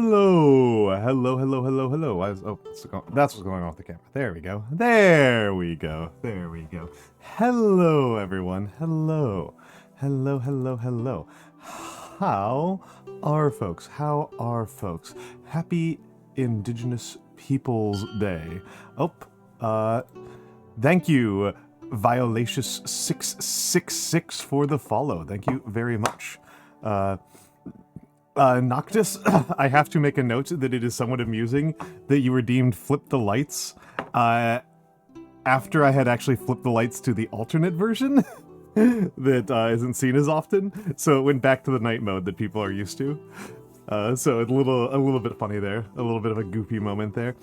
Hello, hello, hello, hello, hello. That's what's going on with the camera. There we go. There we go. There we go. Hello, everyone. Hello, hello, hello, hello. How are folks? How are folks? Happy Indigenous Peoples Day. Thank you, Violacious666 for the follow. Thank you very much. Noctis, I have to make a note that it is somewhat amusing that you redeemed Flip the Lights after I had actually flipped the lights to the alternate version that isn't seen as often. So it went back to the night mode that people are used to. So a little bit funny there, a little bit of a goofy moment there.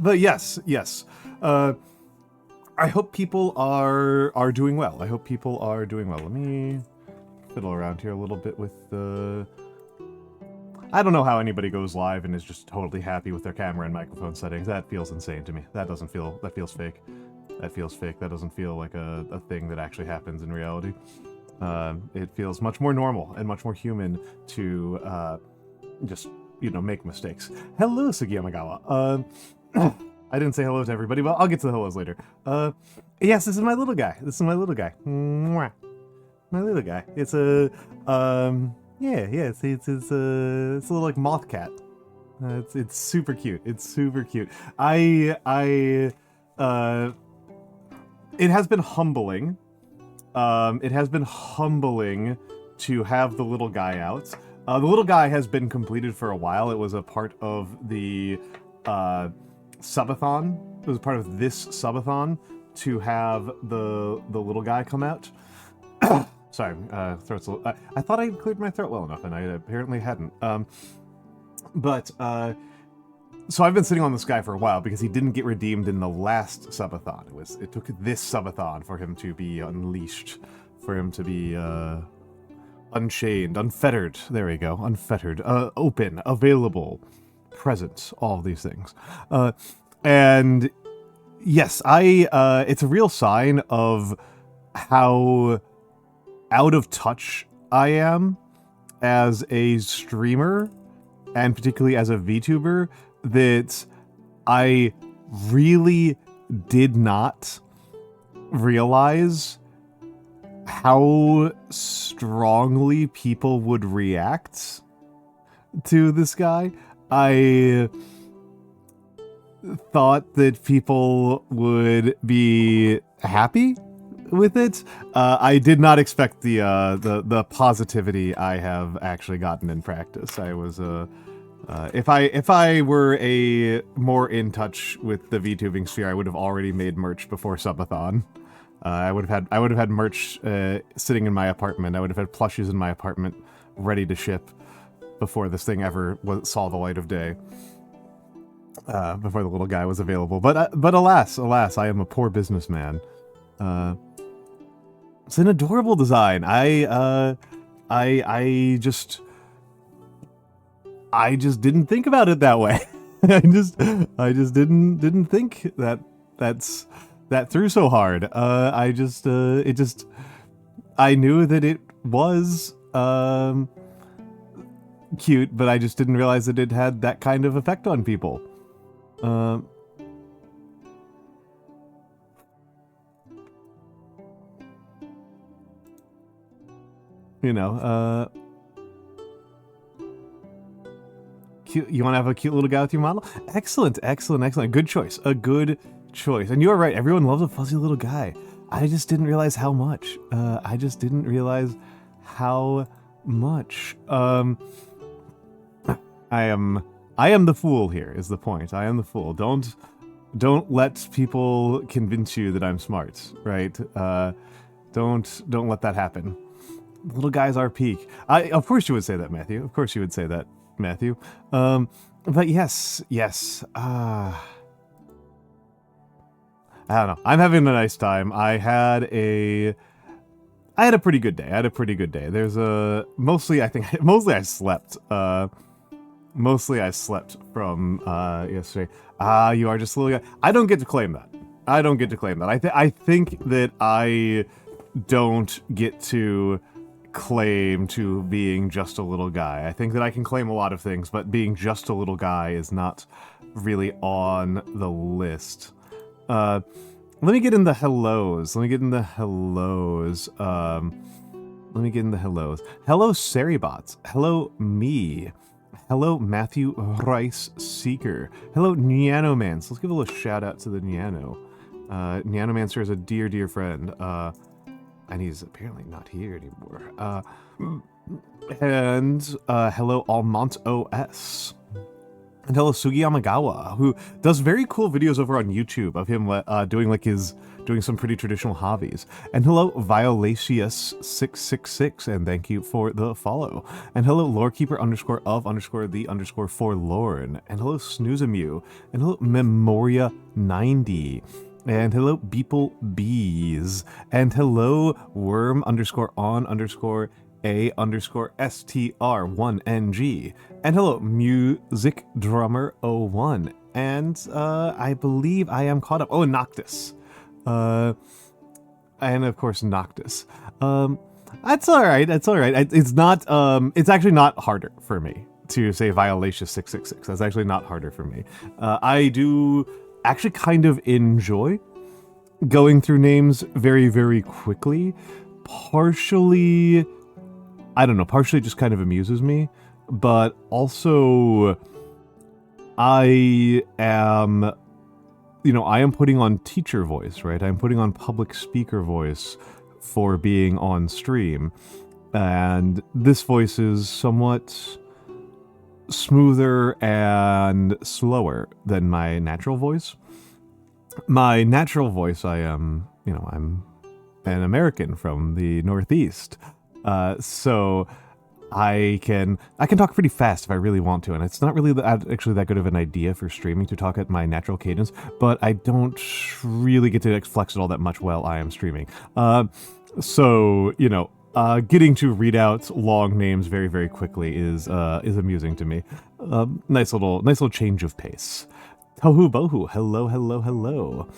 But yes. I hope people are doing well. I hope people are doing well. Let me fiddle around here a little bit with the... I don't know how anybody goes live and is just totally happy with their camera and microphone settings. That feels insane to me. That feels fake. That feels fake. That doesn't feel like a thing that actually happens in reality. It feels much more normal and much more human to just, make mistakes. Hello, Sugiyamagawa. I didn't say hello to everybody, but I'll get to the hellos later. Yes, this is my little guy. Mwah. My little guy. It's a, it's a little like moth cat. It's super cute. It's super cute. It has been humbling. It has been humbling to have the little guy out. The little guy has been completed for a while. It was a part of the, subathon. It was part of this subathon to have the little guy come out. Sorry, throat's a little... I thought I cleared my throat well enough, and I apparently hadn't. So I've been sitting on this guy for a while because he didn't get redeemed in the last subathon. It took this subathon for him to be unleashed, for him to be unchained, unfettered. There we go, unfettered, open, available, present, all these things. And yes, it's a real sign of how out of touch I am as a streamer, and particularly as a VTuber, that I really did not realize how strongly people would react to this guy. I thought that people would be happy with it. I did not expect the positivity I have actually gotten in practice. I was if I were a more in touch with the VTubing sphere, I would have already made merch before subathon. I would have had merch sitting in my apartment. I would have had plushies in my apartment ready to ship before this thing ever saw the light of day. Before the little guy was available. But alas, I am a poor businessman. It's an adorable design. I just didn't think about it that way. I just didn't think that through so hard. I knew that it was cute, but I just didn't realize that it had that kind of effect on people. Cute. You want to have a cute little guy with your model? Excellent. Good choice. A good choice. And you are right. Everyone loves a fuzzy little guy. I just didn't realize how much. I am the fool here, is the point. I am the fool. Don't let people convince you that I'm smart, right? Don't let that happen. Little guys are peak. Of course you would say that, Matthew. Of course you would say that, Matthew. But yes. I don't know. I'm having a nice time. I had a pretty good day. There's mostly I slept. Mostly I slept from yesterday. You are just a little guy. I don't get to claim that. I think that I don't get to claim to being just a little guy. I think that I can claim a lot of things, but being just a little guy is not really on the list. Let me get in the hellos. Let me get in the hellos. Hello, Seribots. Hello, me. Hello, Matthew Rice Seeker. Hello, Nyanomance. Let's give a little shout out to the Nyano. Nyanomancer is a dear, dear friend. And he's apparently not here anymore. Hello, Almont OS. And hello, Sugiyamagawa, who does very cool videos over on YouTube of him doing some pretty traditional hobbies. And hello, Violacious666, and thank you for the follow. And hello, lorekeeper_of_the_forlorn. And hello, Snoozamew. And hello, Memoria90. And hello, BeepleBees. And hello, worm_on_a_str1ng. And hello, musicdrummer01. And I believe I am caught up. Oh, and Noctis. And of course, Noctis. That's alright, that's alright. It's not, it's actually not harder for me to say Violacious666. That's actually not harder for me. I do actually kind of enjoy going through names very, very quickly. Partially, I don't know, partially just kind of amuses me, but also I am putting on teacher voice, right? I'm putting on public speaker voice for being on stream, and this voice is somewhat smoother and slower than my natural voice. My natural voice, I'm an American from the Northeast, so I can talk pretty fast if I really want to, and it's not really actually that good of an idea for streaming to talk at my natural cadence, but I don't really get to flex it all that much while I am streaming. So, getting to read out long names very, very quickly is amusing to me. Nice little change of pace. Tohu Bohu, hello, hello, hello.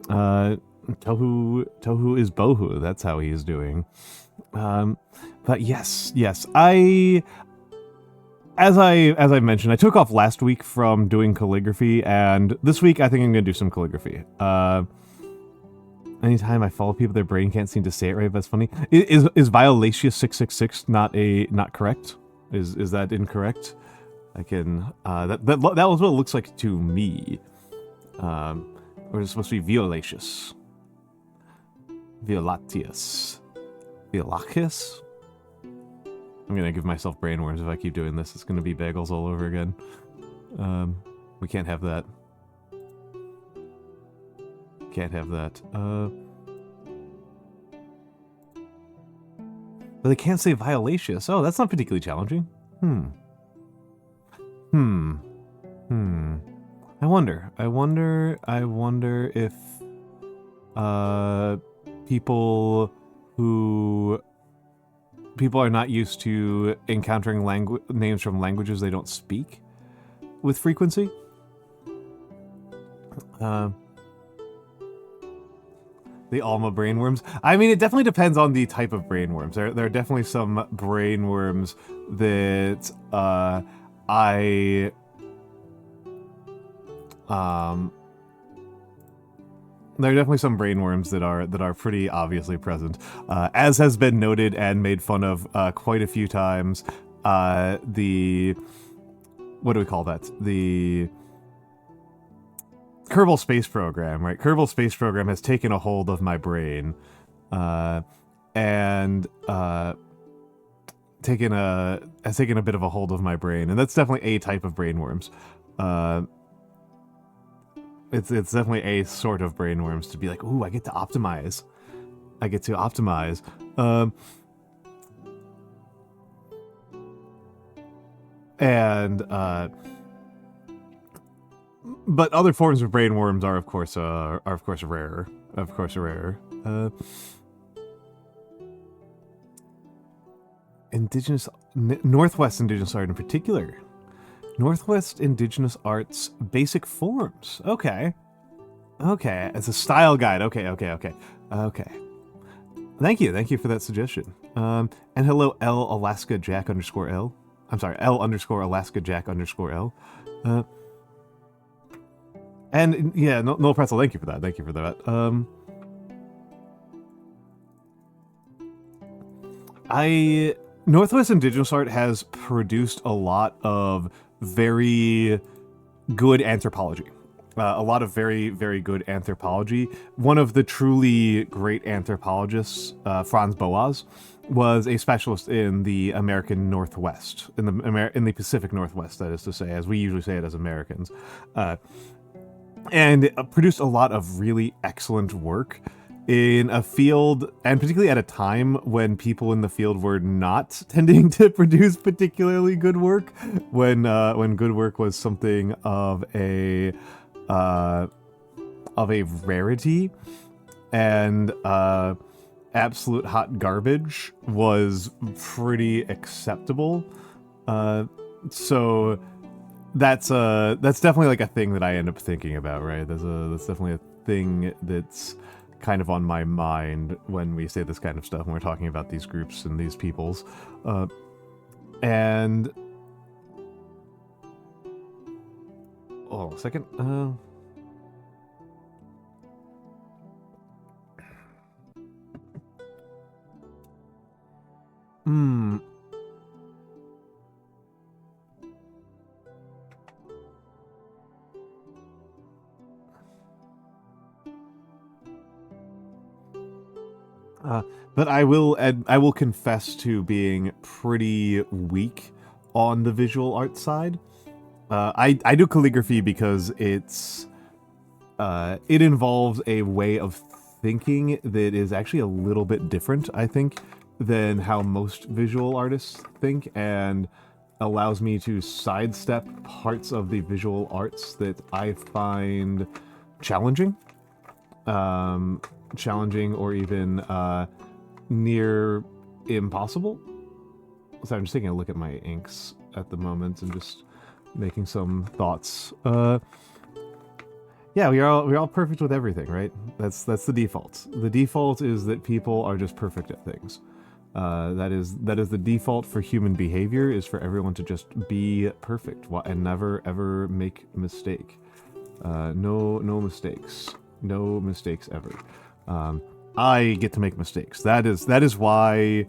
Tohu is Bohu, that's how he's doing. But yes, as I mentioned, I took off last week from doing calligraphy, and this week I think I'm gonna do some calligraphy. Anytime I follow people, their brain can't seem to say it right. That's funny. Is Violacious666 not correct? Is that incorrect? I can that was what it looks like to me. Or is it supposed to be Violacious? Violatius. Violacus? I'm gonna give myself brainworms if I keep doing this. It's gonna be bagels all over again. We can't have that. Can't have that. But they can't say Violacious. Oh, that's not particularly challenging. I wonder if people are not used to encountering names from languages they don't speak with frequency. The Alma brainworms. I mean, it definitely depends on the type of brainworms. There are definitely some brainworms that there are definitely some brainworms that are pretty obviously present, as has been noted and made fun of quite a few times. The what do we call that? The Kerbal Space Program, right? Kerbal Space Program has taken a hold of my brain, and has taken a bit of a hold of my brain, and that's definitely a type of brainworms. It's definitely a sort of brainworms to be like, ooh, I get to optimize. But other forms of brainworms are of course rarer. Northwest Indigenous art in particular. Northwest Indigenous Arts Basic Forms. Okay. It's a style guide. Okay. Thank you for that suggestion. And hello, L Alaska Jack _ L. I'm sorry, L _ Alaska Jack _ L. And yeah, no pretzel. Thank you for that. Thank you for that. Northwest Indigenous Art has produced a lot of very good anthropology. A lot of very, very good anthropology. One of the truly great anthropologists, Franz Boas, was a specialist in the American Northwest, in the Pacific Northwest, that is to say, as we usually say it as Americans, and produced a lot of really excellent work in a field, and particularly at a time when people in the field were not tending to produce particularly good work, when good work was something of a rarity, and absolute hot garbage was pretty acceptable. So that's definitely like a thing that I end up thinking about, right? That's definitely a thing that's kind of on my mind when we say this kind of stuff, when we're talking about these groups and these peoples. And oh, a second. But I will confess to being pretty weak on the visual art side. I do calligraphy because it involves a way of thinking that is actually a little bit different, I think, than how most visual artists think, and allows me to sidestep parts of the visual arts that I find challenging. Challenging or even near impossible. So I'm just taking a look at my inks at the moment and just making some thoughts. Yeah, we're all perfect with everything, right? That's the default. The default is that people are just perfect at things. That is the default for human behavior, is for everyone to just be perfect and never ever make a mistake. No mistakes. No mistakes ever. I get to make mistakes. That is why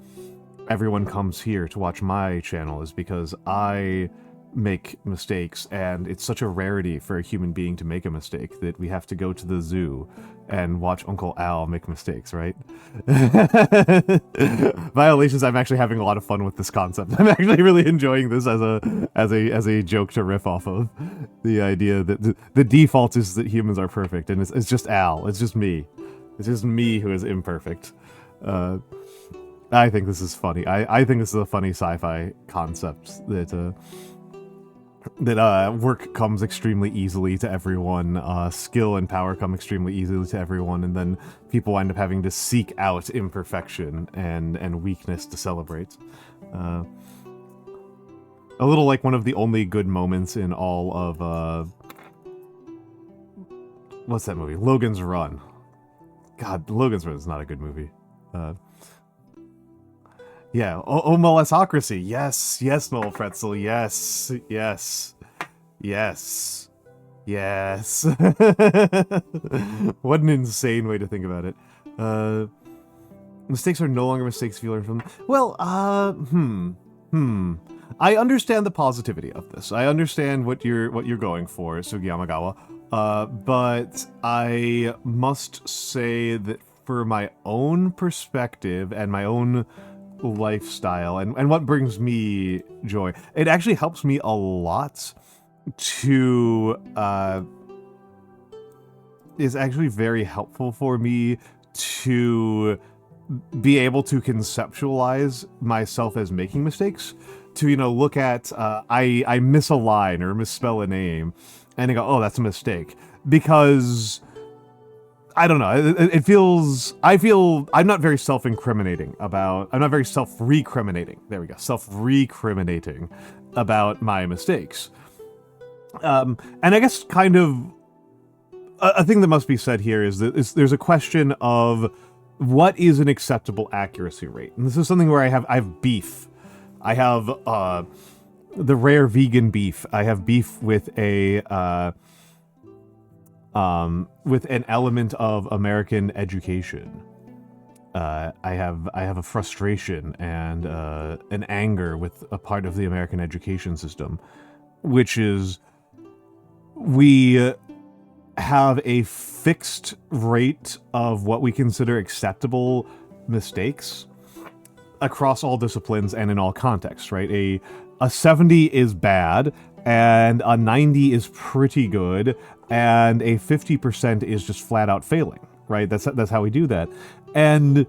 everyone comes here to watch my channel, is because I make mistakes, and it's such a rarity for a human being to make a mistake that we have to go to the zoo and watch Uncle Al make mistakes, right? Violations, I'm actually having a lot of fun with this concept. I'm actually really enjoying this as a joke to riff off of. The idea that the default is that humans are perfect, and it's just Al. It's just me. It's just me who is imperfect. I think this is funny. I think this is a funny sci-fi concept that work comes extremely easily to everyone, skill and power come extremely easily to everyone, and then people wind up having to seek out imperfection and weakness to celebrate. A little like one of the only good moments in all of, what's that movie? Logan's Run. God, Logan's Run is not a good movie. Yeah, Molesocracy. Yes, Noel Pretzel. Yes. What an insane way to think about it. Mistakes are no longer mistakes if you learn from them. Well, I understand the positivity of this. I understand what you're going for, Sugiyamagawa. But I must say that for my own perspective and my own lifestyle and what brings me joy, it actually helps me a lot to is actually very helpful for me to be able to conceptualize myself as making mistakes, to, you know, look at I miss a line or misspell a name and I go, oh, that's a mistake, because I don't know. I'm not very self-recriminating There we go. Self-recriminating about my mistakes. And I guess kind of a thing that must be said here is that there's a question of what is an acceptable accuracy rate? And this is something where I have beef. I have the rare vegan beef. I have beef with with an element of American education. I have a frustration and an anger with a part of the American education system, which is we have a fixed rate of what we consider acceptable mistakes across all disciplines and in all contexts, right? A 70 is bad, and a 90 is pretty good, and a 50% is just flat out failing, right? That's how we do that. And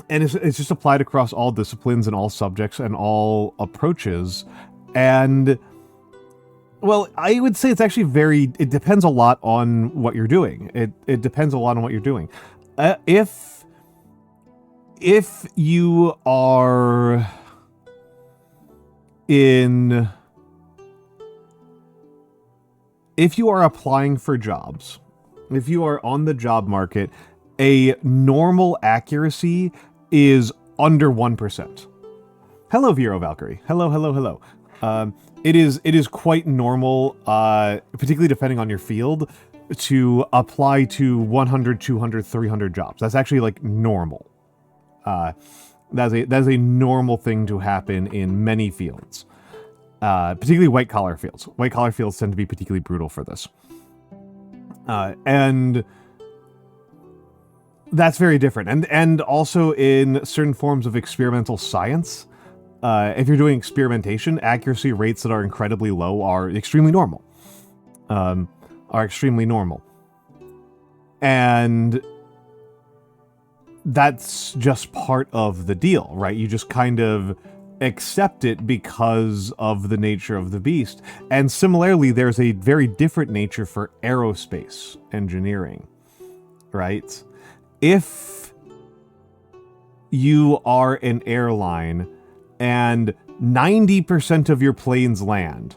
it's just applied across all disciplines and all subjects and all approaches. And well, I would say it's actually it depends a lot on what you're doing. It depends a lot on what you're doing. If you are applying for jobs, if you are on the job market, a normal accuracy is under 1%. Hello, Vero Valkyrie. Hello, hello, hello. It is quite normal, particularly depending on your field, to apply to 100, 200, 300 jobs. That's actually like normal. That's a normal thing to happen in many fields, particularly white collar fields. White collar fields tend to be particularly brutal for this, and that's very different. And also in certain forms of experimental science. If you're doing experimentation, accuracy rates that are incredibly low are extremely normal. And that's just part of the deal, right? You just kind of accept it because of the nature of the beast. And similarly, there's a very different nature for aerospace engineering, right? If you are an airline and 90% of your planes land.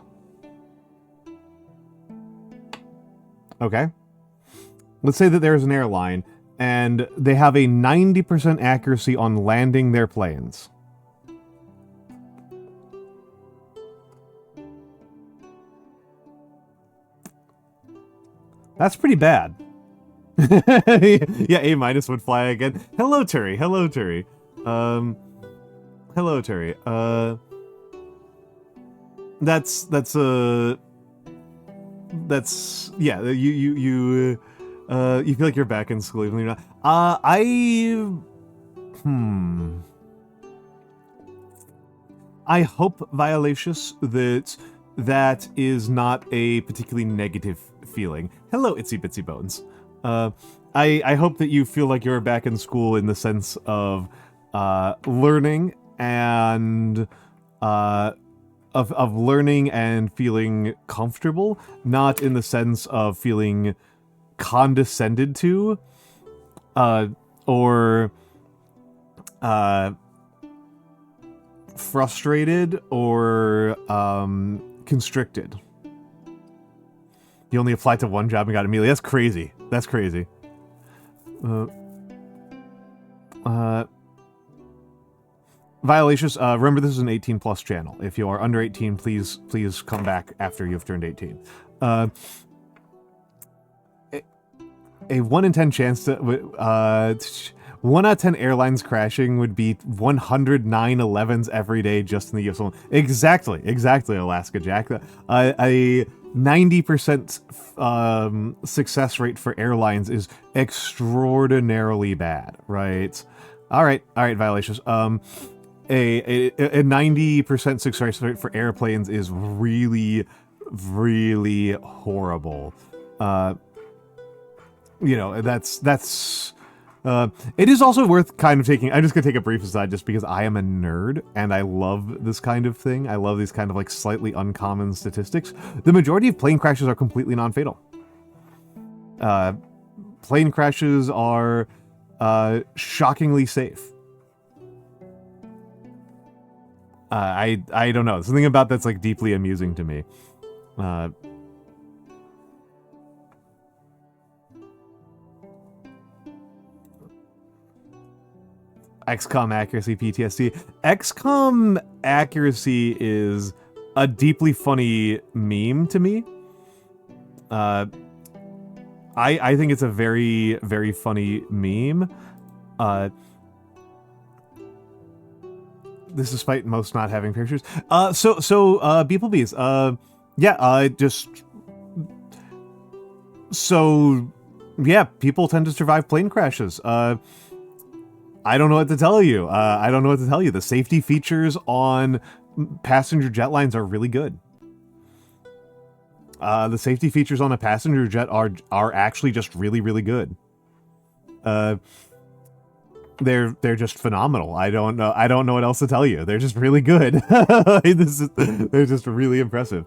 Okay? Let's say that there's an airline and they have a 90% accuracy on landing their planes. That's pretty bad. Yeah, A- would fly again. Hello, Terry. Hello, Terry. Hello, Terry. Yeah, you feel like you're back in school even though you're not. I hope, Violacious, that is not a particularly negative feeling. Hello, Itsy Bitsy Bones. I hope that you feel like you're back in school in the sense of learning and of learning and feeling comfortable, not in the sense of feeling condescended to, or frustrated or constricted. You only applied to one job and got immediately. That's crazy. That's crazy. Violacious, remember this is an 18 plus channel. If you are under 18, please come back after you've turned 18. A 1 in 10 chance to 1 out of 10 airlines crashing would be 100 9/11s every day just in the US alone. Exactly, Alaska Jack. A 90% success rate for airlines is extraordinarily bad, right? All right, Violacious. A 90% success rate for airplanes is really, really horrible. You know, that's it is also worth kind of taking. I'm just gonna take a brief aside just because I am a nerd and I love this kind of thing. I love these kind of like slightly uncommon statistics. The majority of plane crashes are completely non-fatal. Plane crashes are shockingly safe. I don't know. Something about that's like deeply amusing to me. XCOM accuracy PTSD. XCOM accuracy is a deeply funny meme to me. I think it's a very, very funny meme. This despite most not having pictures. Beeplebees. Yeah, people tend to survive plane crashes. I don't know what to tell you. The safety features on passenger jet lines are really good. The safety features on a passenger jet are actually just really, really good. They're just phenomenal. I don't know what else to tell you. They're just really good. They're just really impressive.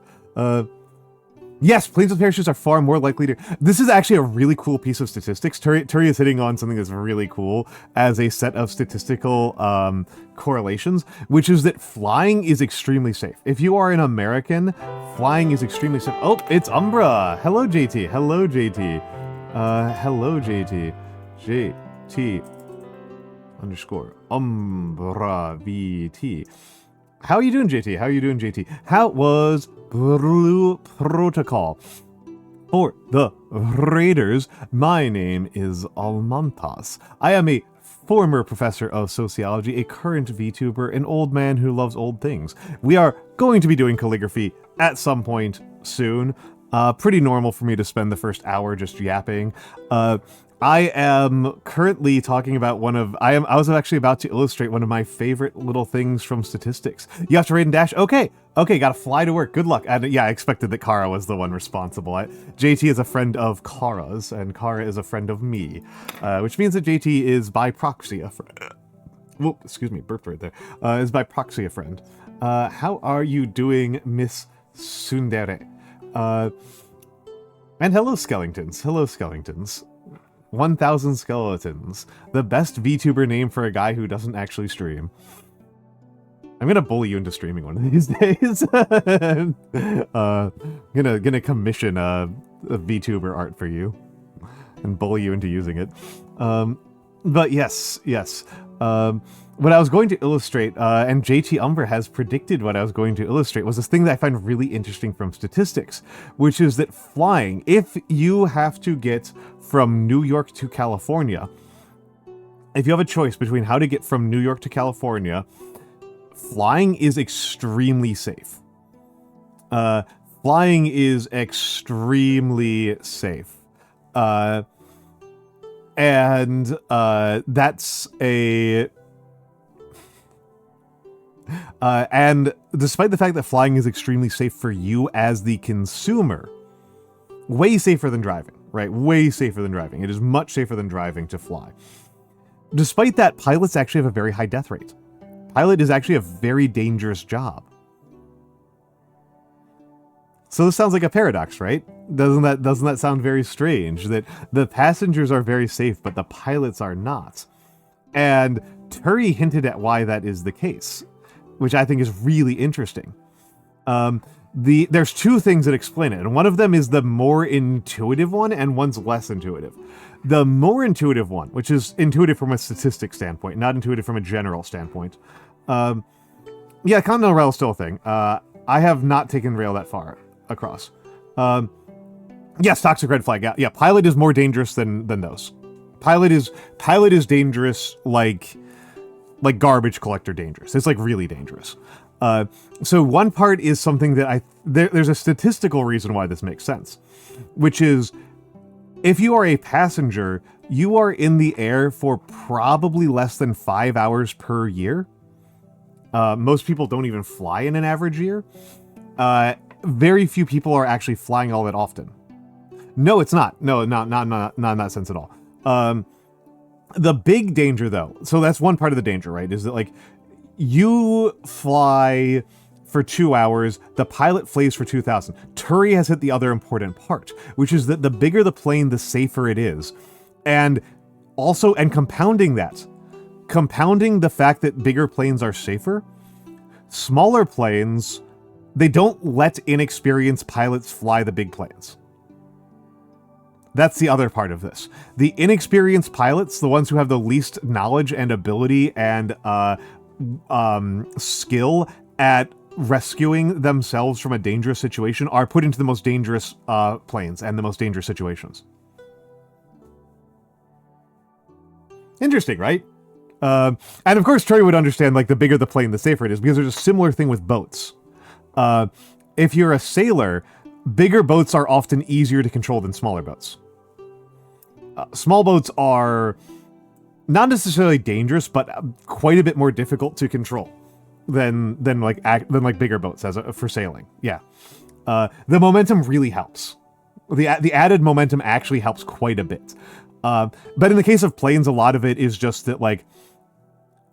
Yes, planes with parachutes are far more likely to... This is actually a really cool piece of statistics. Turi is hitting on something that's really cool as a set of statistical correlations, which is that flying is extremely safe. If you are an American, flying is extremely safe. Oh, it's Umbra! Hello, JT. Hello, JT. Hello, JT. JT _ Umbra VT. How are you doing, JT? How are you doing, JT? How was Blue Protocol? For the Raiders, my name is Almantas. I am a former professor of sociology, a current VTuber, an old man who loves old things. We are going to be doing calligraphy at some point soon. Pretty normal for me to spend the first hour just yapping. I am currently talking about I was actually about to illustrate one of my favorite little things from statistics. You have to raid and dash? Okay, gotta fly to work. Good luck. And yeah, I expected that Kara was the one responsible. JT is a friend of Kara's, and Kara is a friend of me, which means that JT is by proxy a friend. Whoop, excuse me, burped right there. Is by proxy a friend. How are you doing, Miss Sundere? And hello, Skellingtons. Hello, Skellingtons. 1,000 Skeletons. The best VTuber name for a guy who doesn't actually stream. I'm gonna bully you into streaming one of these days. Gonna commission a VTuber art for you. And bully you into using it. But yes. What I was going to illustrate, and JT Umber has predicted what I was going to illustrate, was this thing that I find really interesting from statistics, which is that flying, if you have to get from New York to California, if you have a choice between how to get from New York to California, flying is extremely safe. Flying is extremely safe. And that's a... and despite the fact that flying is extremely safe for you as the consumer, way safer than driving, right? Way safer than driving. It is much safer than driving to fly. Despite that, pilots actually have a very high death rate. Pilot is actually a very dangerous job. So this sounds like a paradox, right? Doesn't that sound very strange? That the passengers are very safe, but the pilots are not. And Turi hinted at why that is the case, which I think is really interesting. There's two things that explain it, and one of them is the more intuitive one, and one's less intuitive. The more intuitive one, which is intuitive from a statistics standpoint, not intuitive from a general standpoint. Yeah, Continental Rail is still a thing. I have not taken rail that far across. Yes, toxic red flag. Yeah, pilot is more dangerous than those. Pilot is dangerous like garbage collector dangerous. It's like really dangerous. So one part is something that there's a statistical reason why this makes sense, which is if you are a passenger, you are in the air for probably less than 5 hours per year. Most people don't even fly in an average year. Very few people are actually flying all that often. No, it's not. No, not in that sense at all. The big danger, though, so that's one part of the danger, right, is that, like, you fly for 2 hours, the pilot flies for 2,000. Turi has hit the other important part, which is that the bigger the plane, the safer it is. And also, and compounding the fact that bigger planes are safer, smaller planes, they don't let inexperienced pilots fly the big planes. That's the other part of this. The inexperienced pilots, the ones who have the least knowledge and ability and skill at rescuing themselves from a dangerous situation, are put into the most dangerous planes and the most dangerous situations. Interesting, right? And of course, Troy would understand, like, the bigger the plane, the safer it is, because there's a similar thing with boats. If you're a sailor, bigger boats are often easier to control than smaller boats. Small boats are not necessarily dangerous, but quite a bit more difficult to control than bigger boats for sailing. Yeah, the momentum really helps. The added momentum actually helps quite a bit. But in the case of planes, a lot of it is just that, like,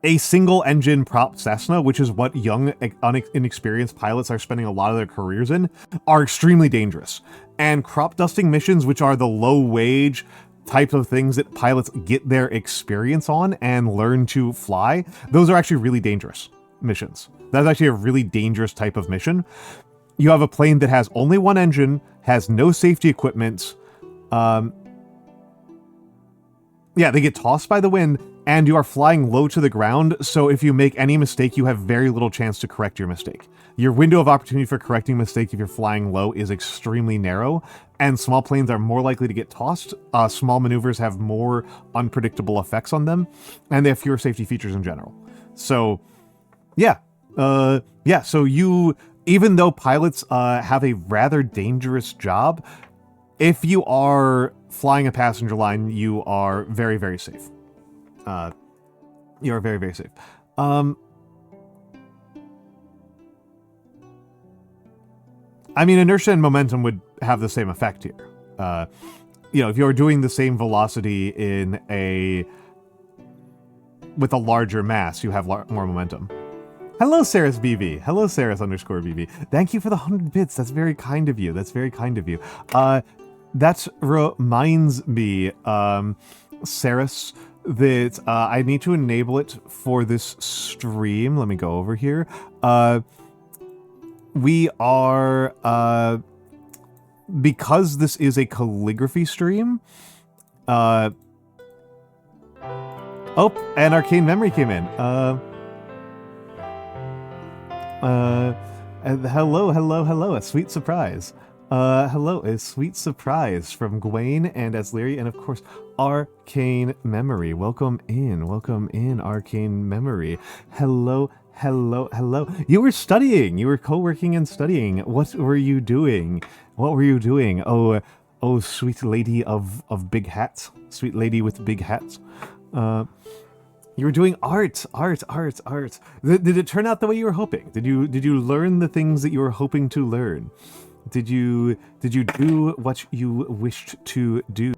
a single engine prop Cessna, which is what young, inexperienced pilots are spending a lot of their careers in, are extremely dangerous. And crop dusting missions, which are the low wage type of things that pilots get their experience on and learn to fly, those are actually really dangerous missions. That's actually a really dangerous type of mission. You have a plane that has only one engine, has no safety equipment. Yeah, they get tossed by the wind, and you are flying low to the ground, so if you make any mistake, you have very little chance to correct your mistake. Your window of opportunity for correcting a mistake if you're flying low is extremely narrow, and small planes are more likely to get tossed. Small maneuvers have more unpredictable effects on them, and they have fewer safety features in general. So, yeah. So even though pilots have a rather dangerous job, if you are flying a passenger line, you are very, very safe. You are very, very safe. I mean, inertia and momentum would have the same effect here. If you're doing the same velocity with a larger mass, you have more momentum. Hello, SarisBV. Hello, Saris_BV. Thank you for the 100 bits. That's very kind of you. That's very kind of you. That reminds me, Saris, that I need to enable it for this stream. Let me go over here. We are, because this is a calligraphy stream, oh, and Arcane Memory came in. Hello, a sweet surprise. Hello, a sweet surprise from Gwaine and Asleri, and of course, Arcane Memory. Welcome in, Arcane Memory. Hello. You were studying. You were co-working and studying. What were you doing? Oh, sweet lady of big hats. Sweet lady with big hats. You were doing art. Did it turn out the way you were hoping? Did you learn the things that you were hoping to learn? Did you do what you wished to do?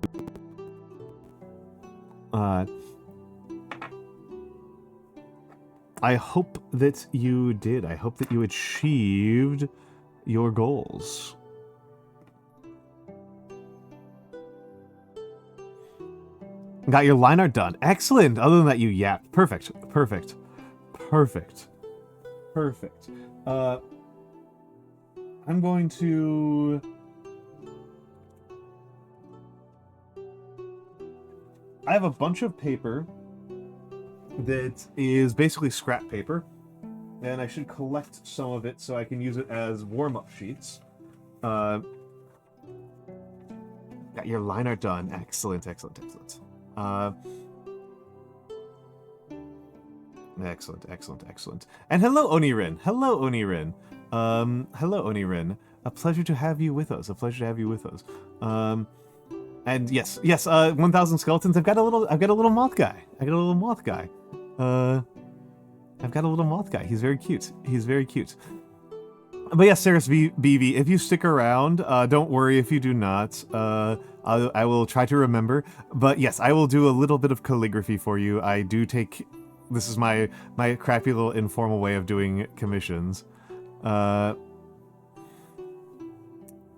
I hope that you did. I hope that you achieved your goals. Got your line art done. Excellent. Other than that, you yapped. Perfect. I'm going to... I have a bunch of paper that is basically scrap paper, and I should collect some of it so I can use it as warm-up sheets. Got your line art done. Excellent. Excellent. And hello, Onirin. Hello, Onirin. A pleasure to have you with us. And yes, 1,000 skeletons. I've got a little moth guy. He's very cute. But yes, SarisBV, if you stick around, don't worry if you do not. I will try to remember. But yes, I will do a little bit of calligraphy for you. I do take... This is my crappy little informal way of doing commissions.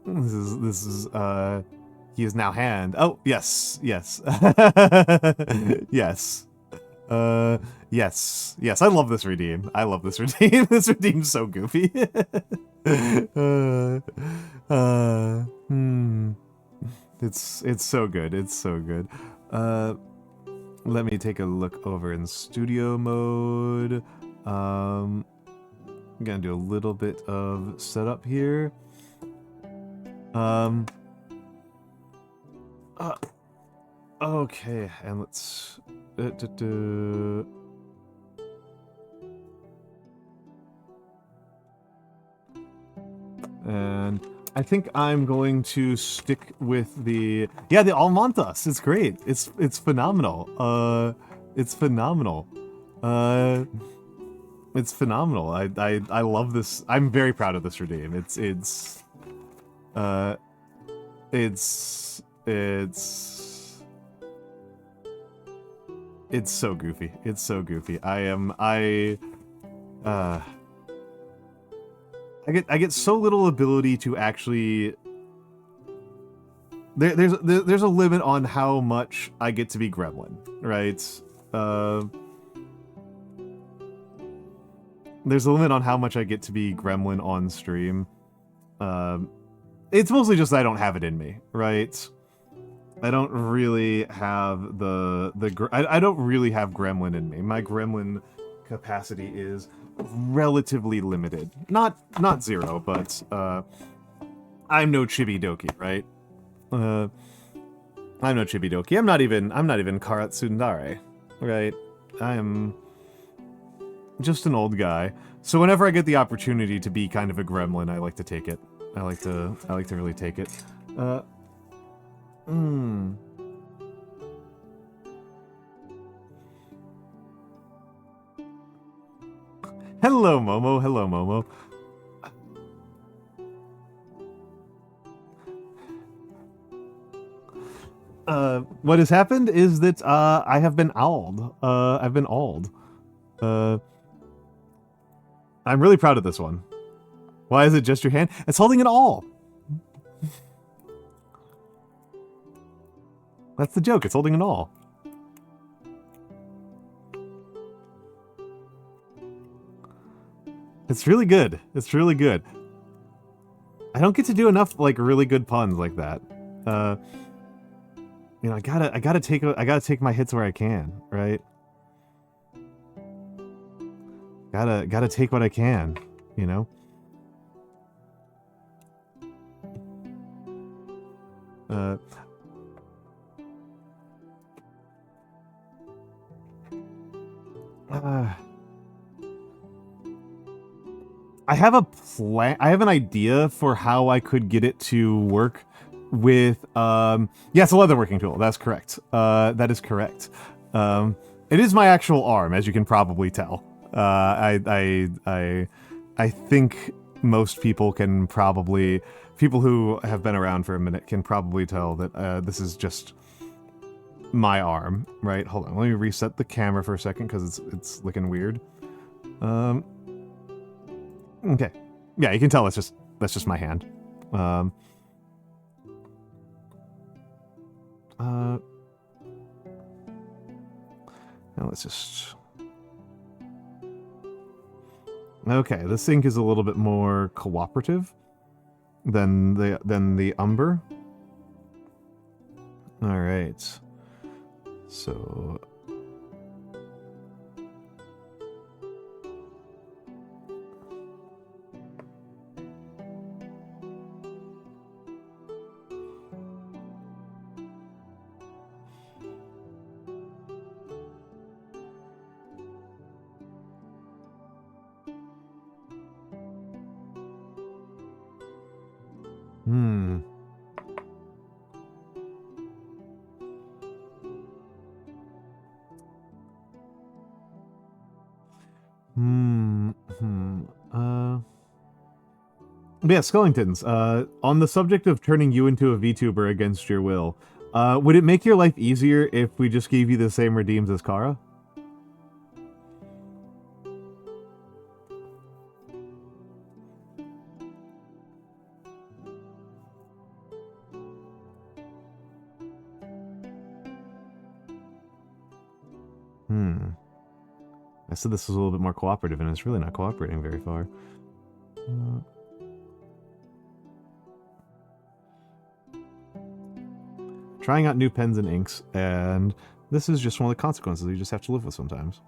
This is he is now hand. Oh, yes. Yes. I love this redeem. This redeem's so goofy. It's so good. It's so good. Let me take a look over in studio mode. I'm gonna do a little bit of setup here. Okay, and let's and I think I'm going to stick with the Almantas. It's great. It's phenomenal. It's phenomenal. It's phenomenal. I love this. I'm very proud of this redeem. It's so goofy. It's so goofy. I get so little ability to actually. There's a limit on how much I get to be Gremlin, right? There's a limit on how much I get to be Gremlin on stream. It's mostly just I don't have it in me, right? I don't really have I don't really have Gremlin in me. My Gremlin capacity is relatively limited. Not zero, but I'm no Chibi Doki, right? I'm no Chibi Doki. I'm not even Karat Tsundare, right? I'm just an old guy. So whenever I get the opportunity to be kind of a gremlin, I like to take it. I like to really take it. Hello, Momo. Hello, Momo. What has happened is that I have been owled. I've been owled. I'm really proud of this one. Why is it just your hand? It's holding an awl. That's the joke. It's holding an awl. It's really good. It's really good. I don't get to do enough like really good puns like that. You know, I gotta take my hits where I can, right? Gotta take what I can, you know? I have a plan. I have an idea for how I could get it to work with, yeah, it's a leatherworking tool. That's correct. That is correct. It is my actual arm, as you can probably tell. I think most people can probably, people who have been around for a minute can probably tell that this is just my arm, right? Hold on, let me reset the camera for a second because it's looking weird. Okay, yeah, you can tell that's just my hand. Now let's just. Okay, the sync is a little bit more cooperative than the Umber. All right, so. But yeah, Skullingtons, on the subject of turning you into a VTuber against your will, would it make your life easier if we just gave you the same redeems as Kara? I said this was a little bit more cooperative, and it's really not cooperating very far. trying out new pens and inks, and this is just one of the consequences you just have to live with sometimes.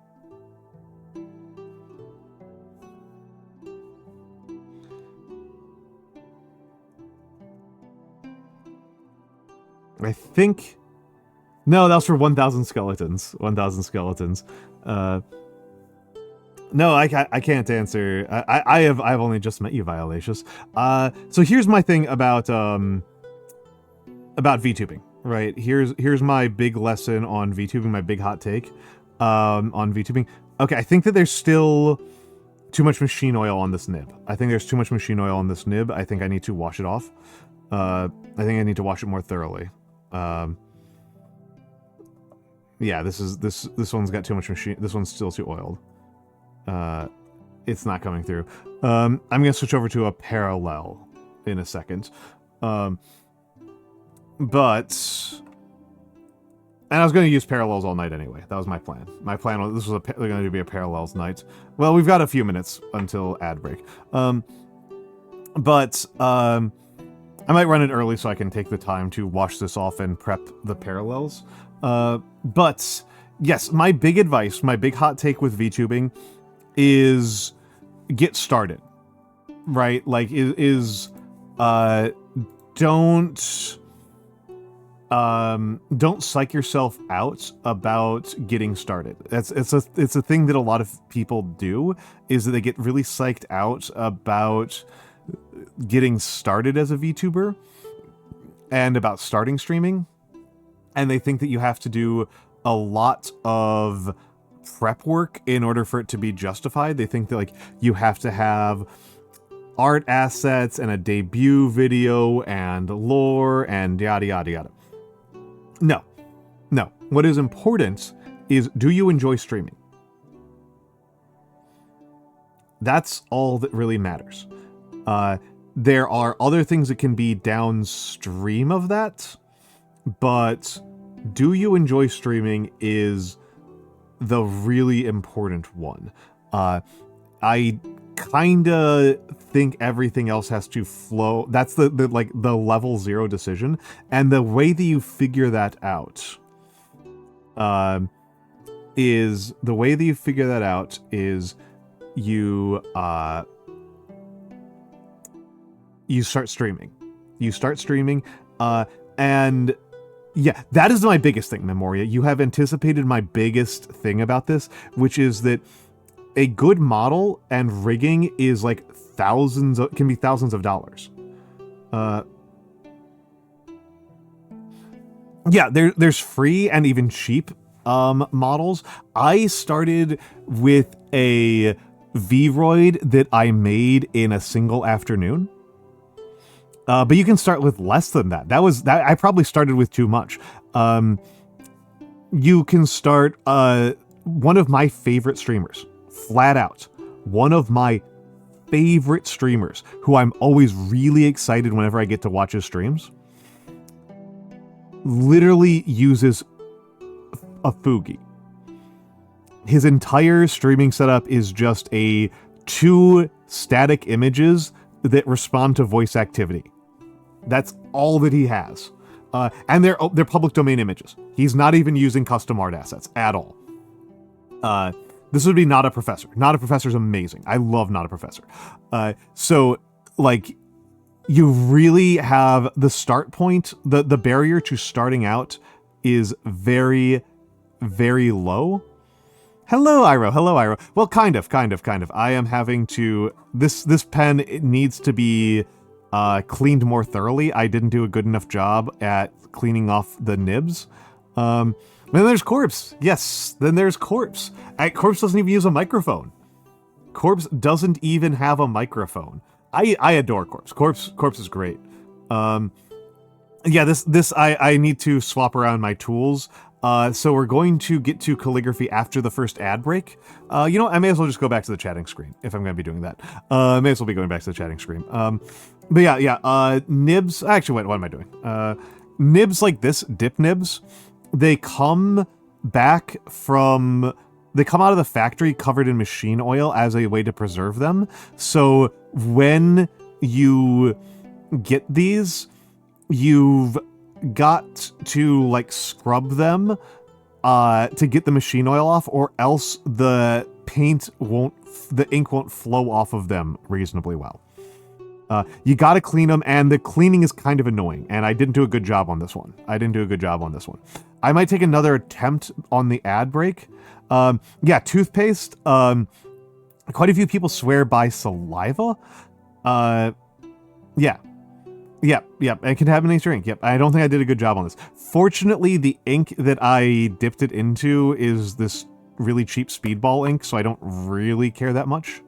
I think... No, that was for 1,000 skeletons. 1,000 skeletons. No, I can't answer. I've only just met you, Violacious. So here's my thing about VTubing, right? Here's my big lesson on VTubing, my big hot take on VTubing. Okay, I think that there's still too much machine oil on this nib. I think there's too much machine oil on this nib. I think I need to wash it off. I think I need to wash it more thoroughly. Yeah, this one's got too much machine. This one's still too oiled. It's not coming through. I'm gonna switch over to a parallel in a second. And I was gonna use parallels all night anyway. That was my plan. My plan was this was going to be a parallels night. Well, we've got a few minutes until ad break. I might run it early so I can take the time to wash this off and prep the parallels. But yes, my big advice, my big hot take with VTubing is get started, right? Like don't psych yourself out about getting started. It's a thing that a lot of people do, is that they get really psyched out about getting started as a VTuber and about starting streaming, and they think that you have to do a lot of prep work in order for it to be justified. They think that like you have to have art assets and a debut video and lore and yada yada yada. No. What is important is, do you enjoy streaming? That's all that really matters. There are other things that can be downstream of that, but do you enjoy streaming is the really important one. I kinda think everything else has to flow. That's the level 0 decision, and the way that you figure that out is you start streaming. And yeah, that is my biggest thing, Memoria. You have anticipated my biggest thing about this, which is that a good model and rigging is like can be thousands of dollars. Yeah, there's free and even cheap models. I started with a Vroid that I made in a single afternoon. But you can start with less than that. I probably started with too much. You can start, one of my favorite streamers, flat out, one of my favorite streamers, who I'm always really excited whenever I get to watch his streams, literally uses a Fugi. His entire streaming setup is just 2 static images that respond to voice activity. That's all that he has. And they're public domain images. He's not even using custom art assets at all. This would be Not a Professor. Not a Professor is amazing. I love Not a Professor. So, like, you really have the start point, the barrier to starting out is very, very low. Hello, Iro. Well, kind of. I am having to... This pen, it needs to be cleaned more thoroughly. I didn't do a good enough job at cleaning off the nibs. Then there's Corpse. Yes, then there's Corpse. Corpse doesn't even use a microphone. Corpse doesn't even have a microphone. I adore Corpse. Corpse is great. Yeah, I need to swap around my tools. So we're going to get to calligraphy after the first ad break. You know, I may as well just go back to the chatting screen if I'm going to be doing that. I may as well be going back to the chatting screen. But yeah, nibs. Actually, what am I doing? Nibs like this, dip nibs, they come out of the factory covered in machine oil as a way to preserve them. So when you get these, you've got to like scrub them to get the machine oil off, or else the ink won't flow off of them reasonably well. You gotta clean them, and the cleaning is kind of annoying, and I didn't do a good job on this one. I might take another attempt on the ad break. Yeah, toothpaste. Quite a few people swear by saliva. Yeah. Yep, it contaminates your ink. Yep, I don't think I did a good job on this. Fortunately, the ink that I dipped it into is this really cheap speedball ink, so I don't really care that much.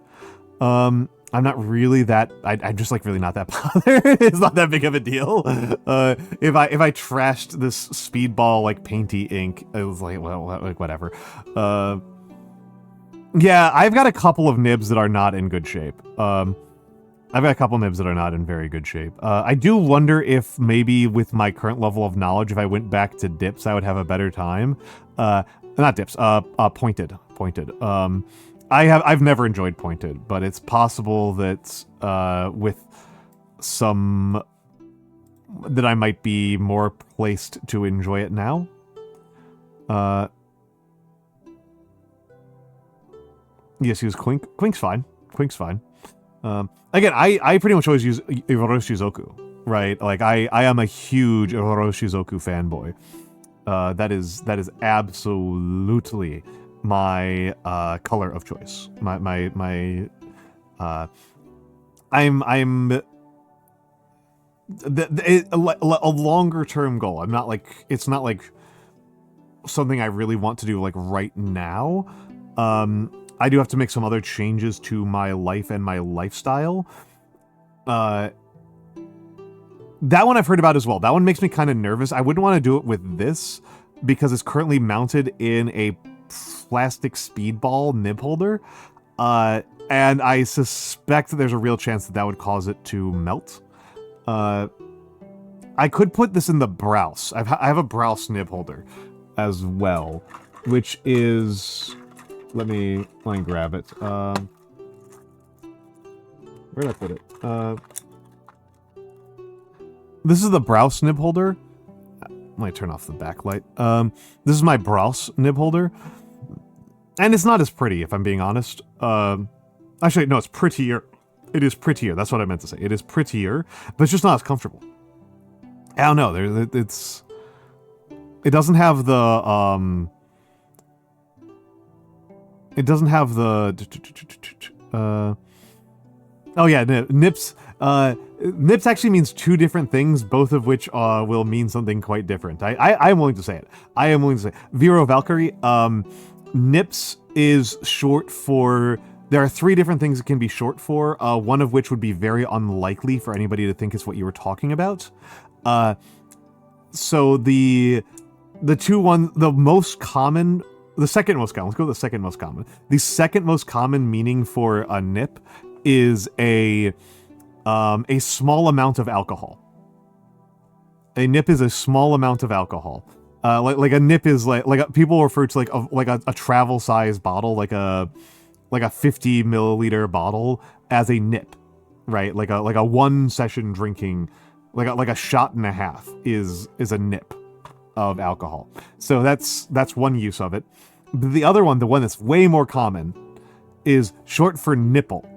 I'm not really that... I'm just, like, really not that bothered. It's not that big of a deal. If I trashed this speedball, like, painty ink, it was like, well, like, whatever. Yeah, I've got a couple of nibs that are not in good shape. I've got a couple nibs that are not in very good shape. I do wonder if maybe with my current level of knowledge, if I went back to dips, I would have a better time. Not dips, pointed. I've never enjoyed pointed, but it's possible that with some... that I might be more placed to enjoy it now. Yes, use Quink. Quink's fine. Again, I pretty much always use Iroroshizoku, right? Like, I am a huge Iroroshizoku fanboy. That is absolutely my color of choice. I'm a longer term goal. I'm not like, it's not like something I really want to do like right now. I do have to make some other changes to my life and my lifestyle. That one I've heard about as well. That one makes me kind of nervous. I wouldn't want to do it with this because it's currently mounted in a plastic speedball nib holder. And I suspect that there's a real chance that that would cause it to melt. I could put this in the Browse. I have a Browse nib holder as well, which is... Let me grab it. Where did I put it? This is the Browse nib holder. Let me turn off the backlight. This is my Browse nib holder. And it's not as pretty, if I'm being honest. Actually, no, it's prettier. It is prettier. That's what I meant to say. It is prettier, but it's just not as comfortable. I don't know. It doesn't have the... It doesn't have the... oh yeah, nips. Nips actually means two different things, both of which will mean something quite different. I am willing to say it. Vero Valkyrie, nips is short for... There are three different things it can be short for, one of which would be very unlikely for anybody to think is what you were talking about. So the most common... The second most common. Let's go with the second most common. The second most common meaning for a nip is a small amount of alcohol. A nip is a small amount of alcohol. Like a nip is like people refer to like a travel size bottle, like a 50 milliliter bottle as a nip, right? Like a one session drinking, like a shot and a half is a nip of alcohol. So that's one use of it. The other one, the one that's way more common, is short for nipple.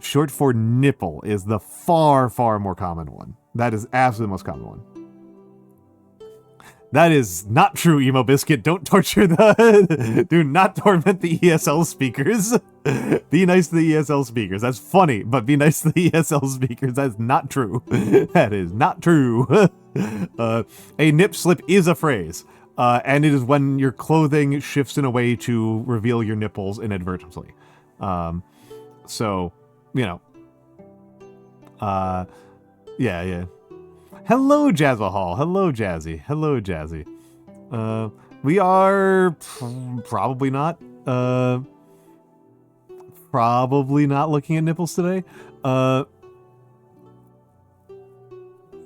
Short for nipple is the far, far more common one. That is absolutely the most common one. That is not true, Emo Biscuit. Don't torture the... Do not torment the ESL speakers. Be nice to the ESL speakers. That's funny, but be nice to the ESL speakers. That's not true. That is not true. A nip slip is a phrase. And it is when your clothing shifts in a way to reveal your nipples inadvertently. So, you know. Yeah. Hello, Jazzahall. Hello, Jazzy. We are probably not looking at nipples today.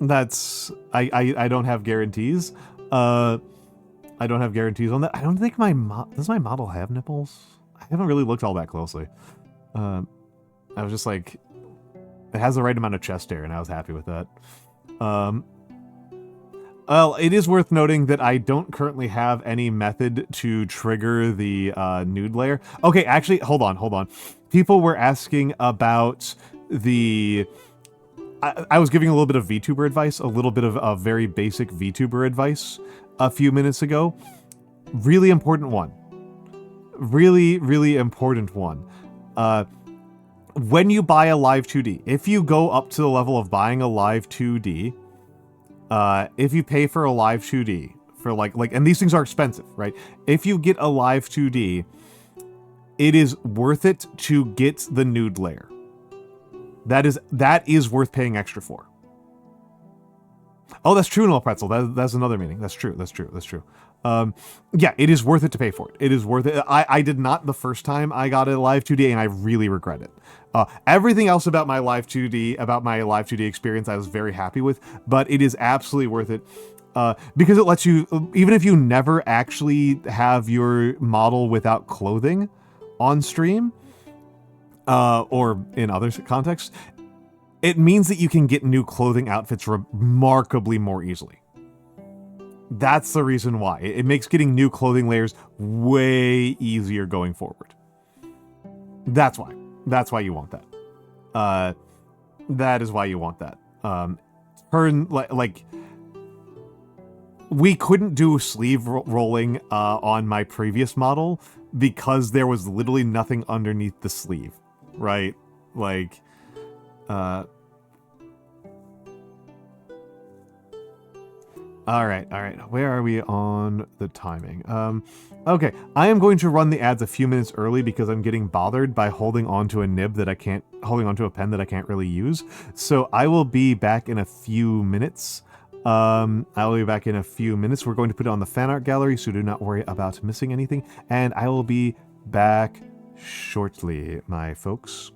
That's... I don't have guarantees. I don't have guarantees on that. I don't think does my model have nipples? I haven't really looked all that closely. I was just like, it has the right amount of chest hair, and I was happy with that. Well, it is worth noting that I don't currently have any method to trigger the nude layer. Okay, actually, hold on. People were asking about the... I was giving a little bit of VTuber advice, a little bit of very basic VTuber advice a few minutes ago. Really important one. Really, really important one. When you buy a Live 2D, if you go up to the level of buying a Live 2D, if you pay for a Live 2D, for like, and these things are expensive, right? If you get a Live 2D, it is worth it to get the nude layer. That is worth paying extra for. Oh, that's true, Noel Pretzel. That's another meaning. That's true. Yeah, it is worth it to pay for it. It is worth it. I did not the first time I got a Live 2D, and I really regret it. Everything else about my Live 2D experience, I was very happy with, but it is absolutely worth it. Because it lets you, even if you never actually have your model without clothing on stream, or in other contexts, it means that you can get new clothing outfits remarkably more easily. That's the reason why. It makes getting new clothing layers way easier going forward. That's why. That's why you want that. That is why you want that. We couldn't do sleeve rolling on my previous model because there was literally nothing underneath the sleeve, right? Like, all right. Where are we on the timing? Okay, I am going to run the ads a few minutes early because I'm getting bothered by holding onto a pen that I can't really use. So I will be back in a few minutes. We're going to put it on the fan art gallery, so do not worry about missing anything. And I will be back shortly, my folks.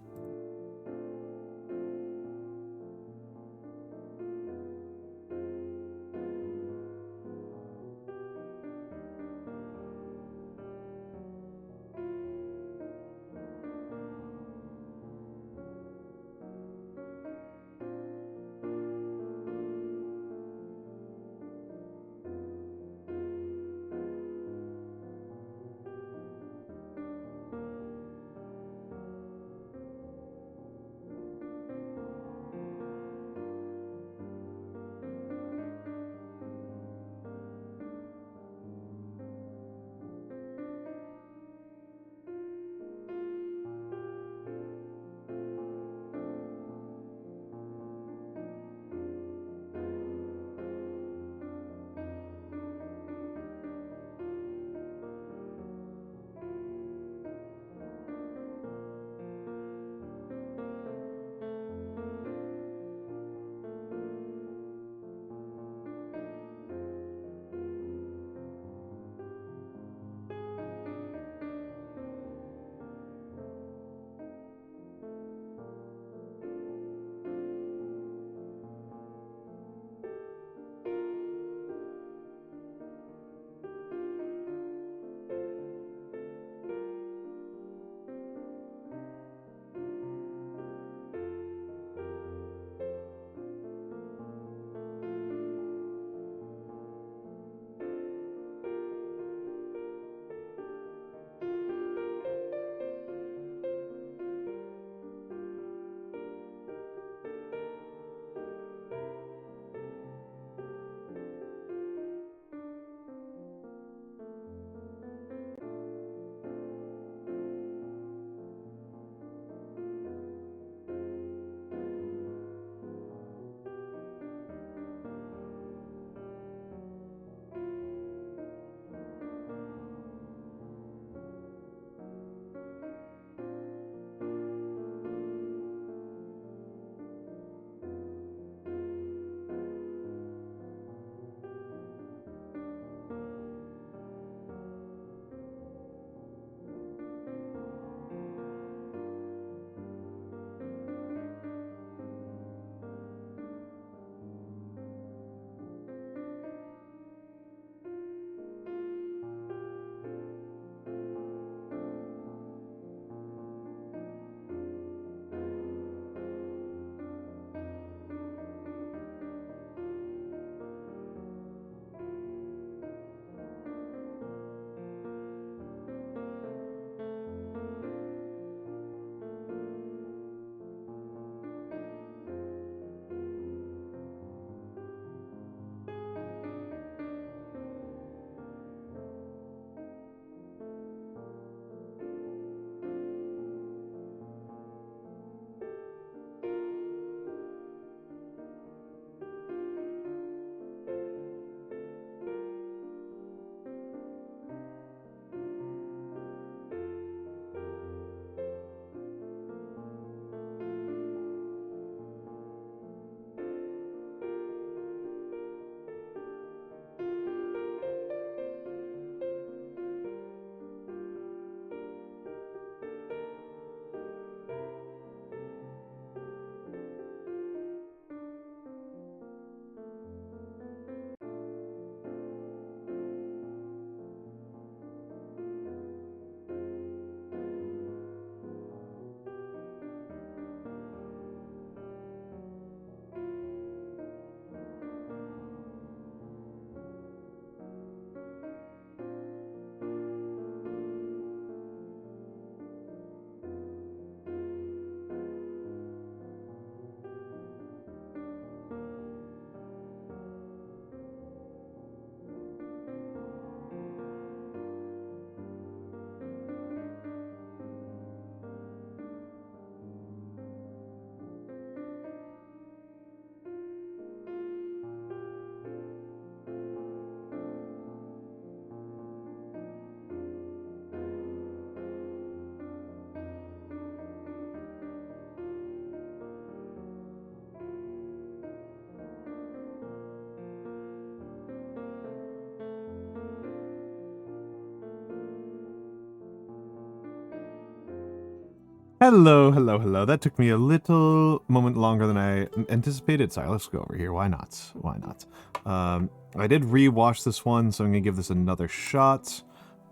Hello, hello, hello. That took me a little moment longer than I anticipated. Sorry, let's go over here. Why not? Why not? I did re-watch this one, so I'm going to give this another shot.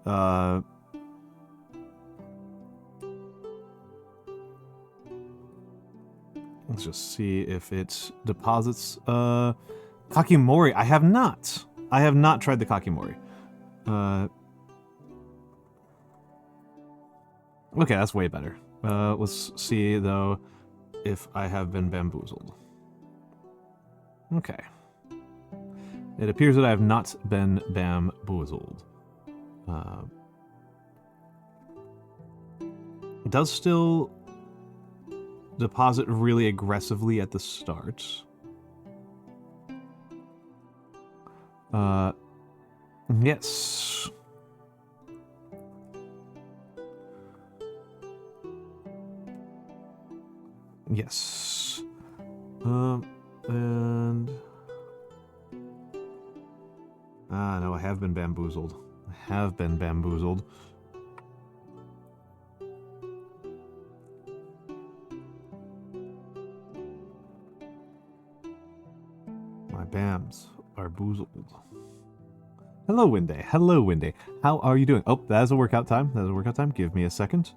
Let's just see if it deposits. Kakimori. I have not. I have not tried the Kakimori. Okay, that's way better. Let's see, though, if I have been bamboozled. Okay. It appears that I have not been bamboozled. It does still deposit really aggressively at the start. Yes. Yes. And... no, I have been bamboozled. I have been bamboozled. My bams are boozled. Hello, Winday. Hello, Winday. How are you doing? Oh, that is a workout time. That is a workout time. Give me a second.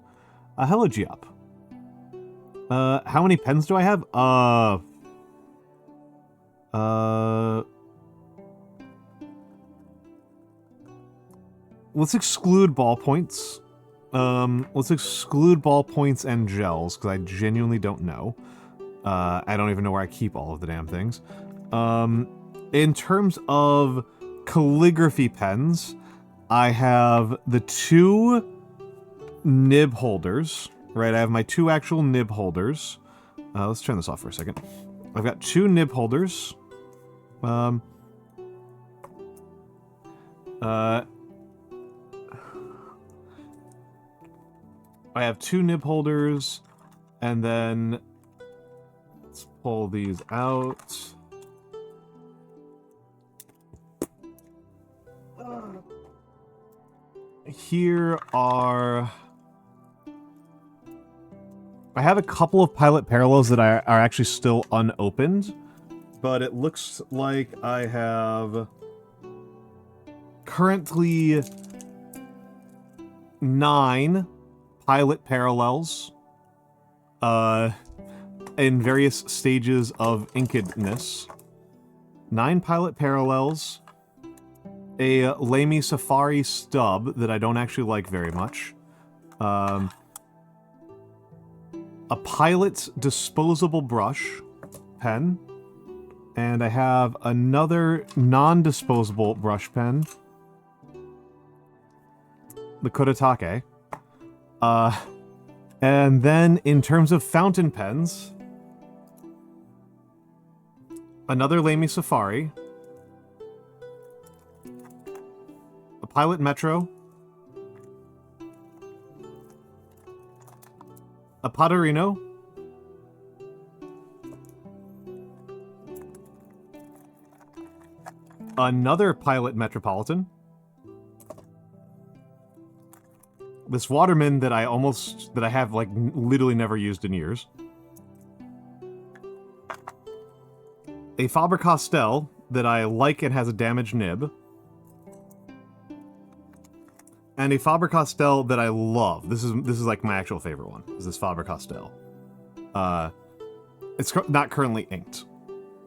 Hello, Giop. How many pens do I have? Let's exclude ballpoints. Let's exclude ballpoints and gels, because I genuinely don't know. I don't even know where I keep all of the damn things. In terms of calligraphy pens, I have the 2 nib holders. Right, I have my 2 actual nib holders. Let's turn this off for a second. I've got 2 nib holders. I have 2 nib holders, and then let's pull these out. Here are... I have a couple of pilot parallels that are actually still unopened, but it looks like I have currently 9 pilot parallels in various stages of inkedness. 9 pilot parallels, a Lamy Safari stub that I don't actually like very much, a Pilot disposable brush pen, and I have another non-disposable brush pen, the Kodotake. And then in terms of fountain pens, another Lamy Safari, a Pilot Metro, a Potterino, another Pilot Metropolitan, this Waterman that I have like literally never used in years, a Faber-Castell that I like and has a damaged nib, and a Faber-Castell that I love. This is like my actual favorite one, is this Faber-Castell. It's not currently inked,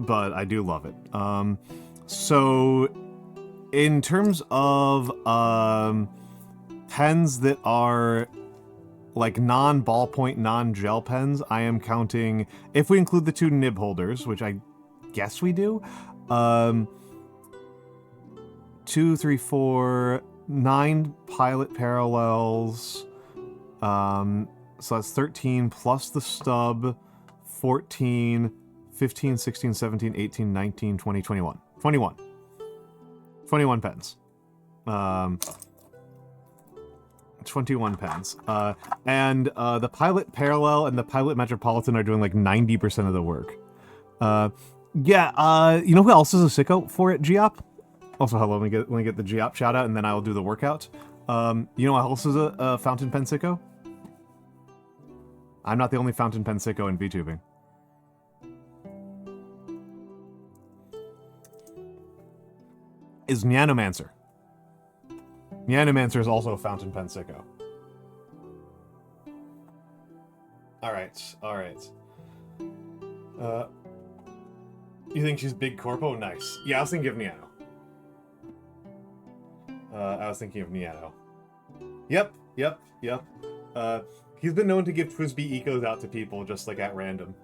but I do love it. So in terms of pens that are like non-ballpoint, non-gel pens, I am counting, if we include the 2 nib holders, which I guess we do, 2, 3, 4, 9 pilot parallels, so that's 13 plus the stub, 14, 15, 16, 17, 18, 19, 20, 21. 21 pens. 21 pens. And the Pilot Parallel and the Pilot Metropolitan are doing like 90% of the work. Yeah, you know who else is a sicko for it, Giop? Also, hello, let me get the Giop shout out, and then I will do the workout. You know who else is a fountain pen sicko? I'm not the only fountain pen sicko in VTubing. Is Nyanomancer. Nyanomancer is also a fountain pen sicko. Alright, alright. You think she's big corpo? Nice. Yeah, I was thinking of Niano. Yep. He's been known to give Twisby ecos out to people just like at random.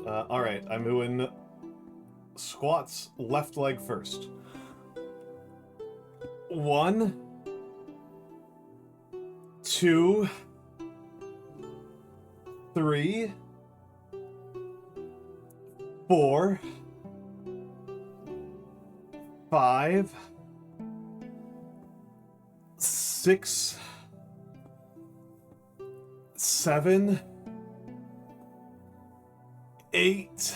Alright, I'm doing squats left leg first. 1, 2, 3, 4, 5, 6, 7, 8,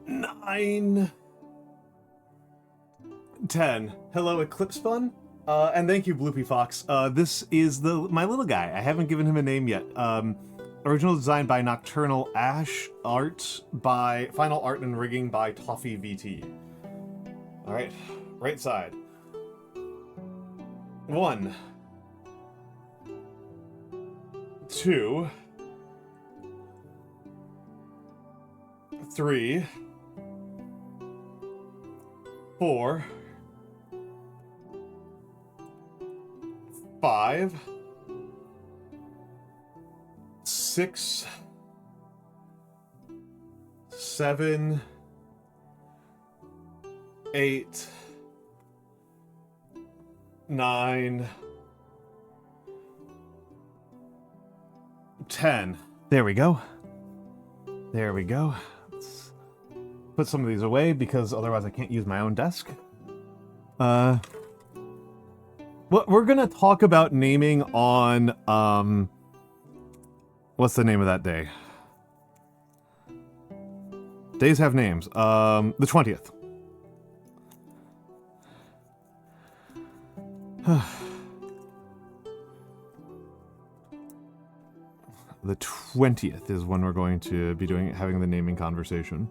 9, 10. Hello, Eclipse Fun. And thank you, Bloopy Fox. This is my little guy. I haven't given him a name yet. Original design by Nocturnal Ash, final art and rigging by Toffee VT. Alright, right side. 1, 2, 3, 4, 5, 6, 7, 8, 9, 10. There we go. There we go. Let's put some of these away because otherwise I can't use my own desk. We're gonna talk about naming on, what's the name of that day? Days have names. The 20th. The 20th is when we're going to be having the naming conversation.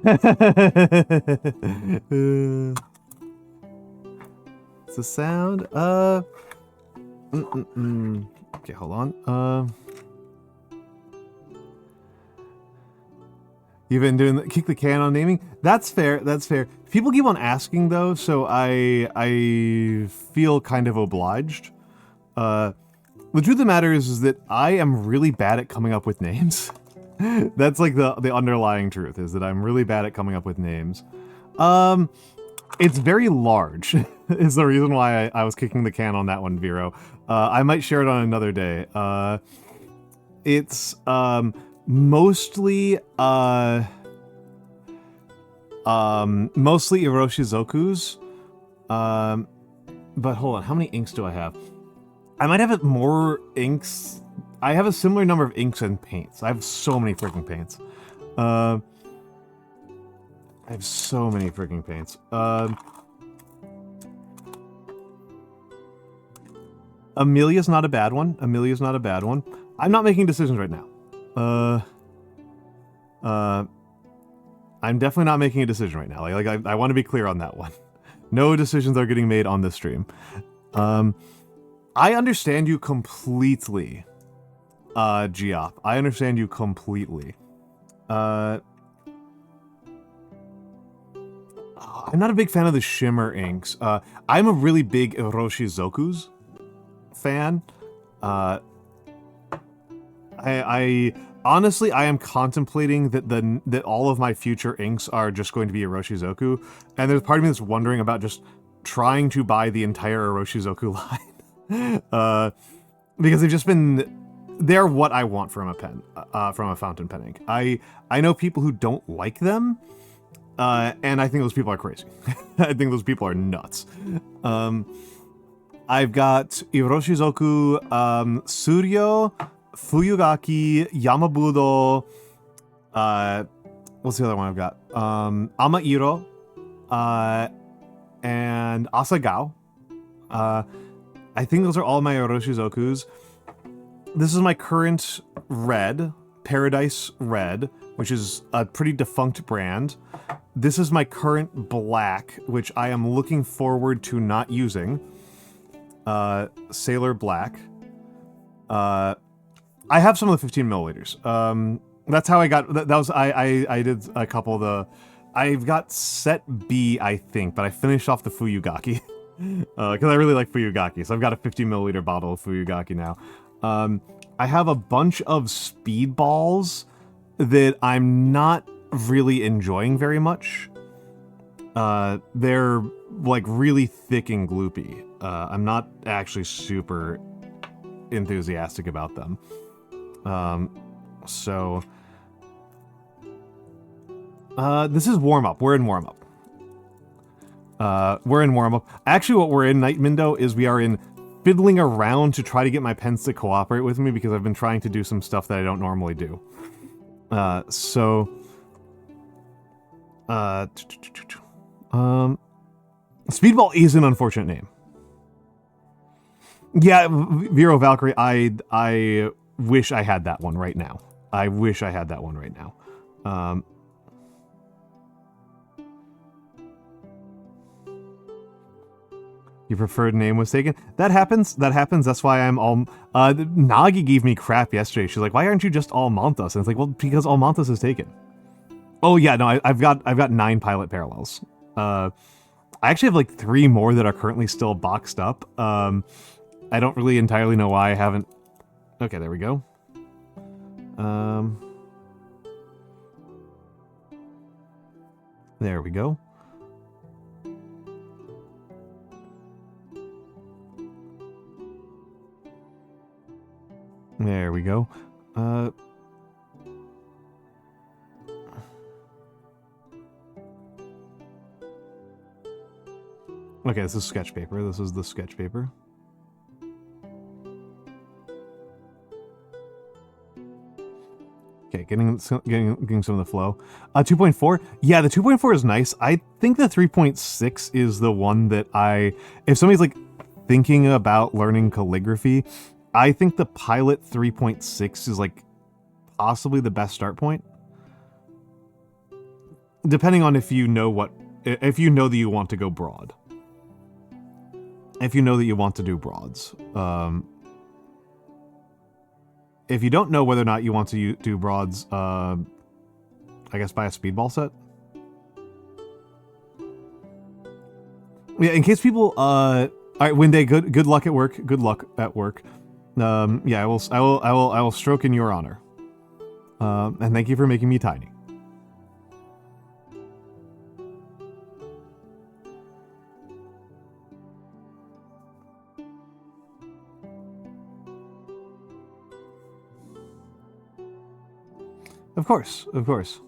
It's the sound. Okay, hold on. You've been doing kick the can on naming. That's fair. That's fair. People keep on asking though, so I feel kind of obliged. The truth of the matter is that I am really bad at coming up with names. That's like the underlying truth, is that I'm really bad at coming up with names. It's very large, is the reason why I was kicking the can on that one, Vero. I might share it on another day. It's mostly Iroshizoku's. But hold on, how many inks do I have? I might have more inks. I have a similar number of inks and paints. I have so many freaking paints. Amelia's not a bad one. I'm not making decisions right now. I'm definitely not making a decision right now. Like I want to be clear on that one. No decisions are getting made on this stream. I understand you completely, Geop. I understand you completely. I'm not a big fan of the shimmer inks. I'm a really big Iroshizoku's fan. Honestly, I am contemplating that all of my future inks are just going to be Iroshizoku, and there's part of me that's wondering about just trying to buy the entire Iroshizoku line, because they've just been, they're what I want from a pen, from a fountain pen ink. I know people who don't like them, and I think those people are crazy. I think those people are nuts. I've got Iroshizoku Suryo, Fuyugaki, Yamabudo, what's the other one I've got? Amairo, and Asagao. I think those are all my Oroshizokus. This is my current red, Paradise Red, which is a pretty defunct brand. This is my current black, which I am looking forward to not using. Sailor Black. I have some of the 15 milliliters. That's how I got, that was, I did a couple of the, I've got set B, I think, but I finished off the Fuyugaki. Because I really like Fuyugaki, so I've got a 50 milliliter bottle of Fuyugaki now. I have a bunch of speedballs that I'm not really enjoying very much. They're like really thick and gloopy. I'm not actually super enthusiastic about them. This is warm-up. We're in warm-up. We're in warm-up. Actually, what we're in, Night Mindo, is we are in fiddling around to try to get my pens to cooperate with me because I've been trying to do some stuff that I don't normally do. Speedball is an unfortunate name. Yeah, Vero Valkyrie, I wish I had that one right now. I wish I had that one right now. Your preferred name was taken. That happens. That happens. That's why I'm all... Nagi gave me crap yesterday. She's like, why aren't you just Almantas? And it's like, well, because Almantas is taken. Oh, yeah, no, I've got 9 pilot parallels. I actually have like 3 more that are currently still boxed up. I don't really entirely know why I haven't... Okay, there we go. There we go. There we go. Okay, this is sketch paper. This is the sketch paper. Okay, getting some of the flow. 2.4? Yeah, the 2.4 is nice. I think the 3.6 is the one that if somebody's like thinking about learning calligraphy, I think the Pilot 3.6 is like possibly the best start point. Depending on if you know that you want to go broad. If you know that you want to do broads. If you don't know whether or not you want to do broads, I guess buy a speedball set. Yeah, in case people, all right, Winday, good luck at work. Good luck at work. Yeah, I will stroke in your honor. And thank you for making me tiny. Of course, of course.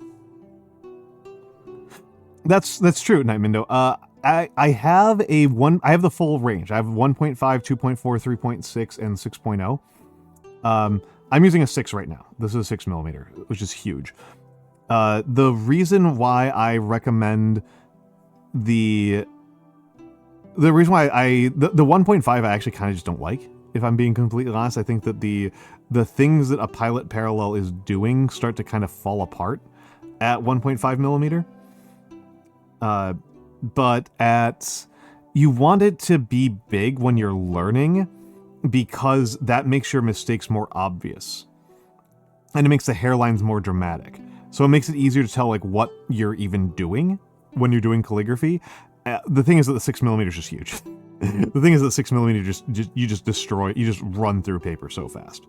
That's true, Nightmindo. I have the full range. I have 1.5, 2.4, 3.6, and 6.0. I'm using a 6 right now. This is a 6mm, which is huge. The reason why I recommend the reason why the 1.5 I actually kind of just don't like, if I'm being completely honest. I think that the things that a pilot parallel is doing start to kind of fall apart at 1.5mm. But you want it to be big when you're learning, because that makes your mistakes more obvious. And it makes the hairlines more dramatic. So it makes it easier to tell like what you're even doing when you're doing calligraphy. The thing is that the 6mm is just huge. The thing is that 6mm you just destroy, you just run through paper so fast.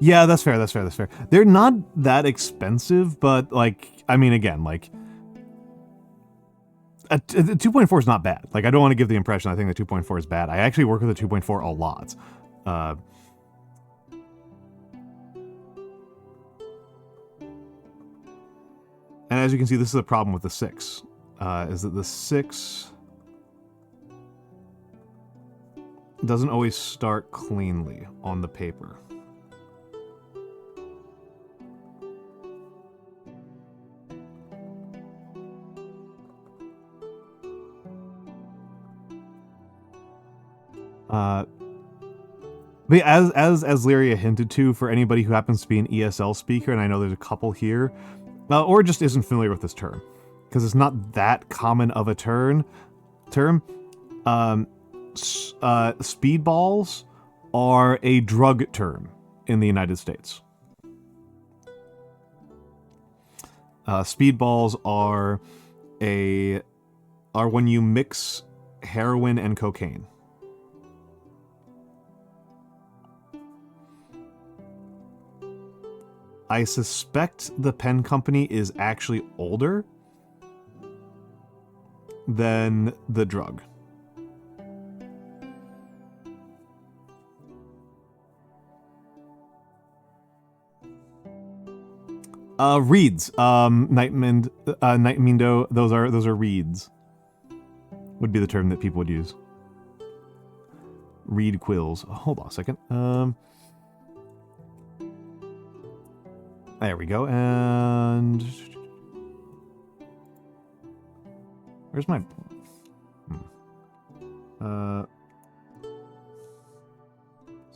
Yeah, that's fair, that's fair, that's fair. They're not that expensive, but, like, I mean, again, like, a 2.4 is not bad. Like, I don't want to give the impression I think the 2.4 is bad. I actually work with a 2.4 a lot. And as you can see, this is a problem with the 6. Is that the 6 doesn't always start cleanly on the paper. But as Lyria hinted to, for anybody who happens to be an ESL speaker, and I know there's a couple here, or just isn't familiar with this term, because it's not that common of a term. Speedballs are a drug term in the United States. Speedballs are when you mix heroin and cocaine. I suspect the pen company is actually older than the drug. Reeds. Nightmindo, those are reeds. Would be the term that people would use. Reed quills. Oh, hold on a second. There we go, and... Where's my... So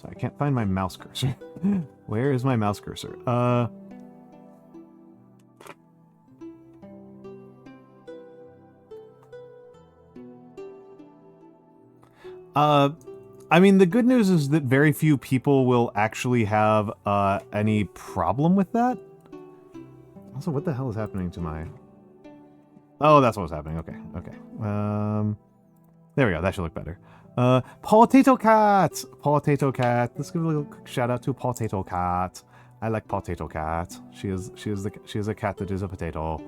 I can't find my mouse cursor. Where is my mouse cursor? I mean, the good news is that very few people will actually have any problem with that. Also, what the hell is happening to my... Oh, that's what was happening. Okay, okay. There we go. That should look better. Potato Cat! Potato Cat. Let's give a little shout out to Potato Cat. I like Potato Cat. She is a cat that is a potato.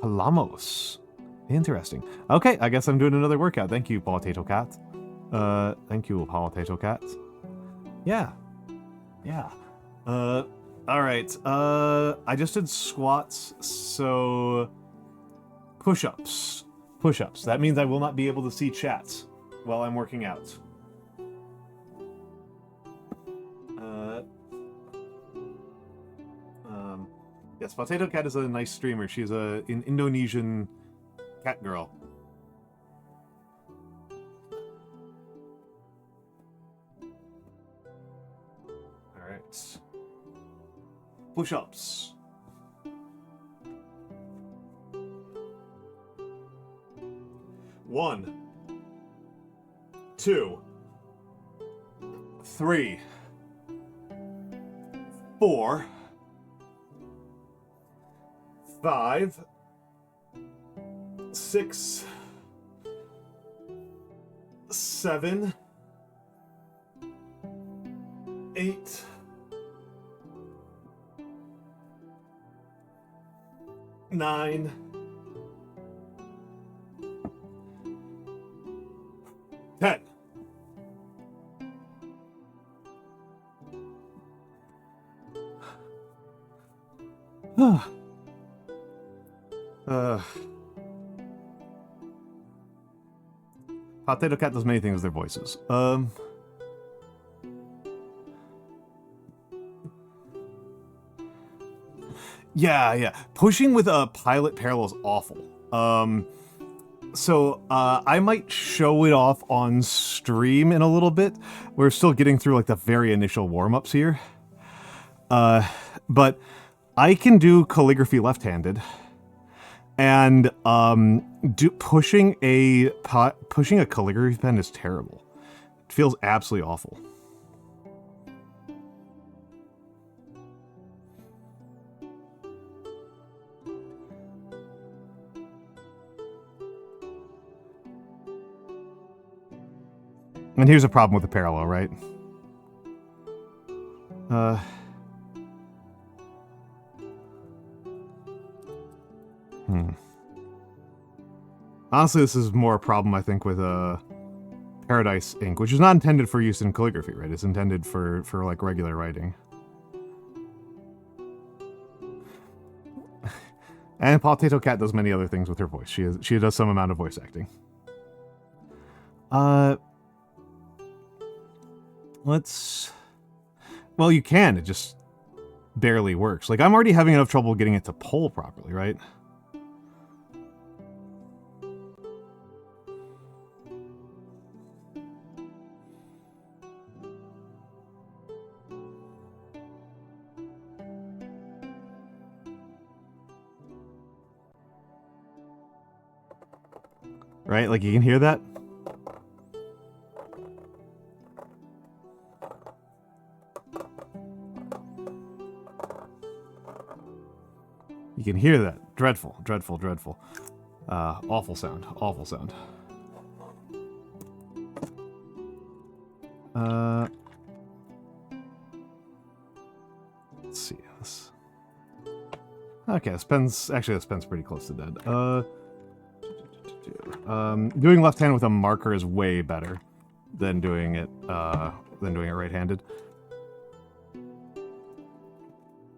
Palamos. Interesting. Okay, I guess I'm doing another workout. Thank you, Potato Cat. Thank you, Potato Cat. Yeah. Yeah. Alright. I just did squats, so... Push-ups. Push-ups. That means I will not be able to see chat while I'm working out. Yes, Potato Cat is a nice streamer. She's an Indonesian cat girl. Alright. Push-ups. One. 2. 3. 4. 5, 6, 7, 8, 9, 10. Potato Cat does many things with their voices. Yeah. Pushing with a pilot parallel is awful. So I might show it off on stream in a little bit. We're still getting through like the very initial warm-ups here. But I can do calligraphy left-handed. And pushing a calligraphy pen is terrible. It feels absolutely awful. And here's a problem with the parallel, right? Honestly, this is more a problem, I think, with Paradise ink, which is not intended for use in calligraphy, right? It's intended for like regular writing. And Potato Cat does many other things with her voice. She does some amount of voice acting. Well, you can. It just barely works. Like, I'm already having enough trouble getting it to pull properly, right? Right? Like, you can hear that? You can hear that. Dreadful, dreadful, dreadful. Awful sound. Awful sound. Let's see. Okay, this pen's pretty close to dead. Doing left hand with a marker is way better than doing it right-handed.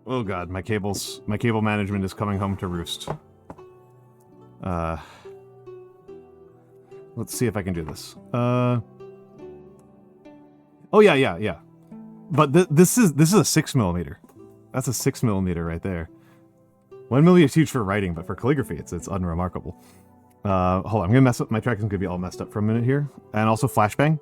Oh god, my cable management is coming home to roost. Let's see if I can do this. Oh yeah. But this is a 6mm. That's a 6mm right there. 1mm is huge for writing, but for calligraphy, it's unremarkable. Hold on, I'm gonna mess up. My tracking's gonna be all messed up for a minute here, and also flashbang.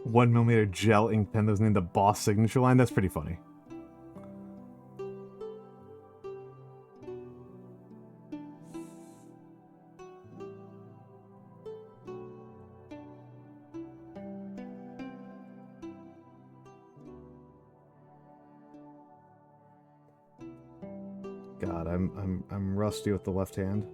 1mm gel ink pen that was named the Boss signature line. That's pretty funny. God, I'm rusty with the left hand.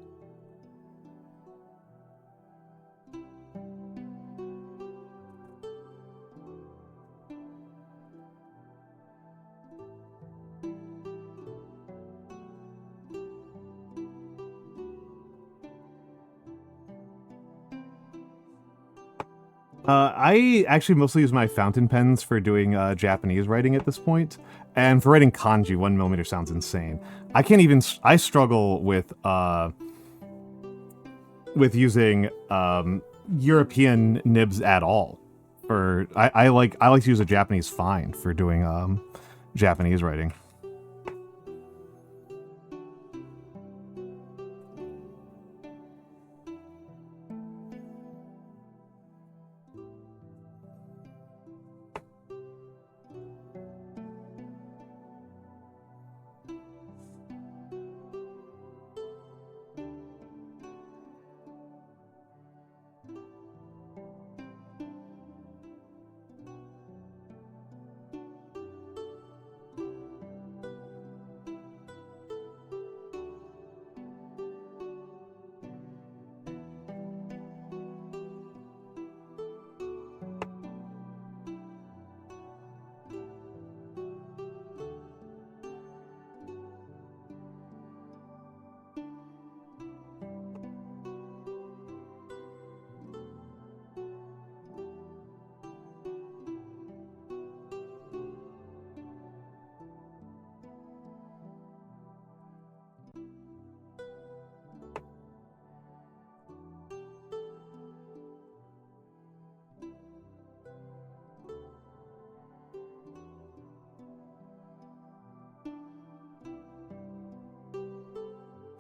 I actually mostly use my fountain pens for doing Japanese writing at this point, and for writing kanji, 1mm sounds insane. I struggle with using European nibs at all. I like to use a Japanese fine for doing Japanese writing.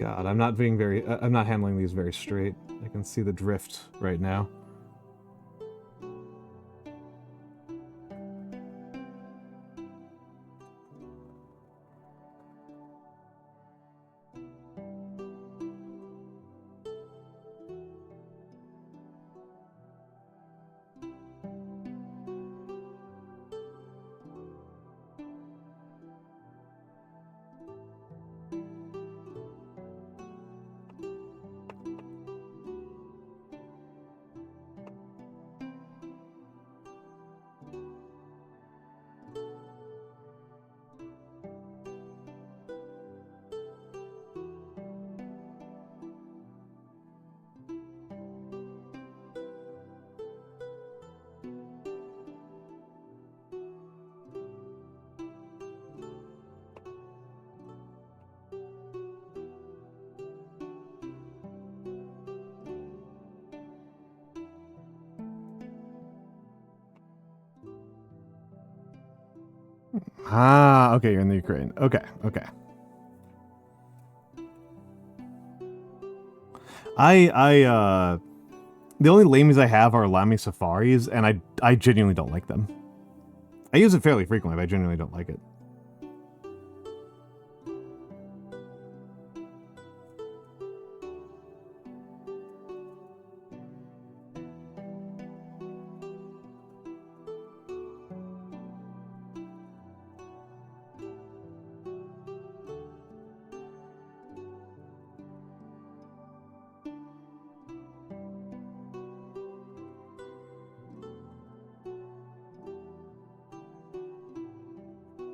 God, I'm not being very... I'm not handling these very straight. I can see the drift right now. Ah, okay, you're in the Ukraine. Okay, okay. The only lamies I have are Lamy Safaris, and I genuinely don't like them. I use it fairly frequently, but I genuinely don't like it.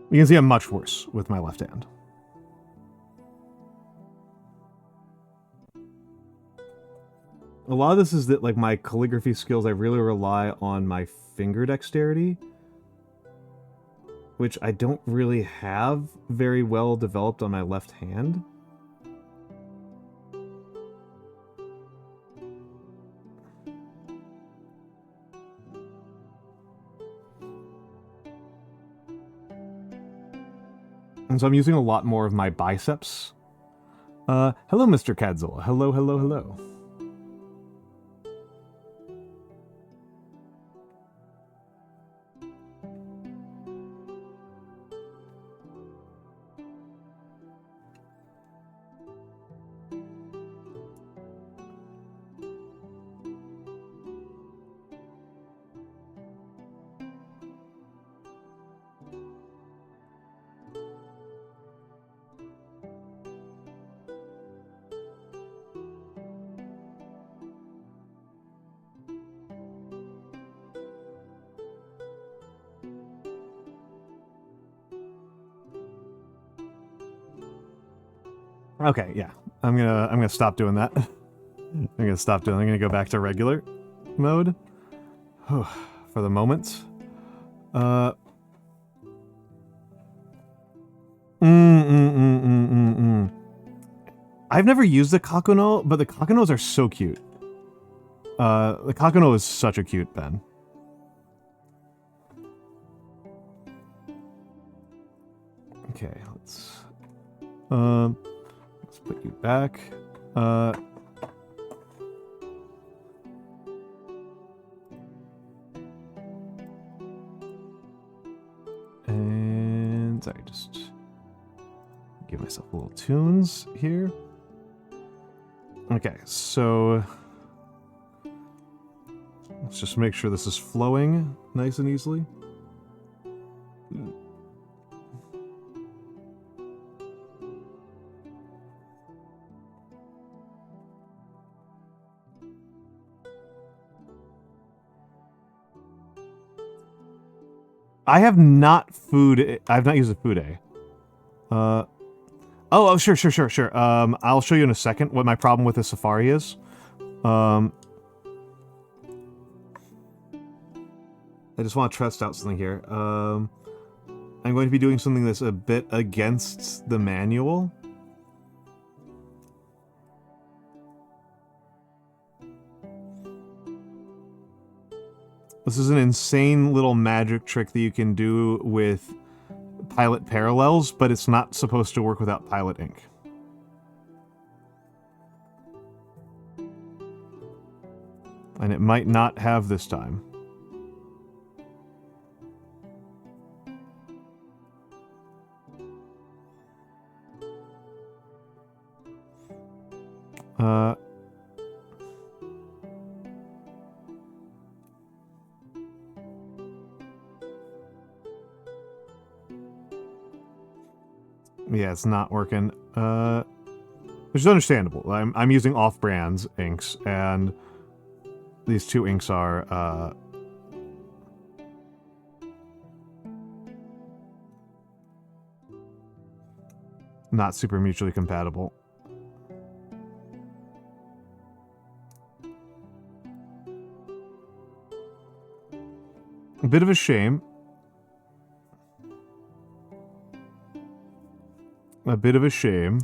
You can see I'm much worse with my left hand. A lot of this is that, like, my calligraphy skills, I really rely on my finger dexterity, which I don't really have very well developed on my left hand. And so I'm using a lot more of my biceps. Hello, Mr. Cadzilla. Hello, hello, hello. Okay, yeah. I'm gonna stop doing that. I'm gonna go back to regular mode. For the moment. I've never used the Kakuno, but the Kakunos are so cute. The Kakuno is such a cute pen. Okay, let's put you back. And sorry, just give myself a little tunes here. Okay, so let's just make sure this is flowing nice and easily. I have not used a Fude. Oh, sure. I'll show you in a second what my problem with the Safari is. I just want to test out something here. I'm going to be doing something that's a bit against the manual. This is an insane little magic trick that you can do with Pilot Parallels, but it's not supposed to work without Pilot ink. And it might not have this time. Yeah, it's not working. Which is understandable. I'm using off-brands inks, and these two inks are not super mutually compatible. A bit of a shame. A bit of a shame.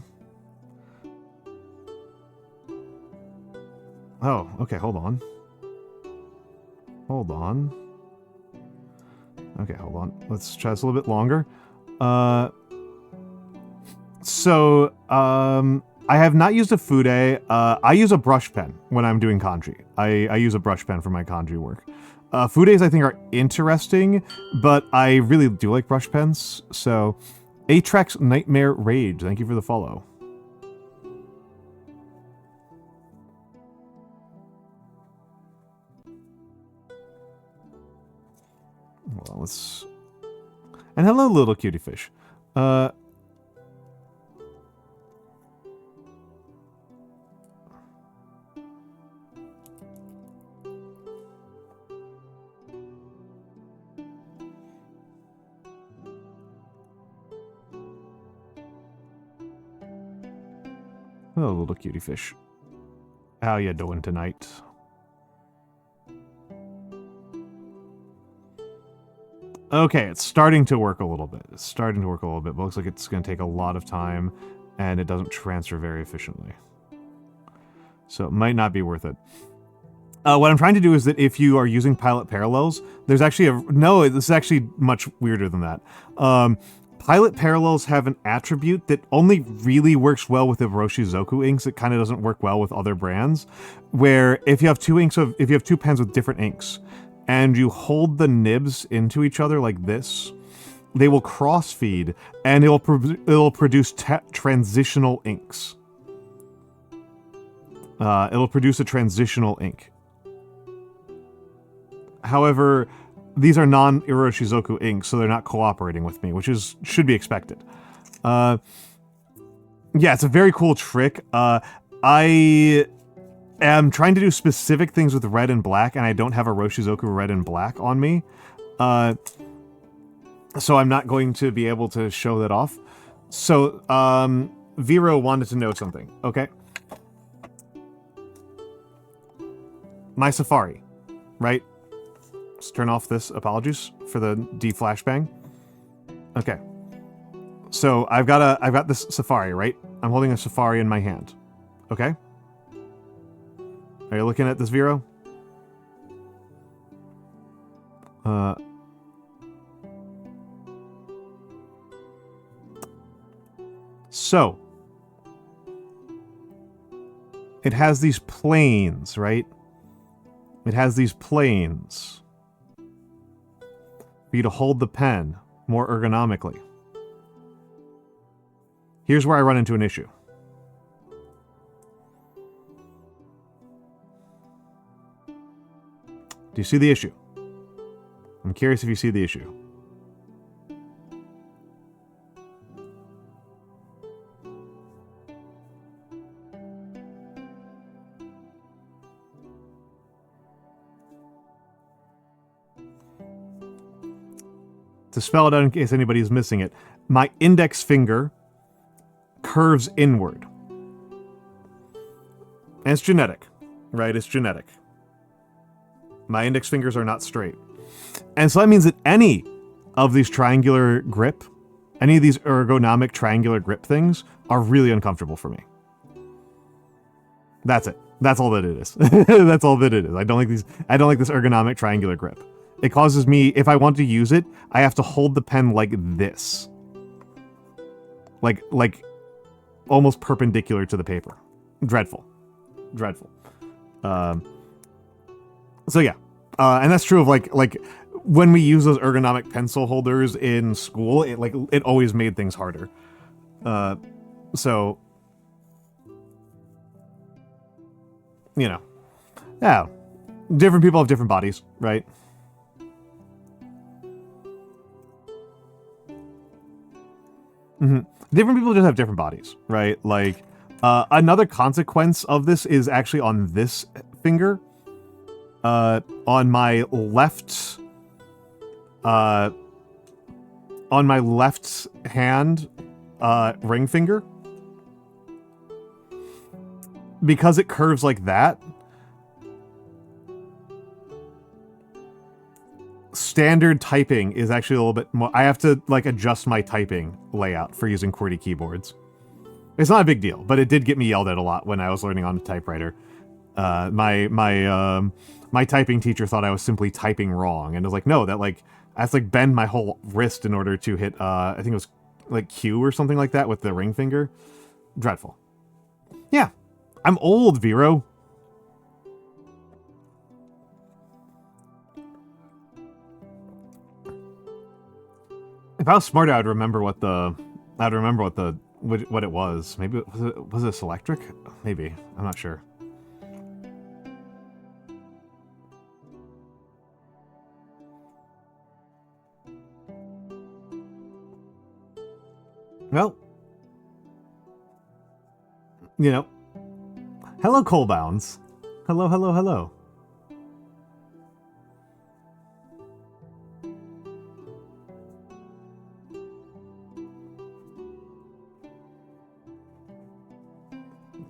Oh, okay, hold on. Hold on. Okay, hold on. Let's try this a little bit longer. I have not used a Fude. I use a brush pen when I'm doing kanji. I use a brush pen for my kanji work. Fudes, I think, are interesting, but I really do like brush pens, so... Atrex Nightmare Rage, thank you for the follow. Well, let's... And hello, little cutie fish. Hello, little cutie fish. How you doing tonight? Okay, it's starting to work a little bit. It's starting to work a little bit, but looks like it's going to take a lot of time, and it doesn't transfer very efficiently. So it might not be worth it. What I'm trying to do is that if you are using pilot parallels, there's actually a... No, this is actually much weirder than that. Pilot parallels have an attribute that only really works well with the Roshizoku inks. It kind of doesn't work well with other brands, where if you have two pens with different inks, and you hold the nibs into each other like this, they will cross-feed, and it'll produce transitional inks. It'll produce a transitional ink. However, these are non-Iroshizoku inks, so they're not cooperating with me, which should be expected. Yeah, it's a very cool trick. I am trying to do specific things with red and black, and I don't have a Roshizoku red and black on me. So I'm not going to be able to show that off. So, Vero wanted to know something, okay? My Safari, right? Let's turn off this. Apologies for the D-flashbang. Okay. So I've got this Safari, right? I'm holding a Safari in my hand. Okay? Are you looking at this, Vero? So it has these planes, right? It has these planes for you to hold the pen more ergonomically. Here's where I run into an issue. Do you see the issue? I'm curious if you see the issue. To spell it out in case anybody's missing it, my index finger curves inward. And it's genetic, right? It's genetic. My index fingers are not straight. And so that means that any of these triangular grip, any of these ergonomic triangular grip things are really uncomfortable for me. That's it. That's all that it is. That's all that it is. I don't like this ergonomic triangular grip. It causes me, if I want to use it, I have to hold the pen like this. Like almost perpendicular to the paper. Dreadful. Dreadful. So yeah, and that's true of like when we use those ergonomic pencil holders in school, it always made things harder. So you know, yeah, different people have different bodies, right? Different people just have different bodies, right? Like, another consequence of this is actually on this finger. On my left, hand, ring finger. Because it curves like that, standard typing is actually a little bit more... I have to, like, adjust my typing layout for using QWERTY keyboards. It's not a big deal, but it did get me yelled at a lot when I was learning on a typewriter. My typing teacher thought I was simply typing wrong, and was like, no, that, like, I have to, like, bend my whole wrist in order to hit, I think it was, like, Q or something like that with the ring finger. Dreadful. Yeah. I'm old, Vero. If I was smarter, I'd remember what it was. Maybe was this electric? Maybe. I'm not sure. Well, you know. Hello, Coalbounds. Hello, hello, hello.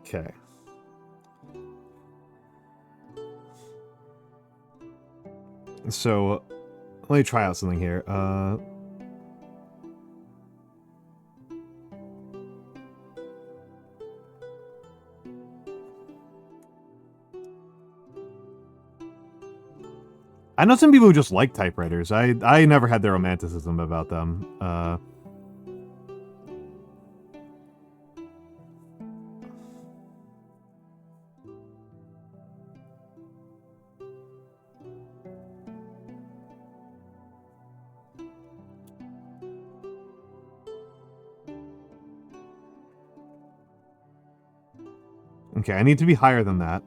Okay. So, let me try out something here. I know some people who just like typewriters. I never had the romanticism about them. Okay, I need to be higher than that.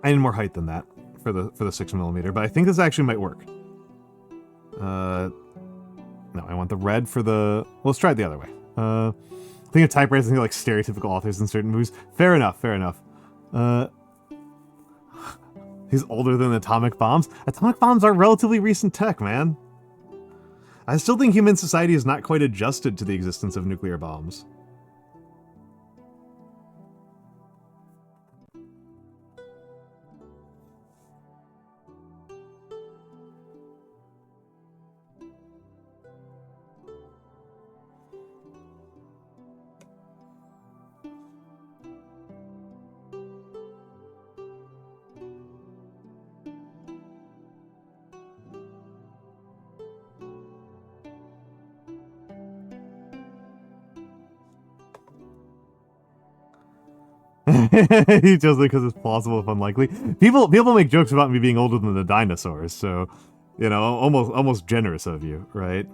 I need more height than that for the 6mm, but I think this actually might work. No, I want the red for the... Well, let's try it the other way. I think of typewriters and like stereotypical authors in certain movies. Fair enough, fair enough. He's older than atomic bombs. Atomic bombs are relatively recent tech, man. I still think human society is not quite adjusted to the existence of nuclear bombs. He chose it because it's plausible if unlikely. People make jokes about me being older than the dinosaurs, so you know, almost generous of you, right?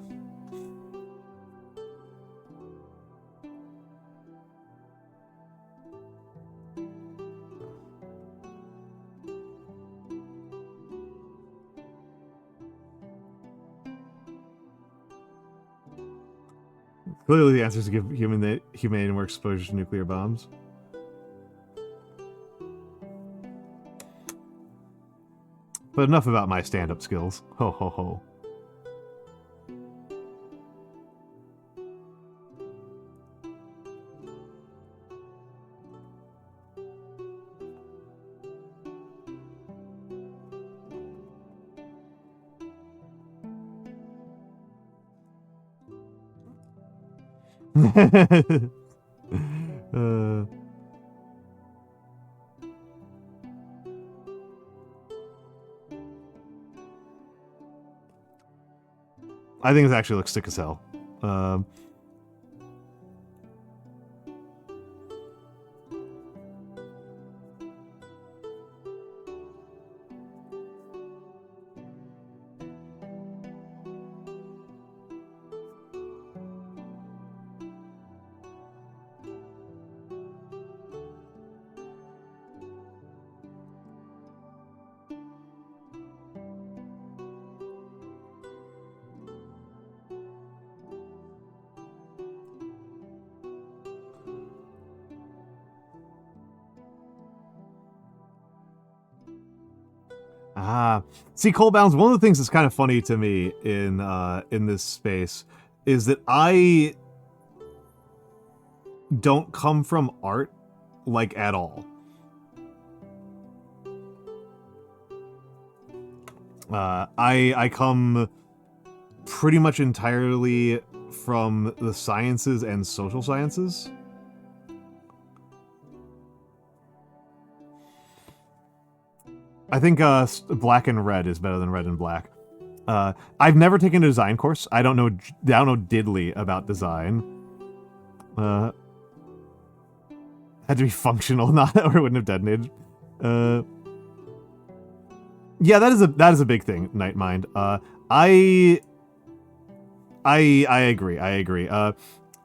Clearly, the answer is to give humanity more exposure to nuclear bombs. But enough about my stand-up skills. Ho ho ho. I think this actually looks sick as hell. See, Coalbounds, one of the things that's kind of funny to me in this space is that I don't come from art, like, at all. I come pretty much entirely from the sciences and social sciences. I think black and red is better than red and black. I've never taken a design course. I don't know diddly about design. Had to be functional, not or it wouldn't have detonated. Yeah, that is a big thing, Nightmind. I agree.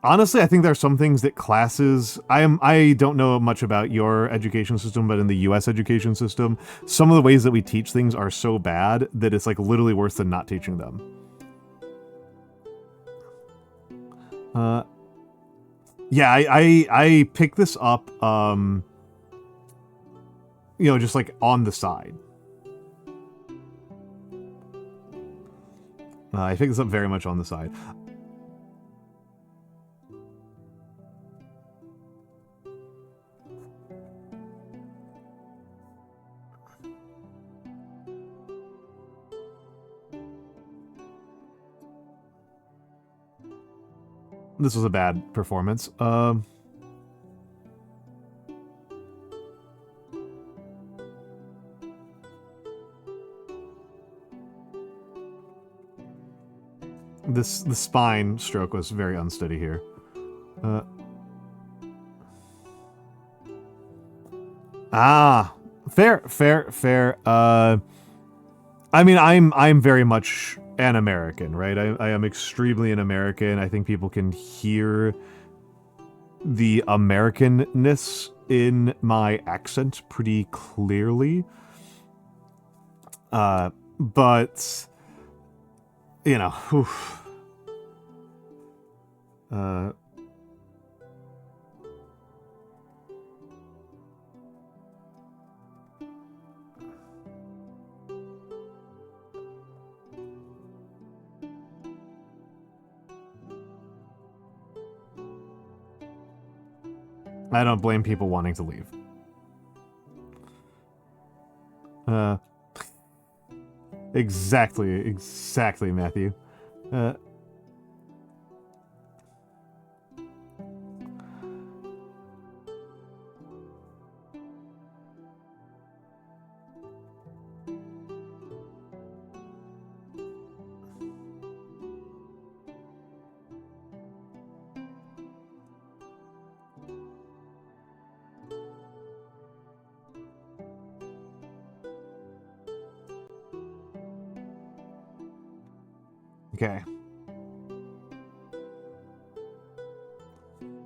Honestly, I think there are some things that classes... I don't know much about your education system, but in the US education system, some of the ways that we teach things are so bad that it's like literally worse than not teaching them. Yeah, I picked this up, you know, just like on the side. I picked this up very much on the side. This was a bad performance. The spine stroke was very unsteady here. Fair. I mean, I'm very much an American, right? I am extremely an American. I think people can hear the Americanness in my accent pretty clearly. But, you know, oof. I don't blame people wanting to leave. Exactly, Matthew. Okay.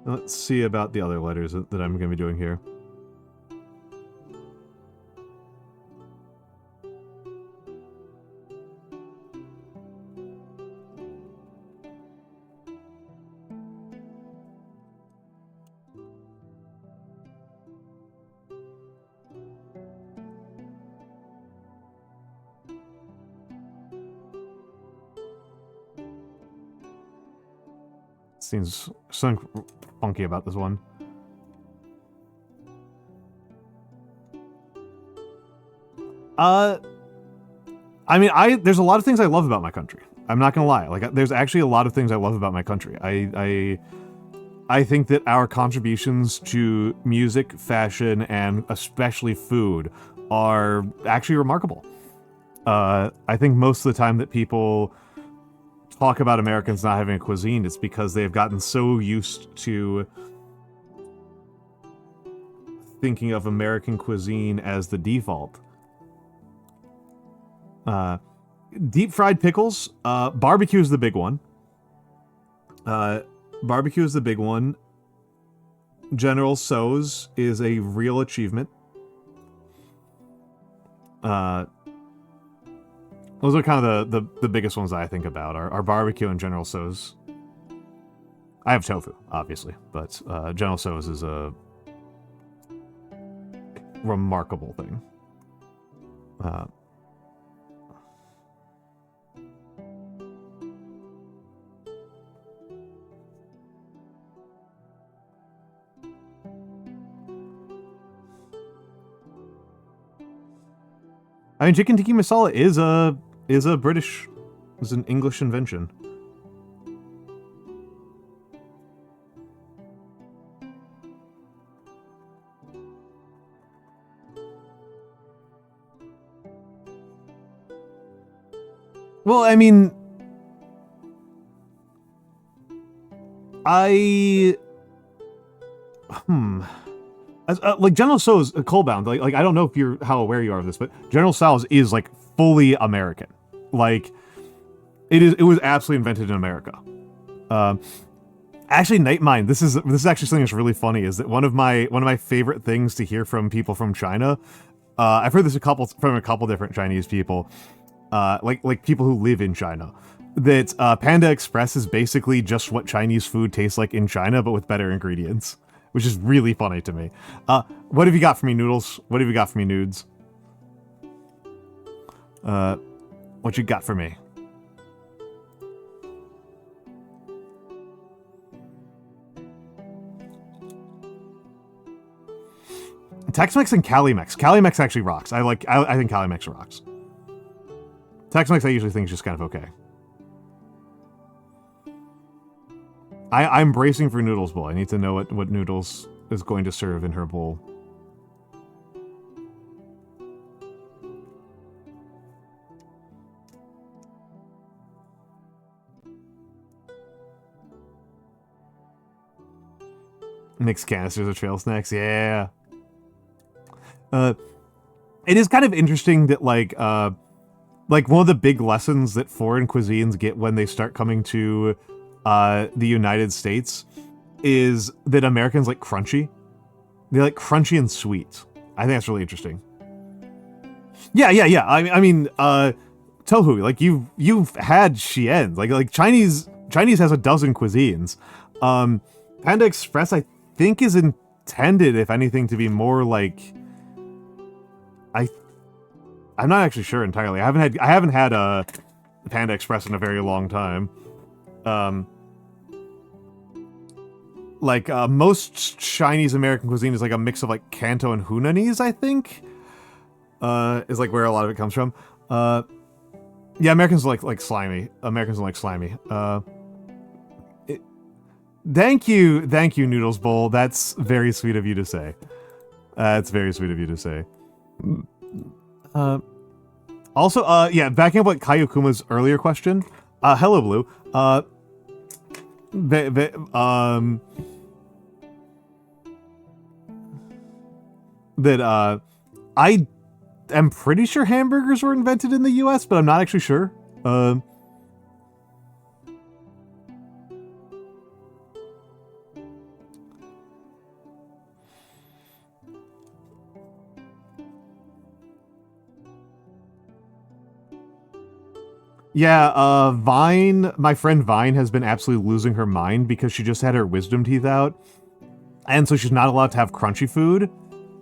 Let's see about the other letters that I'm going to be doing here. Seems something funky about this one. I mean, there's a lot of things I love about my country. I'm not gonna lie. Like, there's actually a lot of things I love about my country. I think that our contributions to music, fashion, and especially food are actually remarkable. I think most of the time that people talk about Americans not having a cuisine, it's because they've gotten so used to thinking of American cuisine as the default. Deep fried pickles, barbecue is the big one. Barbecue is the big one. General Tso's is a real achievement. Those are kind of the biggest ones I think about, are barbecue and General Tso's. I have tofu, obviously, but General Tso's is a remarkable thing. I mean, chicken tikka masala is an English invention. Well, I mean, like General Tso's Coalbound, like I don't know if you're how aware you are of this, but General Tso's is like fully American. Like it was absolutely invented in America. Actually, Nightmind, this is actually something that's really funny. Is that one of my favorite things to hear from people from China? I've heard this from a couple different Chinese people. Like people who live in China, that Panda Express is basically just what Chinese food tastes like in China, but with better ingredients, which is really funny to me. What have you got for me, Noodles? What have you got for me, Nudes? What you got for me? Tex-Mex and Cali-Mex. Cali-Mex actually rocks. I think Cali-Mex rocks. Tex-Mex I usually think is just kind of okay. I'm bracing for Noodles Bowl. I need to know what Noodles is going to serve in her bowl. Mixed canisters of trail snacks, yeah. It is kind of interesting that like one of the big lessons that foreign cuisines get when they start coming to the United States is that Americans like crunchy. They like crunchy and sweet. I think that's really interesting. Yeah. I mean, tofu. Like you've had xian. Like Chinese has a dozen cuisines. Panda Express I think is intended, if anything, to be more like I'm not actually sure entirely. I haven't had a Panda Express in a very long time. Most Chinese American cuisine is like a mix of like Canto and Hunanese, I think. Is like where a lot of it comes from. Yeah, Americans like slimy. Americans like slimy. Thank you, Noodles Bowl. That's very sweet of you to say. That's very sweet of you to say. Also, yeah, backing up with Kayukuma's earlier question. Hello, Blue. I am pretty sure hamburgers were invented in the US, but I'm not actually sure. Yeah, Vine, my friend Vine has been absolutely losing her mind because she just had her wisdom teeth out. And so she's not allowed to have crunchy food.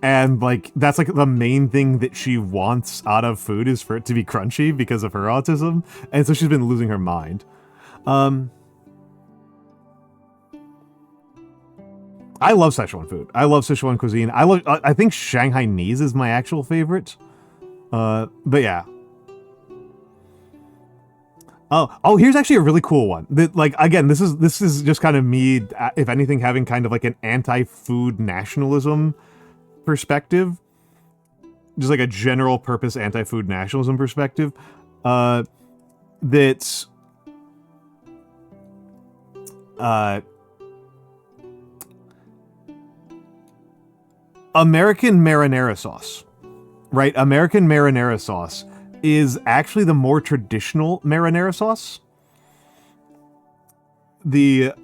And, like, that's, like, the main thing that she wants out of food is for it to be crunchy because of her autism. And so she's been losing her mind. I love Szechuan food. I love Szechuan cuisine. I think Shanghainese is my actual favorite. But yeah. Oh, here's actually a really cool one. That, like, again, this is just kind of me, if anything, having kind of like an anti-food nationalism perspective. Just like a general purpose anti-food nationalism perspective. That American marinara sauce, right? American marinara sauce is actually the more traditional marinara sauce. The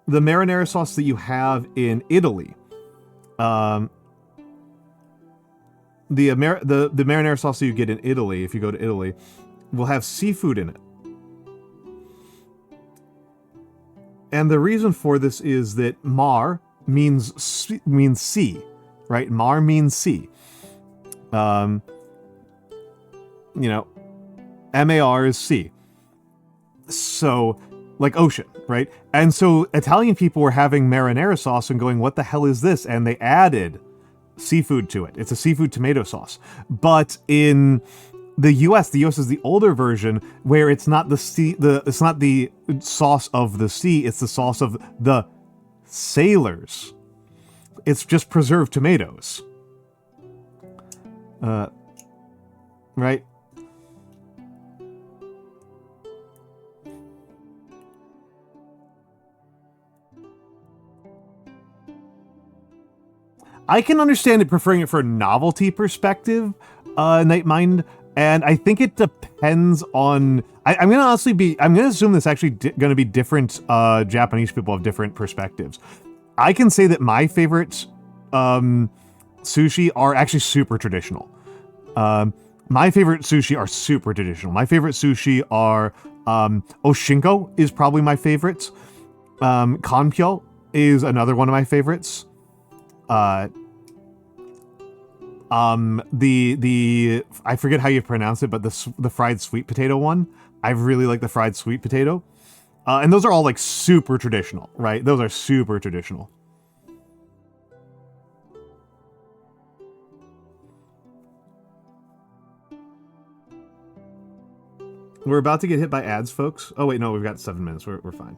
marinara sauce that you have in Italy, the marinara sauce that you get in Italy, if you go to Italy, will have seafood in it. And the reason for this is that mar means sea, right? Mar means sea. You know, MAR is sea. So, like ocean. right? And so Italian people were having marinara sauce and going, what the hell is this? And they added seafood to it. It's a seafood tomato sauce. But in the US is the older version where it's not it's not the sauce of the sea, it's the sauce of the sailors. It's just preserved tomatoes. Right? I can understand it preferring it for a novelty perspective, Nightmind, and I think it depends on... I'm going to assume this actually going to be different Japanese people have different perspectives. I can say that my favorite sushi are actually super traditional. My favorite sushi are super traditional. My favorite sushi are Oshinko is probably my favorite. Kanpyo is another one of my favorites. I forget how you pronounce it, but the fried sweet potato one. I really like the fried sweet potato. And those are all like super traditional, right? Those are super traditional. We're about to get hit by ads, folks. Oh wait, no, we've got 7 minutes. We're fine.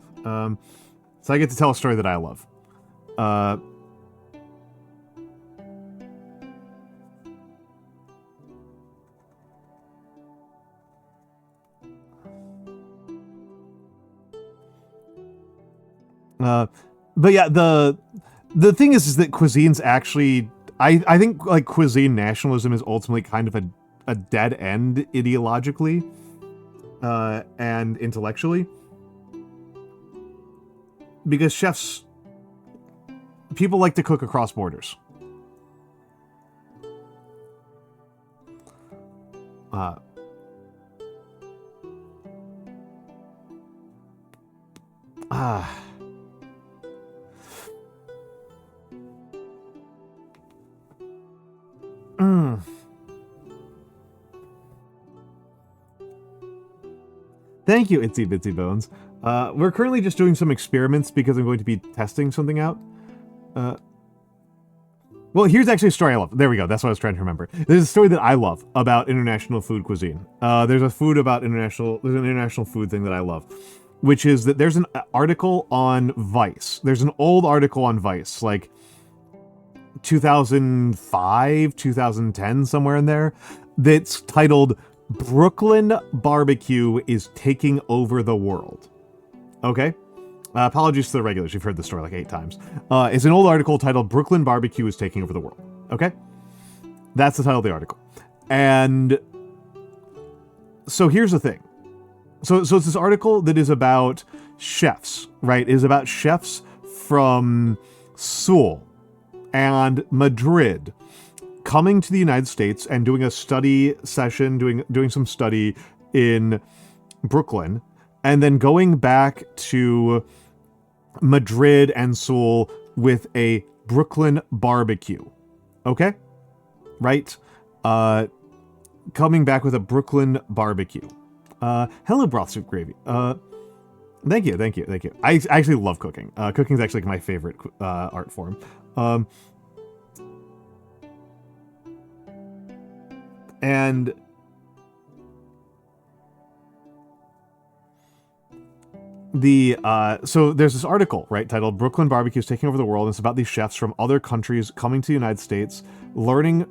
So I get to tell a story that I love. But yeah, the thing is that cuisine's actually, I think like cuisine nationalism is ultimately kind of a dead end ideologically and intellectually, because chefs, people like to cook across borders. Thank you, Itsy Bitsy Bones. We're currently just doing some experiments because I'm going to be testing something out. Well, here's actually a story I love. There we go. That's what I was trying to remember. There's a story that I love about international food cuisine. There's an international food thing that I love, which is that there's an article on Vice. There's an old article on Vice, like 2005, 2010, somewhere in there, that's titled "Brooklyn Barbecue is Taking Over the World." Okay? Apologies to the regulars, you've heard the story like 8 times. It's an old article titled "Brooklyn Barbecue is Taking Over the World." Okay? That's the title of the article. And so here's the thing. So it's this article that is about chefs, right? It is about chefs from Seoul and Madrid coming to the United States and doing a study session, doing some study in Brooklyn, and then going back to Madrid and Seoul with a Brooklyn barbecue. Okay? Right? Coming back with a Brooklyn barbecue. Hello, broth soup gravy. Thank you. I actually love cooking. Cooking is actually my favorite art form. And so there's this article, right, titled "Brooklyn Barbecue is Taking Over the World," and it's about these chefs from other countries coming to the United States, learning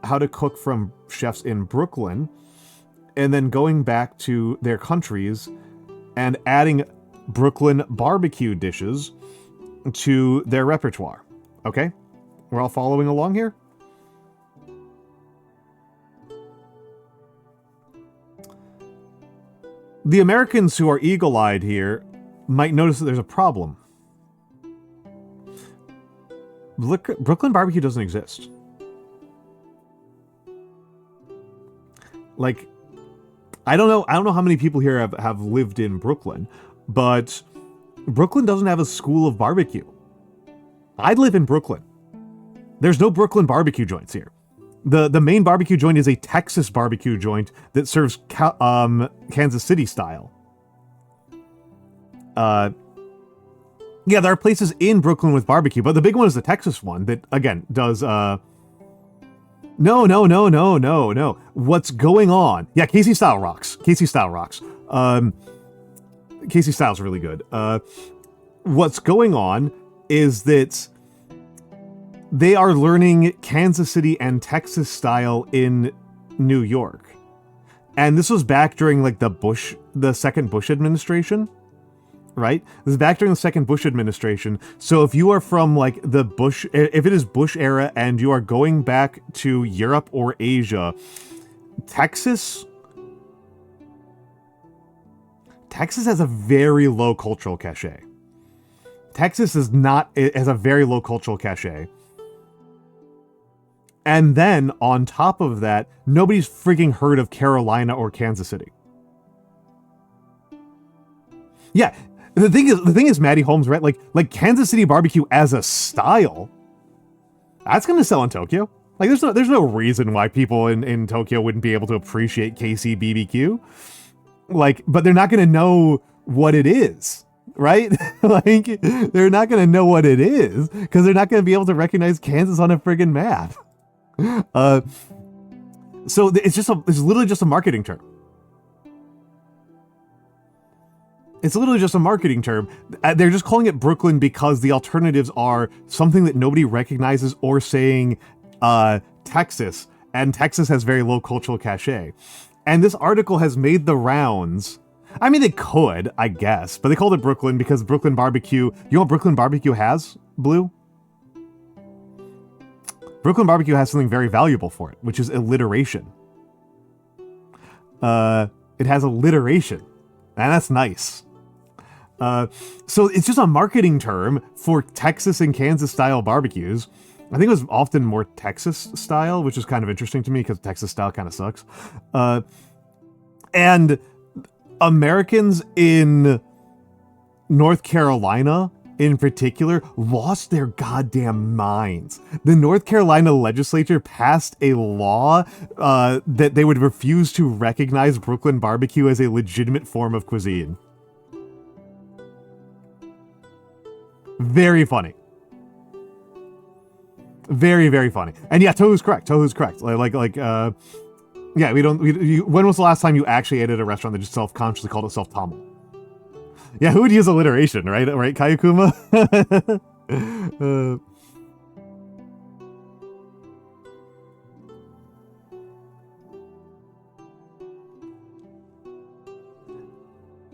how to cook from chefs in Brooklyn, and then going back to their countries and adding Brooklyn barbecue dishes to their repertoire. Okay? We're all following along here? The Americans who are eagle-eyed here might notice that there's a problem. Brooklyn barbecue doesn't exist. Like, I don't know how many people here have lived in Brooklyn, but Brooklyn doesn't have a school of barbecue. I'd live in Brooklyn. There's no Brooklyn barbecue joints here. The main barbecue joint is a Texas barbecue joint that serves Kansas City style. Yeah, there are places in Brooklyn with barbecue, but the big one is the Texas one that, again, does, no. What's going on? Yeah, Casey Style rocks. Casey Style rocks. Casey Style's really good. What's going on is that they are learning Kansas City and Texas style in New York. And this was back during, like, the second Bush administration. Right? This is back during the second Bush administration. So if you are from, like, the Bush, if it is Bush era and you are going back to Europe or Asia, Texas has a very low cultural cachet. Texas has a very low cultural cachet. And then, on top of that, nobody's freaking heard of Carolina or Kansas City. Yeah, the thing is, Maddie Holmes, right? Like Kansas City barbecue as a style, that's gonna sell in Tokyo. Like, there's no reason why people in Tokyo wouldn't be able to appreciate KC BBQ. Like, but they're not gonna know what it is, right? Like, they're not gonna know what it is because they're not gonna be able to recognize Kansas on a friggin' map. So it's literally just a marketing term. It's literally just a marketing term. They're just calling it Brooklyn because the alternatives are something that nobody recognizes or saying Texas, and Texas has very low cultural cachet. And this article has made the rounds. I mean, they could, I guess, but they called it Brooklyn because Brooklyn barbecue. You know what Brooklyn barbecue has, Blue? Brooklyn barbecue has something very valuable for it, which is alliteration. It has alliteration, and that's nice. So it's just a marketing term for Texas and Kansas style barbecues. I think it was often more Texas style, which is kind of interesting to me because Texas style kind of sucks. And Americans in North Carolina, in particular, lost their goddamn minds. The North Carolina legislature passed a law that they would refuse to recognize Brooklyn barbecue as a legitimate form of cuisine. Very funny. Very, very funny. And yeah, Tohu's correct. Yeah, when was the last time you actually ate at a restaurant that just self-consciously called itself Tamil? Yeah, who would use alliteration, right? Right, Kayakuma?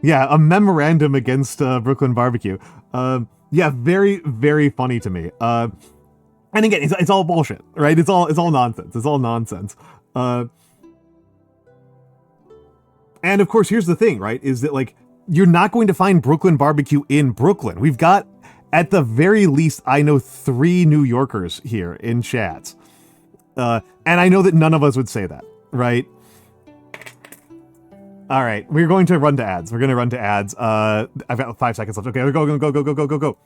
Yeah, a memorandum against Brooklyn barbecue. Yeah, very, very funny to me. And again, it's all bullshit, right? It's all nonsense. It's all nonsense. And of course, here's the thing, right? Is that, like, you're not going to find Brooklyn barbecue in Brooklyn. We've got, at the very least, I know 3 New Yorkers here in chat. And I know that none of us would say that, right? All right, we're going to run to ads. We're going to run to ads. I've got 5 seconds left. Okay, go.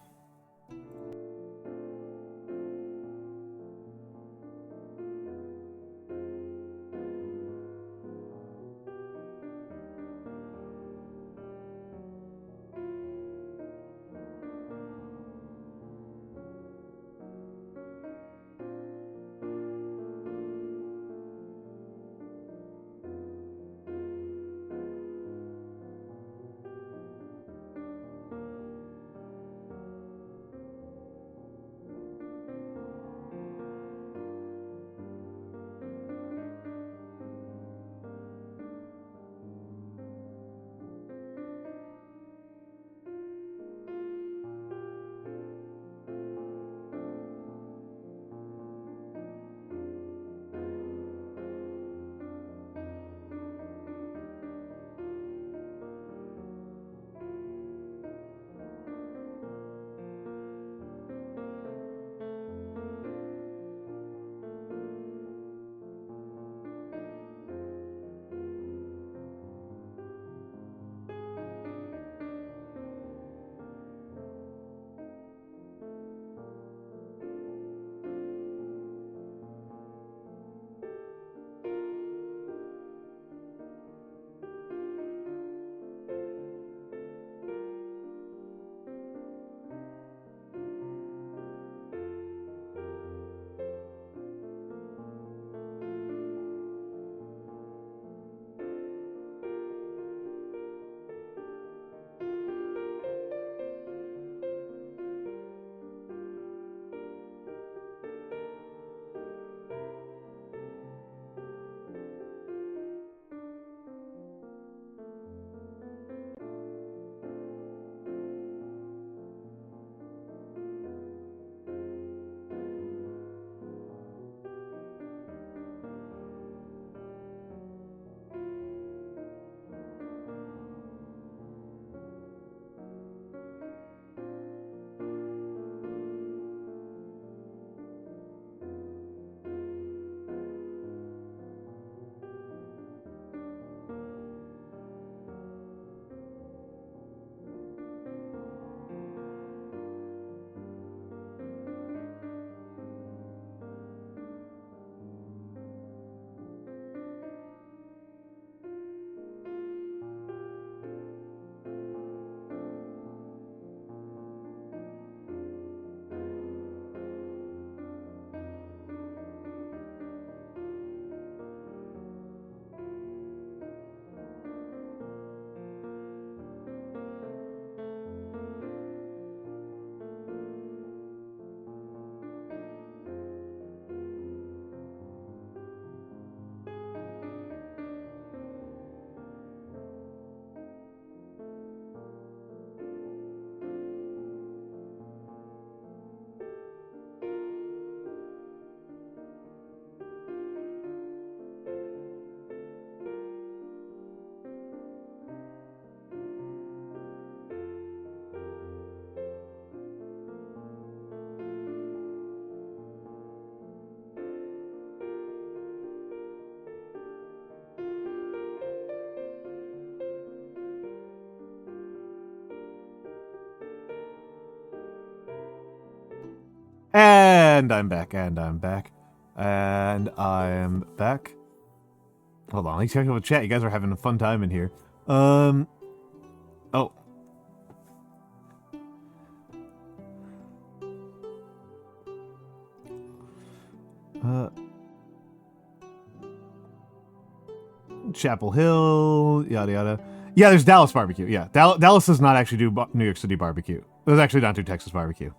And I'm back, and I'm back. And I'm back. Hold on, let me check out the chat. You guys are having a fun time in here. Oh. Chapel Hill, yada yada. Yeah, there's Dallas barbecue. Yeah, Dallas does not actually do New York City barbecue. Does actually not do Texas barbecue.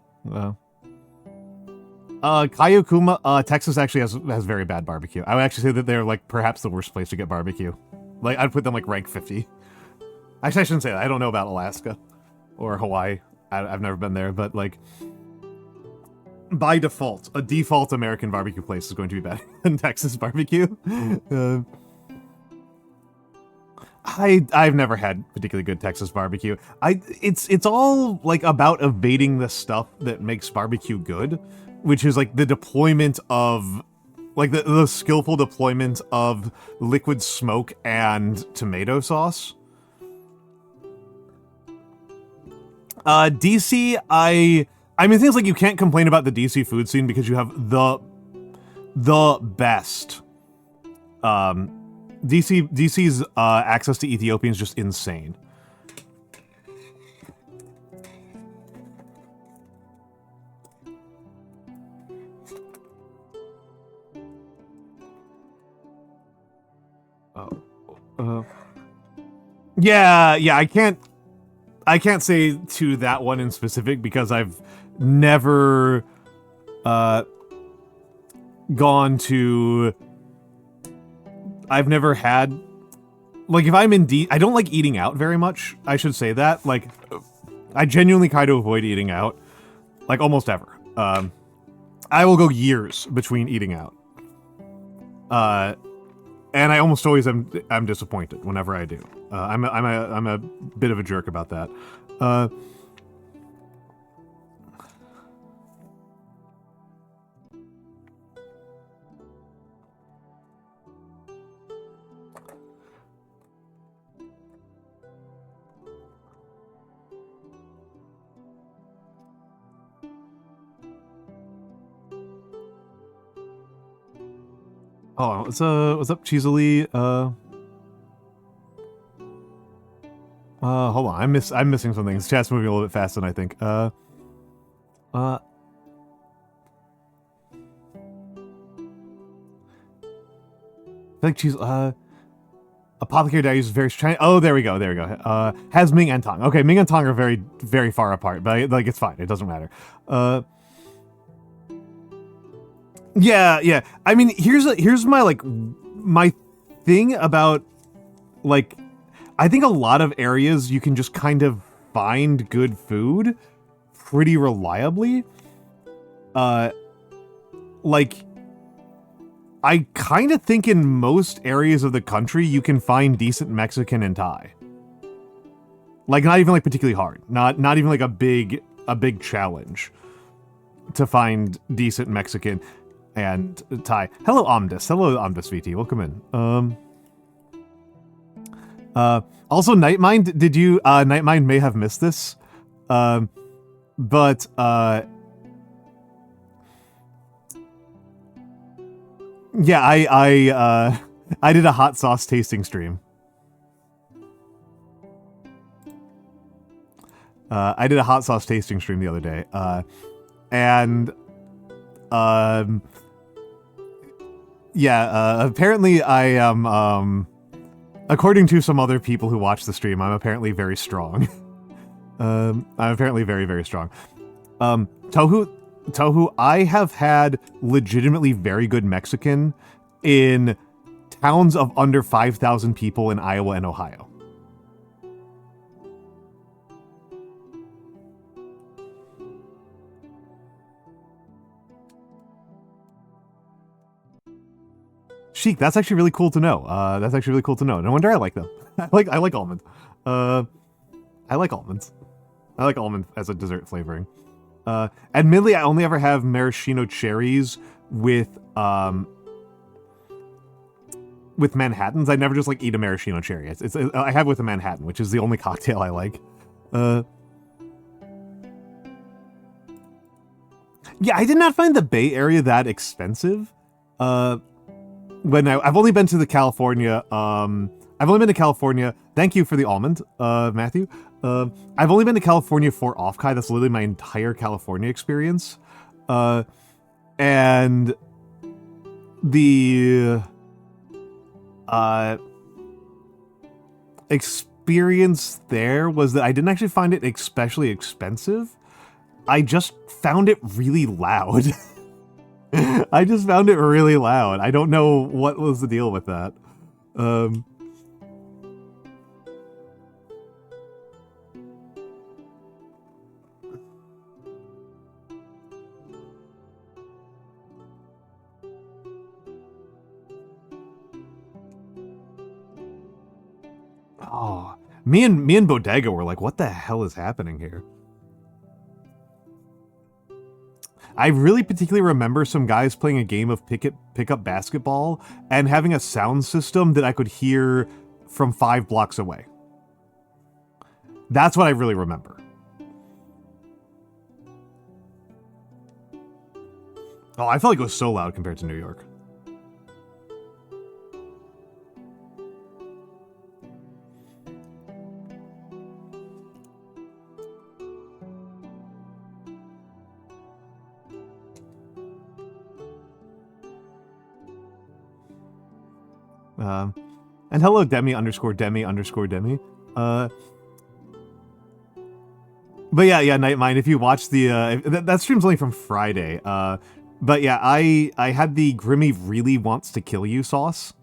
Kayokuma, Texas actually has very bad barbecue. I would actually say that they're like perhaps the worst place to get barbecue. Like I'd put them like rank 50. Actually, I shouldn't say that. I don't know about Alaska or Hawaii. I've never been there, but like by default, a default American barbecue place is going to be better than Texas barbecue. I've never had particularly good Texas barbecue. It's all like about evading the stuff that makes barbecue good, which is like the deployment of like the skillful deployment of liquid smoke and tomato sauce. DC, I mean things like you can't complain about the DC food scene because you have the best DC's access to Ethiopian is just insane. Yeah, I can't say to that one in specific because I've never I've never had, like, if I'm in I don't like eating out very much, I should say that. Like, I genuinely try to avoid eating out, like, almost ever. I will go years between eating out. And I almost always I'm disappointed whenever I do. I'm a bit of a jerk about that. Oh, what's up, Cheesily? Hold on, I'm missing some things. Chat's moving a little bit faster than I think. I think she's Apothecary Diaries is very Chinese. Oh, there we go. Has Ming and Tong. Okay, Ming and Tong are very, very far apart, but like it's fine. It doesn't matter. Yeah. I mean, here's my like my thing about like I think a lot of areas you can just kind of find good food pretty reliably. Like I kind of think in most areas of the country you can find decent Mexican and Thai. Like not even like particularly hard. Not even like a big challenge to find decent Mexican and Thai. Hello Omdus. Hello Omdus VT. Welcome in. Also Nightmind, did you Nightmind may have missed this. But yeah, I did a hot sauce tasting stream. I did a hot sauce tasting stream the other day. And yeah, apparently I am, according to some other people who watch the stream, I'm apparently very strong. I'm apparently very, very strong. Tohu, I have had legitimately very good Mexican in towns of under 5,000 people in Iowa and Ohio. Chic, that's actually really cool to know. That's actually really cool to know. No wonder I like them. I like almond. I like almonds. I like almond as a dessert flavoring. Admittedly, I only ever have maraschino cherries with Manhattans. I never just like eat a maraschino cherry. It's I have with a Manhattan, which is the only cocktail I like. Yeah, I did not find the Bay Area that expensive. When I've only been to the California, I've only been to California. Thank you for the almond, Matthew. I've only been to California for Offkai. That's literally my entire California experience. And the experience there was that I didn't actually find it especially expensive. I just found it really loud. I just found it really loud. I don't know what was the deal with that. Oh, me and Bodega were like, what the hell is happening here? I really particularly remember some guys playing a game of pick-up basketball and having a sound system that I could hear from 5 blocks away. That's what I really remember. Oh, I felt like it was so loud compared to New York. And hello, Demi _ Demi _ Demi. But yeah, Nightmind, if you watch the, that stream's only from Friday. But yeah, I had the Grimmy really wants to kill you sauce.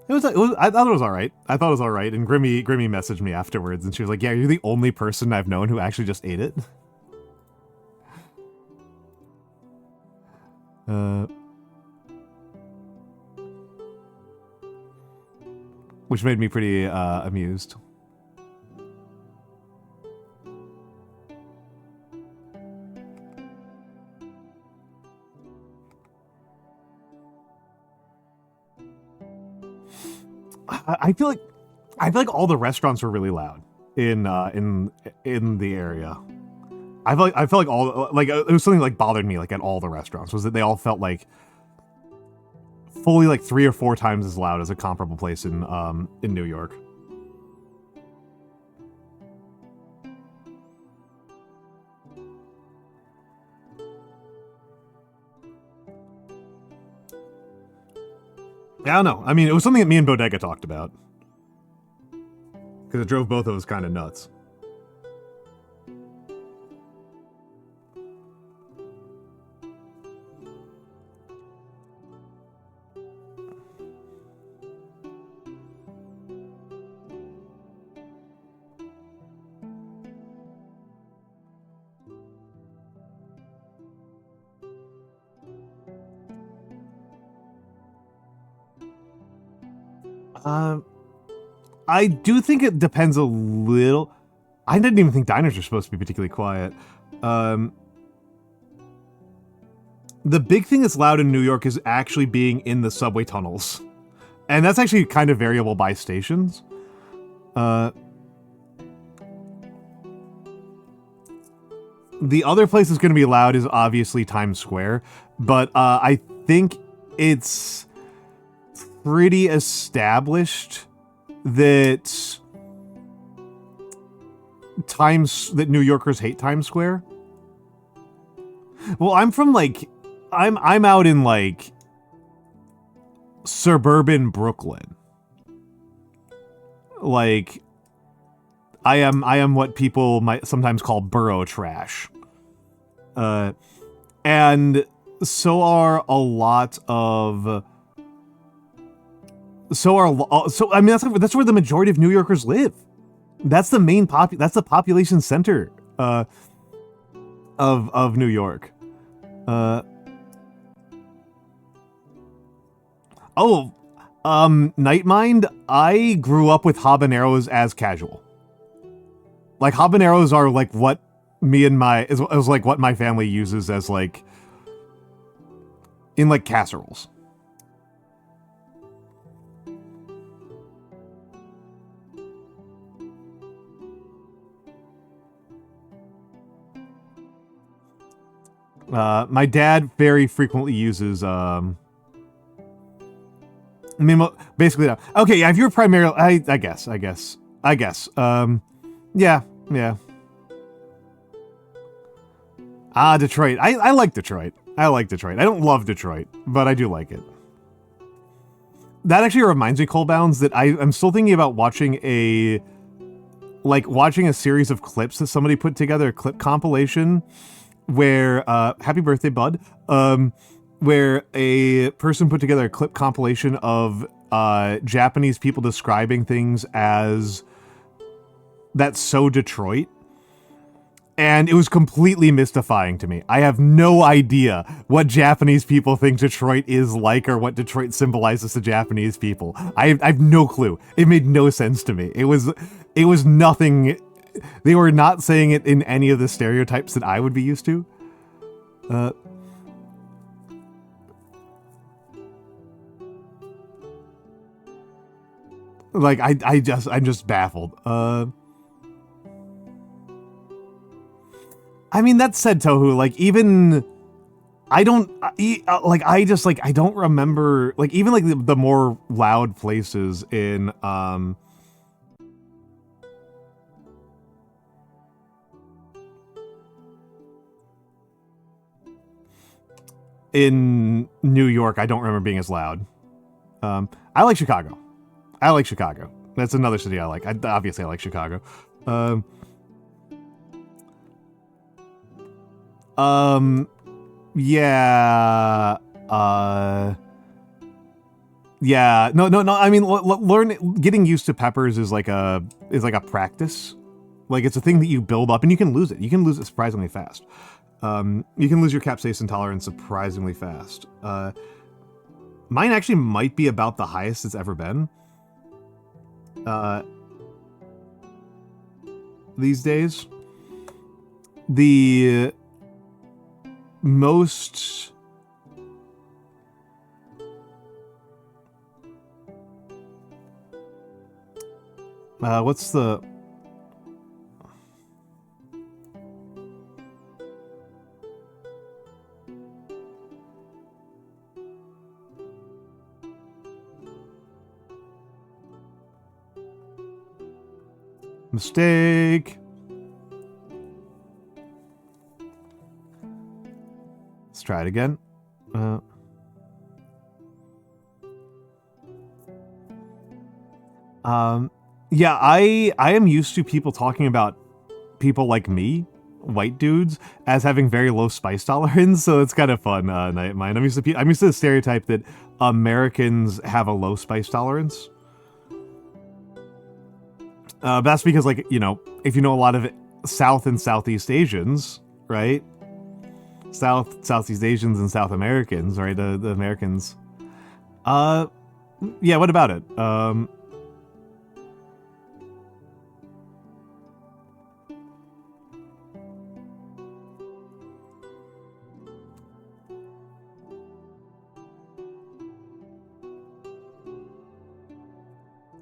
I thought it was alright. I thought it was alright, and Grimmy messaged me afterwards, and she was like, yeah, you're the only person I've known who actually just ate it. Which made me pretty amused. I feel like all the restaurants were really loud in the area. I felt like all, like, it was something like bothered me, like, at all the restaurants, was that they all felt like fully like 3 or 4 times as loud as a comparable place in New York. I don't know. I mean, it was something that me and Bodega talked about. Because it drove both of us kind of nuts. I do think it depends a little. I didn't even think diners are supposed to be particularly quiet. The big thing that's loud in New York is actually being in the subway tunnels. And that's actually kind of variable by stations. The other place that's going to be loud is obviously Times Square. But I think it's pretty established that New Yorkers hate Times Square. Well, I'm from like I'm out in like suburban Brooklyn. Like I am what people might sometimes call borough trash. And so are a lot of I mean that's where the majority of New Yorkers live. That's the main that's the population center of New York. Nightmind, I grew up with habaneros as casual. Like habaneros are like what is like what my family uses as like in like casseroles. My dad very frequently uses, I mean, basically, okay, yeah, if you're primarily, I guess. Yeah. Detroit. I like Detroit. I don't love Detroit, but I do like it. That actually reminds me, Colebounds, that I'm still thinking about watching a series of clips that somebody put together, a clip compilation, where, happy birthday, bud, where a person put together a clip compilation of, Japanese people describing things as, that's so Detroit. And it was completely mystifying to me. I have no idea what Japanese people think Detroit is like or what Detroit symbolizes to Japanese people. I have no clue. It made no sense to me. It was nothing. They were not saying it in any of the stereotypes that I would be used to. Like, I'm just baffled. I mean, that said, Tohu, like, even, I don't remember, like, even, like, the more loud places in New York, I don't remember being as loud. I like Chicago. That's another city I like. Obviously, I like Chicago. Yeah, yeah, no, I mean, getting used to peppers is like a practice. Like, it's a thing that you build up, and you can lose it. You can lose it surprisingly fast. You can lose your capsaicin tolerance surprisingly fast. Mine actually might be about the highest it's ever been. These days. The most what's the mistake? Let's try it again. Yeah, I am used to people talking about people like me, white dudes, as having very low spice tolerance, so it's kind of fun. Nightmind. I'm used to the stereotype that Americans have a low spice tolerance. That's because, like, you know, if you know a lot of South and Southeast Asians, right? Southeast Asians and South Americans, right? The Americans. Yeah, what about it?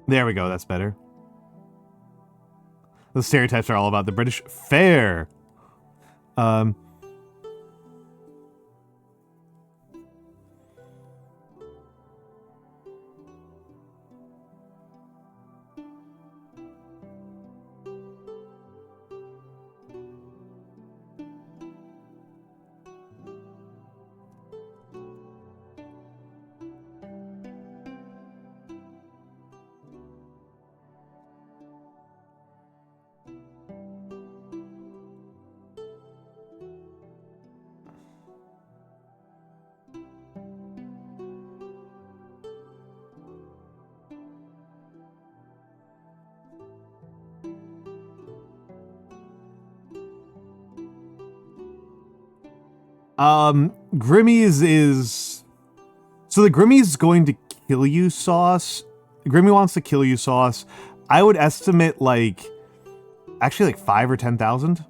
There we go, that's better. The stereotypes are all about the British. Fair. Grimmy's is... So the Grimmy's going to kill you sauce. Grimmy wants to kill you sauce. I would estimate, like... Actually, like 5 or 10,000.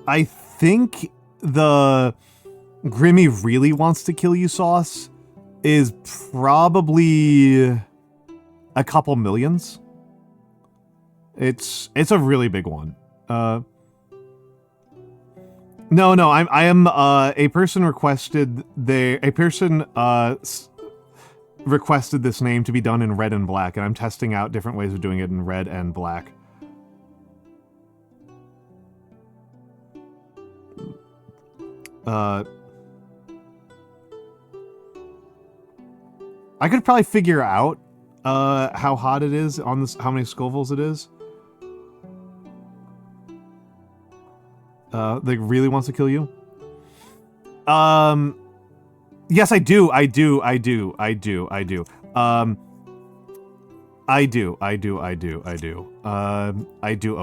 I think the Grimmy really wants to kill you sauce is probably a couple millions. It's a really big one. No, I am a person requested requested this name to be done in red and black, and I'm testing out different ways of doing it in red and black. I could probably figure out how hot it is on this, how many Scovilles it is. That really wants to kill you. Yes, I do. I do owe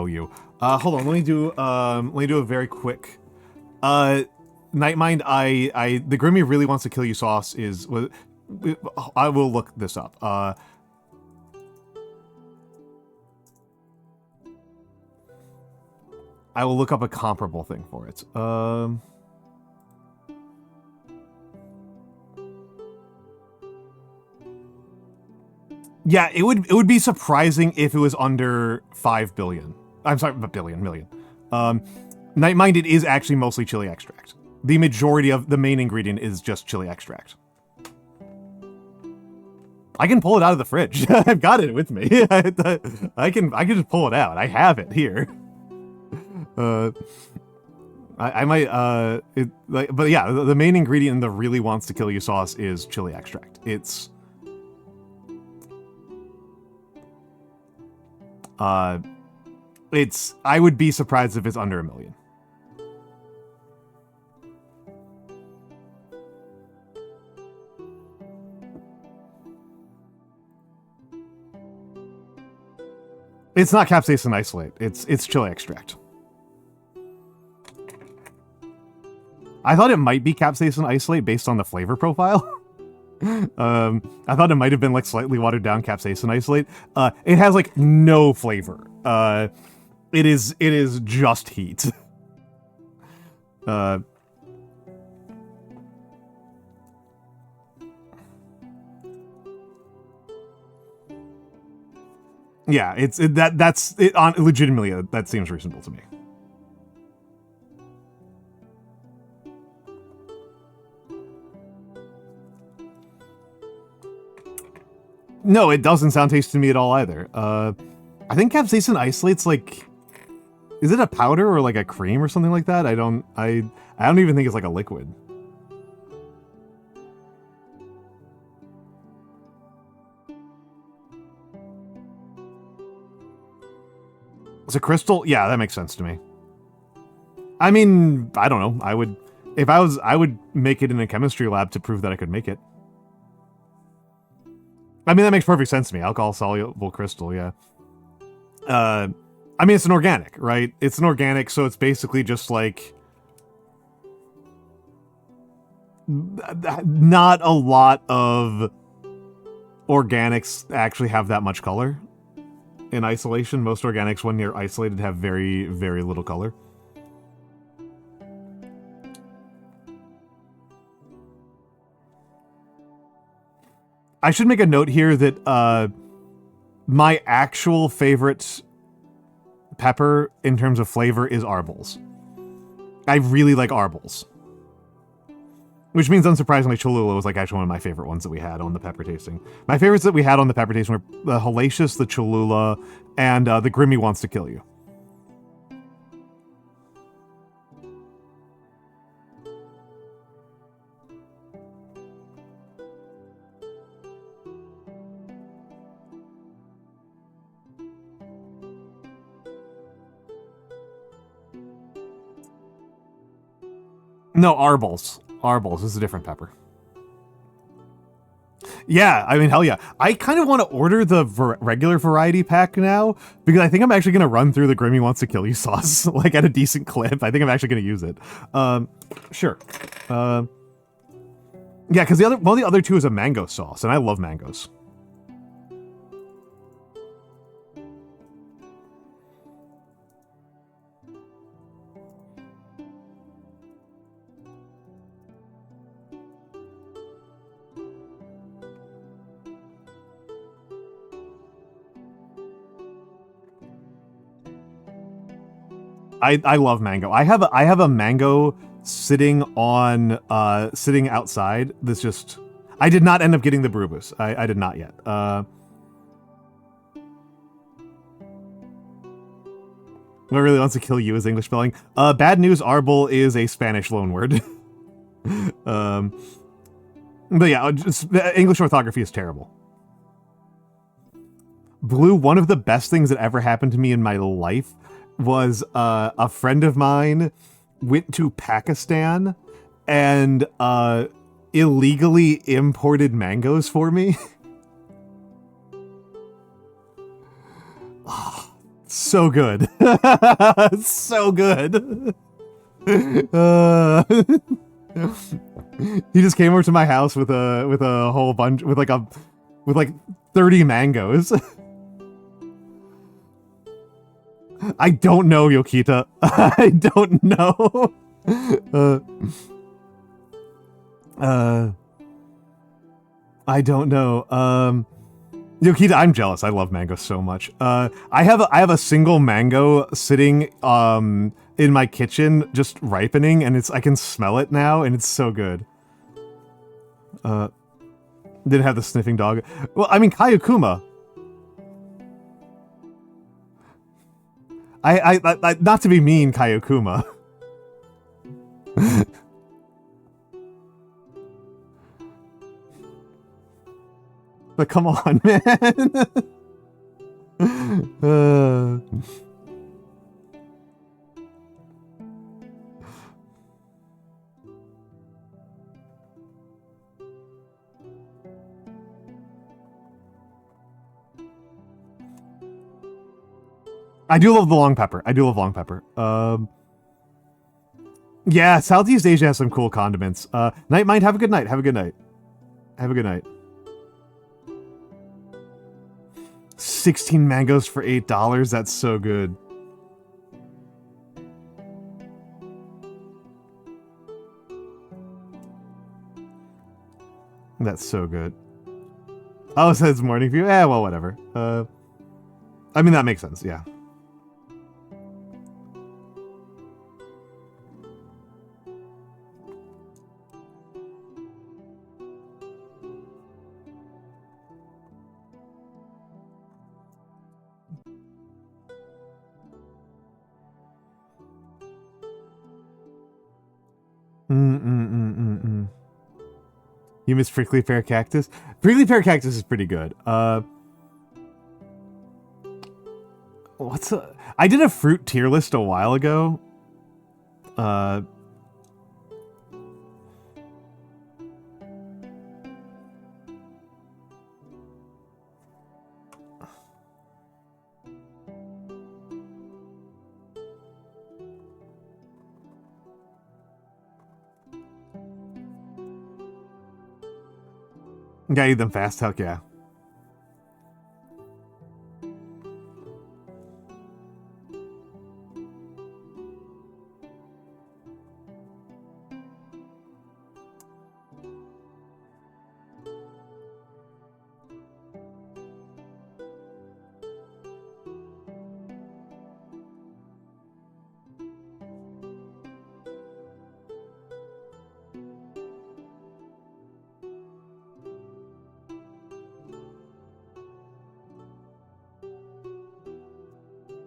you. Hold on, let me do a very quick. Nightmind, the Grimmy really wants to kill you sauce is, I will look this up. I will look up a comparable thing for it. Yeah, it would be surprising if it was under 5 billion. I'm sorry, million. Nightmind, it is actually mostly chili extract. The majority of the main ingredient is just chili extract. I can pull it out of the fridge. I've got it with me. I can just pull it out. I have it here. I might, but yeah, the main ingredient in the really wants to kill you sauce is chili extract. I would be surprised if it's under 1 million. It's not capsaicin isolate. It's chili extract. I thought it might be capsaicin isolate based on the flavor profile. I thought it might have been like slightly watered down capsaicin isolate. It has like no flavor. It is just heat. Yeah, that's it. Legitimately, that seems reasonable to me. No, it doesn't sound tasty to me at all either. I think capsaicin isolate's like, is it a powder or like a cream or something like that? I don't even think it's like a liquid. It's a crystal? Yeah, that makes sense to me. I mean, I don't know. I would make it in a chemistry lab to prove that I could make it. I mean, that makes perfect sense to me. Alcohol-soluble crystal, yeah. I mean, it's an organic, right? It's an organic, so it's basically just like... Not a lot of organics actually have that much color in isolation. Most organics, when they're isolated, have very, very little color. I should make a note here that my actual favorite pepper in terms of flavor is Arbles. I really like Arbles. Which means, unsurprisingly, Cholula was like actually one of my favorite ones that we had on the pepper tasting. My favorites that we had on the pepper tasting were the Hellacious, the Cholula, and the Grimmy Wants to Kill You. No, Arbles. Arbles is a different pepper. Yeah, I mean, hell yeah. I kind of want to order the regular variety pack now, because I think I'm actually going to run through the Grimmy Wants to Kill You sauce, like, at a decent clip. I think I'm actually going to use it. Sure. Yeah, because the other two is a mango sauce, and I love mangoes. I love mango. I have a mango sitting on sitting outside. That's just. I did not end up getting the Brubus. I did not yet. What really wants to kill you is English spelling. Bad news, Arbol is a Spanish loanword. But yeah, English orthography is terrible. Blue, one of the best things that ever happened to me in my life was a friend of mine went to Pakistan and illegally imported mangoes for me. So good. So good. He just came over to my house with a whole bunch with like 30 mangoes. I don't know, Yokita. I don't know. I don't know. Yokita, I'm jealous. I love mango so much. I have a single mango sitting in my kitchen just ripening, and I can smell it now, and it's so good. Didn't have the sniffing dog. Well, I mean, Kayakuma. I not to be mean, Kayakuma. But come on, man. I do love the long pepper. I do love long pepper. Yeah, Southeast Asia has some cool condiments. Nightmind, have a good night. Have a good night. Have a good night. 16 mangoes for $8. That's so good. That's so good. Oh, it says morning view. Eh, well, whatever. I mean, that makes sense, yeah. You miss Prickly Pear Cactus? Prickly Pear Cactus is pretty good. I did a fruit tier list a while ago. Gotta eat them fast, heck yeah.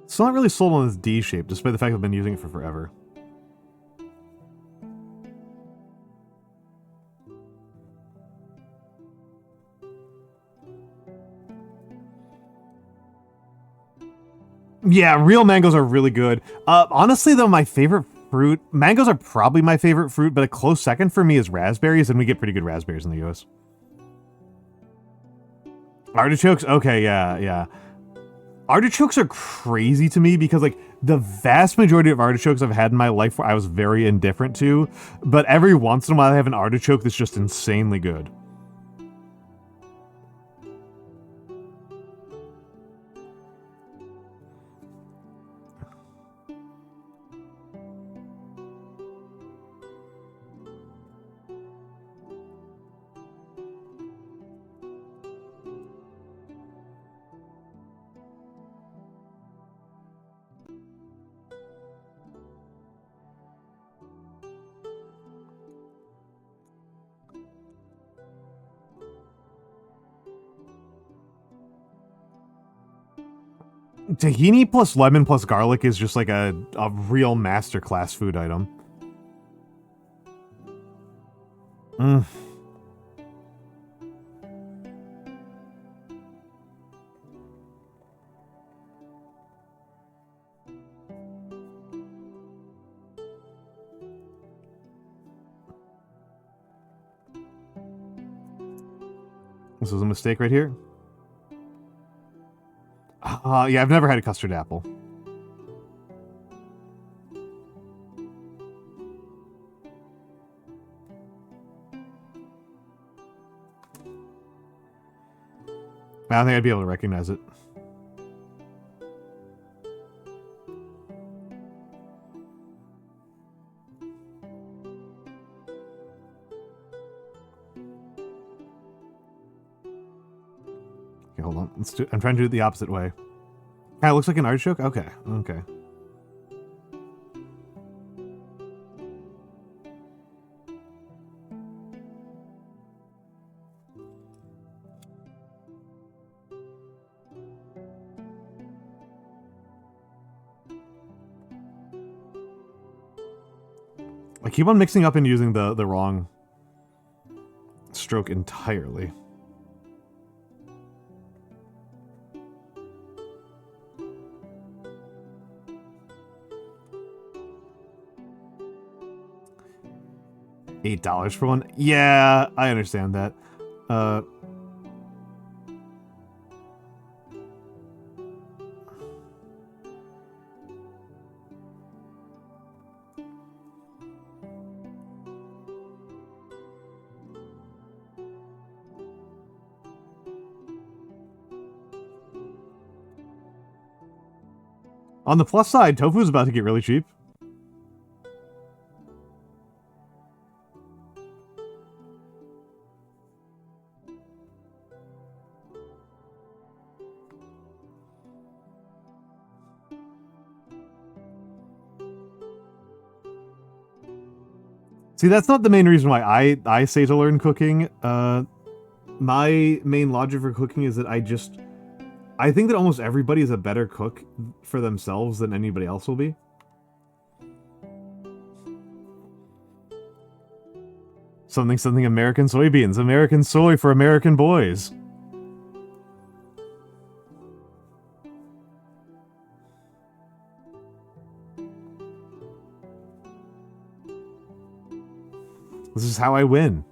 Still not really sold on this D shape, despite the fact I've been using it for forever. Yeah, real mangoes are really good. Honestly, though, my favorite fruit... Mangoes are probably my favorite fruit, but a close second for me is raspberries, and we get pretty good raspberries in the US. Artichokes? Okay, yeah. Artichokes are crazy to me because, like, the vast majority of artichokes I've had in my life I was very indifferent to, but every once in a while I have an artichoke that's just insanely good. Tahini plus lemon plus garlic is just like a real masterclass food item. Mm. This was a mistake right here. Yeah, I've never had a custard apple. I don't think I'd be able to recognize it. Okay, hold on. Let's do. I'm trying to do it the opposite way. Ah, it looks like an artichoke? Okay, okay. I keep on mixing up and using the wrong stroke entirely. $8 for one? Yeah, I understand that. On the plus side, tofu is about to get really cheap. See, that's not the main reason why I say to learn cooking. My main logic for cooking is that I think that almost everybody is a better cook for themselves than anybody else will be. Something American soybeans. American soy for American boys. This is how I win.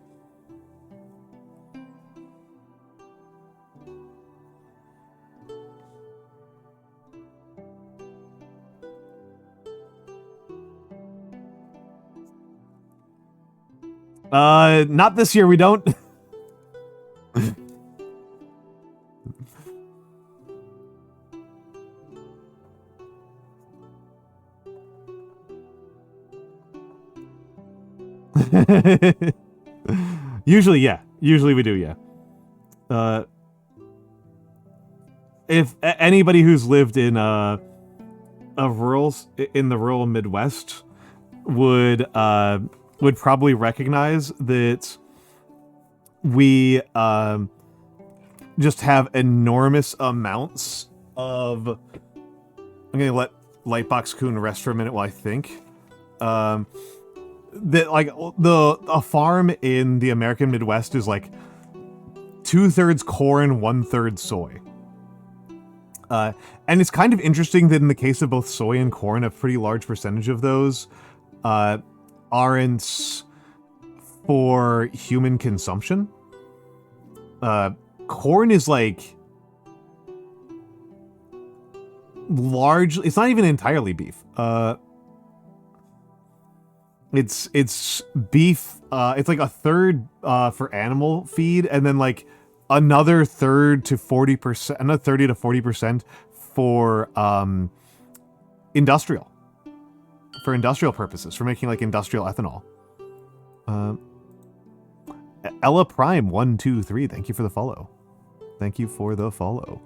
Not this year, we don't. Usually, yeah. Usually we do, yeah. If anybody who's lived in the rural Midwest would probably recognize that we just have enormous amounts of. I'm gonna let Lightbox Coon rest for a minute while I think. That like a farm in the American Midwest is like 2/3 corn, 1/3 soy. And it's kind of interesting that in the case of both soy and corn, a pretty large percentage of those aren't for human consumption. Corn is like largely, it's not even entirely beef. It's beef. It's like a third for animal feed, and then like another 30 to 40% for industrial. For industrial purposes, for making like industrial ethanol. Ella Prime 123, thank you for the follow. Thank you for the follow.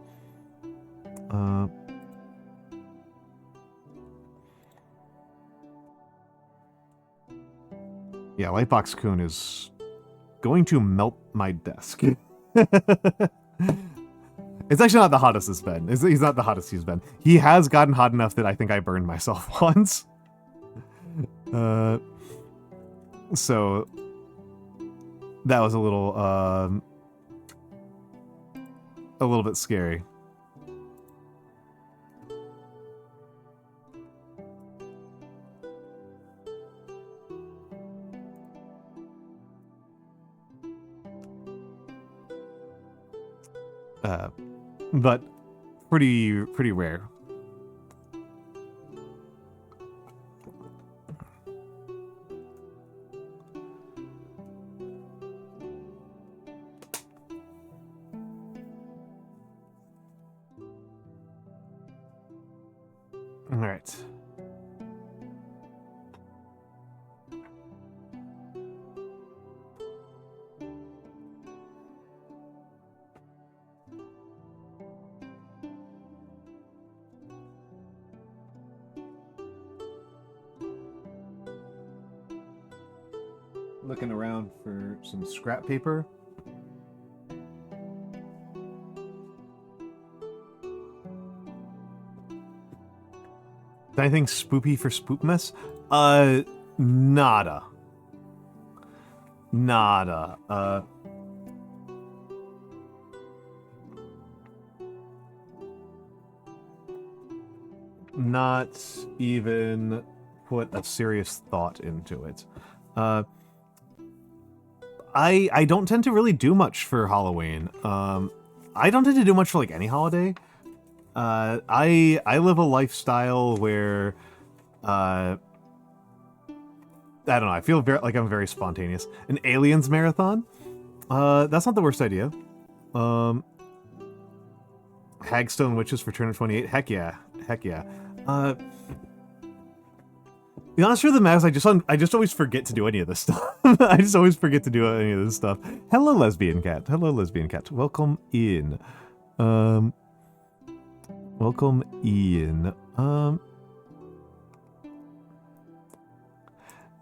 Yeah, Lightbox Coon is going to melt my desk. It's actually not the hottest it's been. He's not the hottest he's been. He has gotten hot enough that I think I burned myself once. So that was a little bit scary. But pretty rare. All right. Looking around for some scrap paper. Anything spoopy for Spoopmas? Nada. Nada. Not even put a serious thought into it. I don't tend to really do much for Halloween. I don't tend to do much for like any holiday. I live a lifestyle where I don't know, I feel like I'm very spontaneous. An Aliens marathon? That's not the worst idea. Hagstone Witches for Turn of 28? Heck yeah. Heck yeah. The honest truth of the matter is I just always forget to do any of this stuff. I just always forget to do any of this stuff. Hello, lesbian cat. Hello, lesbian cat. Welcome in. Welcome in.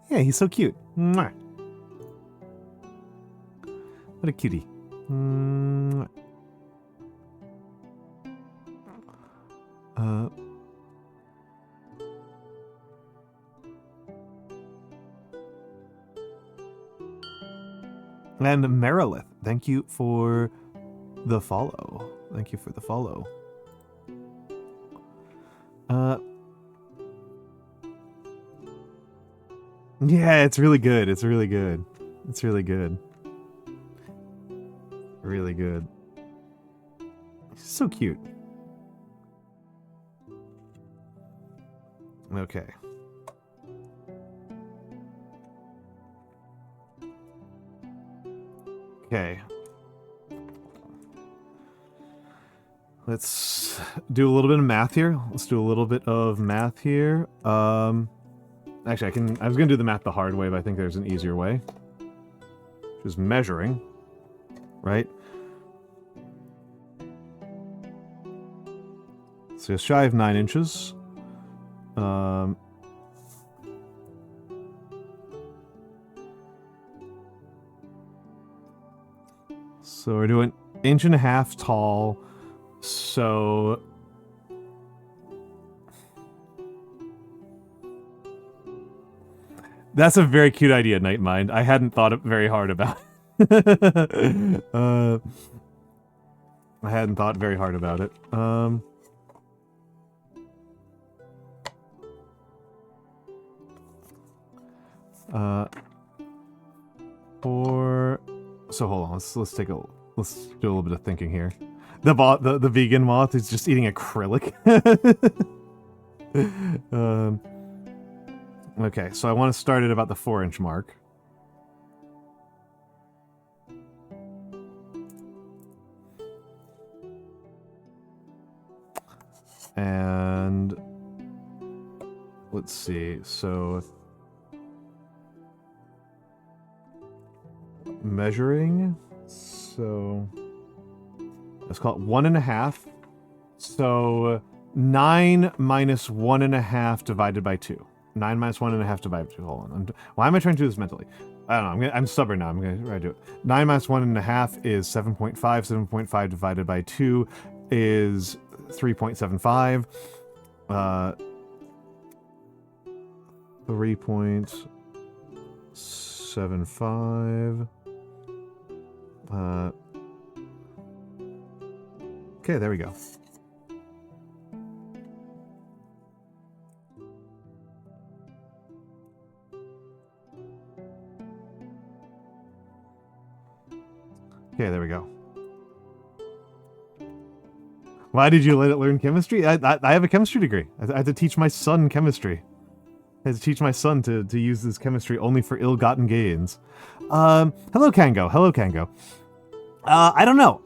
Yeah, he's so cute. Mwah. What a cutie. Mwah. And Merilith, thank you for the follow. Thank you for the follow. Yeah, it's really good. It's really good. It's really good. Really good. So cute. Okay. Okay. Let's do a little bit of math here. Let's do a little bit of math here. Actually, I was gonna do the math the hard way, but I think there's an easier way. Which is measuring, right? So just shy of 9 inches. So we're doing 1.5 inches tall. So that's a very cute idea, Nightmind. I hadn't thought very hard about it. I hadn't thought very hard about it. So hold on, let's do a little bit of thinking here. The vegan moth is just eating acrylic. Okay, so I want to start at about the 4-inch mark. And let's see, so measuring, so let's call it 1.5. So 9 minus 1.5 divided by 2. 9 minus 1.5 divided by 2. Hold on. Why am I trying to do this mentally? I don't know. I'm stubborn now. I'm going to try to do it. 9 minus 1.5 is 7.5. 7.5 divided by 2 is 3.75. 3.75. Okay, there we go. Okay, there we go. Why did you let it learn chemistry? I have a chemistry degree. I had to teach my son chemistry. I had to teach my son to use this chemistry only for ill-gotten gains. Hello, Kango. Hello, Kango. I don't know.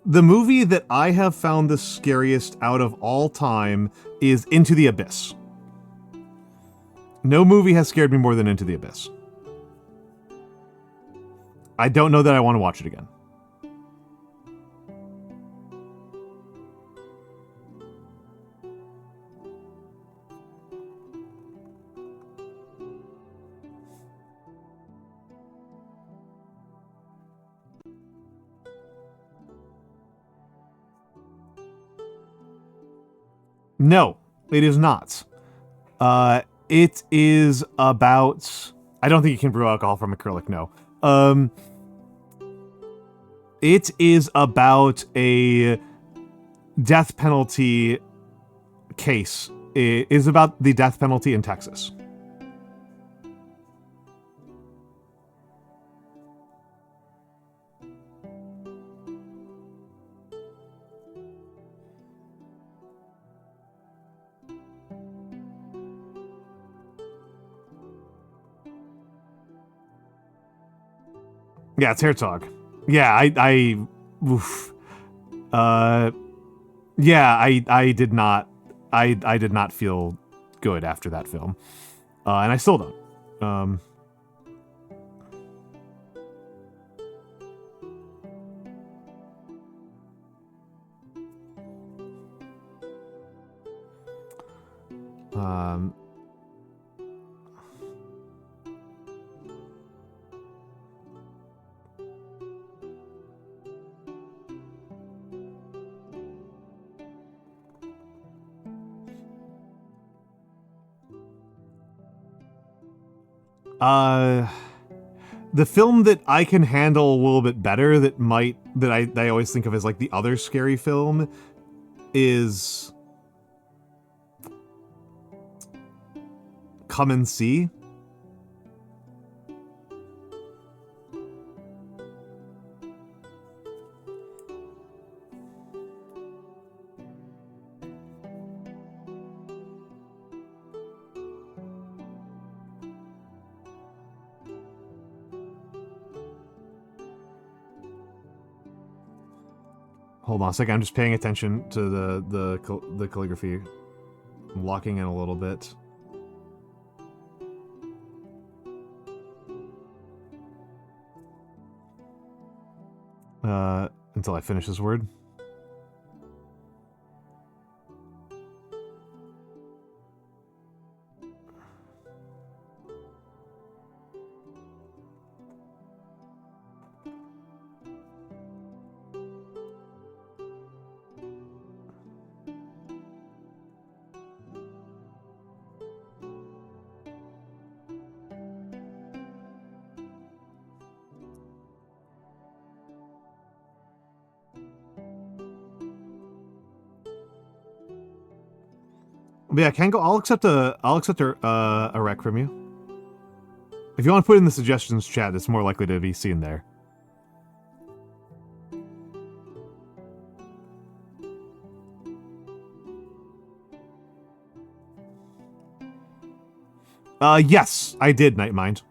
The movie that I have found the scariest out of all time is Into the Abyss. No movie has scared me more than Into the Abyss. I don't know that I want to watch it again. No, it is not. It is about... I don't think you can brew alcohol from acrylic, no. It is about a death penalty case. It is about the death penalty in Texas. Yeah, it's Herzog. Yeah, I did not feel good after that film. And I still don't. The film that I can handle a little bit better that I always think of as like the other scary film is Come and See. Hold on a second, I'm just paying attention to the calligraphy. I'm locking in a little bit. Until I finish this word. But yeah, Kango, I'll accept a rec from you. If you want to put in the suggestions chat, it's more likely to be seen there. Yes, I did, Nightmind.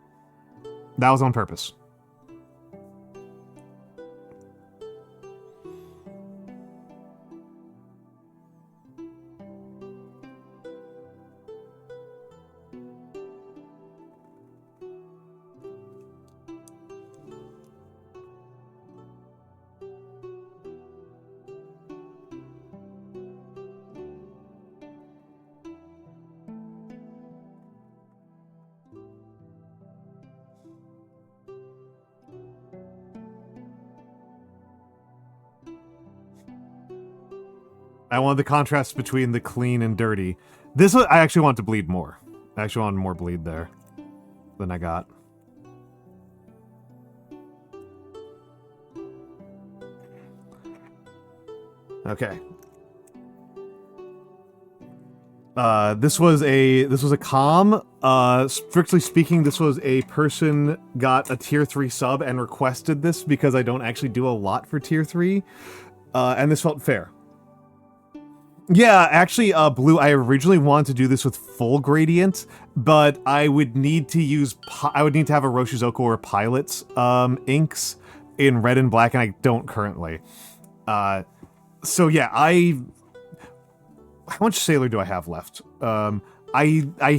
That was on purpose. I want the contrast between the clean and dirty. This one, I actually want to bleed more. I actually want more bleed there than I got. Okay. This was a comm. Strictly speaking, this was a person got a tier 3 sub and requested this because I don't actually do a lot for tier 3. And this felt fair. Yeah, actually, Blue, I originally wanted to do this with full gradient, but I would need to use, I would need to have a Roshizoku or Pilot's inks in red and black, and I don't currently. So yeah, how much Sailor do I have left? I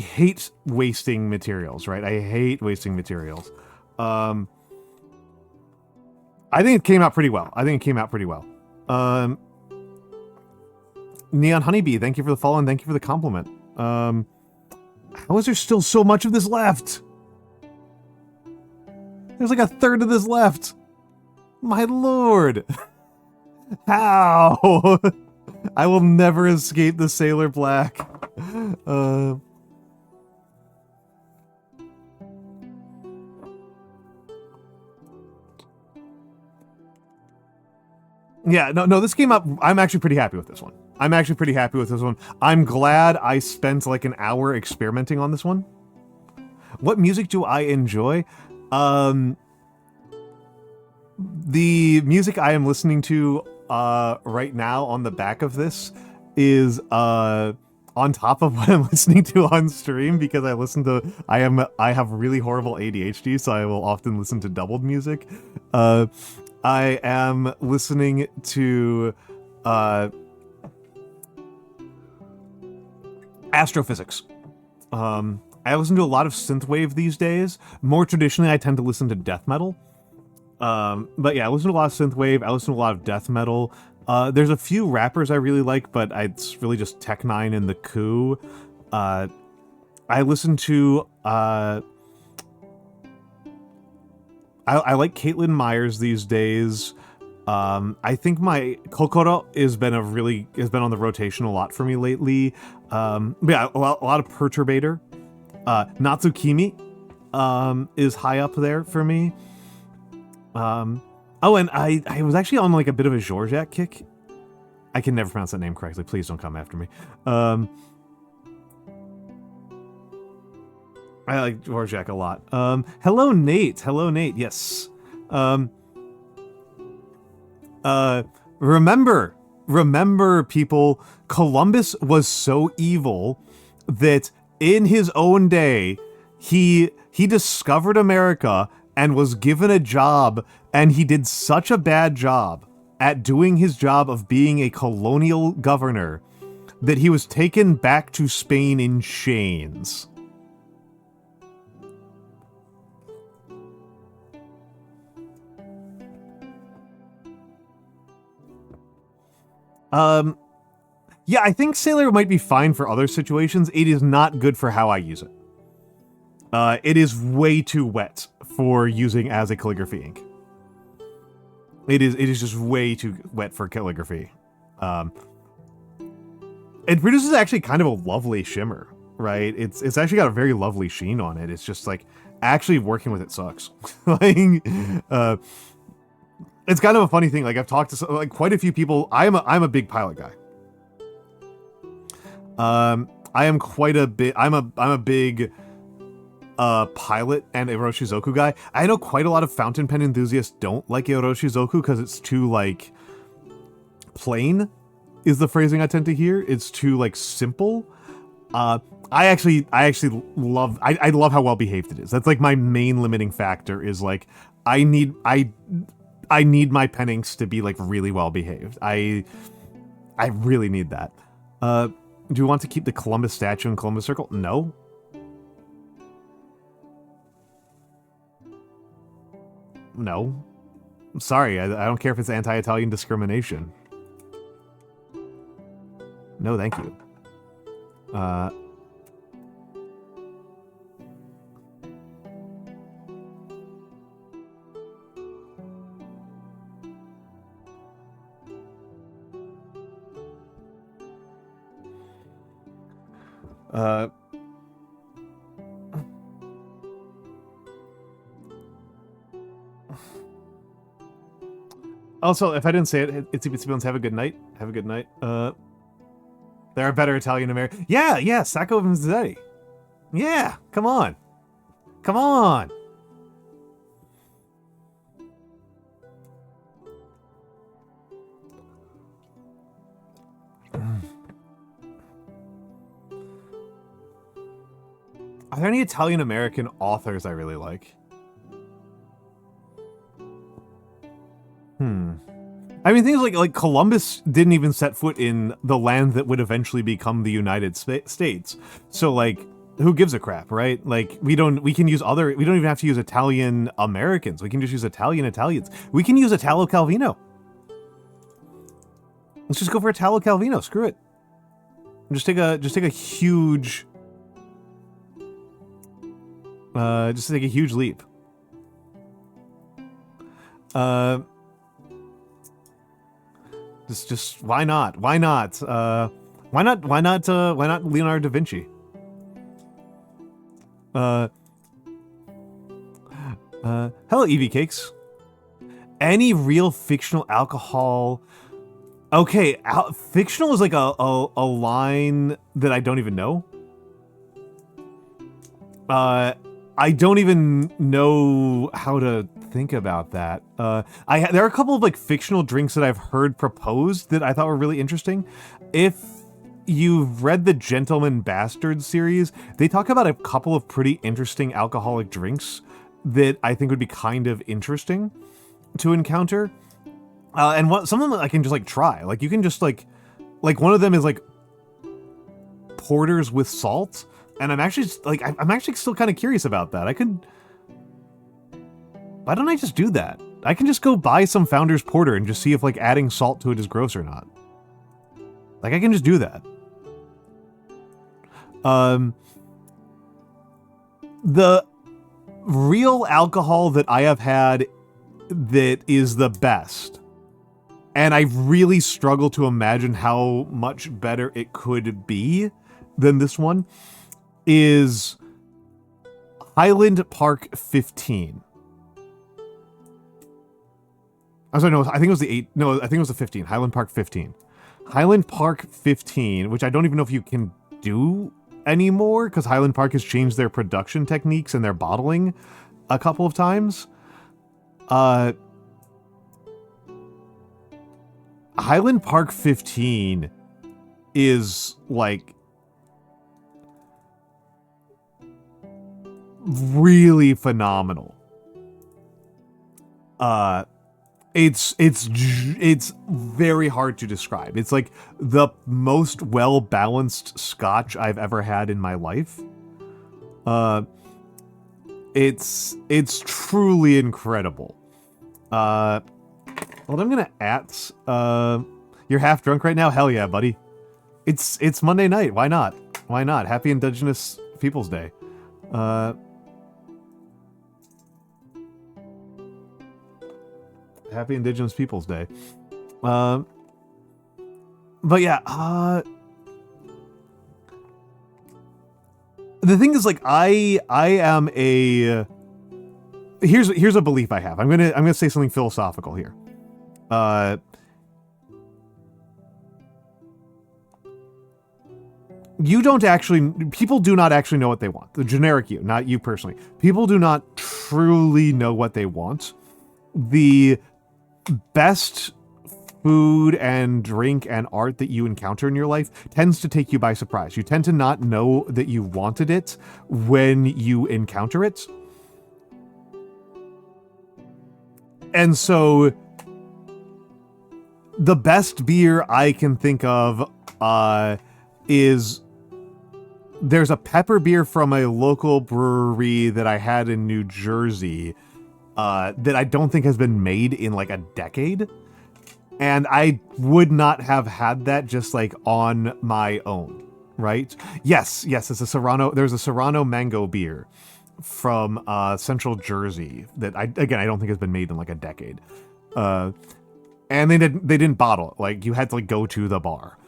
hate wasting materials, right? I hate wasting materials. I think it came out pretty well. Neon Honeybee, thank you for the follow and thank you for the compliment. How is there still so much of this left? There's like a third of this left. My lord. How? I will never escape the Sailor Black. Yeah, no, this came up. I'm actually pretty happy with this one. I'm glad I spent like an hour experimenting on this one. What music do I enjoy? The music I am listening to right now on the back of this is on top of what I'm listening to on stream, because I have really horrible ADHD, so I will often listen to doubled music. I am listening to astrophysics. I listen to a lot of synthwave these days. More traditionally, I tend to listen to death metal. But yeah, I listen to a lot of synthwave. I listen to a lot of death metal. There's a few rappers I really like, but it's really just Tech9 and the Coup. I listen to I like Caitlin Myers these days. I think my Kokoro has been on the rotation a lot for me lately. Yeah, a lot of Perturbator. Natsukimi is high up there for me. Oh, and I was actually on like a bit of a Dvorak kick. I can never pronounce that name correctly. Please don't come after me. I like Dvorak a lot. Hello, Nate. Yes. Remember, people, Columbus was so evil that in his own day, he discovered America and was given a job, and he did such a bad job at doing his job of being a colonial governor that he was taken back to Spain in chains. Yeah, I think Sailor might be fine for other situations. It is not good for how I use it. It is way too wet for using as a calligraphy ink. It is just way too wet for calligraphy. It produces actually kind of a lovely shimmer, right? It's actually got a very lovely sheen on it. It's just like actually working with it sucks. Like, it's kind of a funny thing. Like, I've talked to like quite a few people. I'm a big Pilot guy. I am quite a bit. I'm a big Pilot and Iroshizoku guy. I know quite a lot of fountain pen enthusiasts don't like Iroshizoku because it's too like plain, is the phrasing I tend to hear. It's too like simple. I actually love. I love how well behaved it is. That's like my main limiting factor. Is like I need my pen inks to be like really well behaved. I really need that. Do you want to keep the Columbus statue in Columbus Circle? No. No. I'm sorry, I don't care if it's anti-Italian discrimination. No, thank you. Also, if I didn't say it, Itsy Bitsy Bones, have a good night. Have a good night. There are better Italian American. Yeah, Sacco Vanzetti. Yeah, come on. Come on. Are there any Italian American authors I really like? I mean, things like Columbus didn't even set foot in the land that would eventually become the United States. So, like, who gives a crap, right? Like, we don't even have to use Italian Americans. We can just use Italian Italians. We can use Italo Calvino. Let's just go for Italo Calvino. Screw it. Just take a huge, leap. Just why not? Why not? Why not Leonardo da Vinci? Hello, Evie Cakes. Any real fictional alcohol? Okay, fictional is like a line that I don't even know. I don't even know how to think about that. There are a couple of like fictional drinks that I've heard proposed that I thought were really interesting. If you've read the Gentleman Bastard series, they talk about a couple of pretty interesting alcoholic drinks that I think would be kind of interesting to encounter. And some of them I can just like try. Like you can just like one of them is like porters with salt. And I'm actually still kind of curious about that. Why don't I just do that? I can just go buy some Founder's Porter and just see if like adding salt to it is gross or not. Like I can just do that. The real alcohol that I have had that is the best, and I really struggle to imagine how much better it could be than this one, is Highland Park 15. I'm sorry, no, I think it was the 8. No, I think it was the 15. Highland Park 15. Highland Park 15, which I don't even know if you can do anymore, because Highland Park has changed their production techniques and their bottling a couple of times. Highland Park 15 is like really phenomenal. It's very hard to describe. It's like the most well-balanced scotch I've ever had in my life. It's truly incredible. Well, I'm gonna you're half drunk right now? Hell yeah, buddy. It's Monday night. Why not? Why not? Happy Indigenous Peoples Day. Happy Indigenous Peoples Day. But yeah, the thing is, like, I am a... Here's a belief I have. I'm gonna say something philosophical here. People do not actually know what they want. The generic you, not you personally. People do not truly know what they want. The best food and drink and art that you encounter in your life tends to take you by surprise. You tend to not know that you wanted it when you encounter it. And so the best beer I can think of is there's a pepper beer from a local brewery that I had in New Jersey that I don't think has been made in like a decade. And I would not have had that just like on my own, right? Yes, it's a Serrano. There's a Serrano mango beer from Central Jersey that I don't think has been made in like a decade. And they didn't bottle it. Like you had to like go to the bar.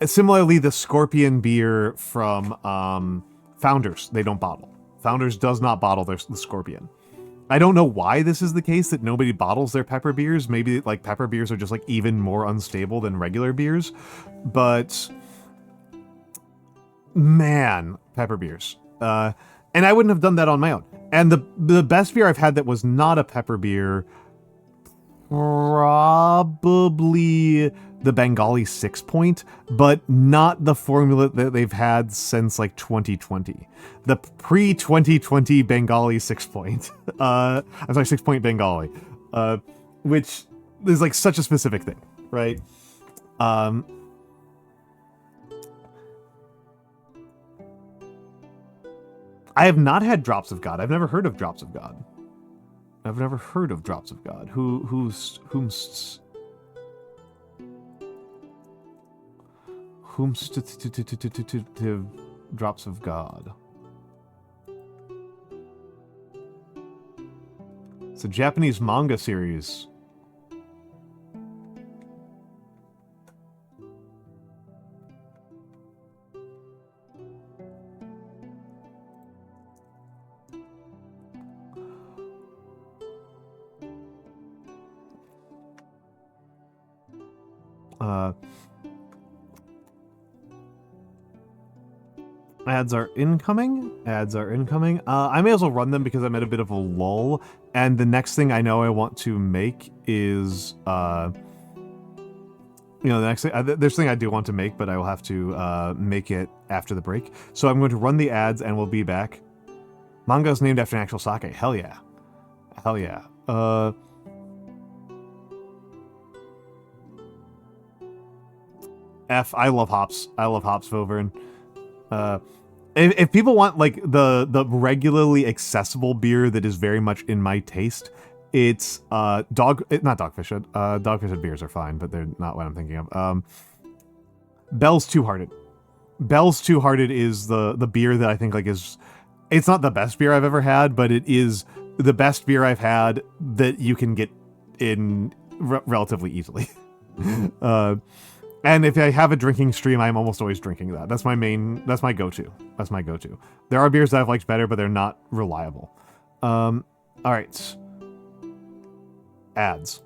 Similarly, the Scorpion beer from Founders, they don't bottle. Founders does not bottle the Scorpion. I don't know why this is the case, that nobody bottles their pepper beers. Maybe like pepper beers are just like even more unstable than regular beers. But man, pepper beers. And I wouldn't have done that on my own. And the best beer I've had that was not a pepper beer, probably the Bengali 6-point, but not the formula that they've had since like 2020. The pre-2020 Bengali 6-point. I'm sorry, 6-point Bengali. Which is like such a specific thing, right? I have not had Drops of God. I've never heard of Drops of God. I've never heard of Drops of God. Whomst Drops of God. It's a Japanese manga series. Ads are incoming. Ads are incoming. I may as well run them because I'm at a bit of a lull. And the next thing I know I want to make is, the next thing, there's something I do want to make, but I will have to make it after the break. So I'm going to run the ads and we'll be back. Manga is named after an actual sake. Hell yeah. Hell yeah. I love hops. I love hops, Vovern. If people want like the regularly accessible beer that is very much in my taste, it's not Dogfish Head. Dogfish Head beers are fine, but they're not what I'm thinking of. Bell's Two Hearted. Bell's Two Hearted is the beer that I think like is, it's not the best beer I've ever had, but it is the best beer I've had that you can get in relatively easily. And if I have a drinking stream, I'm almost always drinking that. That's my go-to. That's my go-to. There are beers that I've liked better, but they're not reliable. All right. Ads.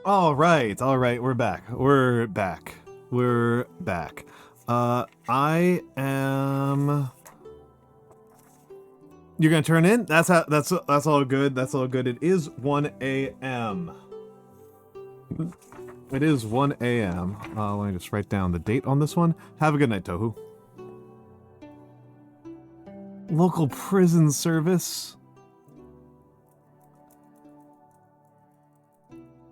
All right, we're back. We're back. I am. You're gonna turn in? That's all good. That's all good. It is 1 a.m. It is 1 a.m. Let me just write down the date on this one. Have a good night, Tohu. Local prison service.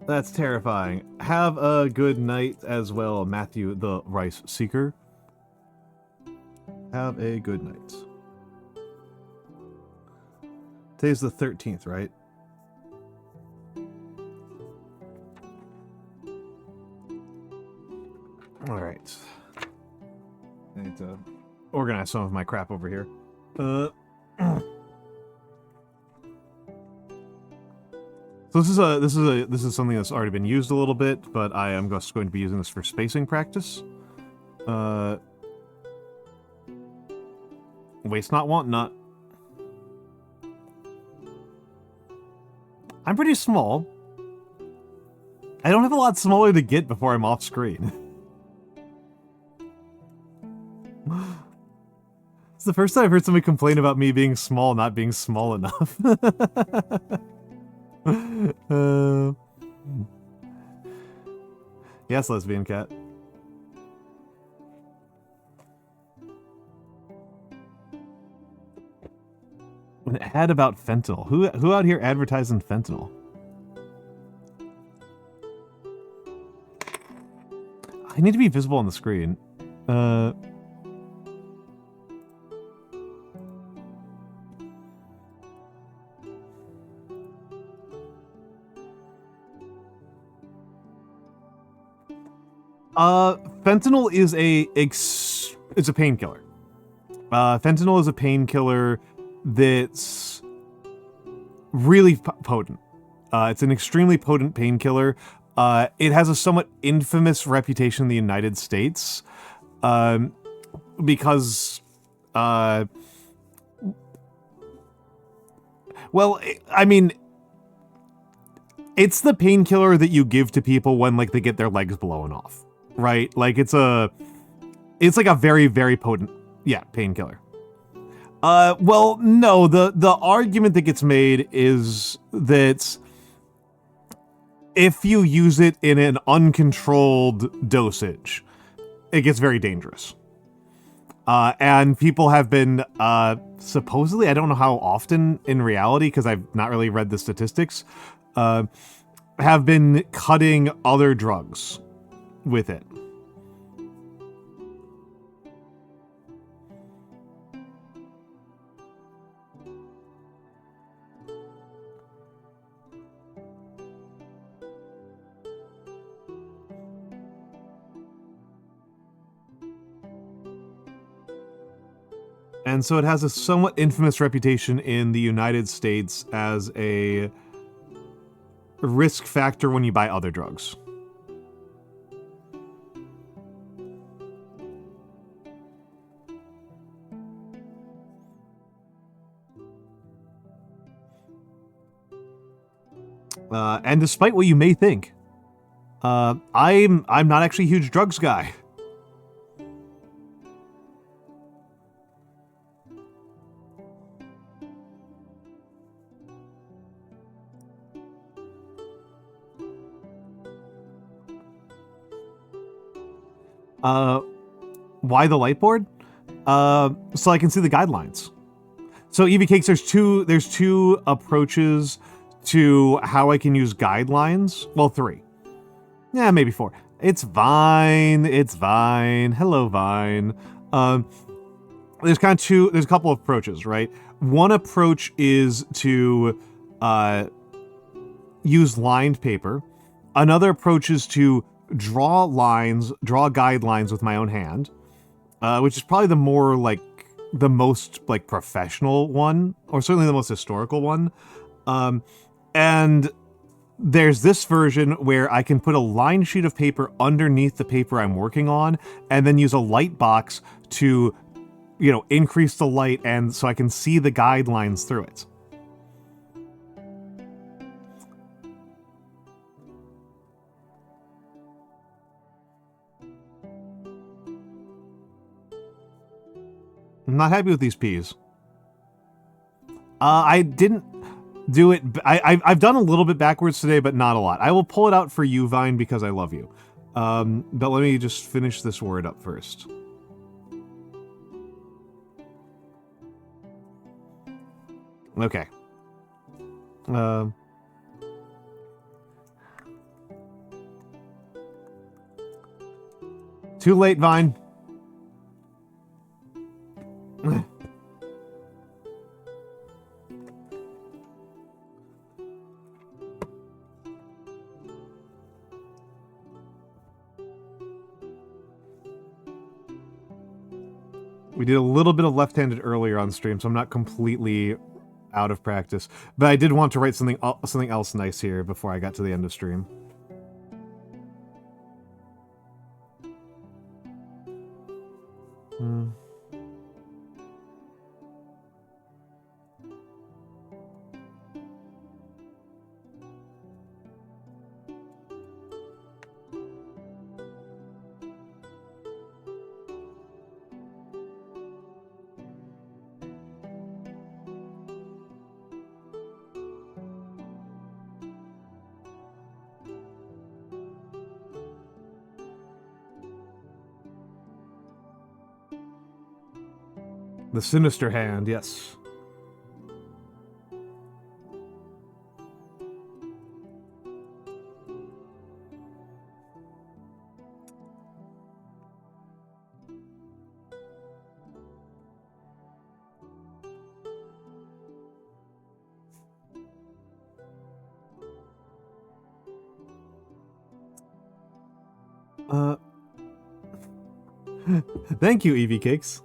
That's terrifying. Have a good night as well, Matthew the Rice Seeker. Have a good night. Today's the 13th, right? All right. I need to organize some of my crap over here. So this is something that's already been used a little bit, but I am just going to be using this for spacing practice. Waste not, want not. I'm pretty small. I don't have a lot smaller to get before I'm off screen. It's the first time I've heard somebody complain about me being small, not being small enough. Yes, lesbian cat. An ad about fentanyl. Who out here advertising fentanyl? I need to be visible on the screen. Fentanyl is it's a painkiller. Fentanyl is a painkiller that's really potent. It's an extremely potent painkiller. It has a somewhat infamous reputation in the United States, because, well, I mean, it's the painkiller that you give to people when, like, they get their legs blown off, right? Like, it's like a very, very potent, painkiller. Well, no, the argument that gets made is that if you use it in an uncontrolled dosage, it gets very dangerous. And people have been, supposedly, I don't know how often in reality, because I've not really read the statistics, have been cutting other drugs with it. And so it has a somewhat infamous reputation in the United States as a risk factor when you buy other drugs. And despite what you may think, I'm not actually a huge drugs guy. Why the light board? So I can see the guidelines. So EVGX, there's two approaches to how I can use guidelines. Well, 3. Yeah, maybe 4. It's Vine. Hello, Vine. There's a couple of approaches, right? One approach is to use lined paper. Another approach is to draw guidelines with my own hand, which is probably the most professional one, or certainly the most historical one. And there's this version where I can put a lined sheet of paper underneath the paper I'm working on, and then use a light box to, increase the light, and so I can see the guidelines through it. I'm not happy with these peas. I didn't do it. I've done a little bit backwards today, but not a lot. I will pull it out for you, Vine, because I love you. But let me just finish this word up first. Okay. Too late, Vine. We did a little bit of left-handed earlier on stream, so I'm not completely out of practice. But I did want to write something else nice here before I got to the end of stream. The sinister hand, yes. Thank you, EV Cakes.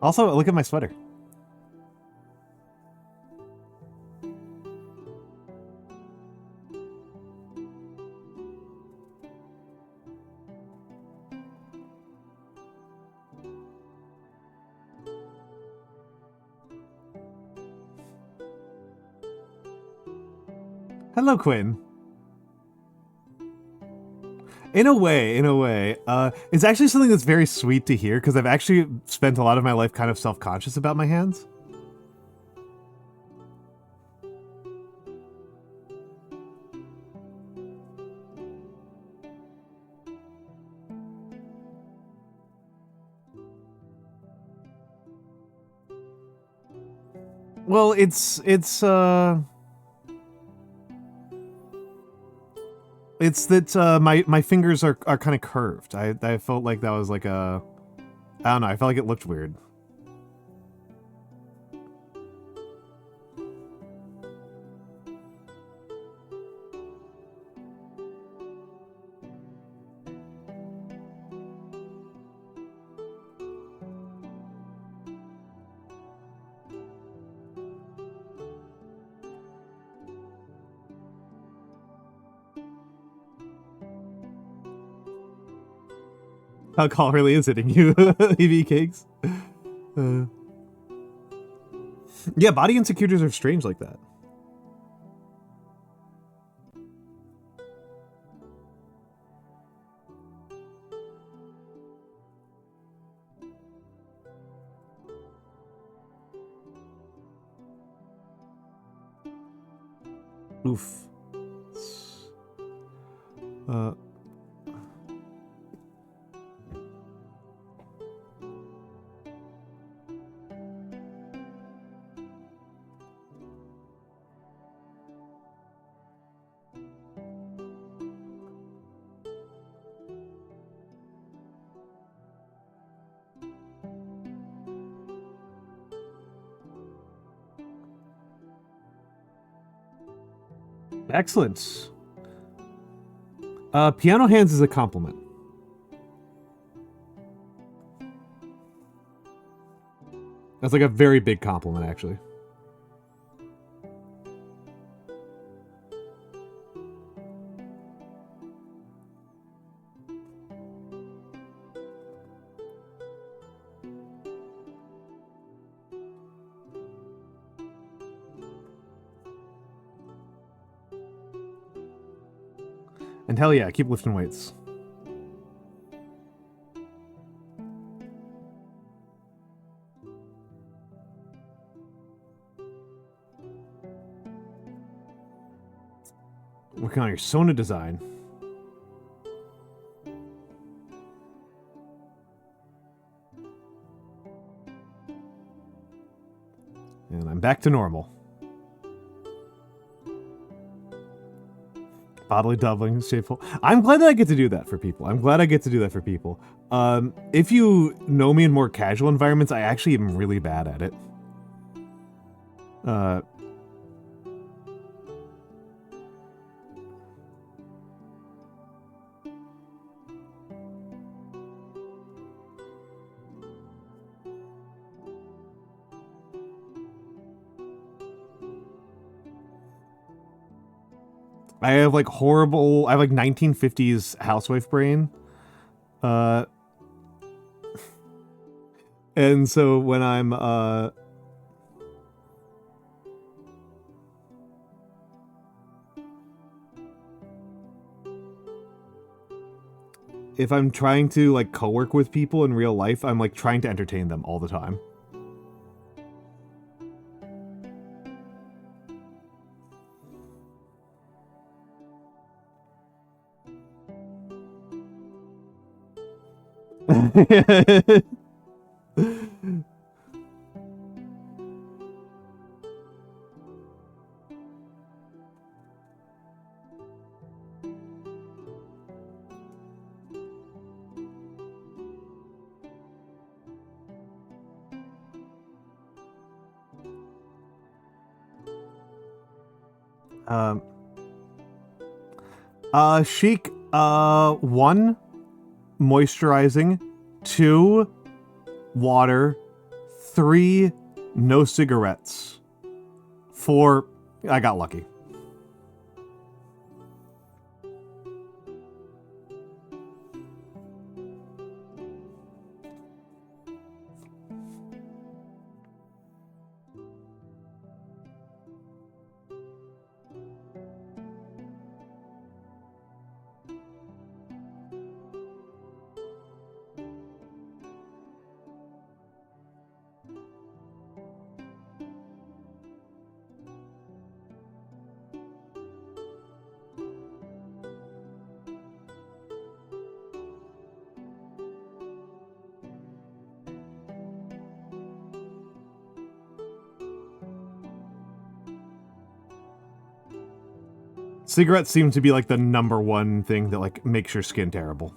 Also, look at my sweater. Hello, Quinn. In a way, it's actually something that's very sweet to hear, because I've actually spent a lot of my life kind of self-conscious about my hands. Well, it's that my fingers are kind of curved. I felt like that was like a... I don't know, I felt like it looked weird. Alcohol really is hitting you, EV Cakes. Yeah, body insecurities are strange like that. Oof. Excellent. Piano hands is a compliment. That's like a very big compliment, actually. And hell yeah, keep lifting weights. Working on your Sona design. And I'm back to normal. Bodily doubling, shameful. I'm glad that I get to do that for people. I'm glad I get to do that for people. If you know me in more casual environments, I actually am really bad at it. I have like horrible, I have like 1950s housewife brain. And so when I'm, if I'm trying to like co-work with people in real life, I'm like trying to entertain them all the time. Chic, 1, moisturizing, 2, water, 3, no cigarettes, 4, I got lucky. Cigarettes seem to be like the #1 thing that like makes your skin terrible.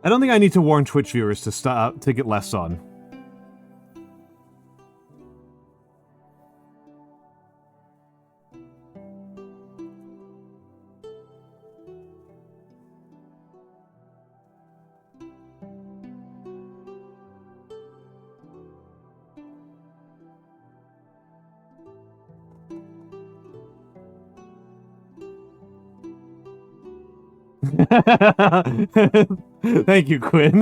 I don't think I need to warn Twitch viewers to stop, to get less sun. Thank you, Quinn.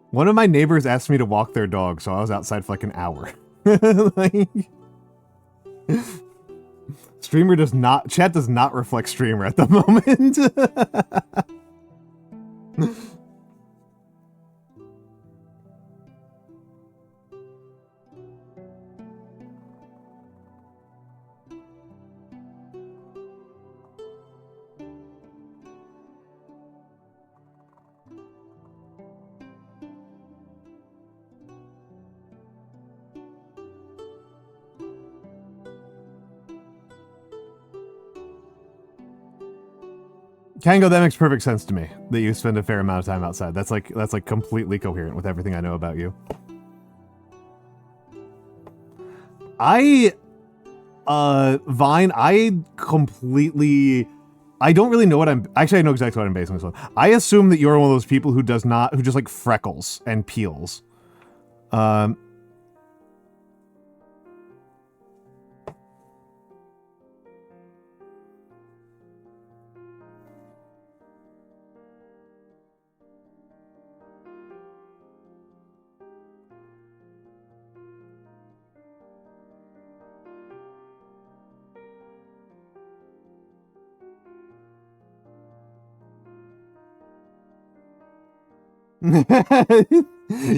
One of my neighbors asked me to walk their dog, so I was outside for like an hour. Like, streamer does not, chat does not reflect streamer at the moment. Kango, that makes perfect sense to me, that you spend a fair amount of time outside. That's like completely coherent with everything I know about you. Vine, I don't really know what actually I know exactly what I'm basing this on. I assume that you're one of those people who just like freckles and peels.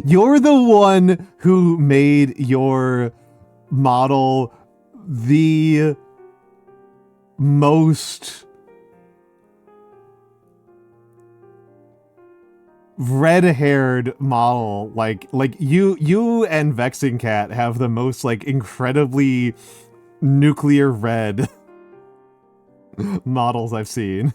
You're the one who made your model the most red-haired model. Like you and Vexing Cat have the most like incredibly nuclear red models I've seen.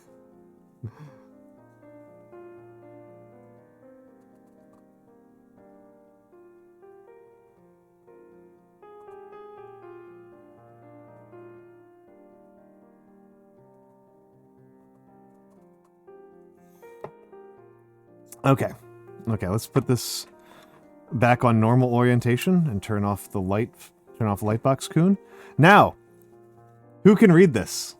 Okay, let's put this back on normal orientation and turn off Lightbox Coon. Now, who can read this?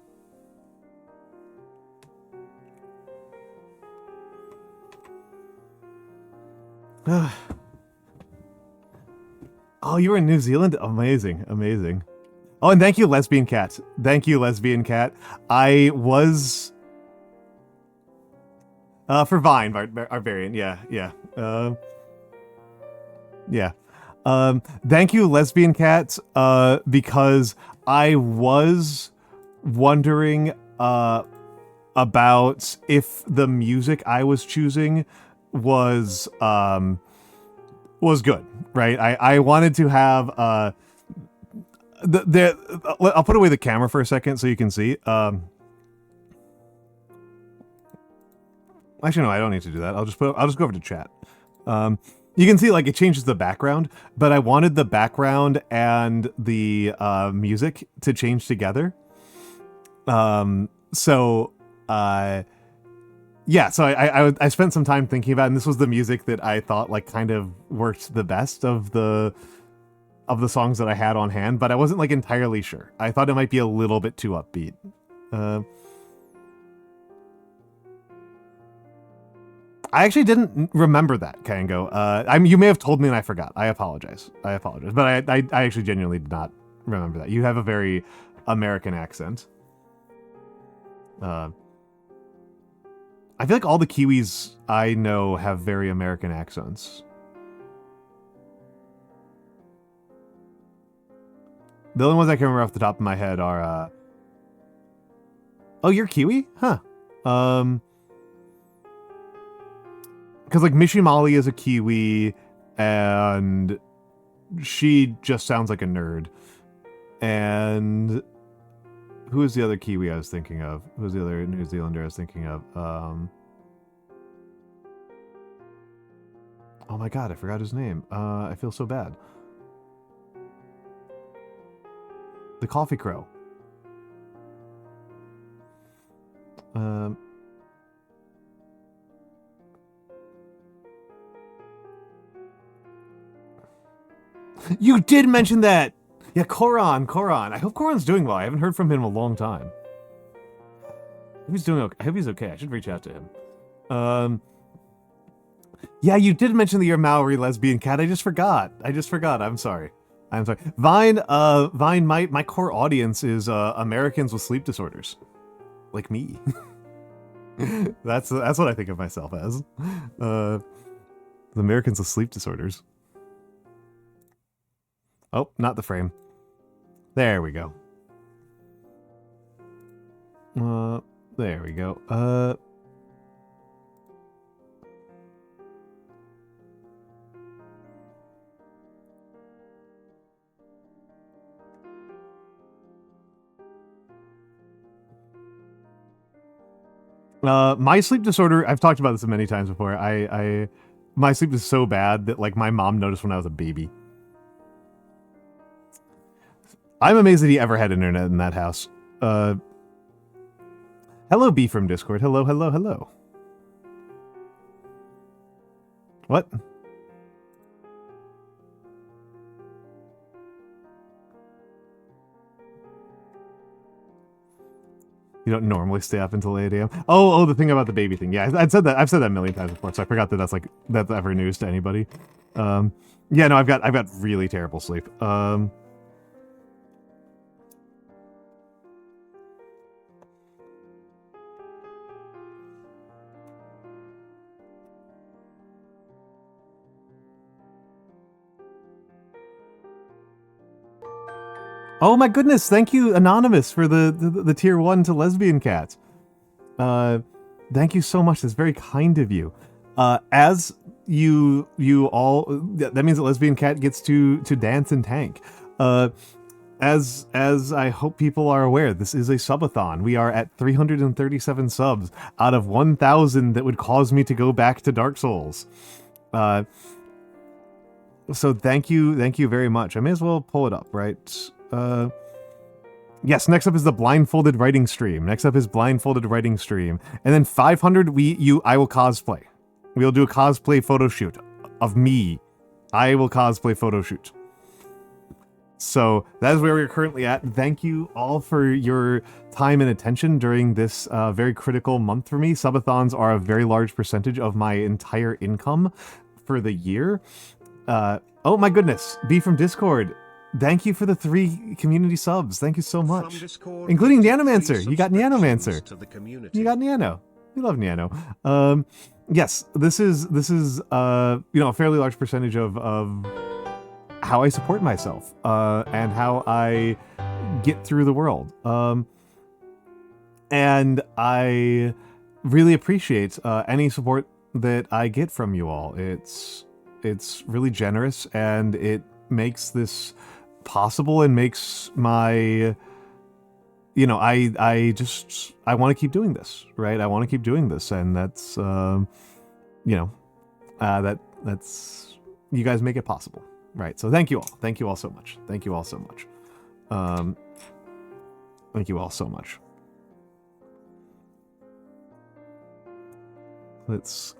Oh, you were in New Zealand? Amazing, amazing. Oh, and thank you, Lesbian Cat. Thank you, Lesbian Cat. I was... for Vine, our variant, yeah. Yeah. Thank you, Lesbian Cat, because I was wondering, about if the music I was choosing was good, right? I wanted to have, I'll put away the camera for a second so you can see. Actually, no, I don't need to do that. I'll just go over to chat. You can see, like, it changes the background, but I wanted the background and the music to change together. Yeah, so I spent some time thinking about it, and this was the music that I thought, like, kind of worked the best of the songs that I had on hand, but I wasn't, like, entirely sure. I thought it might be a little bit too upbeat. I actually didn't remember that, Kango. You may have told me and I forgot. I apologize. But I actually genuinely did not remember that. You have a very American accent. I feel like all the Kiwis I know have very American accents. The only ones I can remember off the top of my head are, oh, you're Kiwi? Huh. Because, like, Mishimali is a Kiwi, and she just sounds like a nerd. And who is the other Kiwi I was thinking of? Who's the other New Zealander I was thinking of? Oh my god, I forgot his name. I feel so bad. The Coffee Crow. You did mention that! Yeah, Koran. I hope Koran's doing well. I haven't heard from him in a long time. I hope he's doing okay. I hope he's okay. I should reach out to him. Yeah, you did mention that you're Maori Lesbian Cat. I just forgot. I'm sorry. Vine, my core audience is Americans with sleep disorders. Like me. That's what I think of myself as. The Americans with sleep disorders. Oh, not the frame. There we go. There we go. My sleep disorder, I've talked about this many times before. My sleep is so bad that, like, my mom noticed when I was a baby. I'm amazed that he ever had internet in that house. Hello, B from Discord. Hello, hello, hello. What? You don't normally stay up until 8 a.m. Oh, the thing about the baby thing. Yeah, I've said that a million times before, so I forgot that that's ever news to anybody. Yeah, no, I've got really terrible sleep. Oh my goodness, thank you, Anonymous, for the tier 1 to lesbian cat. Thank you so much, that's very kind of you. As you all, that means that lesbian cat gets to dance and tank. As I hope people are aware, this is a subathon. We are at 337 subs out of 1,000 that would cause me to go back to Dark Souls. So thank you very much. I may as well pull it up, right? Yes, next up is the blindfolded writing stream. And then 500, I will cosplay. We'll do a cosplay photo shoot of me. I will cosplay photo shoot. So that is where we're currently at. Thank you all for your time and attention during this very critical month for me. Subathons are a very large percentage of my entire income for the year. Oh my goodness, B from Discord. Thank you for the 3 community subs. Thank you so much. Including Nanomancer. You got Nanomancer. You got Nano. We love Nano. Yes, this is a fairly large percentage of how I support myself and how I get through the world. And I really appreciate any support that I get from you all. It's really generous, and it makes this possible and makes my, I want to keep doing this, right? I want to keep doing this, and that's that's you guys make it possible, right? So thank you all so much. Thank you all so much. Let's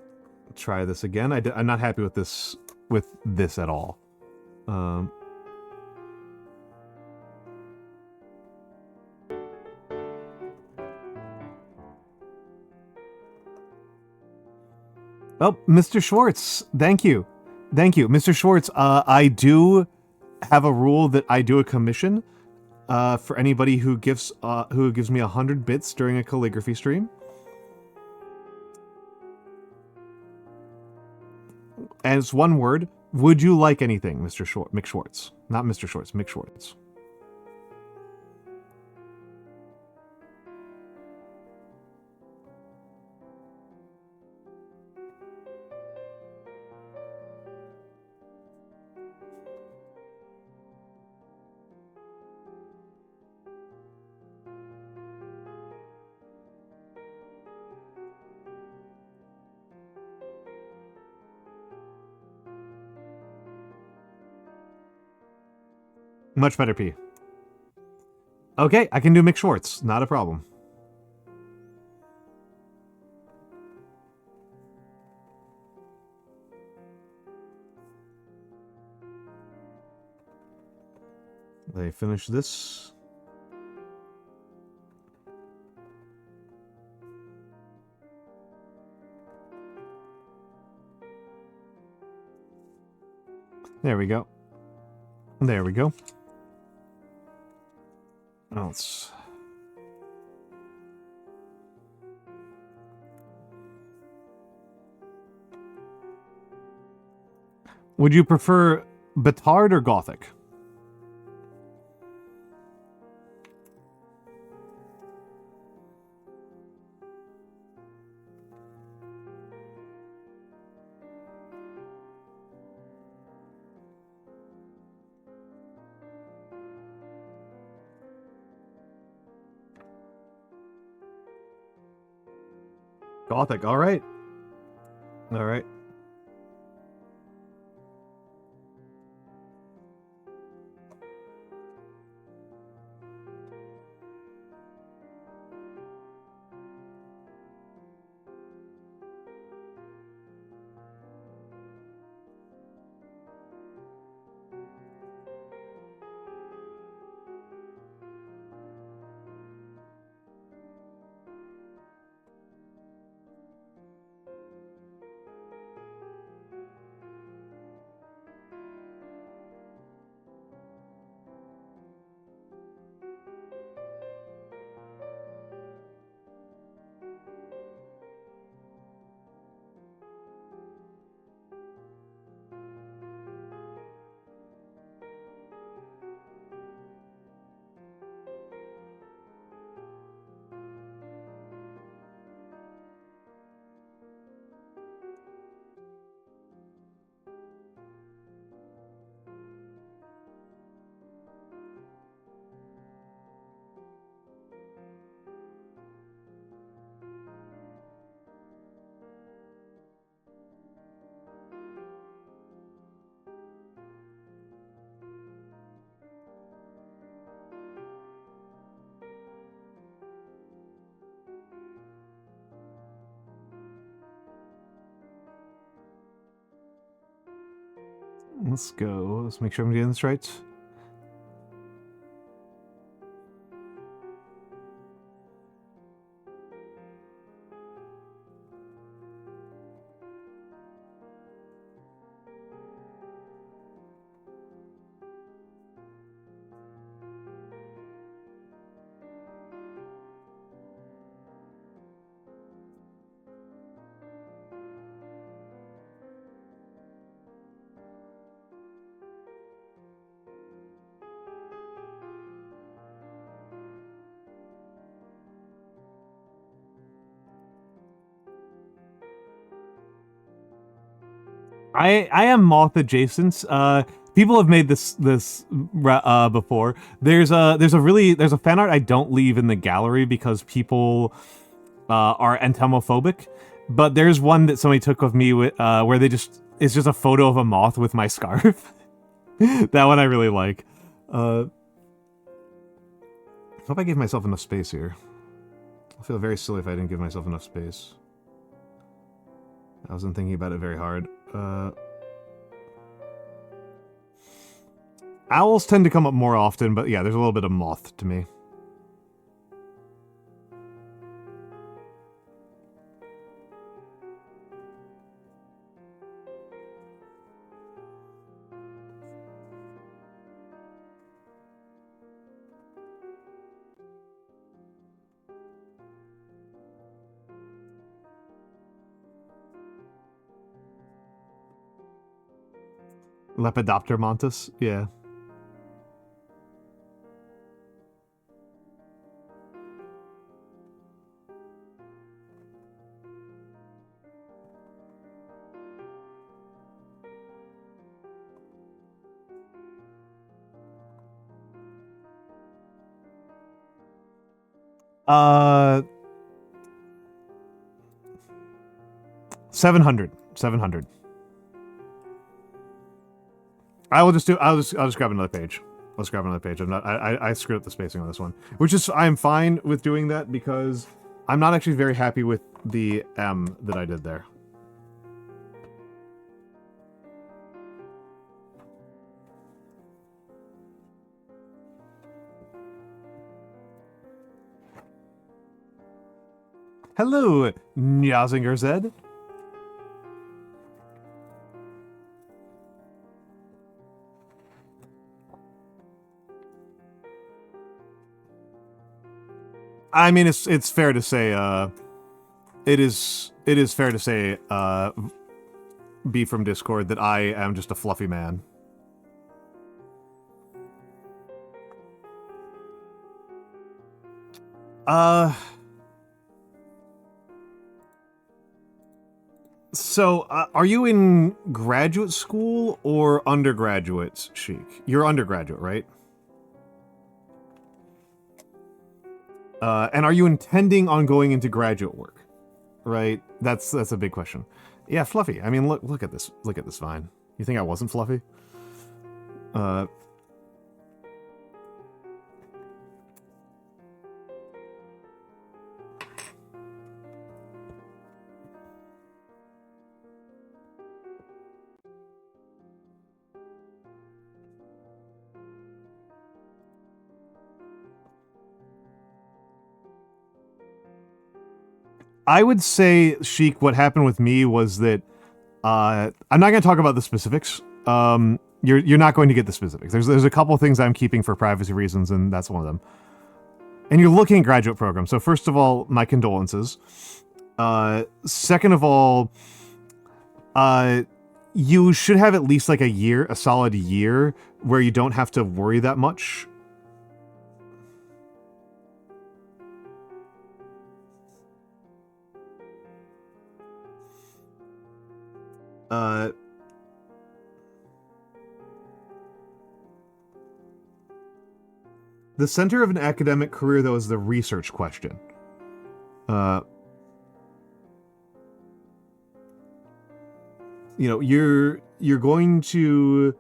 try this again. I'm not happy with this at all. Oh, Mr. Schwartz, thank you, Mr. Schwartz. I do have a rule that I do a commission for anybody who gives me 100 bits during a calligraphy stream. And it's one word. Would you like anything, Mick Schwartz? Not Mr. Schwartz, Mick Schwartz. Much better, P. Okay, I can do Mick Schwartz. Not a problem. They finish this. There we go. There we go. Else. Would you prefer Batard or Gothic? Gothic, alright. Alright. Let's go. Let's make sure I'm doing this right. I am moth adjacent. People have made this before. There's a fan art I don't leave in the gallery because people are entomophobic, but there's one that somebody took of me with where it's just a photo of a moth with my scarf. That one I really like. Hope I gave myself enough space here. I feel very silly if I didn't give myself enough space. I wasn't thinking about it very hard. Owls tend to come up more often, but yeah, there's a little bit of moth to me. Lepidopter mantis, yeah. Uh, 700. 700. I'll just grab another page. Let's grab another page. I screwed up the spacing on this one. Which is, I'm fine with doing that because I'm not actually very happy with the M that I did there. Hello, Nyazinger Zed. I mean, it's fair to say, it is fair to say, B from Discord, that I am just a fluffy man. So, are you in graduate school or undergraduate, Sheik? You're undergraduate, right? And are you intending on going into graduate work? right? That's a big question. Yeah, fluffy. I mean, look at this. Look at this vine. You think I wasn't fluffy? I would say, Sheik, what happened with me was that I'm not going to talk about the specifics. You're not going to get the specifics. There's a couple things I'm keeping for privacy reasons, and that's one of them. And you're looking at graduate programs. So first of all, my condolences. Second of all, you should have at least like a solid year, where you don't have to worry that much. The center of an academic career, though, is the research question. You know, you're going to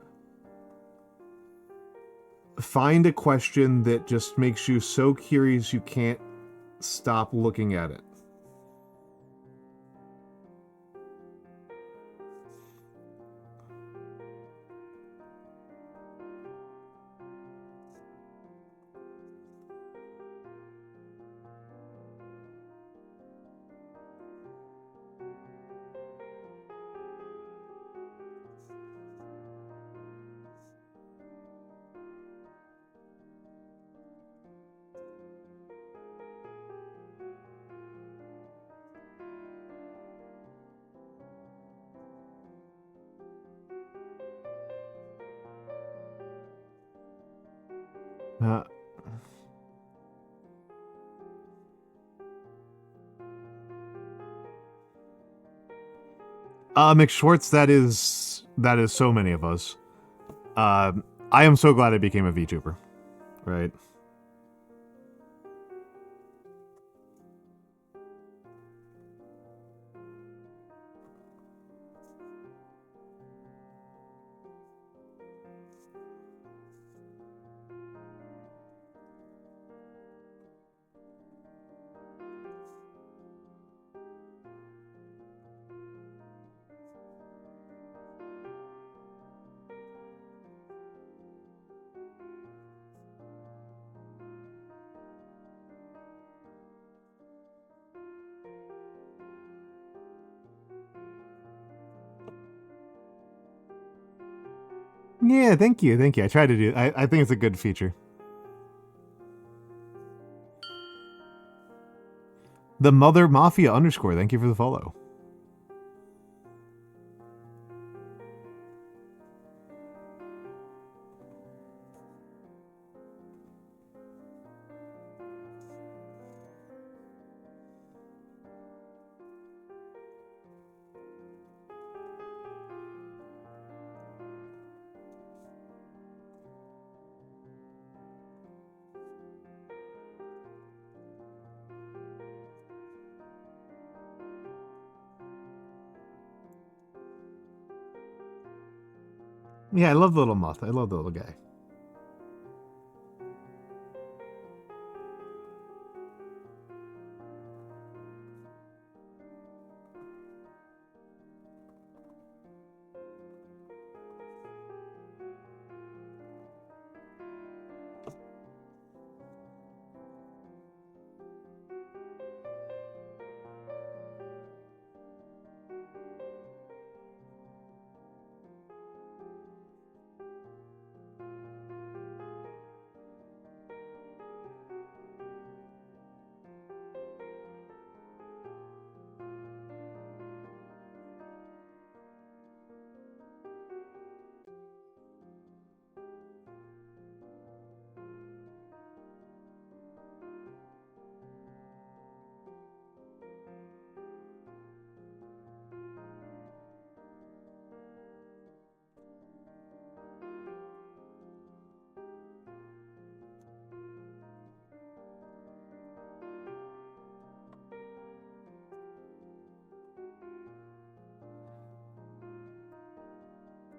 find a question that just makes you so curious you can't stop looking at it. McSchwartz, that is so many of us. I am so glad I became a VTuber, right? Yeah, thank you. I try to do. I think it's a good feature. The Mother Mafia _ thank you for the follow. Yeah, I love the little moth. I love the little guy.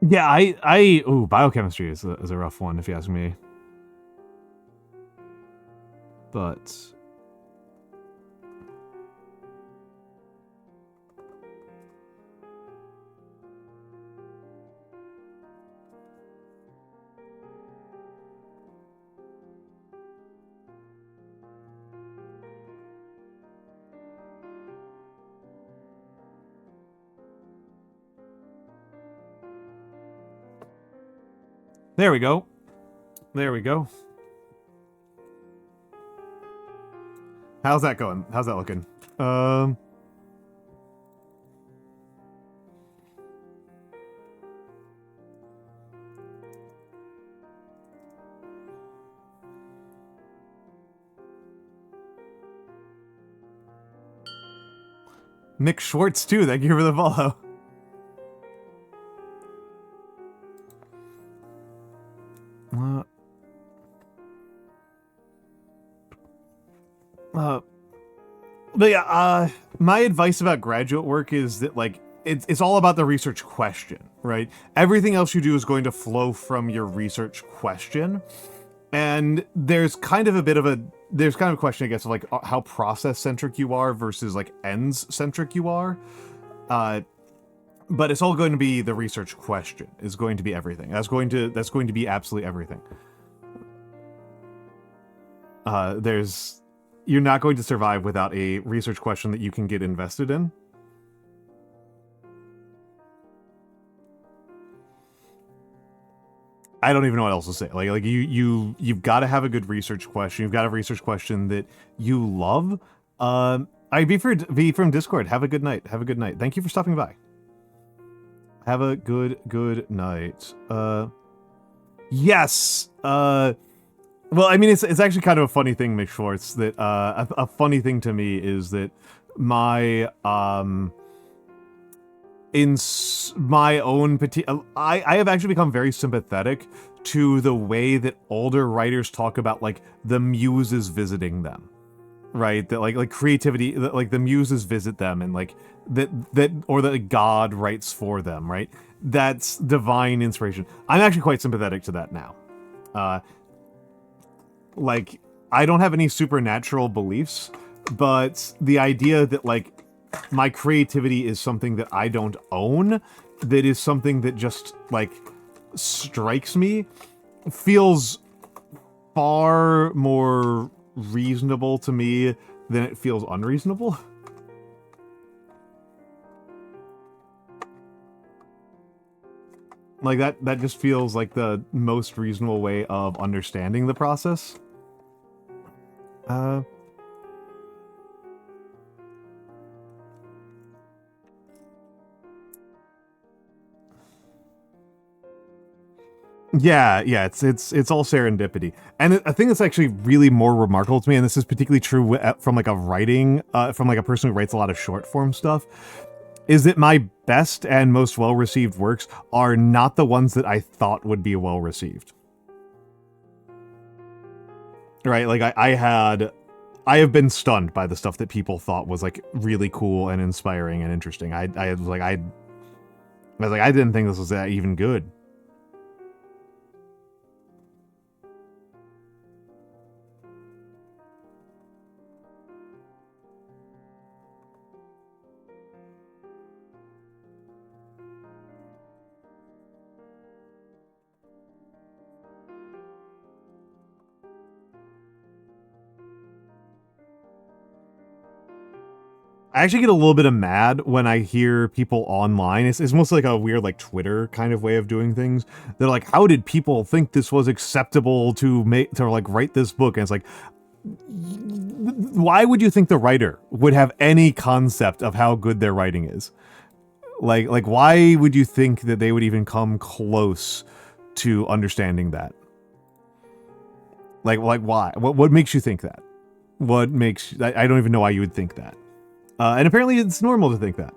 Yeah, ooh, biochemistry is a rough one, if you ask me. But there we go. There we go. How's that going? How's that looking? Nick Schwartz too, thank you for the follow. But yeah, my advice about graduate work is that, like, it's all about the research question, right? Everything else you do is going to flow from your research question. And there's kind of a question, I guess, of like how process centric you are versus like ends centric you are. But it's all going to be the research question is going to be everything. That's going to be absolutely everything. You're not going to survive without a research question that you can get invested in. I don't even know what else to say. Like you've got to have a good research question. You've got a research question that you love. V from Discord. Have a good night. Have a good night. Thank you for stopping by. Have a good night. Yes. Well, I mean, it's actually kind of a funny thing, Mick Schwartz, that a funny thing to me is that my in my own I have actually become very sympathetic to the way that older writers talk about like the muses visiting them, right? That like creativity, like the muses visit them, and like that or that God writes for them, right? That's divine inspiration. I'm actually quite sympathetic to that now. Like, I don't have any supernatural beliefs, but the idea that, like, my creativity is something that I don't own, that is something that just, like, strikes me, feels far more reasonable to me than it feels unreasonable. Like, that just feels like the most reasonable way of understanding the process. Yeah, it's all serendipity, and I think it's actually really more remarkable to me, and this is particularly true from like a writing, from like a person who writes a lot of short form stuff, is that my best and most well received works are not the ones that I thought would be well received. Right, like I have been stunned by the stuff that people thought was like really cool and inspiring and interesting. I was like I didn't think this was that even good. I actually get a little bit of mad when I hear people online. It's mostly like a weird like Twitter kind of way of doing things. They're like, how did people think this was acceptable to like write this book? And it's like, why would you think the writer would have any concept of how good their writing is? Like why would you think that they would even come close to understanding that? Like why? What makes you think that? What makes I don't even know why you would think that. And apparently it's normal to think that.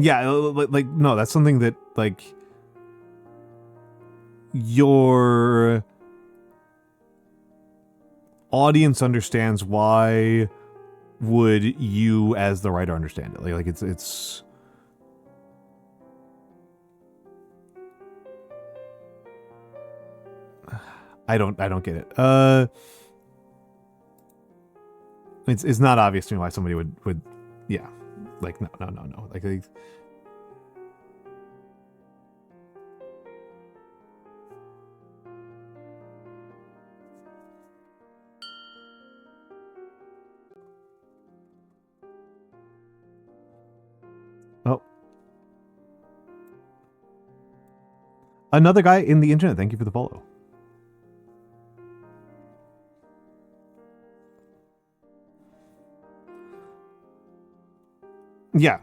Yeah, like no, that's something that like your audience understands. Why would you as the writer understand it? Like it's I don't get it. It's not obvious to me why somebody would yeah. Like no. Like oh. Another guy in the internet, thank you for the follow. Yeah.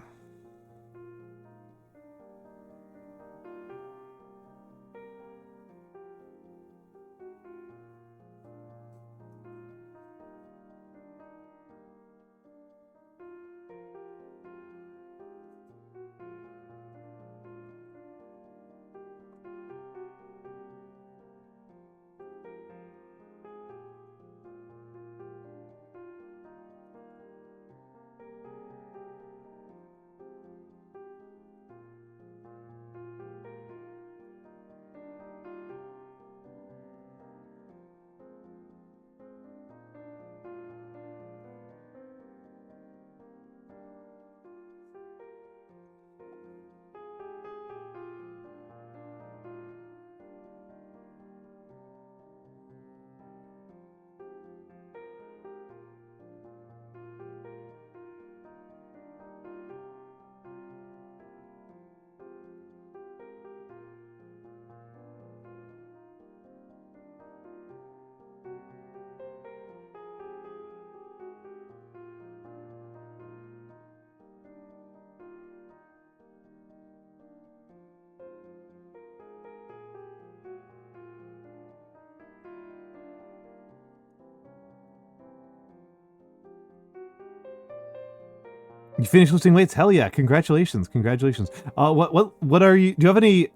You finished lifting weights? Hell yeah! Congratulations! What are you? Do you have any?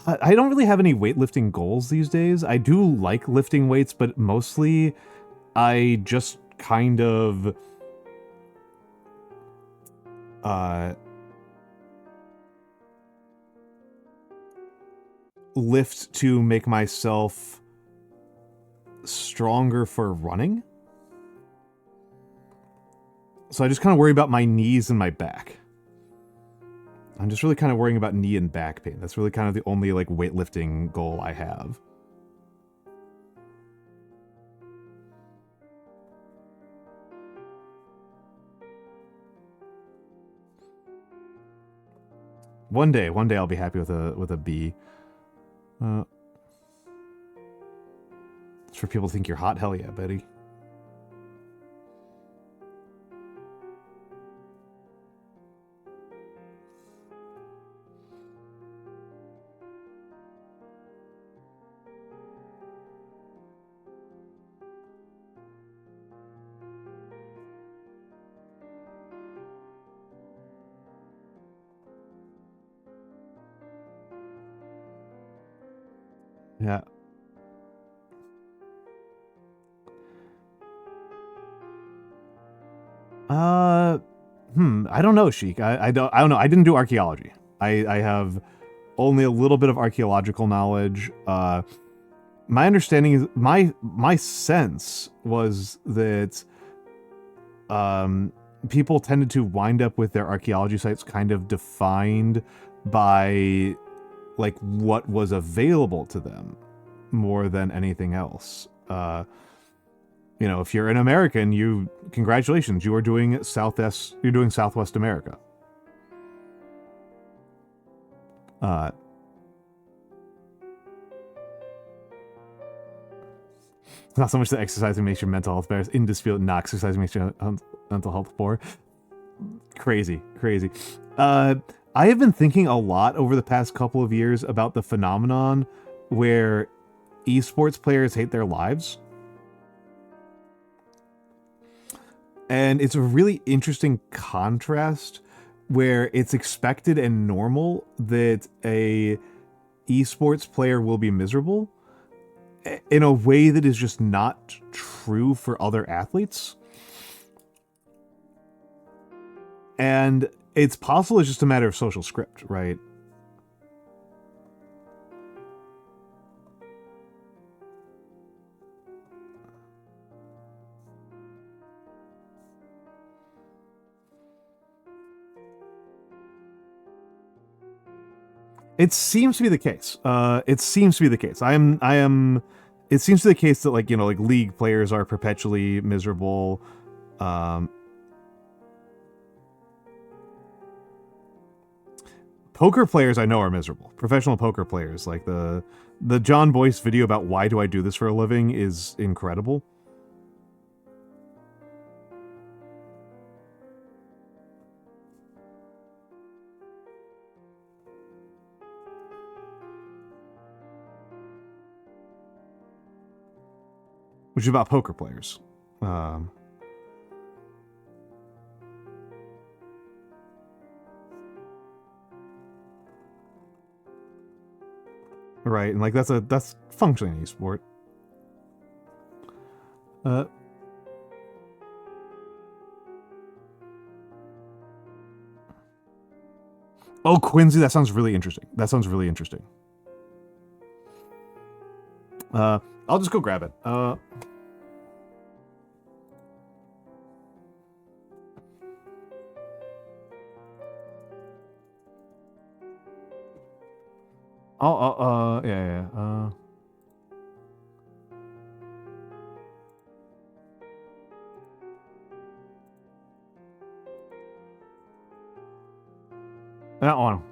I don't really have any weightlifting goals these days. I do like lifting weights, but mostly I just kind of lift to make myself stronger for running. So I just kind of worry about my knees and my back. I'm just really kind of worrying about knee and back pain. That's really kind of the only like weightlifting goal I have. One day I'll be happy with a B. It's for people to think you're hot. Hell yeah, Betty. Yeah. I don't know, Sheik. I don't know. I didn't do archaeology. I have only a little bit of archaeological knowledge. My understanding is my sense was that people tended to wind up with their archaeology sites kind of defined by like what was available to them more than anything else. You know, if you're an American, congratulations, you are doing Southwest America. It's not so much that exercising makes your mental health better, it's indisputable. Not exercising makes your mental health poor. Crazy. I have been thinking a lot over the past couple of years about the phenomenon where esports players hate their lives. And it's a really interesting contrast where it's expected and normal that a esports player will be miserable in a way that is just not true for other athletes. And it's possible it's just a matter of social script, right? It seems to be the case. It seems to be the case. It seems to be the case that, like, you know, like league players are perpetually miserable. Poker players I know are miserable. Professional poker players, like the John Boyce video about why do I do this for a living is incredible. Which is about poker players. Right, and like that's functionally an esport. Oh, Quincy, that sounds really interesting. That sounds really interesting. I'll just go grab it. Yeah. That one.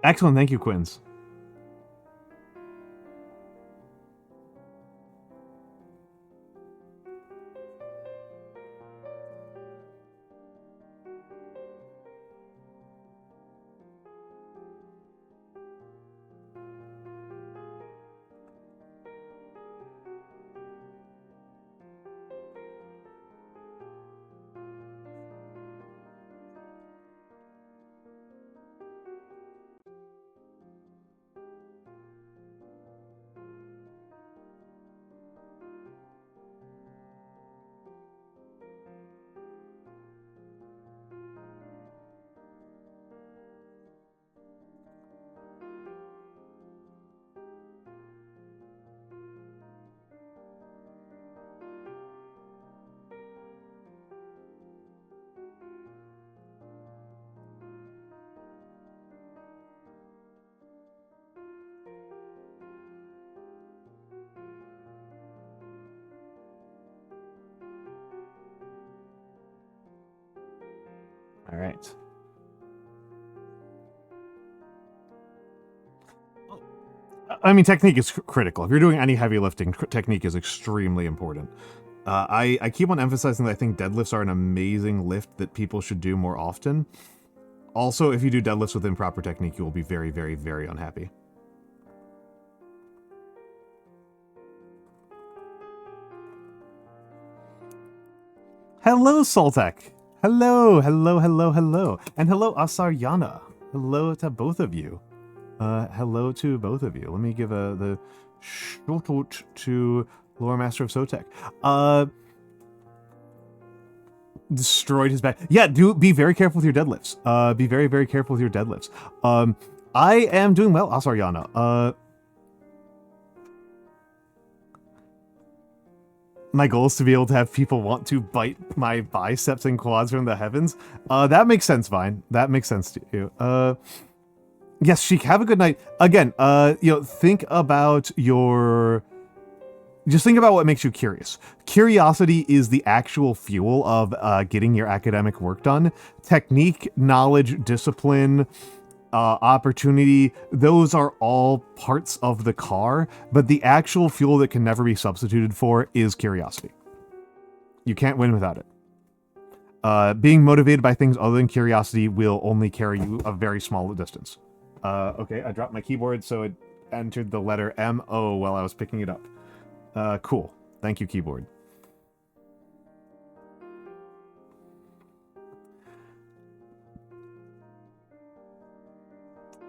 Excellent, thank you, Quins. All right. I mean, technique is critical. If you're doing any heavy lifting, technique is extremely important. I keep on emphasizing that I think deadlifts are an amazing lift that people should do more often. Also, if you do deadlifts with improper technique, you will be very, very, very unhappy. Hello, Soltek. Hello, hello, hello, hello. And hello, Asaryana. Hello to both of you. Hello to both of you. Let me give the shout out to Lore Master of Sotek. Destroyed his back. Yeah, be very careful with your deadlifts. Be very, very careful with your deadlifts. I am doing well, Asaryana. My goal is to be able to have people want to bite my biceps and quads from the heavens. That makes sense, Vine. That makes sense to you. Yes, Sheik, have a good night. Again, think about your... Just think about what makes you curious. Curiosity is the actual fuel of getting your academic work done. Technique, knowledge, discipline, opportunity, those are all parts of the car, but the actual fuel that can never be substituted for is curiosity. You can't win without it. Being motivated by things other than curiosity will only carry you a very small distance. Okay, I dropped my keyboard, so it entered the letter M-O while I was picking it up. Cool. Thank you, keyboard.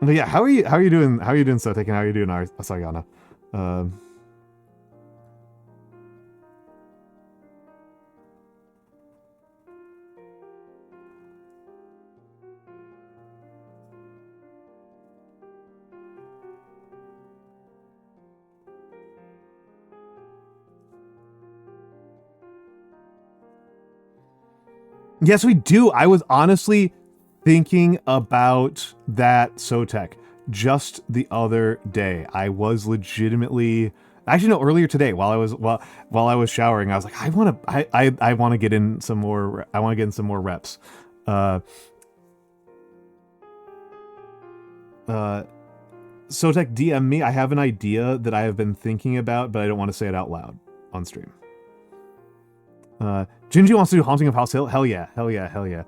But yeah, how are you doing? How are you doing, Sotek, and how are you doing, Asayana? Yes, we do. I was honestly thinking about that Sotek just the other day. I was legitimately, actually no, earlier today while I was showering, I was like, I want to get in some more. I want to get in some more reps. Sotek, DM me. I have an idea that I have been thinking about, but I don't want to say it out loud on stream. Gingy wants to do Haunting of House Hill. Hell yeah, hell yeah, hell yeah.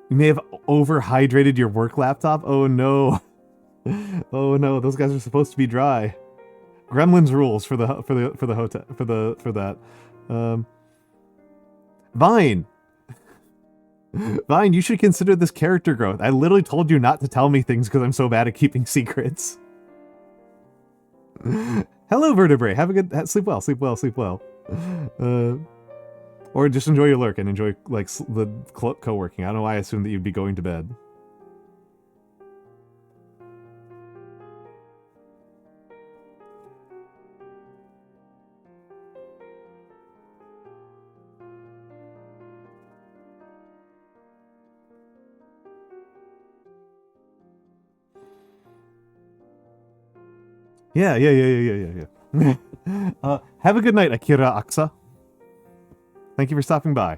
You may have overhydrated your work laptop. Oh no. Oh no, those guys are supposed to be dry. Gremlins rules for that. Vine. Vine, you should consider this character growth. I literally told you not to tell me things because I'm so bad at keeping secrets. Hello, Vertebrae. Have a good... Sleep well, sleep well, sleep well. Or just enjoy your lurk and enjoy, like, the co-working. I don't know why I assumed that you'd be going to bed. Yeah. Have a good night, Akira Aksa. Thank you for stopping by.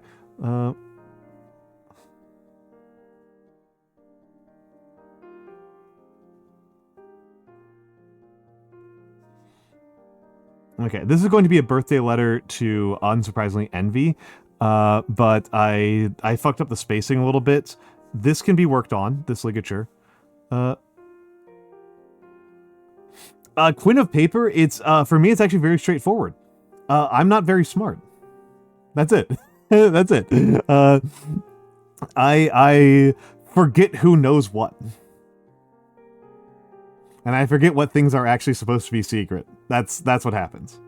Okay, this is going to be a birthday letter to, unsurprisingly, Envy. But I fucked up the spacing a little bit. This can be worked on, this ligature. Queen of Paper, it's, for me, it's actually very straightforward. I'm not very smart. That's it. That's it. I forget who knows what. And I forget what things are actually supposed to be secret. That's what happens.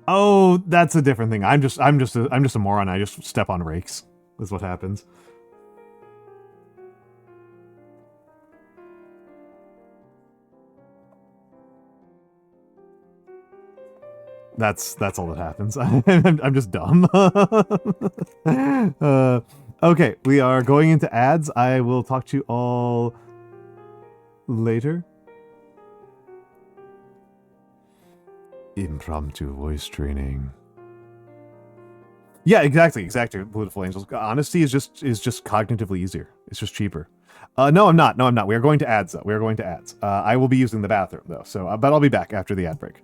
Oh, that's a different thing. I'm just a moron. I just step on rakes. That's what happens. That's all that happens. I'm just dumb. Okay, we are going into ads. I will talk to you all later. Impromptu voice training. Yeah, exactly. Beautiful angels. Honesty is just cognitively easier. It's just cheaper. No, I'm not. We are going to ads though. We are going to ads. I will be using the bathroom though. So, but I'll be back after the ad break.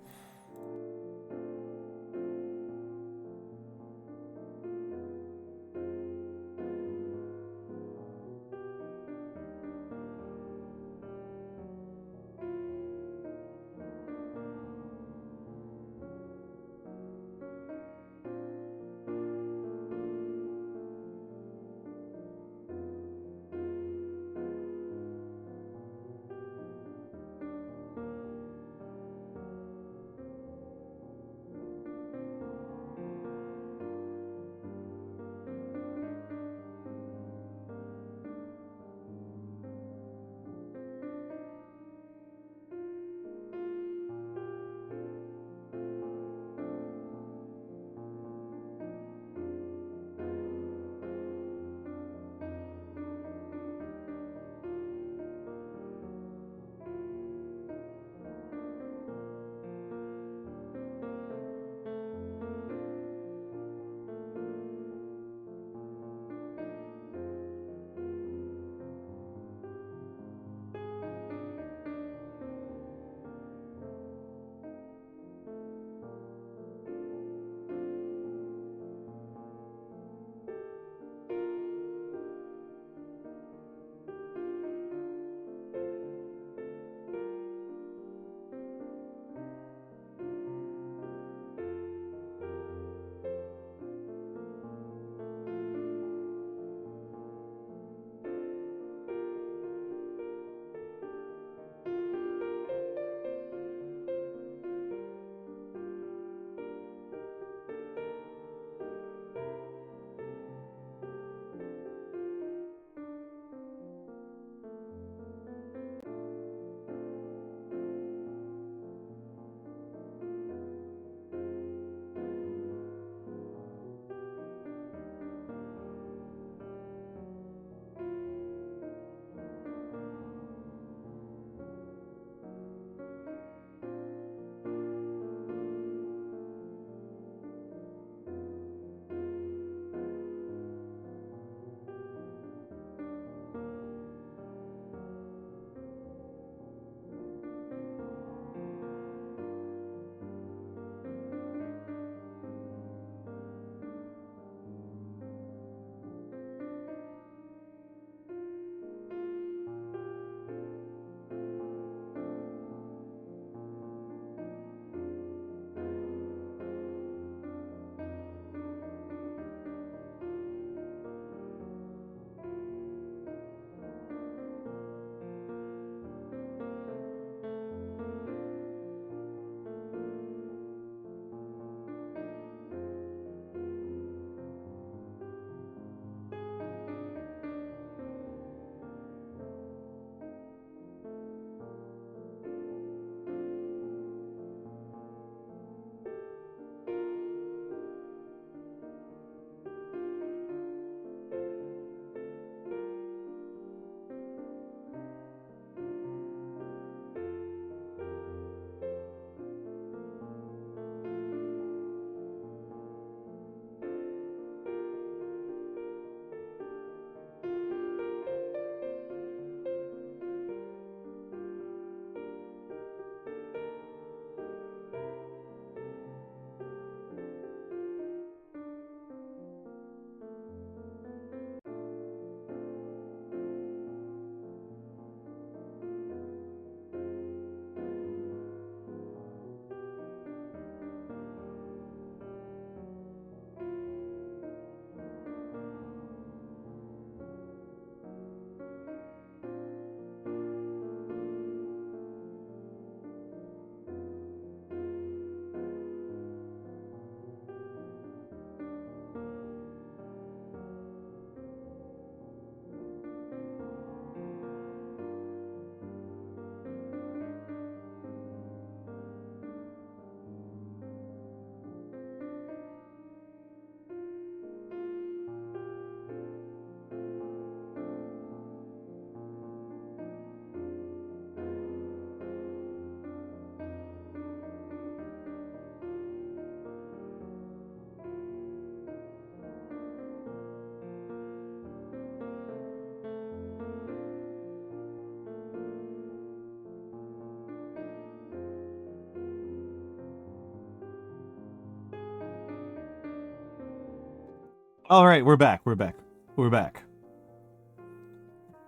All right, we're back. We're back. We're back.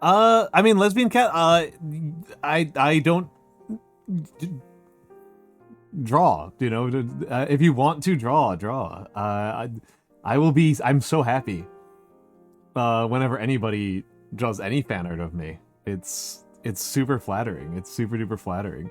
I mean, lesbian cat. I don't draw. You know, if you want to draw. I will be. I'm so happy. Whenever anybody draws any fan art of me, it's super flattering. It's super duper flattering.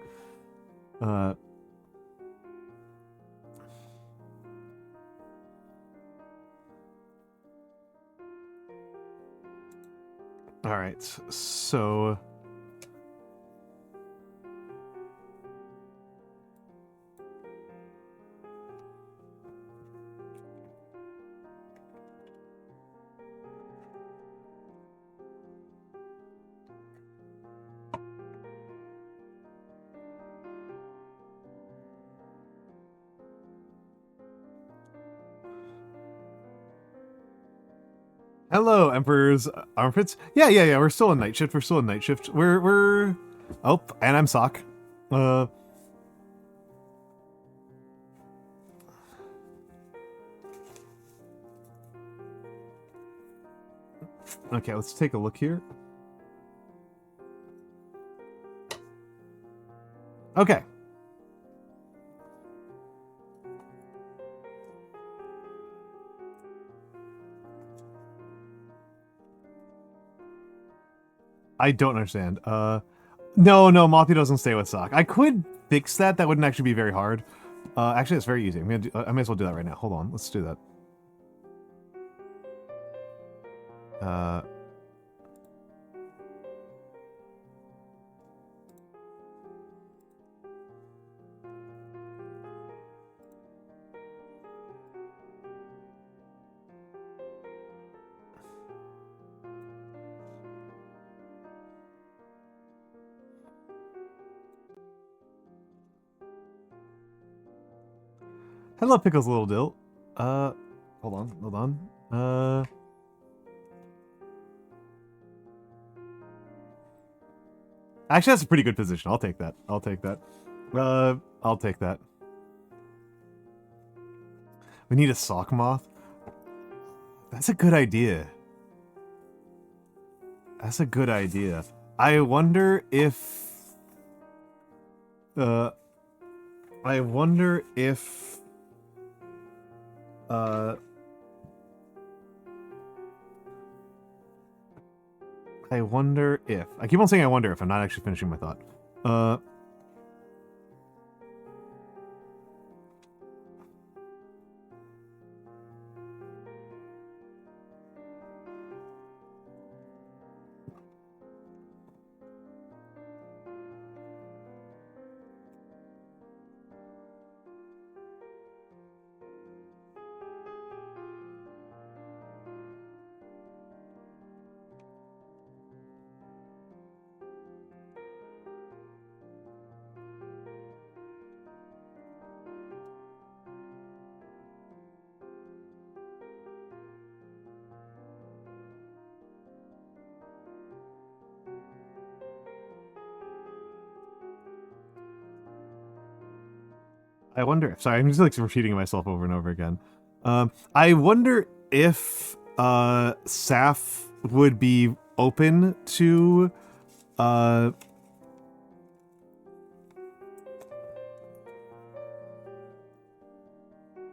All right, so. Hello, Emperor's Armpits. Yeah. We're still in night shift. We're. Oh, and I'm Sock. Okay, let's take a look here. Okay. I don't understand. No, Moppy doesn't stay with Sock. I could fix that. That wouldn't actually be very hard. Actually, it's very easy. I might as well do that right now. Hold on. Let's do that. Hello, Pickles Little Dill. Hold on. Actually, that's a pretty good position. I'll take that. I'll take that. We need a sock moth. That's a good idea. I wonder if... I wonder if I keep on saying I wonder if I'm not actually finishing my thought. I wonder if... Sorry, I'm just like repeating myself over and over again. I wonder if Saf would be open to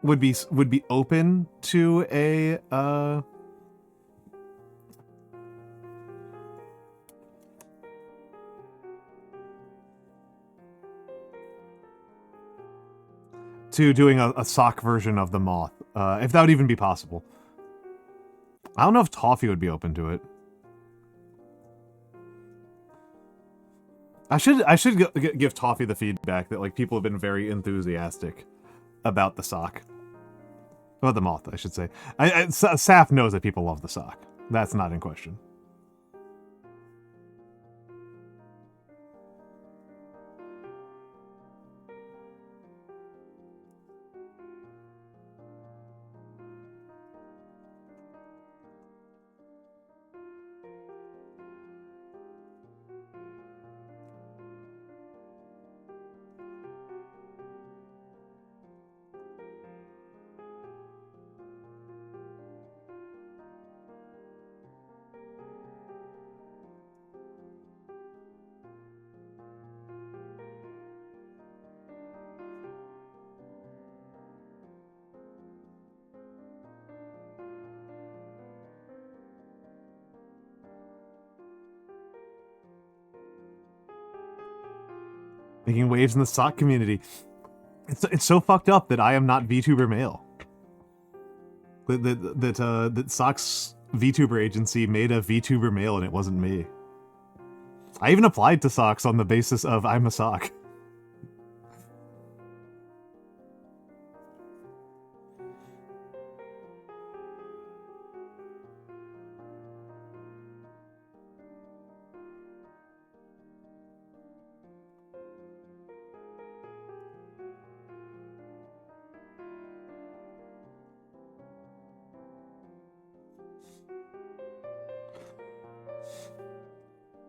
would be open to a to doing a sock version of the moth, if that would even be possible. I don't know if Toffee would be open to it. I should give Toffee the feedback that like people have been very enthusiastic about the sock. About the moth, I should say. Saf knows that people love the sock. That's not in question. making waves in the sock community. It's so fucked up that I am not VTuber male. That Sock's VTuber agency made a VTuber male and it wasn't me. I even applied to Socks on the basis of I'm a sock.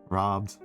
Robbed.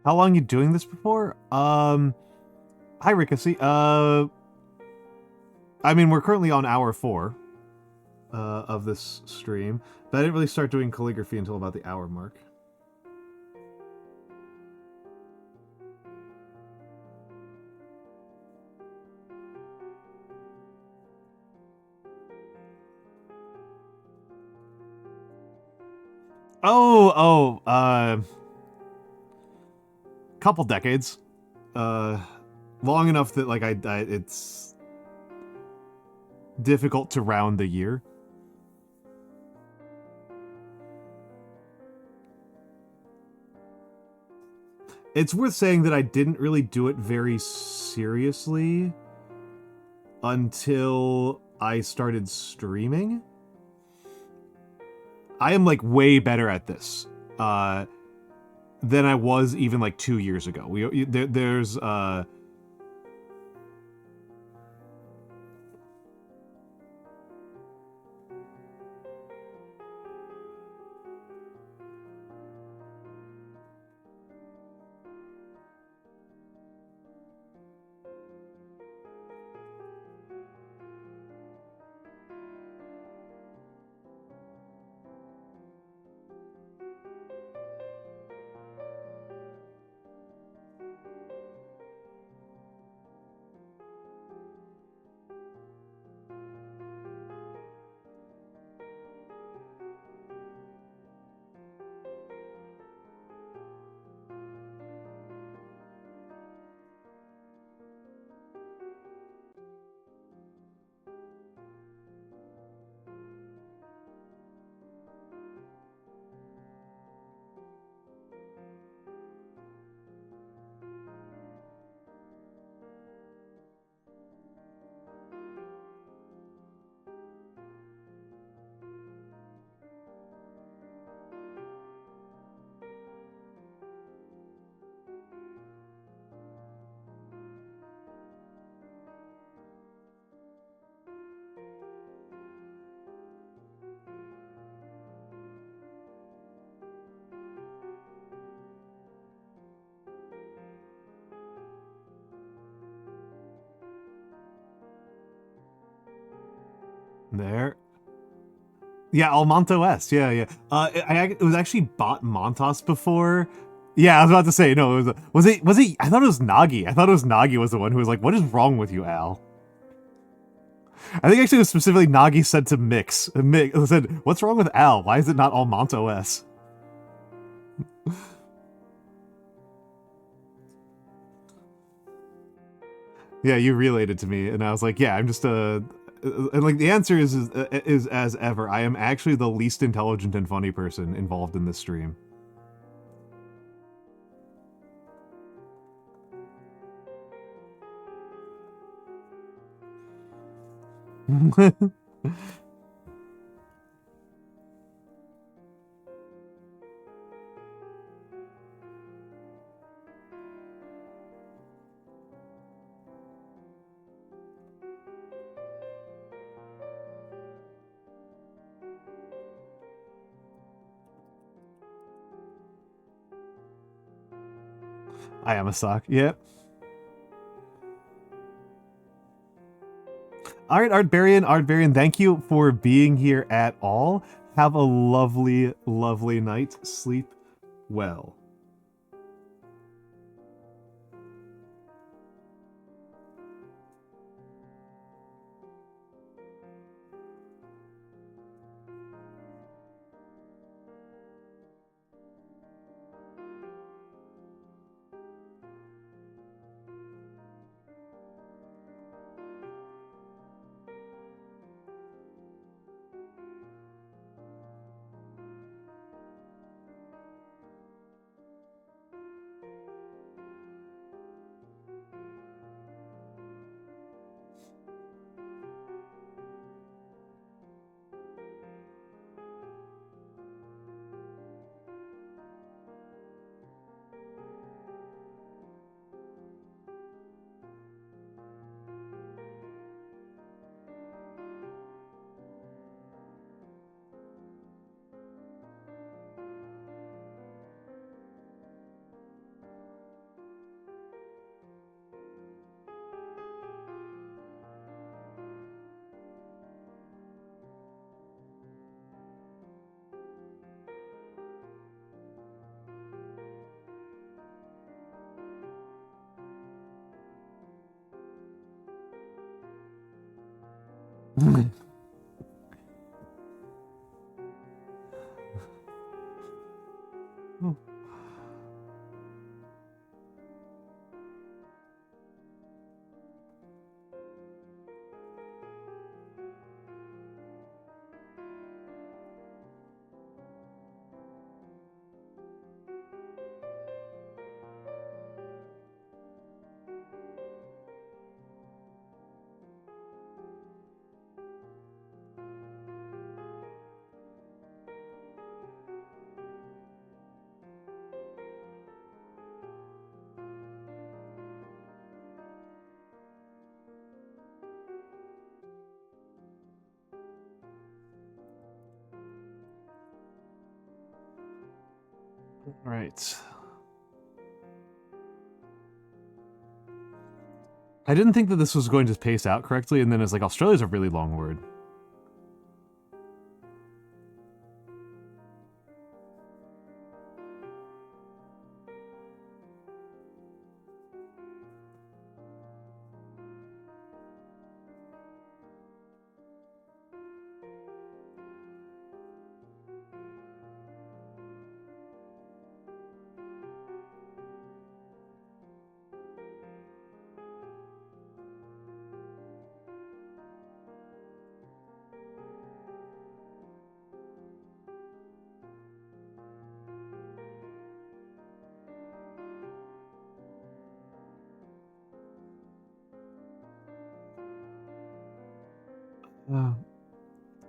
How long you doing this before? Hi Rickacy. I mean, we're currently on hour 4 of this stream, but I didn't really start doing calligraphy until about the hour mark. Couple decades. Long enough that, like, it's difficult to round the year. It's worth saying that I didn't really do it very seriously until I started streaming. I am, like, way better at this than I was even, like, 2 years ago. There's there. Yeah, Almantas. Yeah. It was actually bought Montas before. Yeah, I was about to say, no, was it, I thought it was Nagi. I thought it was Nagi was the one who was like, what is wrong with you, Al? I think actually it was specifically Nagi said to Mix said, what's wrong with Al? Why is it not Almantas? Yeah, you relayed it to me, and I was like, yeah, I'm just and like the answer is as ever, I am actually the least intelligent and funny person involved in this stream. I am a sock. Yep. All right, Artbarian, thank you for being here at all. Have a lovely, lovely night. Sleep well. Right. I didn't think that this was going to pace out correctly, and then it's like, Australia's a really long word.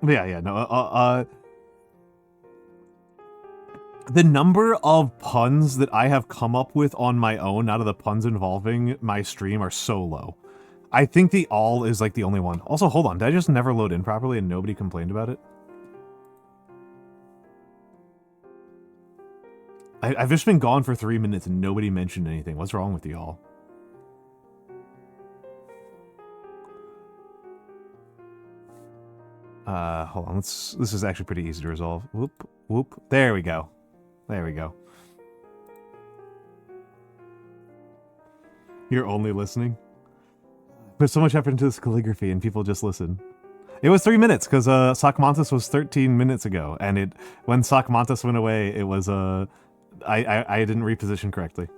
Yeah, no. The number of puns that I have come up with on my own out of the puns involving my stream are so low. I think the all is like the only one. Also, hold on, did I just never load in properly and nobody complained about it? I've just been gone for 3 minutes and nobody mentioned anything. What's wrong with you all? Hold on, this is actually pretty easy to resolve. Whoop, whoop. There we go. There we go. You're only listening? Put so much effort into this calligraphy and people just listen. It was 3 minutes, because Sakmantas was 13 minutes ago, and when Sakmantas went away, it was, I didn't reposition correctly.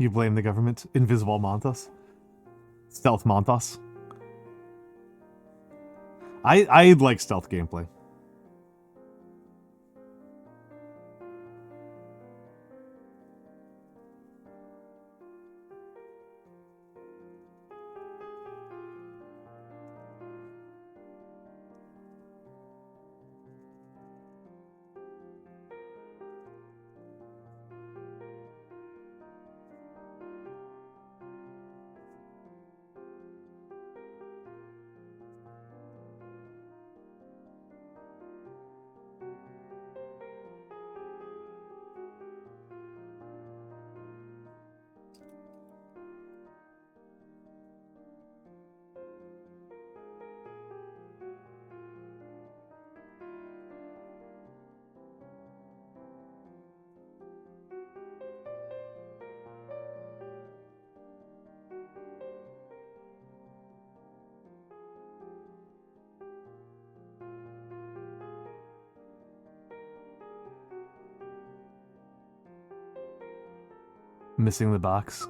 You blame the government? Invisible Mantas? Stealth Mantas? I like stealth gameplay. Missing the box.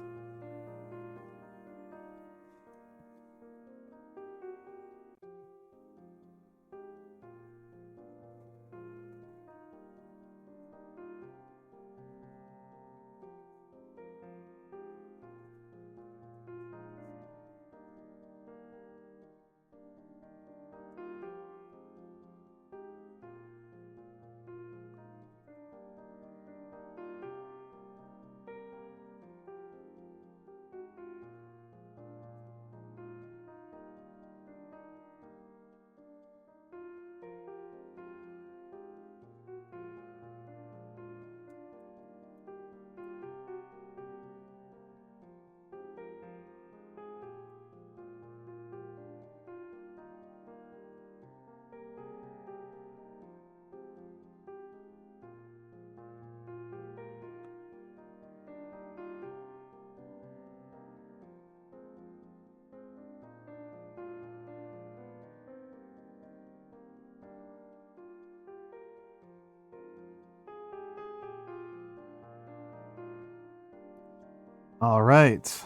All right.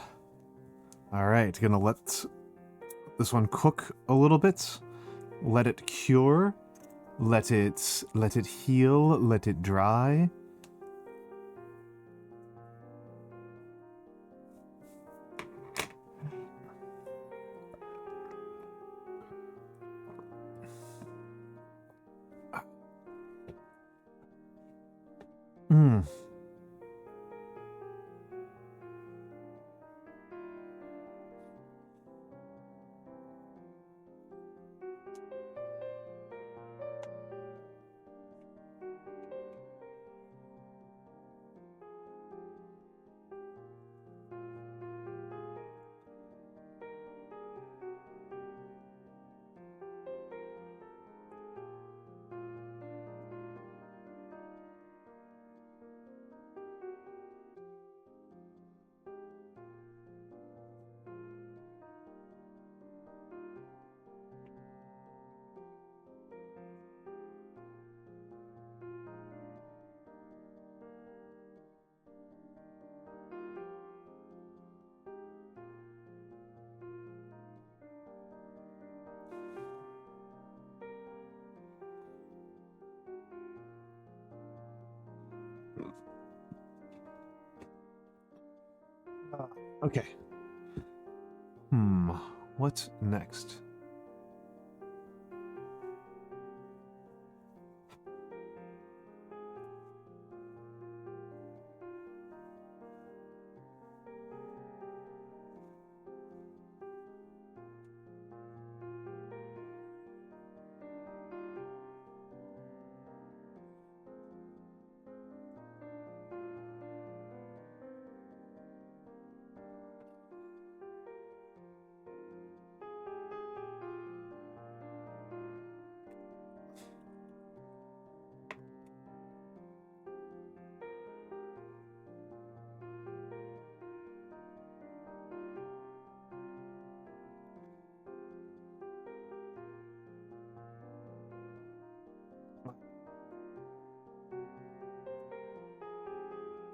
All right, gonna let this one cook a little bit. Let it cure. Let it heal. Let it dry. Hmm. Okay. What's next?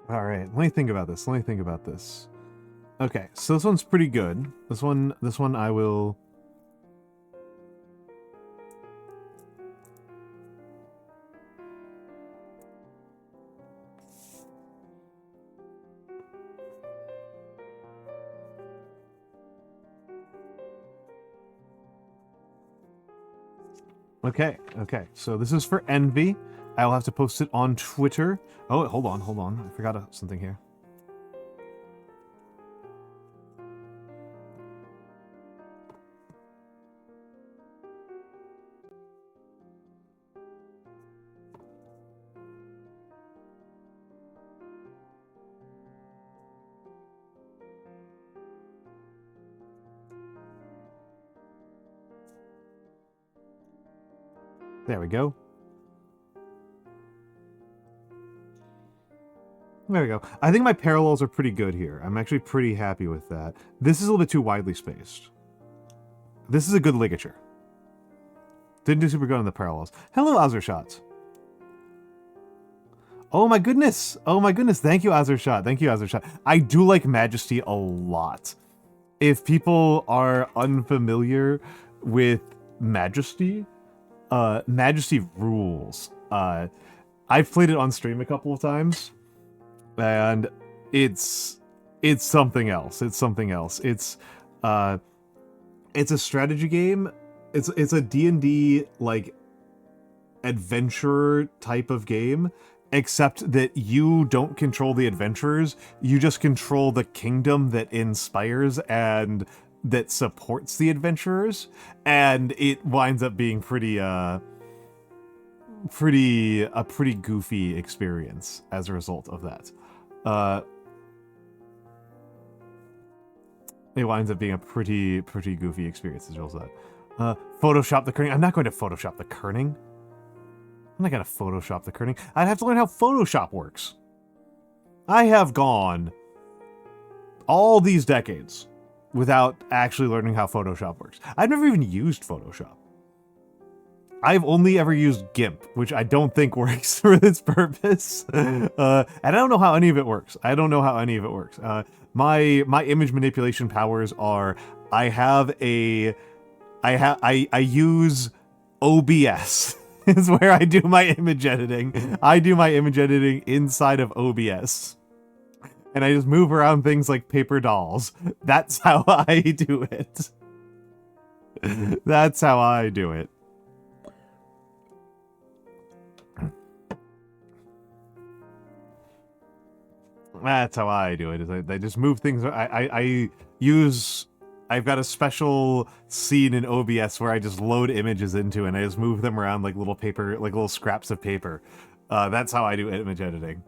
All right, let me think about this. Let me think about this. Okay, so this one's pretty good. This one I will... Okay, okay. So this is for Envy. I'll have to post it on Twitter. Oh, hold on, hold on. I forgot something here. There we go. There we go. I think my parallels are pretty good here. I'm actually pretty happy with that. This is a little bit too widely spaced. This is a good ligature. Didn't do super good on the parallels. Hello, Azershot. Oh my goodness. Oh my goodness. Thank you, Azershot. Thank you, Azershot. I do like Majesty a lot. If people are unfamiliar with Majesty, Majesty rules. I've played it on stream a couple of times, and it's something else. It's something else. It's a strategy game. It's a D&D like adventurer type of game, except that you don't control the adventurers. You just control the kingdom that inspires and that supports the adventurers, and it winds up being a pretty goofy experience as a result of that. It winds up being a pretty goofy experience as a result of that. Photoshop the kerning. I'm not going to Photoshop the kerning. I'm not going to Photoshop the kerning. I'd have to learn how Photoshop works. I have gone all these decades without actually learning how Photoshop works. I've never even used Photoshop. I've only ever used GIMP, which I don't think works for this purpose. And I don't know how any of it works. I don't know how any of it works. My image manipulation powers are I use OBS is where I do my image editing. I do my image editing inside of OBS. And I just move around things like paper dolls. That's how I do it. That's how I do it. That's how I do it. Is I just move things. I've got a special scene in OBS where I just load images into and I just move them around like little paper, like little scraps of paper. That's how I do image editing.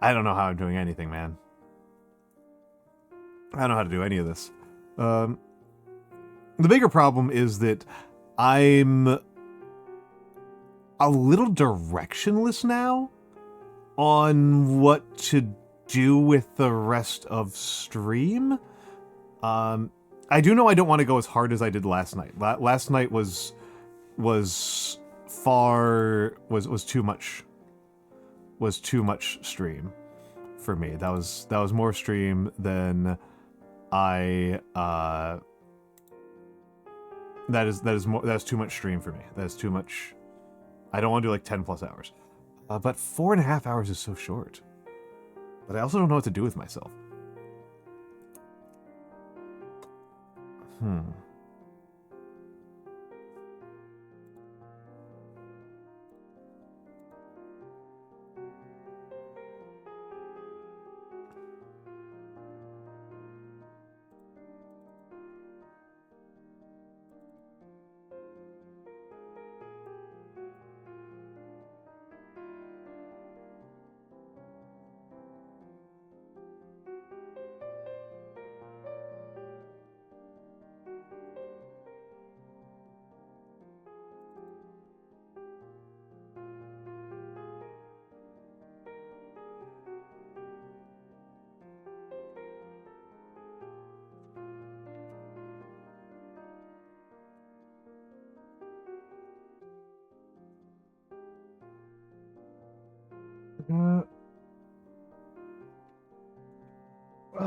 I don't know how I'm doing anything, man. I don't know how to do any of this. The bigger problem is that I'm a little directionless now on what to do with the rest of stream. I do know I don't want to go as hard as I did last night. Last night was too much. Was too much stream for me. That was more stream than I that's too much stream for me. That's too much. I don't want to do like 10+ hours. But 4.5 hours is so short. But I also don't know what to do with myself.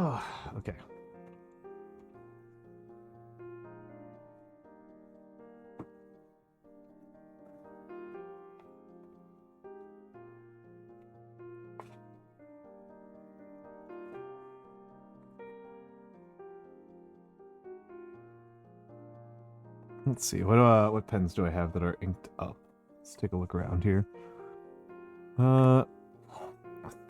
Oh, okay. Let's see, what pens do I have that are inked up? Let's take a look around here. I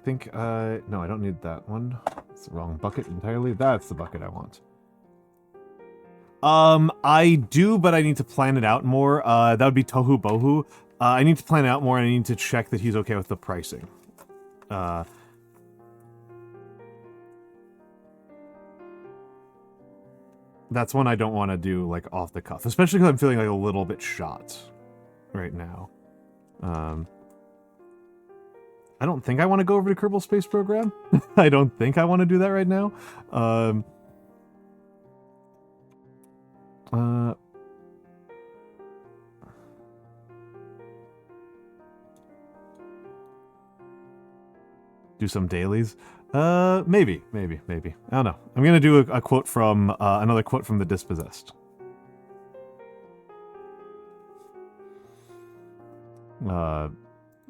think no, I don't need that one. It's the wrong bucket entirely. That's the bucket I want. I do, but I need to plan it out more. That would be Tohu Bohu. I need to plan it out more, and I need to check that he's okay with the pricing. That's one I don't want to do, like, off the cuff. Especially because I'm feeling, like, a little bit shot right now. I don't think I want to go over to Kerbal Space Program. I don't think I want to do that right now. Do some dailies. Maybe. I don't know. I'm gonna do a quote from, another quote from The Dispossessed.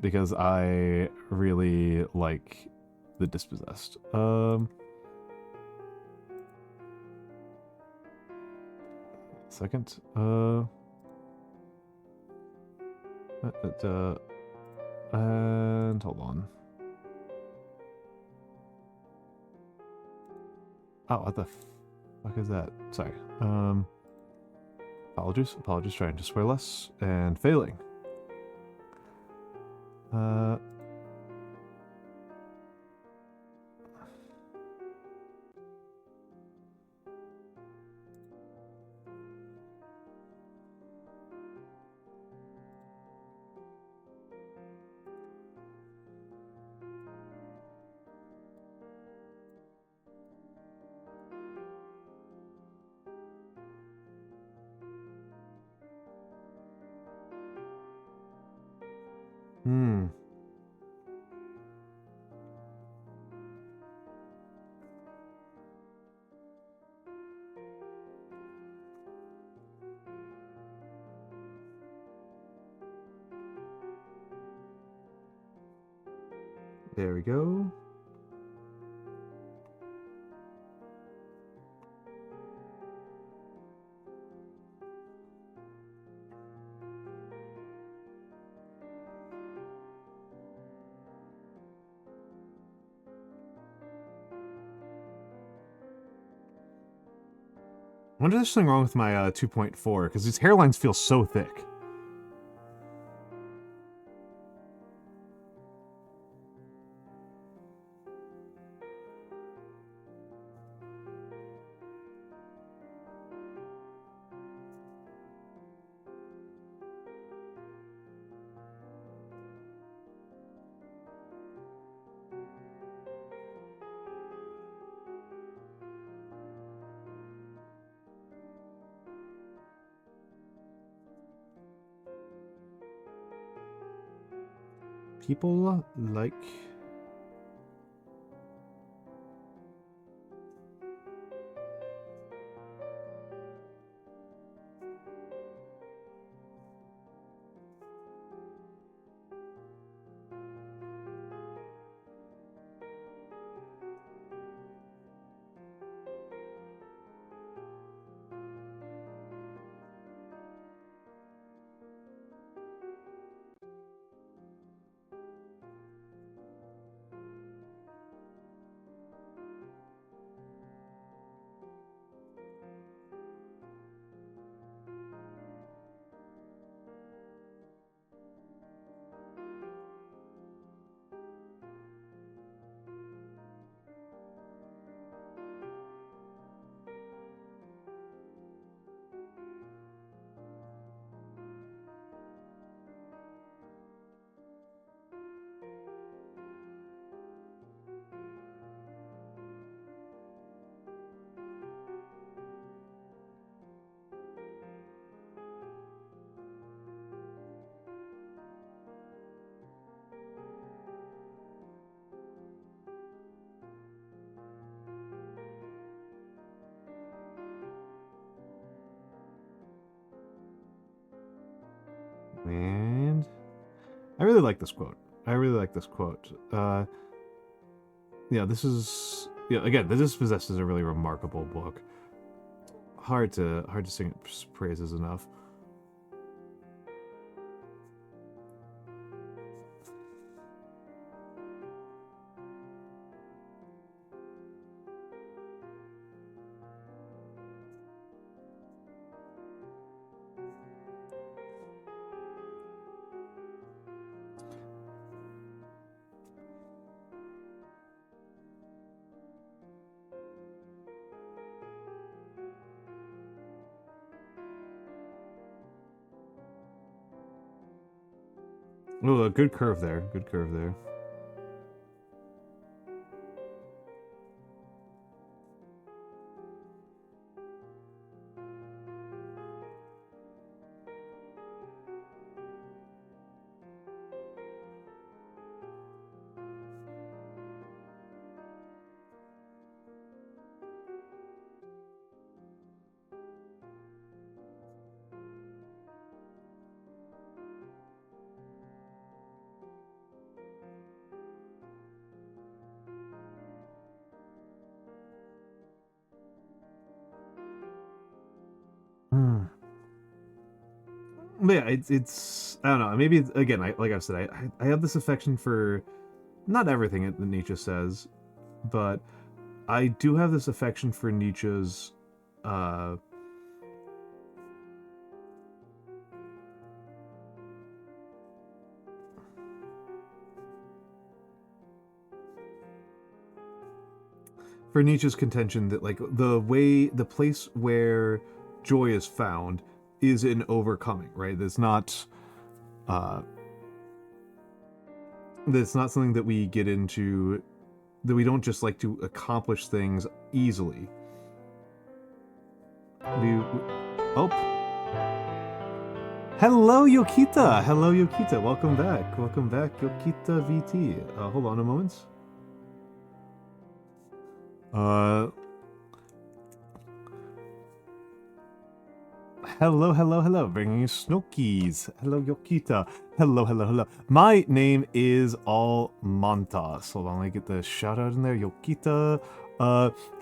Because I really like The Dispossessed. Second. And hold on. Oh, what the fuck is that? Sorry. Apologies, trying to swear less and failing. There we go. I wonder if there's something wrong with my 2.4, because these hairlines feel so thick. People like... really like this quote. I really like this quote. Yeah, this is... Yeah, again, this possesses a really remarkable book. Hard to sing its praises enough. Oh, a good curve there. Good curve there. But yeah, it's I don't know. Maybe again, like I said, I have this affection for not everything that Nietzsche says, but I do have this affection for Nietzsche's contention that like the place where joy is found is in overcoming, right? That's not something that we get into, that we don't just like to accomplish things easily. Oh. Hello, Yokita! Hello, Yokita. Welcome back. Welcome back, Yokita VT. Hold on a moment. Hello, bringing you Snokies. Hello, Yokita. Hello. My name is Almantas. Hold on, let me get the shout out in there. Yokita.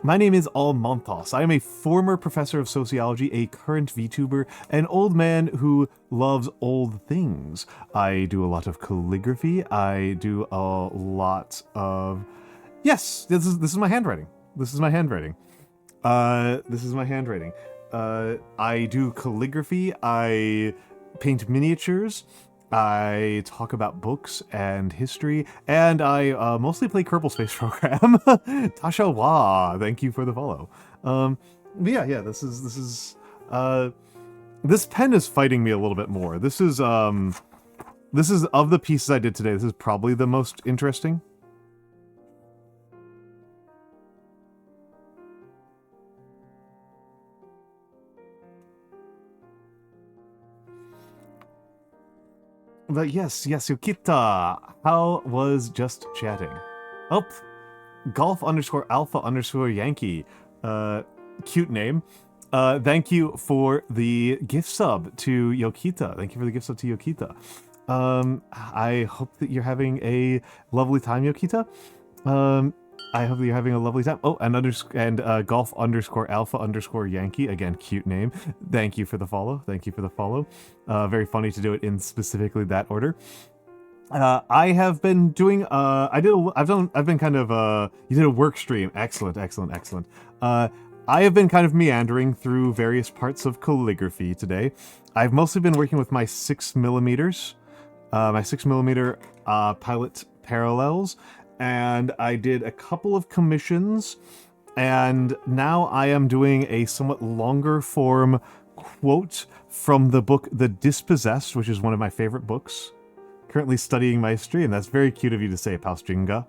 My name is Almantas. I am a former professor of sociology, a current VTuber, an old man who loves old things. I do a lot of calligraphy. I do a lot of... Yes, this is my handwriting. This is my handwriting. I do calligraphy, I paint miniatures, I talk about books and history, and I mostly play Kerbal Space Program. Tasha Wah, thank you for the follow. But yeah, this is this pen is fighting me a little bit more. This is of the pieces I did today, this is probably the most interesting. But yes, Yukita, how was just chatting? Oh, golf_alpha_yankee. Cute name. Thank you for the gift sub to Yokita. Thank you for the gift sub to Yokita. I hope that you're having a lovely time, Yokita. I hope that you're having a lovely time. Oh, and golf_alpha_yankee. Again, cute name. Thank you for the follow. Very funny to do it in specifically that order. I have been doing. I've been kind of. You did a work stream. Excellent. I have been kind of meandering through various parts of calligraphy today. I've mostly been working with my 6mm, my 6mm pilot parallels. And I did a couple of commissions, and now I am doing a somewhat longer form quote from the book The Dispossessed, which is one of my favorite books. Currently studying my history, and that's very cute of you to say, Paustringa.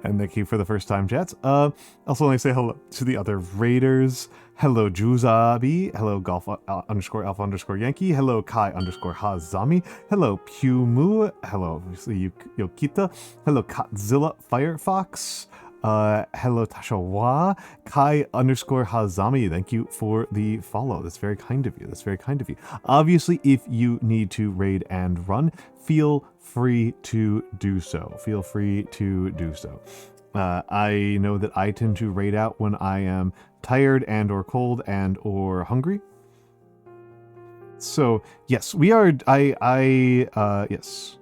And thank you for the first time chats. Also want to say hello to the other raiders. Hello Juzabi. Hello golf_alpha_yankee. Hello Kai_hazami. Hello Pumu. Hello obviously Yokita. Hello Katzilla Firefox. Hello Tashawa. Kai underscore Hazami. Thank you for the follow. That's very kind of you. That's very kind of you. Obviously, if you need to raid and run, feel free to do so. Feel free to do so. I know that I tend to raid out when I am tired and or cold and or hungry. So yes, we are. Yes.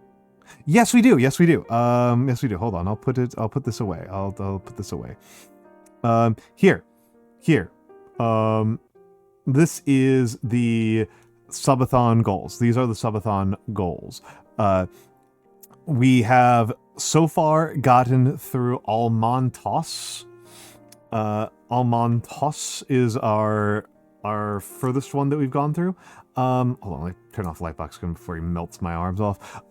Yes, we do. Yes, we do. Yes, we do. Hold on. I'll put this away. I'll put this away. Here. This is the subathon goals. These are the subathon goals. We have so far gotten through Almantas. Almantas is our furthest one that we've gone through. Hold on, let me turn off Lightbox before he melts my arms off.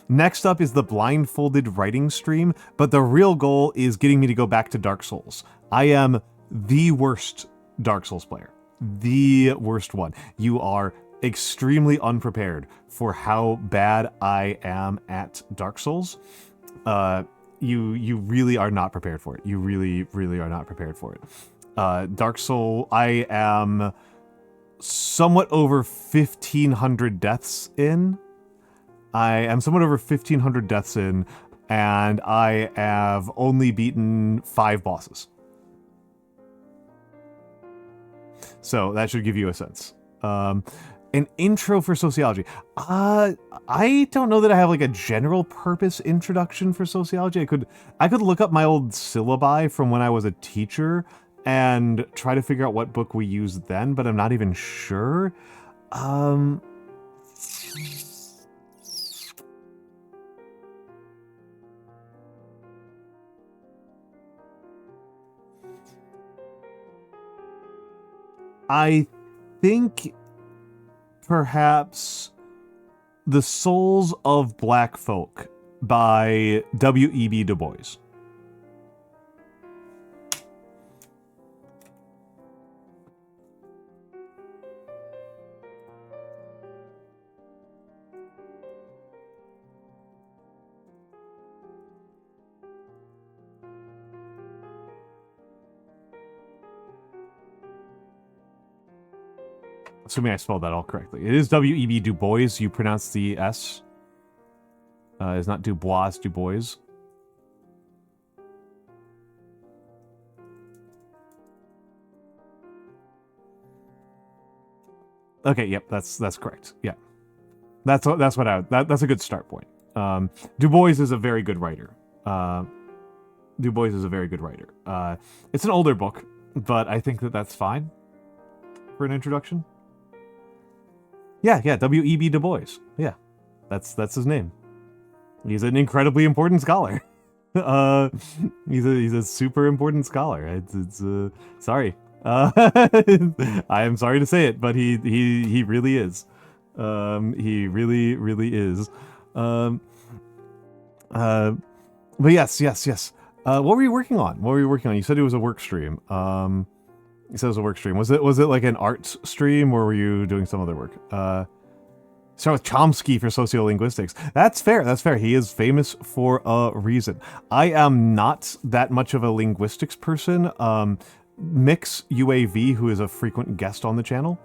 Next up is the blindfolded writing stream, but the real goal is getting me to go back to Dark Souls. I am the worst Dark Souls player. The worst one. You are extremely unprepared for how bad I am at Dark Souls. You really are not prepared for it. You really are not prepared for it. Dark Soul, I am somewhat over 1,500 deaths in. I am somewhat over 1,500 deaths in, and I have only beaten 5 bosses. So that should give you a sense. An intro for sociology. I don't know that I have like a general purpose introduction for sociology. I could look up my old syllabi from when I was a teacher and try to figure out what book we used then, but I'm not even sure. I think perhaps The Souls of Black Folk by W.E.B. Du Bois. Assuming I spelled that all correctly. It is W.E.B. Du Bois. You pronounce the S. It's not Dubois, Du Bois. Okay, yep, that's correct. Yeah. That's a good start point. Du Bois is a very good writer. Du Bois is a very good writer. It's an older book, but I think that's fine for an introduction. Yeah, W.E.B. Du Bois. Yeah, that's his name. He's an incredibly important scholar. He's a super important scholar. Sorry. I am sorry to say it, but he really is. He really is. But yes. What were you working on? You said it was a work stream. You said it was a work stream. Was it like an arts stream, or were you doing some other work? Start with Chomsky for sociolinguistics. That's fair. He is famous for a reason. I am not that much of a linguistics person. Mix UAV, who is a frequent guest on the channel,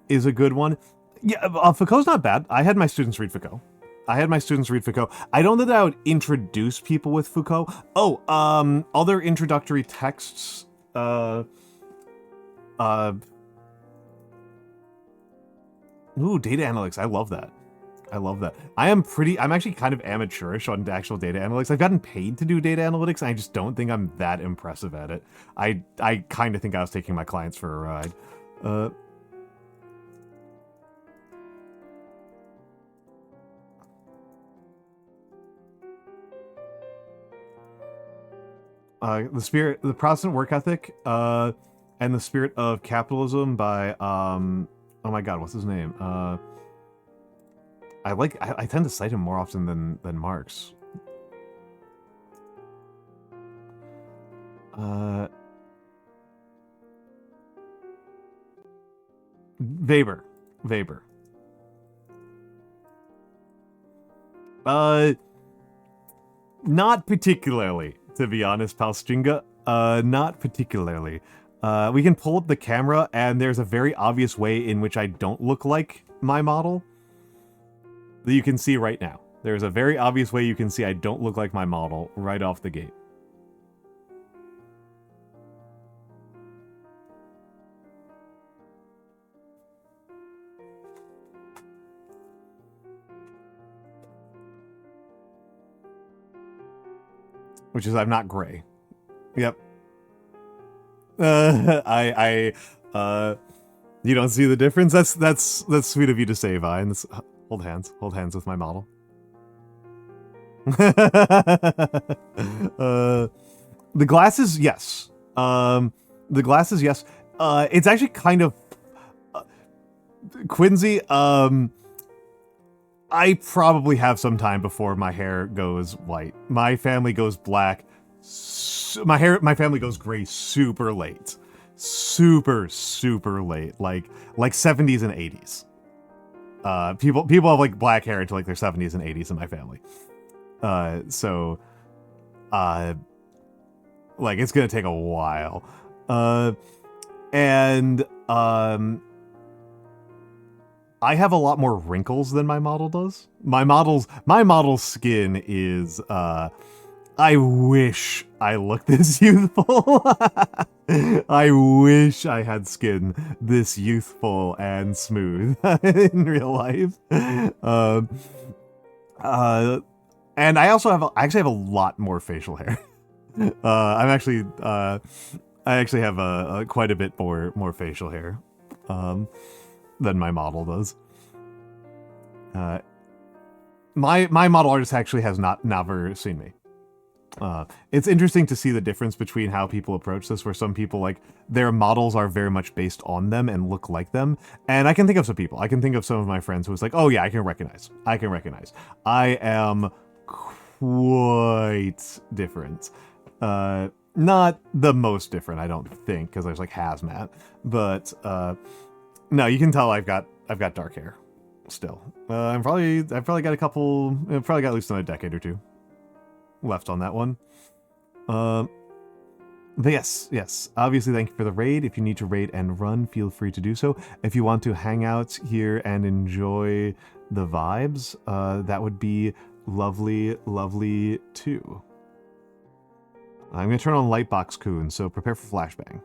is a good one. Yeah, Foucault's not bad. I had my students read Foucault. I don't know that I would introduce people with Foucault. Other introductory texts. Data analytics. I love that. I'm actually kind of amateurish on actual data analytics. I've gotten paid to do data analytics, and I just don't think I'm that impressive at it. I kind of think I was taking my clients for a ride. The Protestant Work Ethic, and the Spirit of Capitalism by, oh my god, what's his name? I tend to cite him more often than Marx. Weber. Not particularly. To be honest, Palstringa, not particularly. We can pull up the camera, and there's a very obvious way in which I don't look like my model that you can see right now. There's a very obvious way you can see I don't look like my model right off the gate. Which is I'm not gray. Yep. You don't see the difference? That's sweet of you to say, Vine. Hold hands with my model. The glasses, yes. The glasses, yes. It's actually kind of Quincy. I probably have some time before my hair goes white. My family goes black. My family goes gray super late. Super late. Like 70s and 80s. People have like black hair until like their 70s and 80s in my family. Like it's gonna take a while. I have a lot more wrinkles than my model does. My model's skin is I wish I looked this youthful. I wish I had skin this youthful and smooth in real life. And I actually have a lot more facial hair. I actually have quite a bit more facial hair than my model does. My model artist actually has never seen me. It's interesting to see the difference between how people approach this, where some people, like, their models are very much based on them and look like them. And I can think of some people. I can think of some of my friends who was like, oh yeah, I can recognize. I am quite different. Not the most different, I don't think, because there's like hazmat. But no, you can tell I've got dark hair still. I've probably got at least another decade or two left on that one. But yes. Obviously, thank you for the raid. If you need to raid and run, feel free to do so. If you want to hang out here and enjoy the vibes, that would be lovely too. I'm gonna turn on Lightbox Coon, so prepare for flashbang.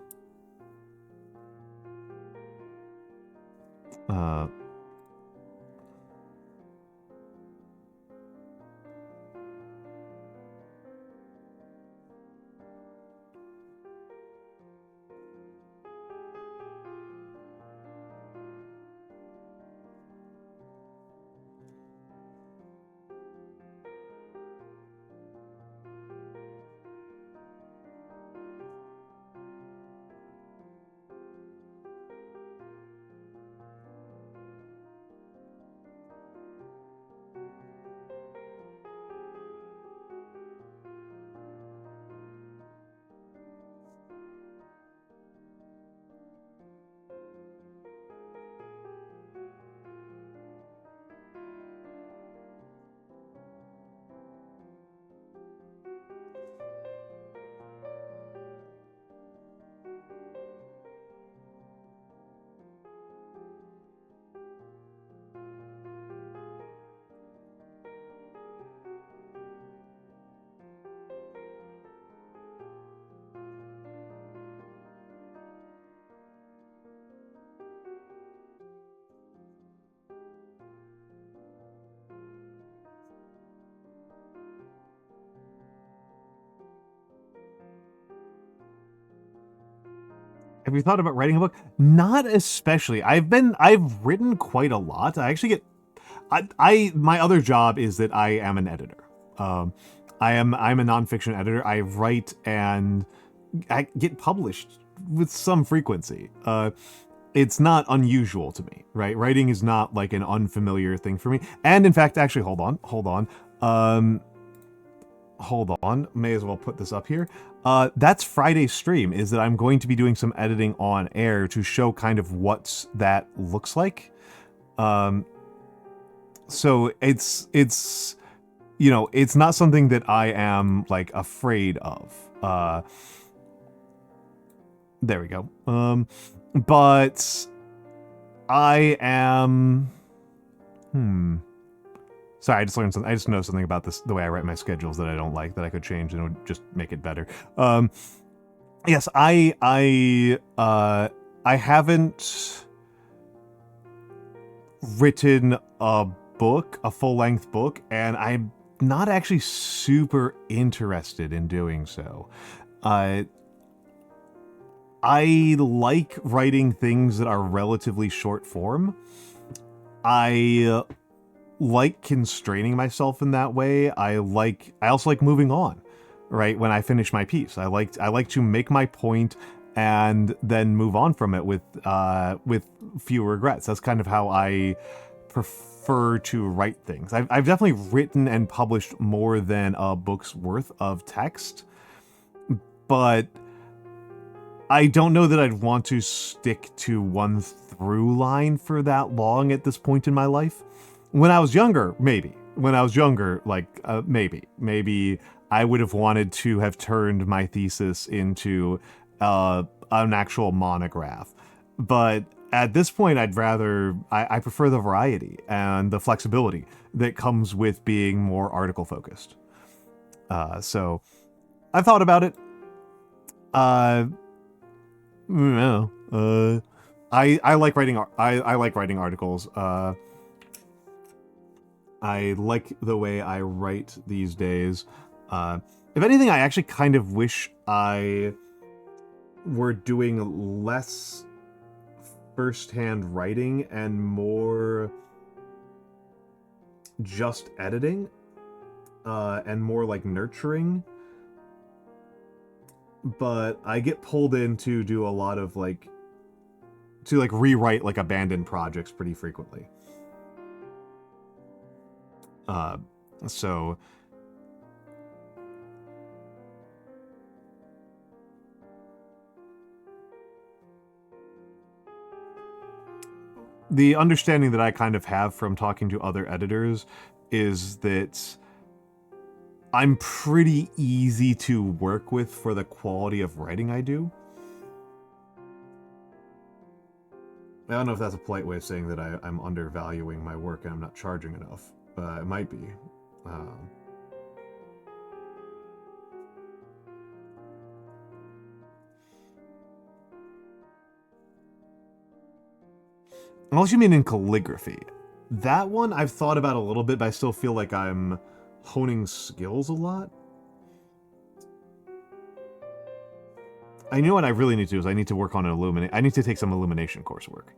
Have you thought about writing a book? Not especially. I've written quite a lot. I actually get, my other job is that I am an editor. I'm a nonfiction editor. I write and I get published with some frequency. It's not unusual to me, right? Writing is not like an unfamiliar thing for me. And in fact, actually, hold on. May as well put this up here. That's Friday's stream, is that I'm going to be doing some editing on air to show kind of what that looks like. So it's you know, it's not something that I am like afraid of. There we go. But I am. Sorry, I just learned something. I just know something about this, the way I write my schedules that I don't like, that I could change and it would just make it better. Yes, I haven't written a book, a full-length book, and I'm not actually super interested in doing so. I like writing things that are relatively short form. I like constraining myself in that way. I also like moving on, right? When I finish my piece, I like to make my point and then move on from it with few regrets. That's kind of how I prefer to write things. I've definitely written and published more than a book's worth of text, but I don't know that I'd want to stick to one through line for that long at this point in my life. When I was younger, maybe. When I was younger, like, maybe. Maybe I would have wanted to have turned my thesis into an actual monograph. But at this point, I prefer the variety and the flexibility that comes with being more article-focused. So, I've thought about it. No. I like writing. I like writing articles. I like the way I write these days. If anything, I actually kind of wish I were doing less first-hand writing and more just editing, and more like nurturing. But I get pulled in to do a lot of to rewrite like abandoned projects pretty frequently. So the understanding that I kind of have from talking to other editors is that I'm pretty easy to work with for the quality of writing I do. I don't know if that's a polite way of saying that I'm undervaluing my work and I'm not charging enough. It might be. Unless you mean in calligraphy. That one I've thought about a little bit, but I still feel like I'm honing skills a lot. I know what I really need to do is I need to work on I need to take some illumination coursework.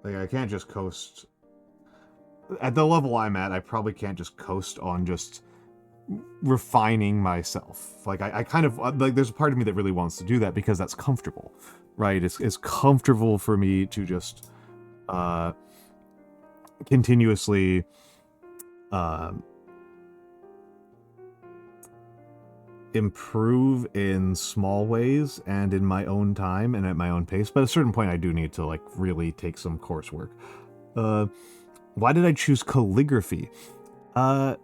Like, I can't just coast. At the level I'm at, I probably can't just coast on just refining myself. Like, I kind of, like, there's a part of me that really wants to do that because that's comfortable, right? It's comfortable for me to just continuously improve in small ways and in my own time and at my own pace. But at a certain point, I do need to, like, really take some coursework. Why did I choose calligraphy? Because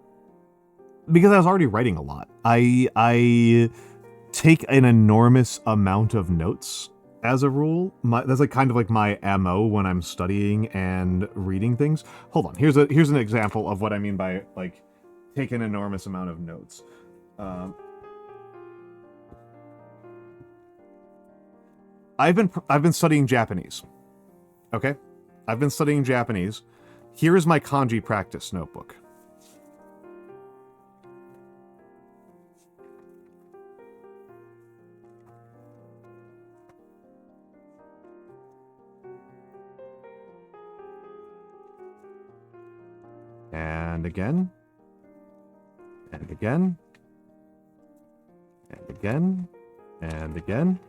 I was already writing a lot. I take an enormous amount of notes as a rule. That's like kind of like my MO when I'm studying and reading things. Hold on, here's an example of what I mean by like take an enormous amount of notes. I've been studying Japanese. Okay, I've been studying Japanese. Here is my kanji practice notebook. And again. and again, and again, and again,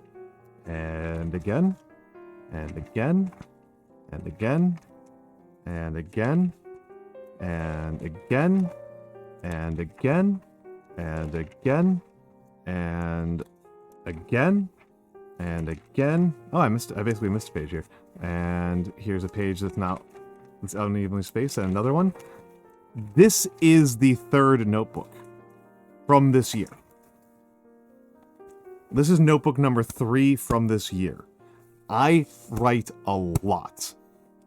and again, and again, and again, and again, and again, and again, and again, and again, and again. Oh, I basically missed a page here. And here's a page that's unevenly spaced, and another one. This is the third notebook from this year. This is notebook number 3 from this year. I write a lot.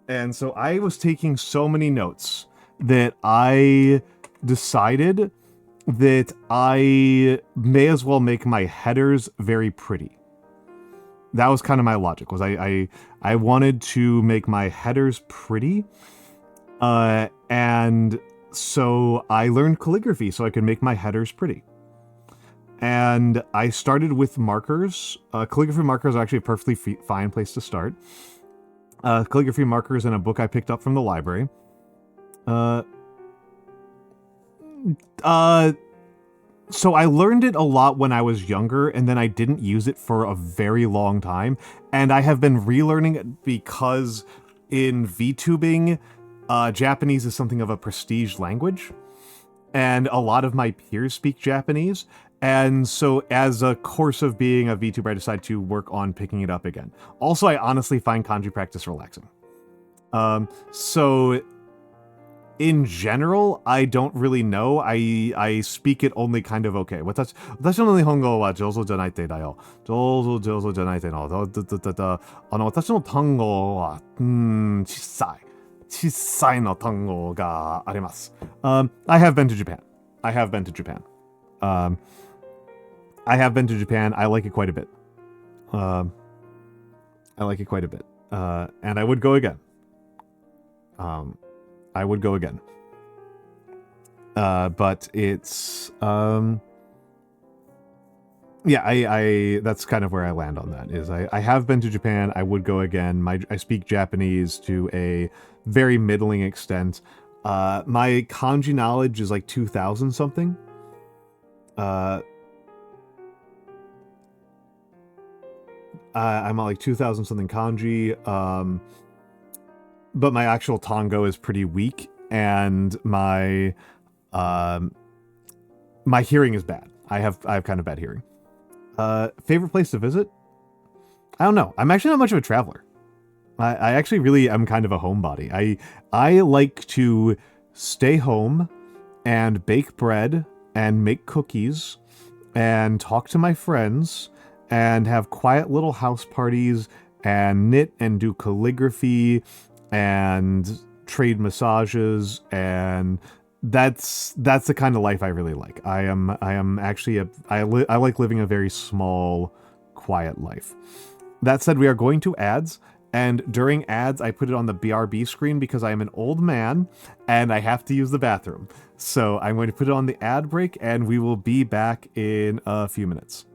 And so I was taking so many notes that I decided that I may as well make my headers very pretty. That was kind of my logic, was I wanted to make my headers pretty. And so I learned calligraphy so I could make my headers pretty. And I started with markers. Calligraphy markers are actually a perfectly fine place to start. Calligraphy markers in a book I picked up from the library. So I learned it a lot when I was younger, and then I didn't use it for a very long time. And I have been relearning it because in VTubing, Japanese is something of a prestige language. And a lot of my peers speak Japanese. And so as a course of being a VTuber, I decided to work on picking it up again. Also, I honestly find kanji practice relaxing. So in general, I don't really know. I speak it only kind of okay. 私の日本語は上手じゃないてだよ。上手じゃないての。私の単語は、小さいの単語があります。I have been to Japan. I have been to Japan. I have been to Japan. I like it quite a bit. I like it quite a bit. And I would go again. I would go again. But it's, yeah, I that's kind of where I land on that, is I have been to Japan. I would go again. I speak Japanese to a very middling extent. My kanji knowledge is like 2,000 something. I'm at like 2,000 something kanji. But my actual Tango is pretty weak, and my hearing is bad. I have kind of bad hearing. Favorite place to visit? I don't know. I'm actually not much of a traveler. I actually really am kind of a homebody. I like to stay home and bake bread and make cookies and talk to my friends and have quiet little house parties and knit and do calligraphy and trade massages, and that's the kind of life I really like. I am actually I like living a very small, quiet life. That said, we are going to ads, and during ads I put it on the BRB screen because I am an old man and I have to use the bathroom. So I'm going to put it on the ad break, and we will be back in a few minutes.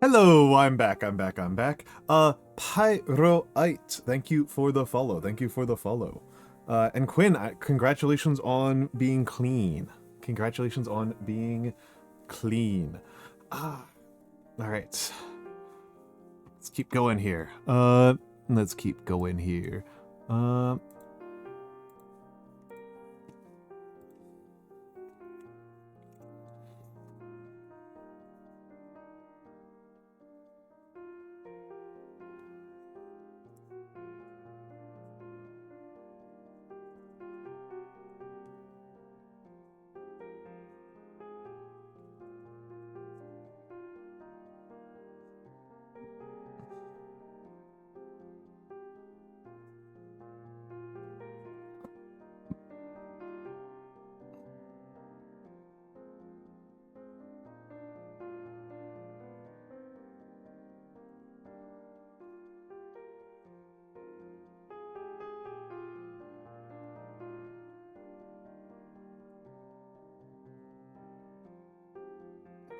Hello, I'm back. Pyroite, thank you for the follow. And Quinn, congratulations on being clean. All right. Let's keep going here.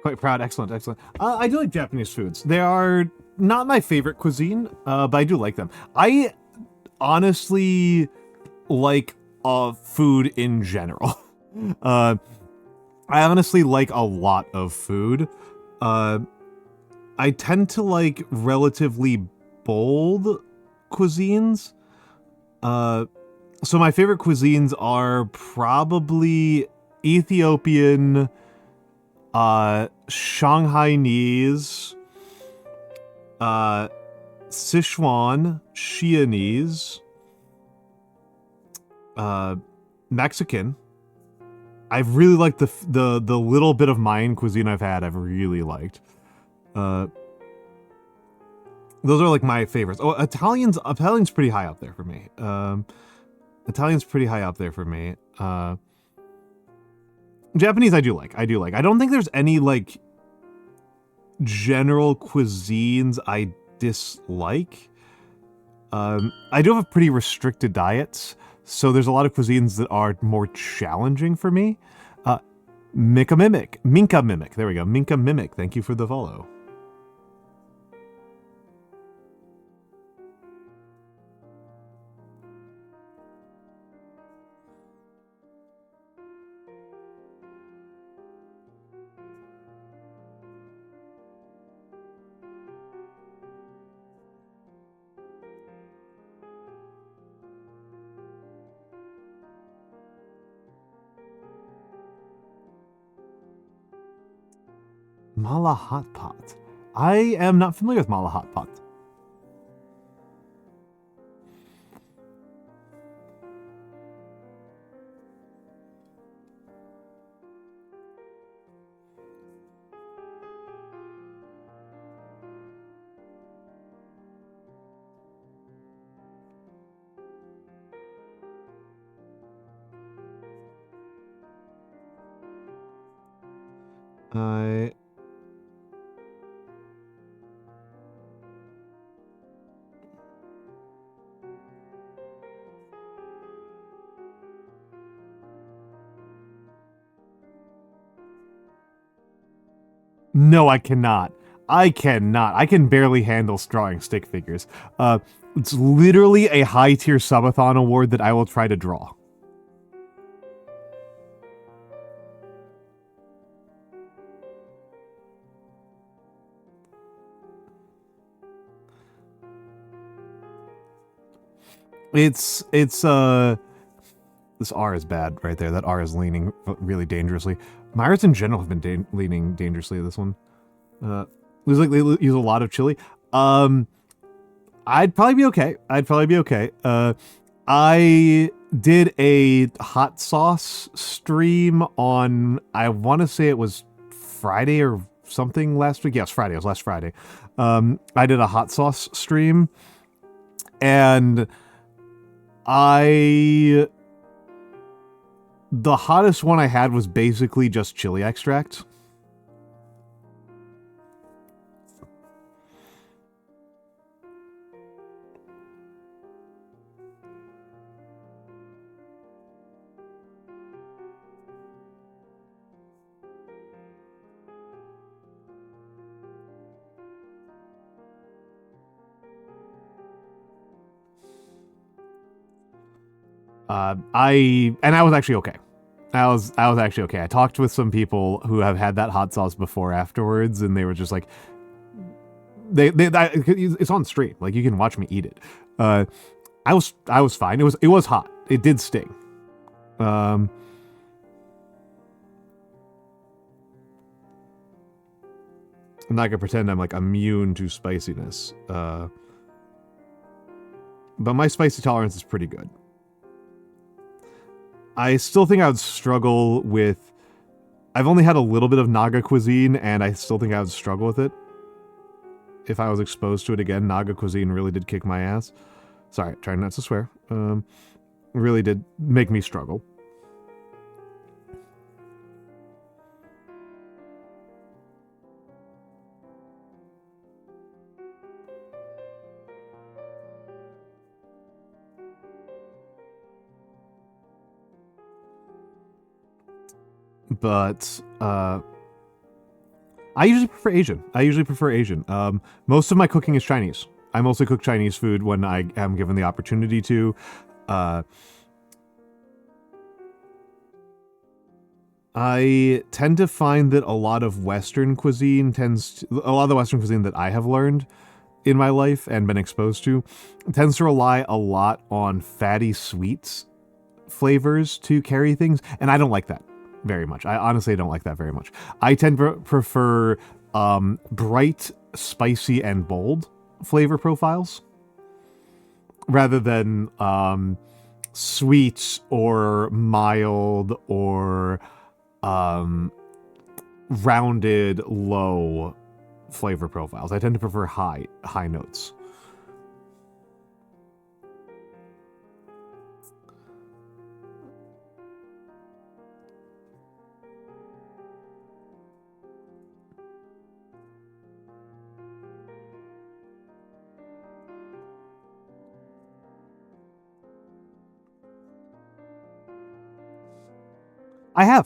Quite proud. Excellent. I do like Japanese foods. They are not my favorite cuisine, but I do like them. I honestly like food in general. I honestly like a lot of food. I tend to like relatively bold cuisines. So my favorite cuisines are probably Ethiopian, Shanghainese, Sichuan, Xianese, Mexican. I've really liked the little bit of Mayan cuisine I've had. I've really liked. Those are like my favorites. Oh, Italian's pretty high up there for me. Japanese I do like. I don't think there's any like general cuisines I dislike. I do have a pretty restricted diet, so there's a lot of cuisines that are more challenging for me. Minka Mimic. There we go. Minka Mimic. Thank you for the follow. Mala Hot Pot. I am not familiar with Mala Hot Pot. No, I cannot. I can barely handle drawing stick figures. It's literally a high-tier subathon award that I will try to draw. It's this R is bad right there. That R is leaning really dangerously. Myras in general have been leaning dangerously this one. Looks like they use a lot of chili. I'd probably be okay. I did a hot sauce stream on, I want to say it was Friday or something last week. Yes, Friday. It was last Friday. I did a hot sauce stream, and the hottest one I had was basically just chili extract. I was actually okay. I was actually okay. I talked with some people who have had that hot sauce before afterwards, and they were just like, it's on stream. Like, you can watch me eat it. I was fine. It was hot. It did sting. I'm not gonna pretend I'm like immune to spiciness. But my spicy tolerance is pretty good. I still think I would struggle with... I've only had a little bit of Naga cuisine, and I still think I would struggle with it. If I was exposed to it again, Naga cuisine really did kick my ass. Sorry, trying not to swear. Really did make me struggle. But, I usually prefer Asian. Most of my cooking is Chinese. I mostly cook Chinese food when I am given the opportunity to. I tend to find that a lot of the Western cuisine that I have learned in my life and been exposed to tends to rely a lot on fatty sweets flavors to carry things, and I don't like that very much. I honestly don't like that very much. I tend to prefer bright, spicy, and bold flavor profiles rather than sweet or mild or rounded, low flavor profiles. I tend to prefer high notes.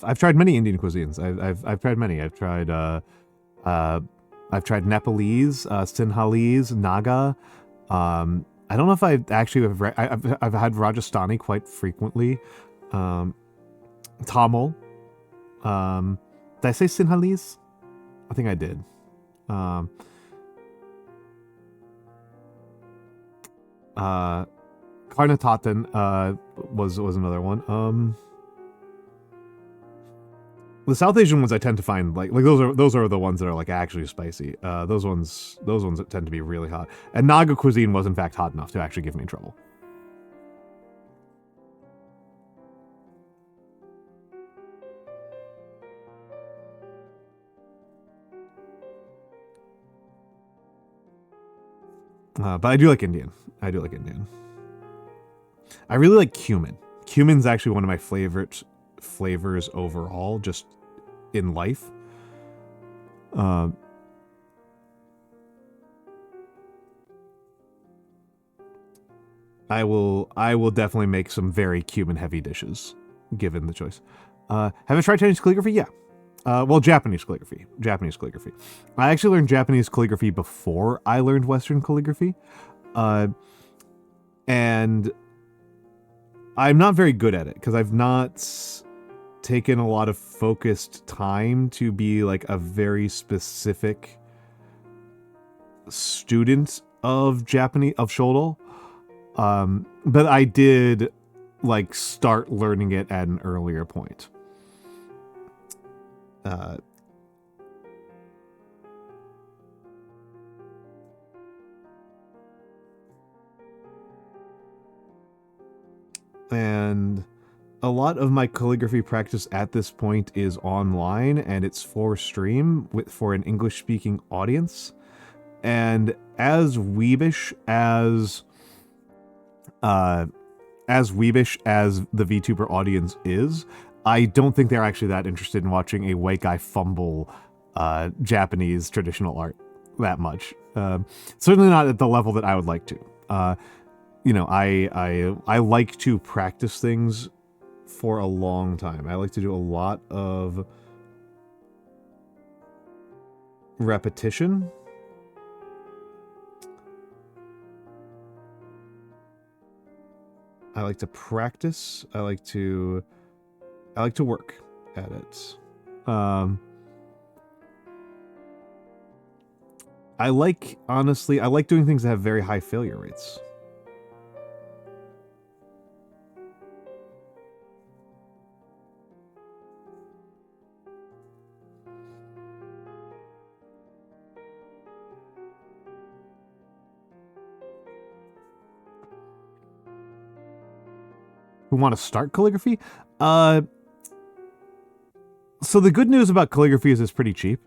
I've tried many Indian cuisines. I've tried many. I've tried Nepalese, Sinhalese, Naga. I don't know if I actually I've had Rajasthani quite frequently. Tamil. Did I say Sinhalese? I think I did. Karnatatan was another one. The South Asian ones I tend to find like those are the ones that are like actually spicy. Those ones tend to be really hot. And Naga cuisine was in fact hot enough to actually give me trouble. But I do like Indian. I really like cumin. Cumin's actually one of my favorite flavors overall, just in life. I will definitely make some very cumin heavy dishes, given the choice. Have I tried Chinese calligraphy? Yeah. Well, Japanese calligraphy. I actually learned Japanese calligraphy before I learned Western calligraphy. And I'm not very good at it, because I've not taken a lot of focused time to be like a very specific student of Shodo. But I did like start learning it at an earlier point. And a lot of my calligraphy practice at this point is online, and it's for stream for an English-speaking audience. And as weebish as the VTuber audience is, I don't think they're actually that interested in watching a white guy fumble Japanese traditional art that much. Certainly not at the level that I would like to. I like to practice things for a long time. I like to do a lot of repetition. I like to practice. I like to work at it. Honestly, I like doing things that have very high failure rates. Who want to start calligraphy? So the good news about calligraphy is it's pretty cheap.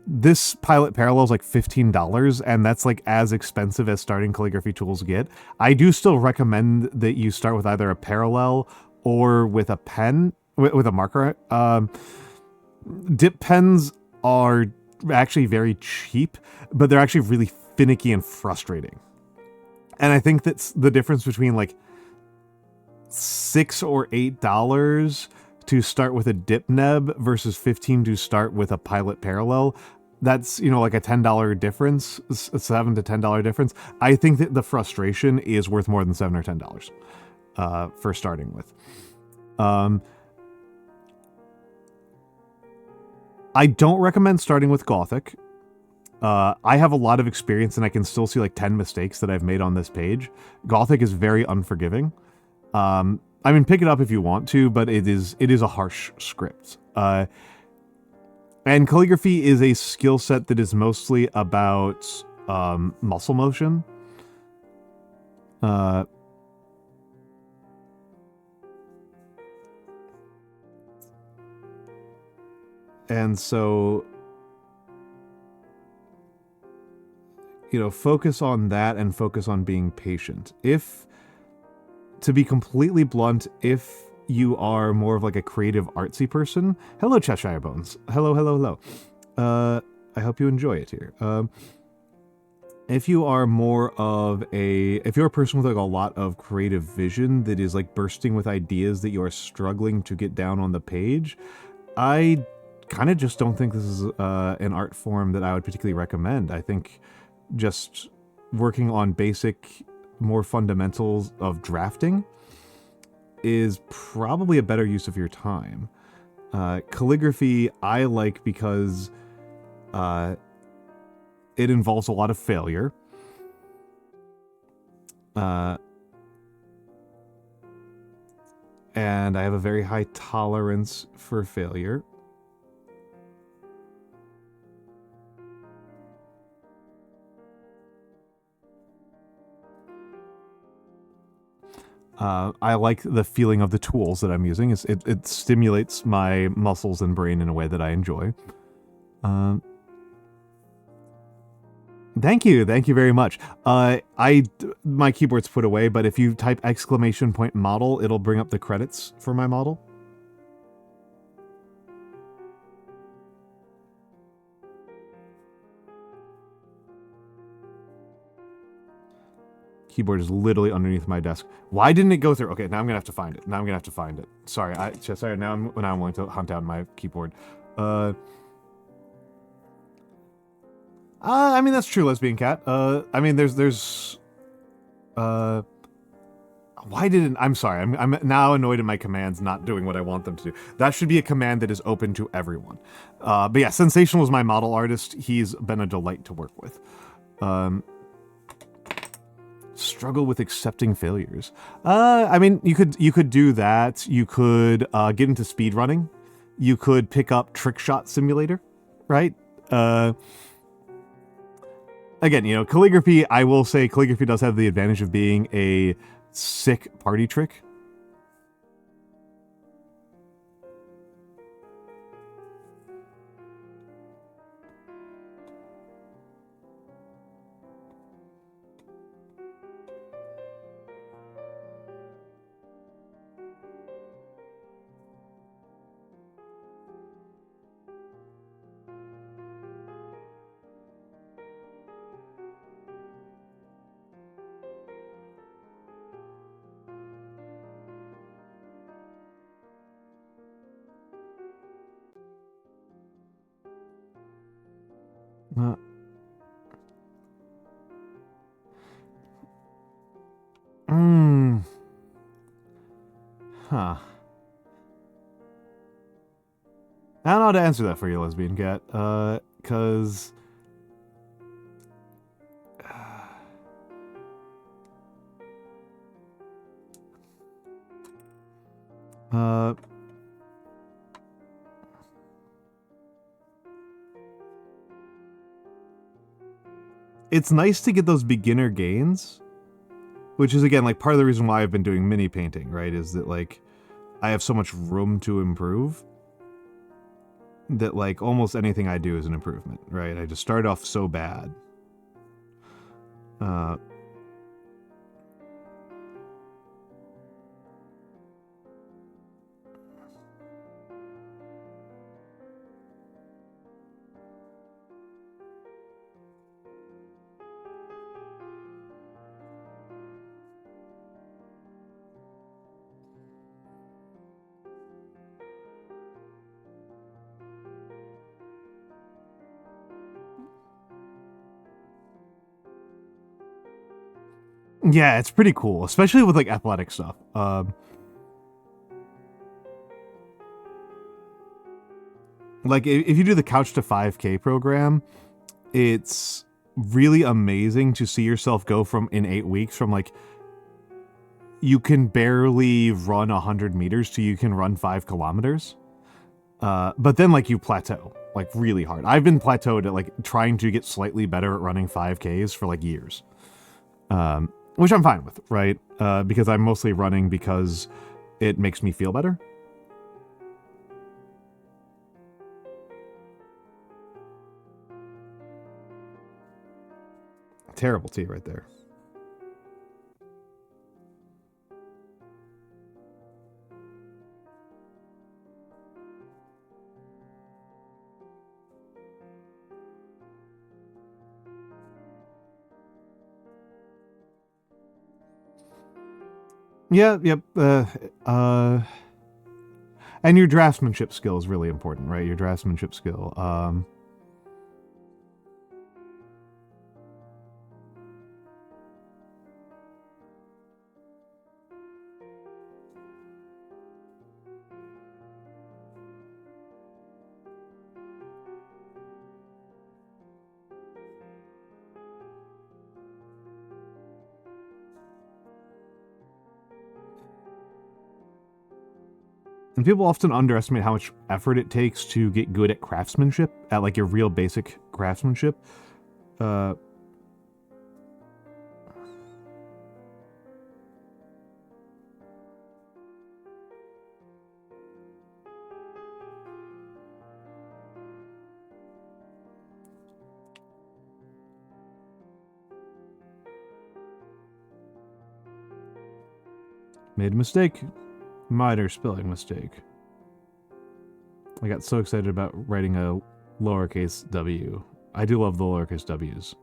This Pilot Parallel is like $15, and that's like as expensive as starting calligraphy tools get. I do still recommend that you start with either a parallel or with a pen, with a marker. Dip pens are actually very cheap, but they're actually really finicky and frustrating. And I think that's the difference between like $6 or $8 to start with a dip neb versus $15 to start with a Pilot Parallel. That's, you know, like a $10 difference, a $7 to $10 difference. I think that the frustration is worth more than $7 or $10 for starting with. I don't recommend starting with Gothic. I have a lot of experience and I can still see like 10 mistakes that I've made on this page. Gothic is very unforgiving. I mean, pick it up if you want to, but it is a harsh script. And calligraphy is a skill set that is mostly about muscle motion. And so, you know, focus on that and focus on being patient. To be completely blunt, if you are more of like a creative artsy person, hello Cheshire Bones. Hello. I hope you enjoy it here. If you're a person with like a lot of creative vision that is like bursting with ideas that you are struggling to get down on the page, I kind of just don't think this is an art form that I would particularly recommend. I think just working on basic, more fundamentals of drafting is probably a better use of your time. Calligraphy I like because it involves a lot of failure. And I have a very high tolerance for failure. I like the feeling of the tools that I'm using. It stimulates my muscles and brain in a way that I enjoy. Thank you very much. My keyboard's put away, but if you type !model, it'll bring up the credits for my model. Keyboard is literally underneath my desk. Why didn't it go through? Okay, now I'm gonna have to find it. Sorry, now I'm going to hunt down my keyboard. I mean, that's true, Lesbian Cat. I mean, I'm sorry, I'm now annoyed at my commands not doing what I want them to do. That should be a command that is open to everyone. But yeah, Sensational is my model artist. He's been a delight to work with. Struggle with accepting failures. I mean, you could do that. You could get into speedrunning. You could pick up Trick Shot Simulator, right? Again, you know, calligraphy, I will say calligraphy does have the advantage of being a sick party trick. Huh. I don't know how to answer that for you, lesbian cat. Cause... It's nice to get those beginner gains, which is, again, like, part of the reason why I've been doing mini painting, right? Is that, like, I have so much room to improve that, like, almost anything I do is an improvement, right? I just start off so bad. Yeah, it's pretty cool, especially with, like, athletic stuff. Like, if you do the Couch to 5K program, it's really amazing to see yourself go from, in 8 weeks, from, like, you can barely run 100 meters to you can run 5 kilometers. But then, like, you plateau, like, really hard. I've been plateaued at, like, trying to get slightly better at running 5Ks for, like, years. Which I'm fine with, right? Because I'm mostly running because it makes me feel better. Terrible tea right there. Yeah, yep. And your draftsmanship skill is really important, right? Your draftsmanship skill. And people often underestimate how much effort it takes to get good at craftsmanship, at, like, your real basic craftsmanship. Made a mistake. Minor spelling mistake. I got so excited about writing a lowercase w. I do love the lowercase w's.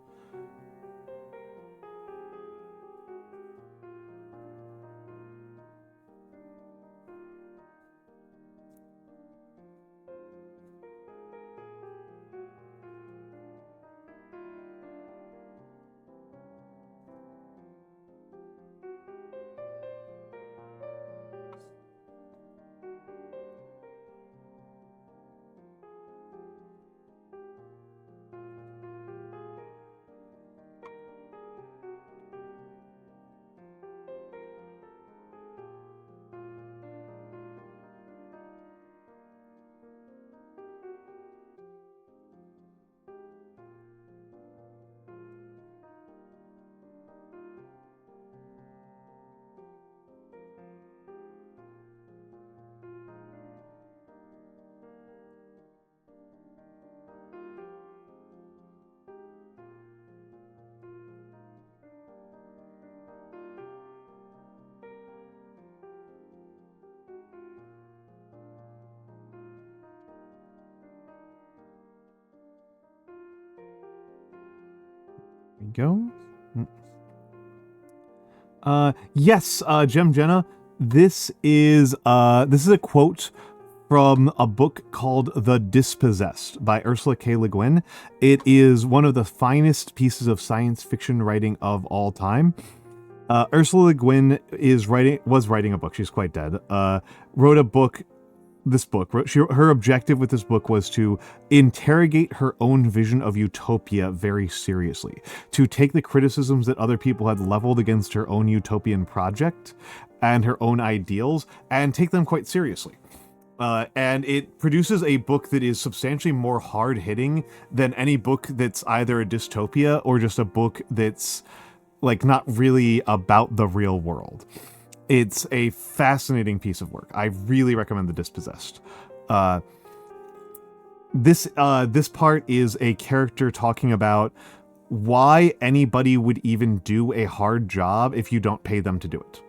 we go. Yes, Gem Jenna, this is a quote from a book called The Dispossessed by Ursula K. Le Guin. It is one of the finest pieces of science fiction writing of all time. Ursula Le Guin was writing a book. She's quite dead. Wrote a book. Her objective with this book was to interrogate her own vision of utopia very seriously, to take the criticisms that other people had leveled against her own utopian project and her own ideals and take them quite seriously. And it produces a book that is substantially more hard-hitting than any book that's either a dystopia or just a book that's like not really about the real world. It's a fascinating piece of work. I really recommend The Dispossessed. This part is a character talking about why anybody would even do a hard job if you don't pay them to do it.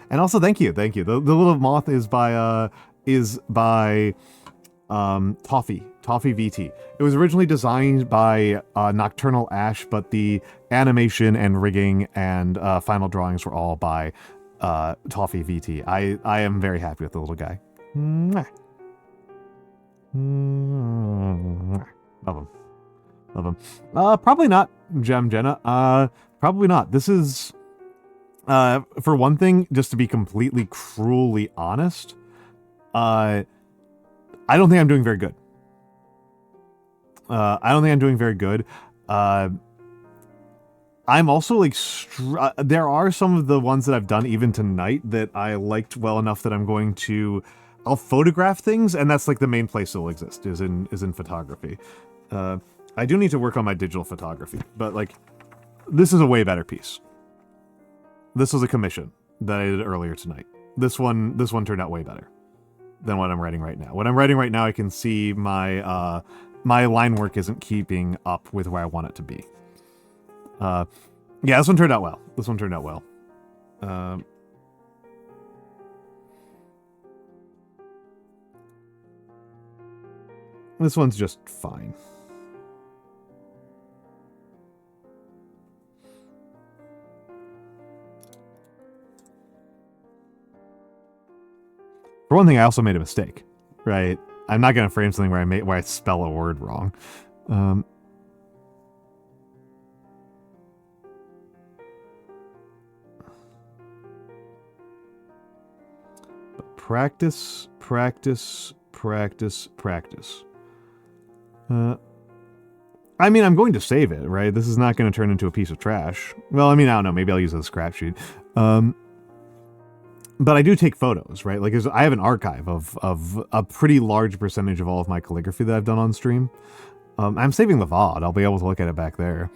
And also, thank you. The little moth is by Toffee VT. It was originally designed by Nocturnal Ash, but the animation and rigging and final drawings were all by Toffee VT. I am very happy with the little guy. Mwah. Mwah. Love him. Probably not, Jenna. Probably not. This is, for one thing, just to be completely cruelly honest, I don't think I'm doing very good. I'm also like, there are some of the ones that I've done even tonight that I liked well enough that I'll photograph things, and that's like the main place it'll exist, is in photography. I do need to work on my digital photography, but like, this is a way better piece. This was a commission that I did earlier tonight. This one turned out way better than what I'm writing right now. What I'm writing right now, I can see my line work isn't keeping up with where I want it to be. Yeah, this one turned out well. This one's just fine. For one thing, I also made a mistake, right? I'm not going to frame something where I spell a word wrong. But practice. I mean, I'm going to save it, right? This is not going to turn into a piece of trash. Well, I mean, I don't know. Maybe I'll use it as a scrap sheet. But I do take photos, right? Like, I have an archive of a pretty large percentage of all of my calligraphy that I've done on stream. I'm saving the VOD. I'll be able to look at it back there.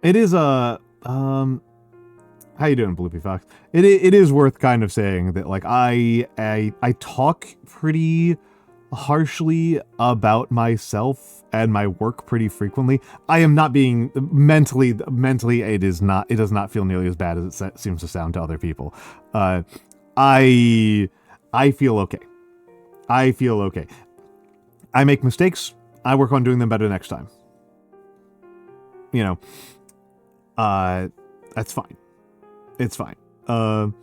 It is a, how you doing, Bloopy Fox? It is worth kind of saying that, like, I talk pretty harshly about myself and my work pretty frequently. I am not being mentally it does not feel nearly as bad as it seems to sound to other people. I feel okay. I make mistakes. I work on doing them better next time. You know, that's fine. It's fine. And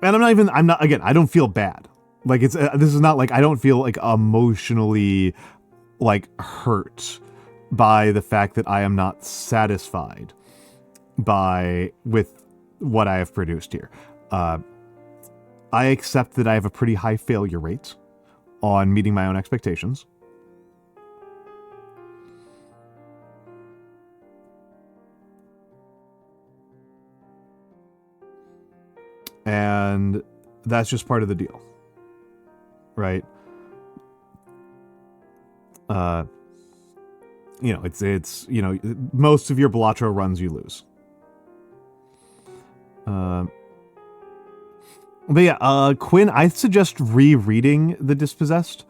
I don't feel bad. Like, this is not like, I don't feel like emotionally like hurt by the fact that I am not satisfied with what I have produced here. I accept that I have a pretty high failure rate on meeting my own expectations. And that's just part of the deal, right? You know, it's you know, most of your Balatro runs you lose. But yeah, Quinn, I suggest rereading The Dispossessed.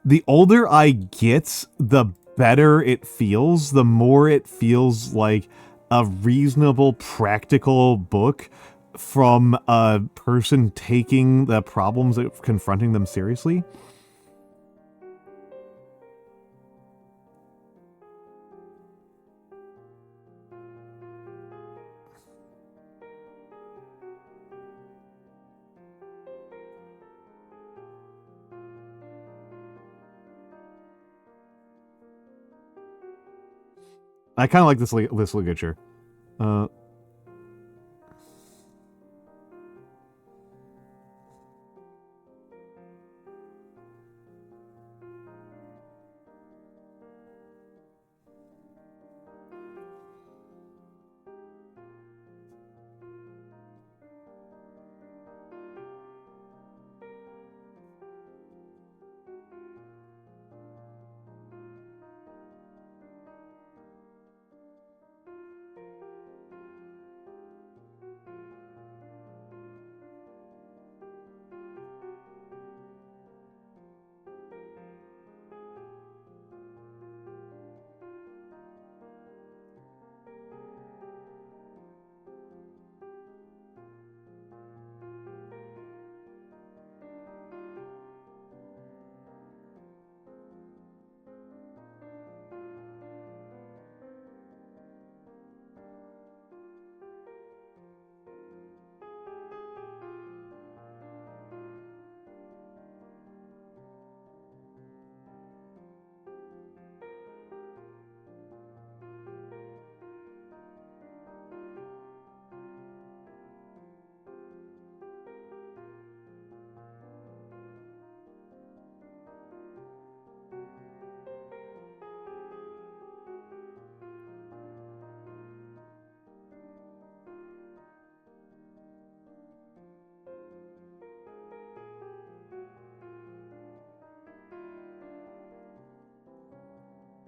the older I get, the better it feels, the more it feels like a reasonable, practical book from a person taking the problems of confronting them seriously. I kind of like this ligature.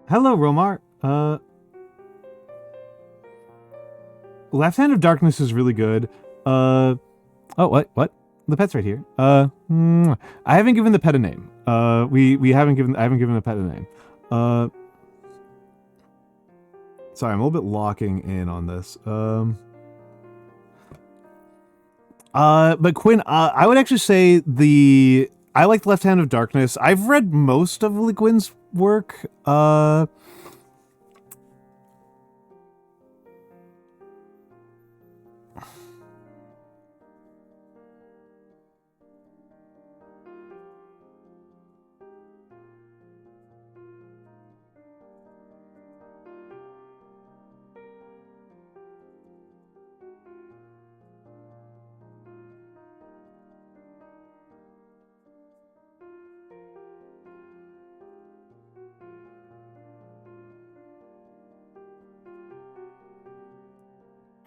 Hello, Romar. Left Hand of Darkness is really good. Oh, what? The pet's right here. I haven't given the pet a name. I haven't given the pet a name. Sorry, I'm a little bit locking in on this. But Quinn, I would actually say I like Left Hand of Darkness. I've read most of Le Guin's work.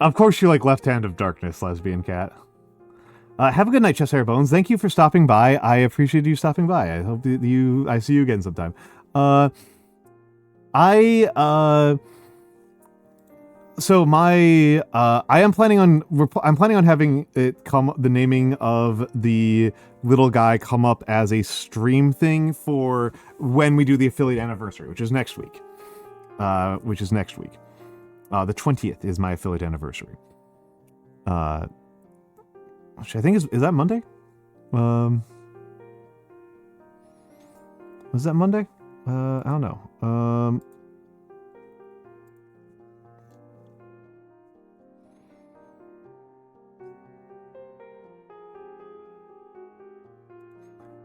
Of course you like Left Hand of Darkness, lesbian cat. Have a good night, Chest Hair Bones. Thank you for stopping by. I appreciate you stopping by. I hope I see you again sometime. So I'm planning on having it the naming of the little guy come up as a stream thing for when we do the affiliate anniversary, which is next week. The 20th is my affiliate anniversary. Which I think is that Monday? Was that Monday? I don't know.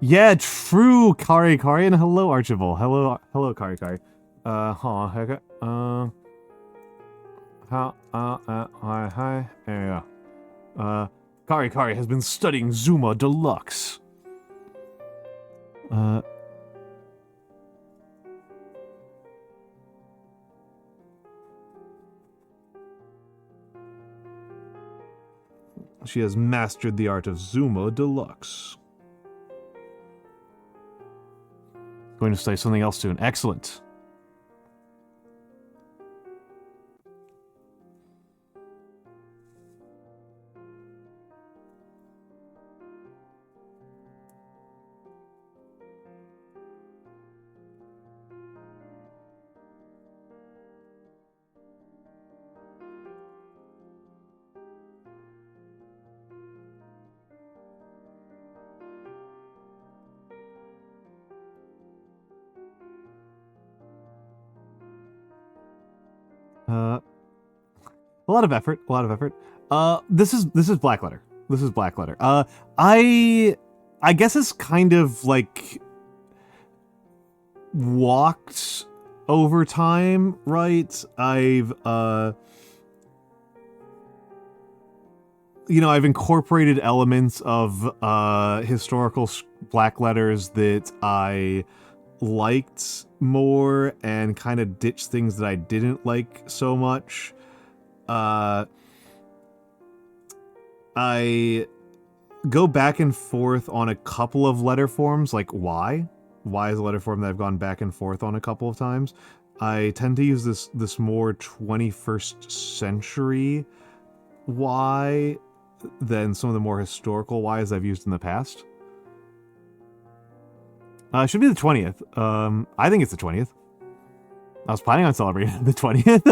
Yeah, true, Kari, and hello, Archibald. Hello, Kari. Hi, yeah. Kari has been studying Zuma Deluxe. She has mastered the art of Zuma Deluxe. Going to study something else soon. Excellent. A lot of effort. A lot of effort. This is black letter. This is black letter. I guess it's kind of like walked over time, right? I've I've incorporated elements of historical black letters that I liked more and kind of ditched things that I didn't like so much. I go back and forth on a couple of letter forms, like Y. Y is a letter form that I've gone back and forth on a couple of times. I tend to use this more 21st century Y than some of the more historical Ys I've used in the past. It should be the 20th. I think it's the 20th. I was planning on celebrating the 20th.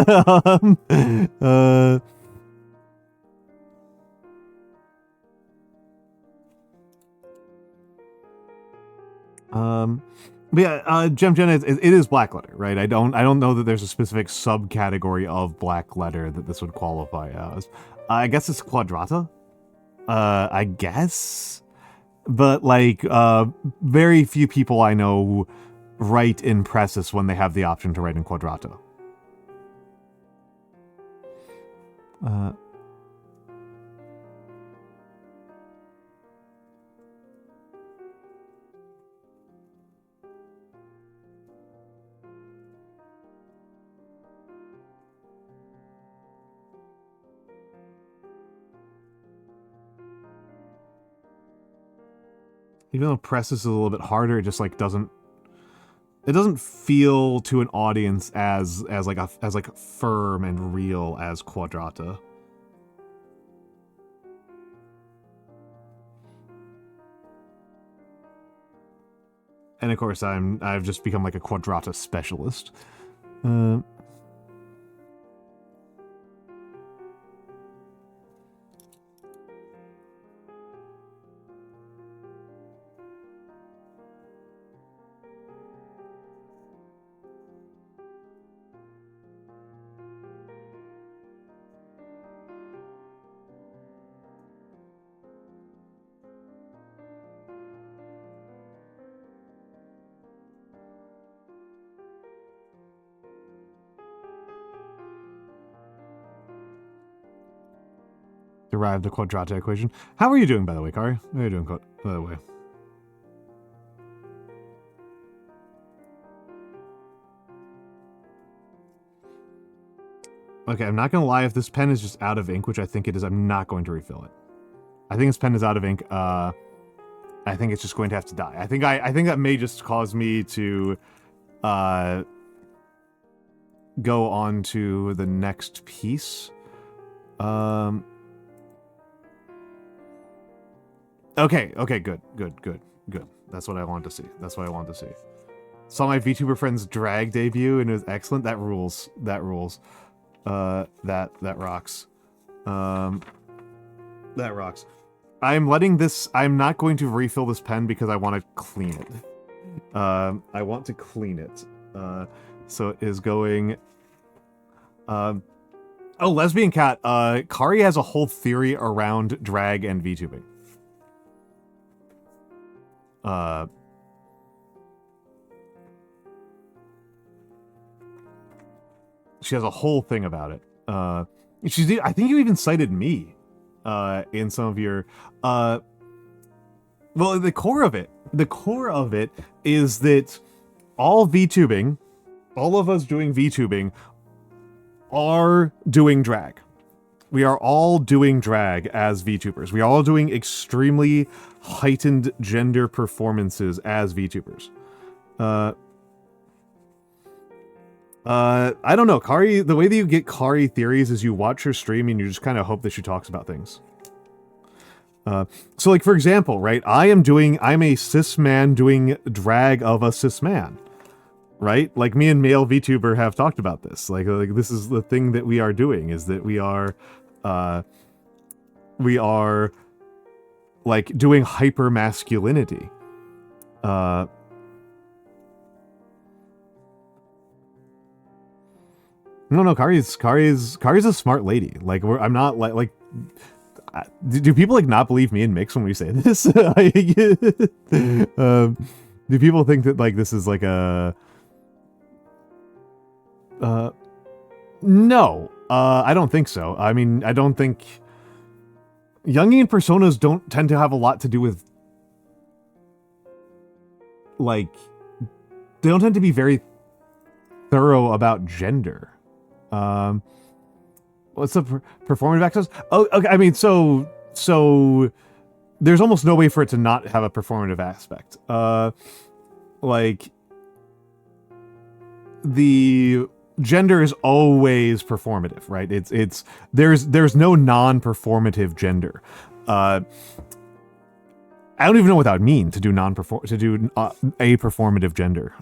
But yeah, Gen, it is black letter, right? I don't know that there's a specific subcategory of black letter that this would qualify as. I guess it's quadrata. I guess, but like, very few people I know write in Pressus when they have the option to write in quadrata. Even though Pressus is a little bit harder, it just like doesn't feel to an audience as firm and real as quadrata. And of course, I've just become like a quadrata specialist. Derive the quadrata equation. How are you doing, by the way, Kari? How are you doing, by the way? Okay, I'm not gonna lie. If this pen is just out of ink, which I think it is, I'm not going to refill it. I think this pen is out of ink. I think it's just going to have to die. I think that may just cause me to go on to the next piece. Okay, good. That's what I want to see. That's what I want to see. Saw my VTuber friend's drag debut and it was excellent. That rules. That rules. That rocks. That rocks. I'm not going to refill this pen because I want to clean it. I want to clean it. So it is going... Oh, Lesbian Cat. Kari has a whole theory around drag and VTubing. She has a whole thing about it. I think you even cited me in some of your... well, the core of it is that all VTubing, all of us doing VTubing, are doing drag. We are all doing drag as VTubers. We are all doing extremely heightened gender performances as VTubers. I don't know, Kari, the way that you get Kari theories is you watch her stream and you just kind of hope that she talks about things. So like, for example, right, I'm a cis man doing drag of a cis man, right? Like me and male VTuber have talked about this. Like this is the thing that we are doing, is that we are like doing hyper masculinity. No, Kari's a smart lady. Like, I'm not like do people like not believe me and Mix when we say this? Do people think that like this is like a no, I don't think so. I mean, I don't think Jungian personas don't tend to have a lot to do with like they don't tend to be very thorough about gender. What's the performative access? Oh, okay. I mean, so there's almost no way for it to not have a performative aspect. Like the gender is always performative, right? There's no non-performative gender. I don't even know what that would mean to do a performative gender.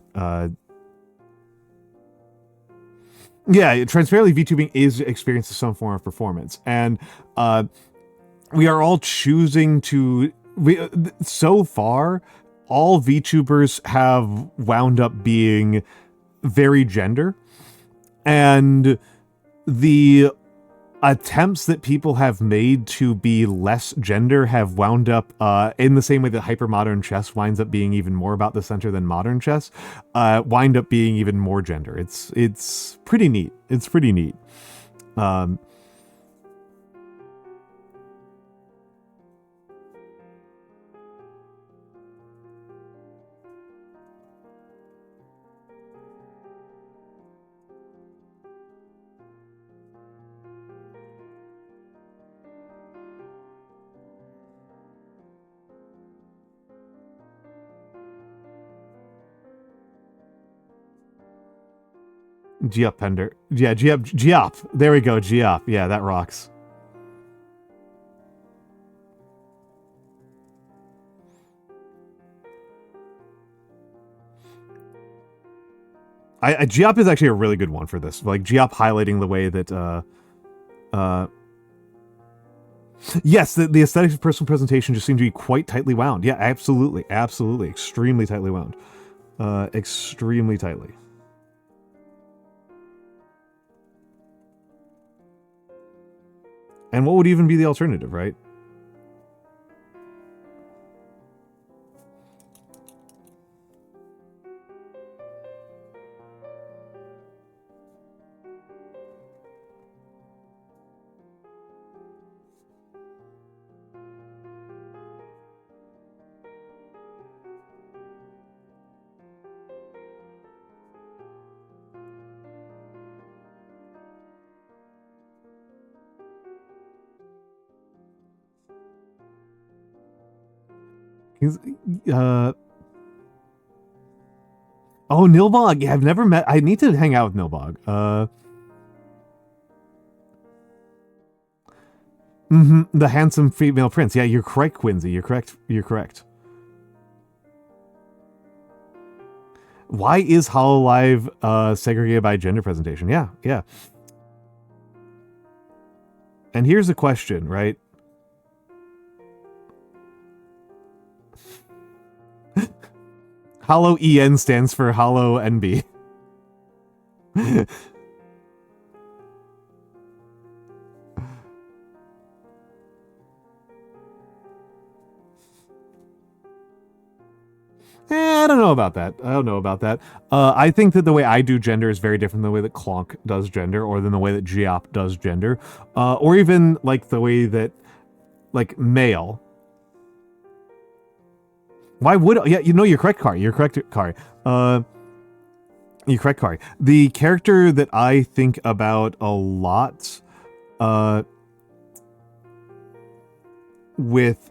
Yeah, transparently VTubing is experiencing some form of performance, and we are all choosing to. So far, all VTubers have wound up being very gender, and the attempts that people have made to be less gender have wound up in the same way that hypermodern chess winds up being even more about the center than modern chess, wind up being even more gender. It's pretty neat. It's pretty neat. Giop Pender. Yeah, Giop. There we go, Giop. Yeah, that rocks. Giop is actually a really good one for this. Like, Giop highlighting the way that, yes, the aesthetics of personal presentation just seem to be quite tightly wound. Yeah, absolutely. Absolutely. Extremely tightly wound. Extremely tightly. And what would even be the alternative, right? Oh, Nilbog. Yeah, I've never met. I need to hang out with Nilbog. The handsome female prince. Yeah, you're correct, Quincy. You're correct. You're correct. Why is HoloLive segregated by gender presentation? Yeah, yeah. And here's the question, right? Holo EN stands for Holo NB. I don't know about that. I don't know about that. I think that the way I do gender is very different than the way that Clonk does gender, or than the way that Giop does gender, or even like the way that like male. Why would yeah? You know, you're correct, Kari. You're correct, Kari. You're correct, Kari. The character that I think about a lot, with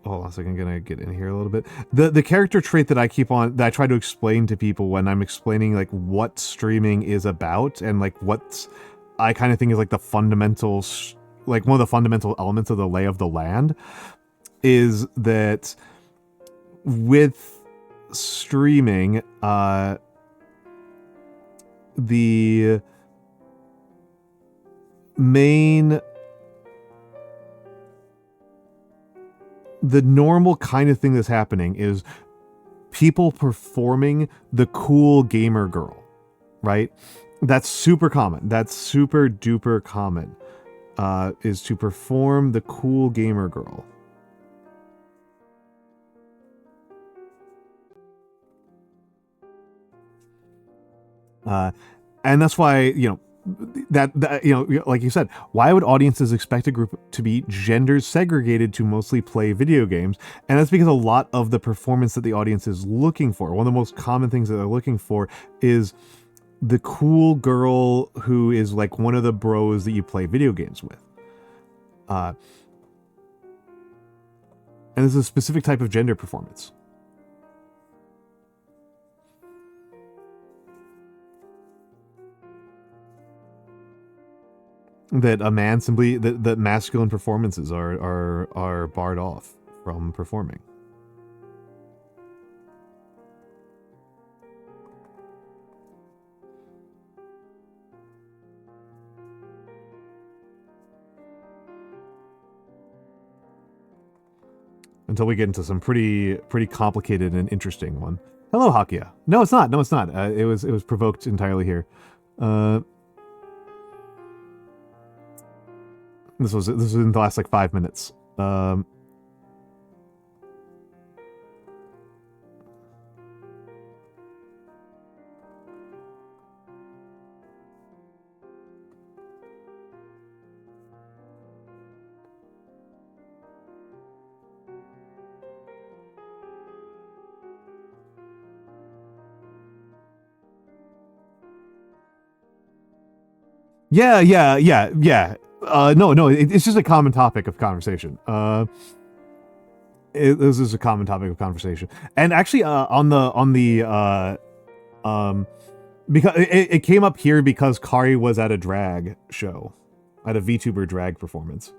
hold on a second, I'm gonna get in here a little bit. The character trait that I try to explain to people when I'm explaining like what streaming is about, and like what I kind of think is like the fundamentals, like one of the fundamental elements of the lay of the land, is that with streaming, the normal kind of thing that's happening is people performing the cool gamer girl. right? That's super common. That's super duper common. Is to perform the cool gamer girl. And that's why, you know, that you know, like you said, why would audiences expect a group to be gender segregated to mostly play video games? And that's because a lot of the performance that the audience is looking for, one of the most common things that they're looking for, is the cool girl who is like one of the bros that you play video games with. And this is a specific type of gender performance. That a man simply, that masculine performances are barred off from performing. Until we get into some pretty complicated and interesting one. Hello, Hakia. No, it's not. No, it's not. It was provoked entirely here. This was in the last like 5 minutes. Yeah. No, it's just a common topic of conversation. This is a common topic of conversation, and actually, because it came up here because Kari was at a drag show, at a VTuber drag performance.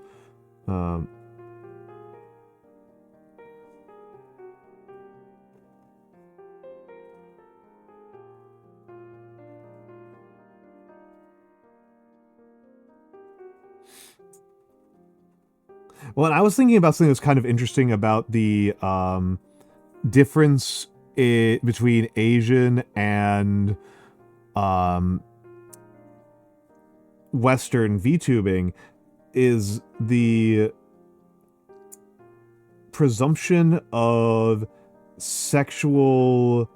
Well, and I was thinking about something that's kind of interesting about the difference between Asian and Western VTubing is the presumption of sexual,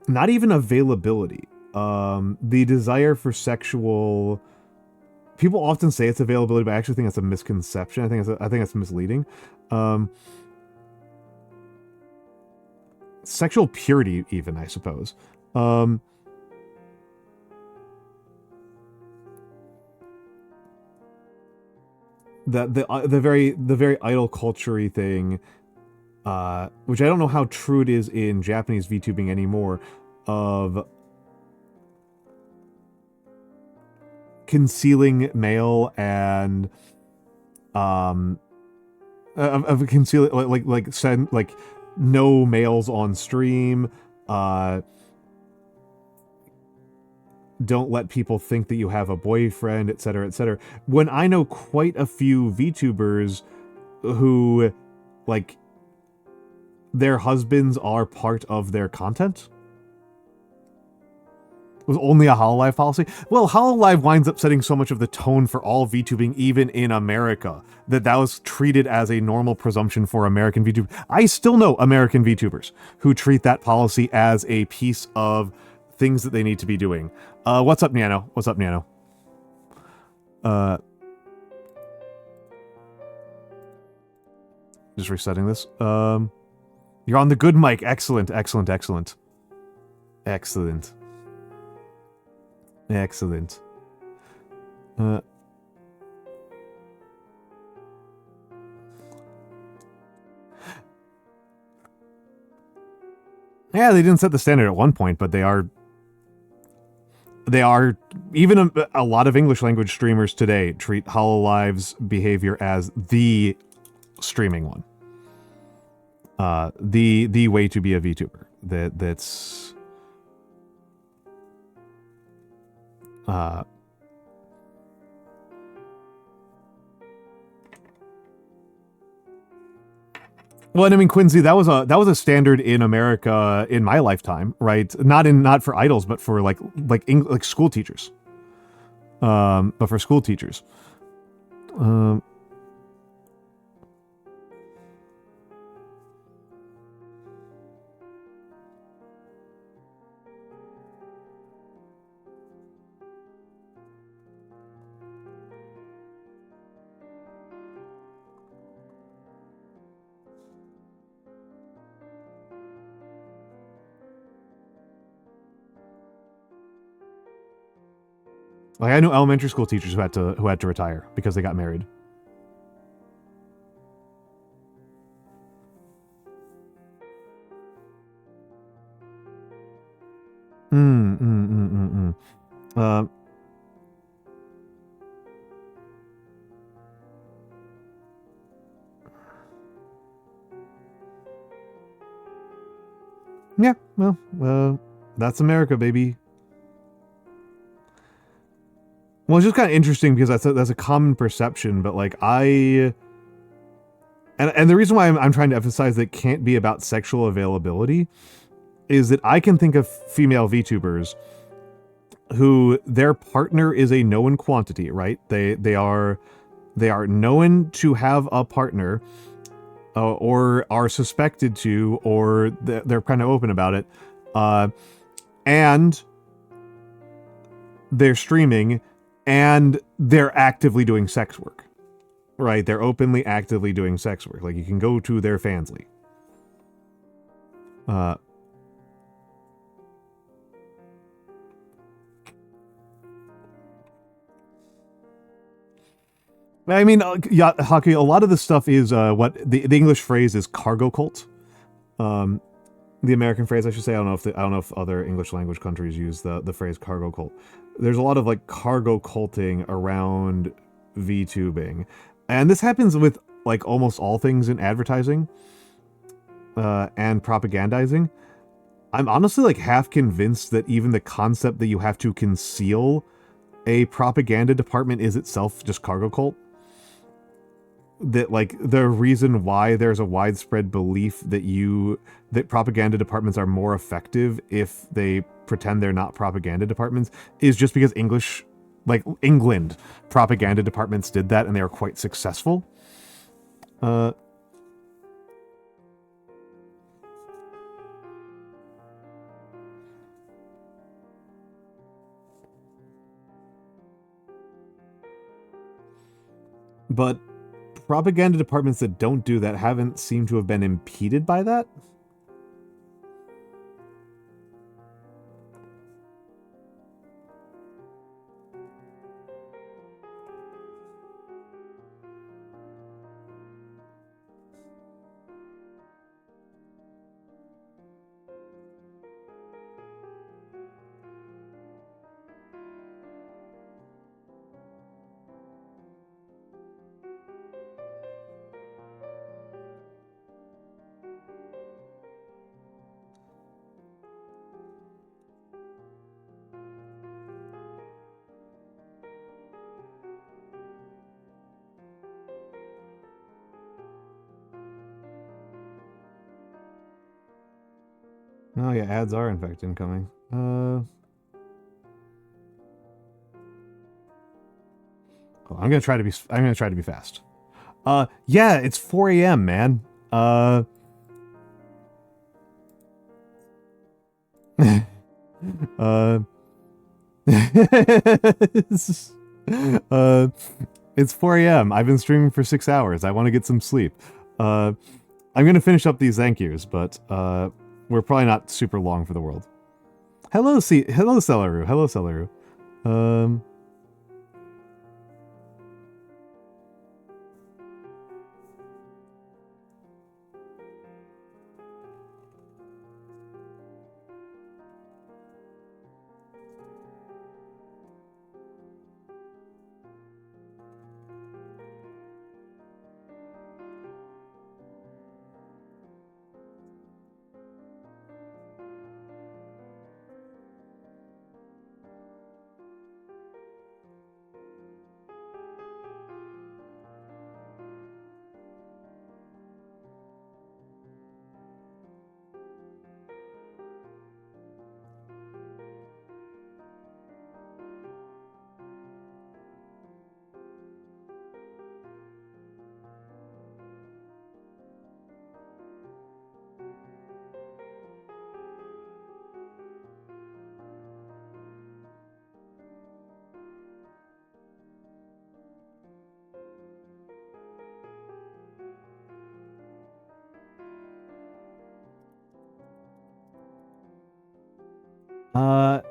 not even availability, the desire for sexual. People often say it's availability, but I actually think that's a misconception. I think that's misleading. Sexual purity, even, I suppose. The very idol culture-y thing, which I don't know how true it is in Japanese VTubing anymore, of concealing male and of concealing like no males on stream, don't let people think that you have a boyfriend, etc., etc. When I know quite a few VTubers who, like, their husbands are part of their content. It was only a Hololive policy. Well, Hololive winds up setting so much of the tone for all VTubing, even in America, that was treated as a normal presumption for American VTubers. I still know American VTubers who treat that policy as a piece of things that they need to be doing. What's up, Nano? What's up, Nano? Just resetting this. You're on the good mic. Excellent. Yeah, they didn't set the standard at one point, but they are even a lot of English language streamers today treat Hololive's behavior as the streaming one. The way to be a VTuber. That's Well, and I mean, Quincy, that was a standard in America in my lifetime, right? Not for idols, but for like school teachers. But for school teachers. Um, like I know elementary school teachers who had to retire because they got married. Mm, mm, mm, mm, mm. Uh, yeah, well, that's America, baby. Well, it's just kind of interesting because that's a common perception, but like and the reason why I'm trying to emphasize that it can't be about sexual availability is that I can think of female VTubers who their partner is a known quantity, right? They are known to have a partner, or are suspected to, or they're kind of open about it, and they're streaming, and they're actively doing sex work, right? They're openly, actively doing sex work. Like, you can go to their Fansly. I mean, yeah, Haku, a lot of this stuff is what the English phrase is cargo cult. The American phrase, I should say. I don't know if other English language countries use the phrase cargo cult. There's a lot of like cargo culting around VTubing, and this happens with like almost all things in advertising and propagandizing. I'm honestly like half convinced that even the concept that you have to conceal a propaganda department is itself just cargo cult. That like the reason why there's a widespread belief that propaganda departments are more effective if they pretend they're not propaganda departments is just because England propaganda departments did that and they were quite successful. But propaganda departments that don't do that haven't seemed to have been impeded by that. Oh yeah, ads are in fact incoming. Oh, I'm gonna try to be fast. Yeah, it's 4 a.m., man. Uh, it's 4 a.m. I've been streaming for 6 hours. I want to get some sleep. I'm gonna finish up these thank yous, but we're probably not super long for the world. Hello, Celeru. Hello, Celeru. Uh,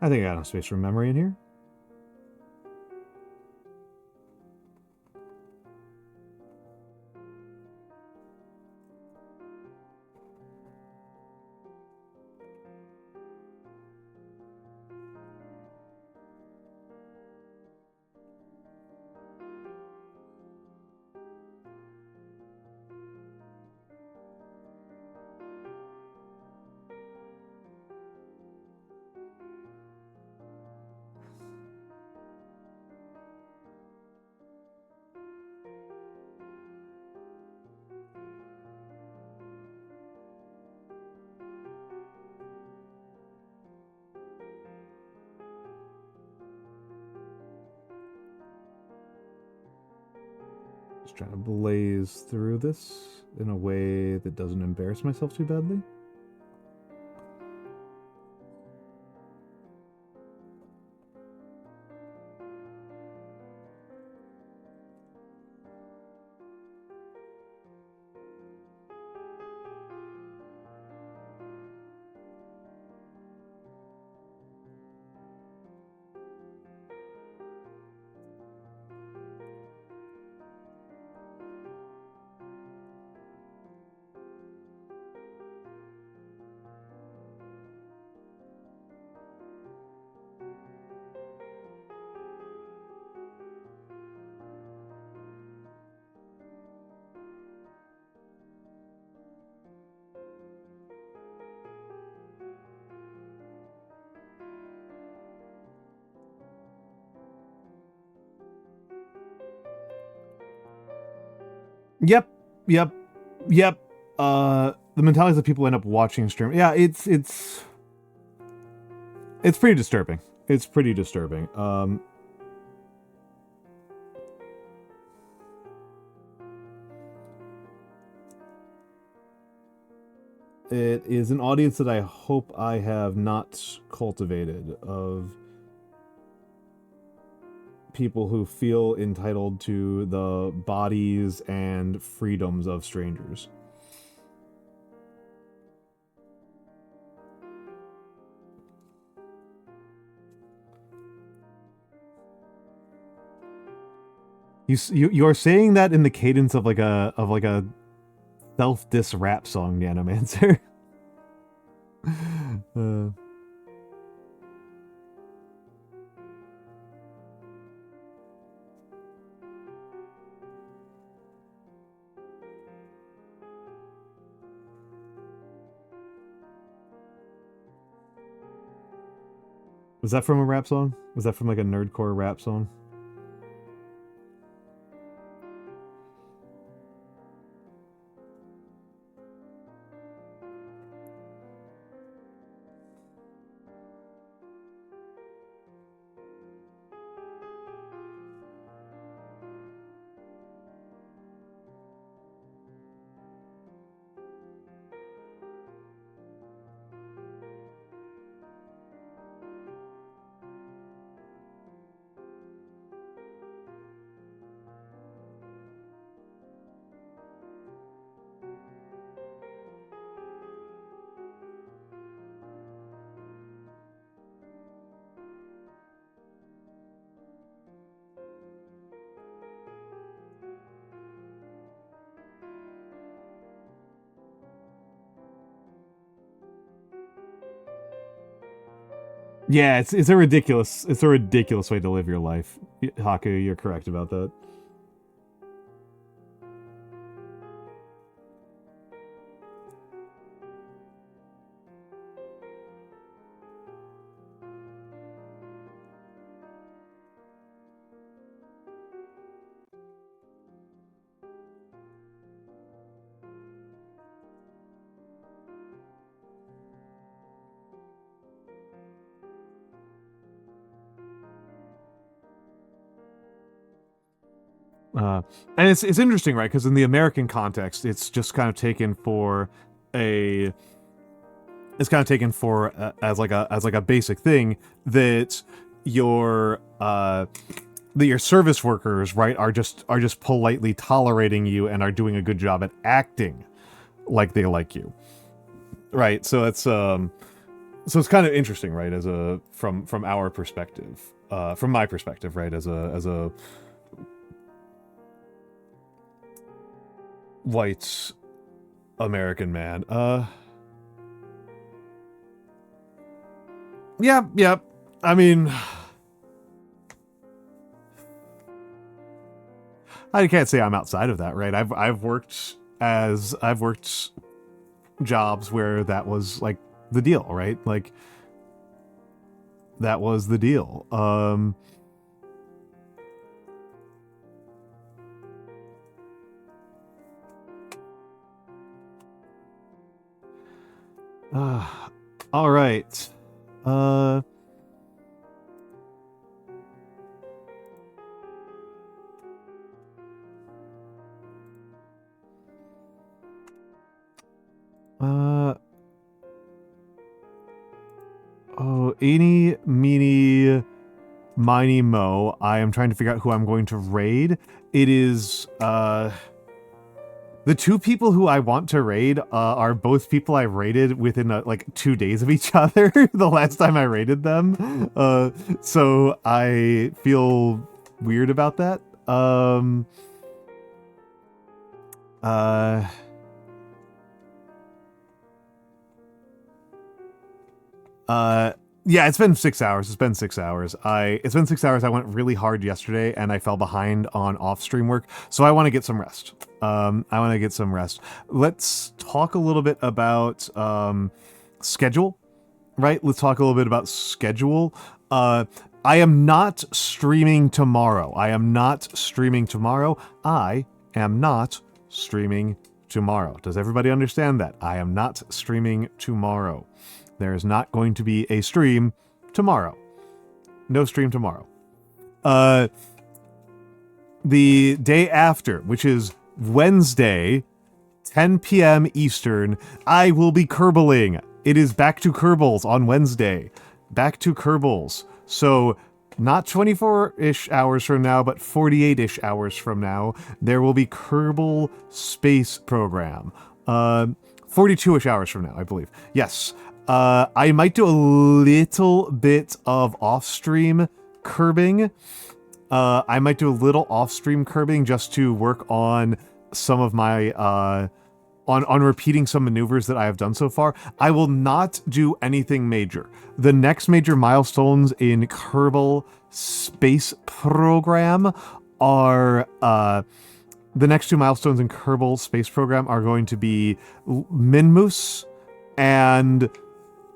I think I got enough space for memory in here. Just trying to blaze through this in a way that doesn't embarrass myself too badly. Yep. The mentalities that people end up watching stream. Yeah, it's pretty disturbing. It's pretty disturbing. It is an audience that I hope I have not cultivated, of people who feel entitled to the bodies and freedoms of strangers. You are saying that in the cadence of like a self-diss rap song, Nanomancer. Was that from a rap song? Was that from like a nerdcore rap song? Yeah, it's a ridiculous way to live your life. Haku, you're correct about that. And it's interesting, right? Because in the American context, it's just kind of taken for a is kind of taken for as like a basic thing that your service workers, right, are just politely tolerating you and are doing a good job at acting like they like you, right? So it's kind of interesting, right, as a from our perspective, from my perspective, right, as a white American man. Yeah. I mean, I can't say I'm outside of that, right? I've worked jobs where that was like the deal, right? Like that was the deal. All right. Oh, eeny, meeny, miny, mo. I am trying to figure out who I'm going to raid. It is, the two people who I want to raid are both people I raided within like 2 days of each other the last time I raided them. So I feel weird about that. Yeah, it's been 6 hours. It's been 6 hours. It's been 6 hours. I went really hard yesterday and I fell behind on off-stream work. So I want to get some rest. Let's talk a little bit about, schedule, right? Let's talk a little bit about schedule. I am not streaming tomorrow. I am not streaming tomorrow. Does everybody understand that? I am not streaming tomorrow. There is not going to be a stream tomorrow. No stream tomorrow. The day after, which is Wednesday, 10 p.m. Eastern, I will be Kerbling. It is back to Kerbals on Wednesday. Back to Kerbals. So, not 24-ish hours from now, but 48-ish hours from now, there will be Kerbal Space Program. 42-ish hours from now, I believe. Yes. I might do a little bit of off-stream curbing. I might do a little off-stream curbing just to work on some of my, on repeating some maneuvers that I have done so far. I will not do anything major. The next major milestones in Kerbal Space Program are, the next two milestones in Kerbal Space Program are going to be Minmus and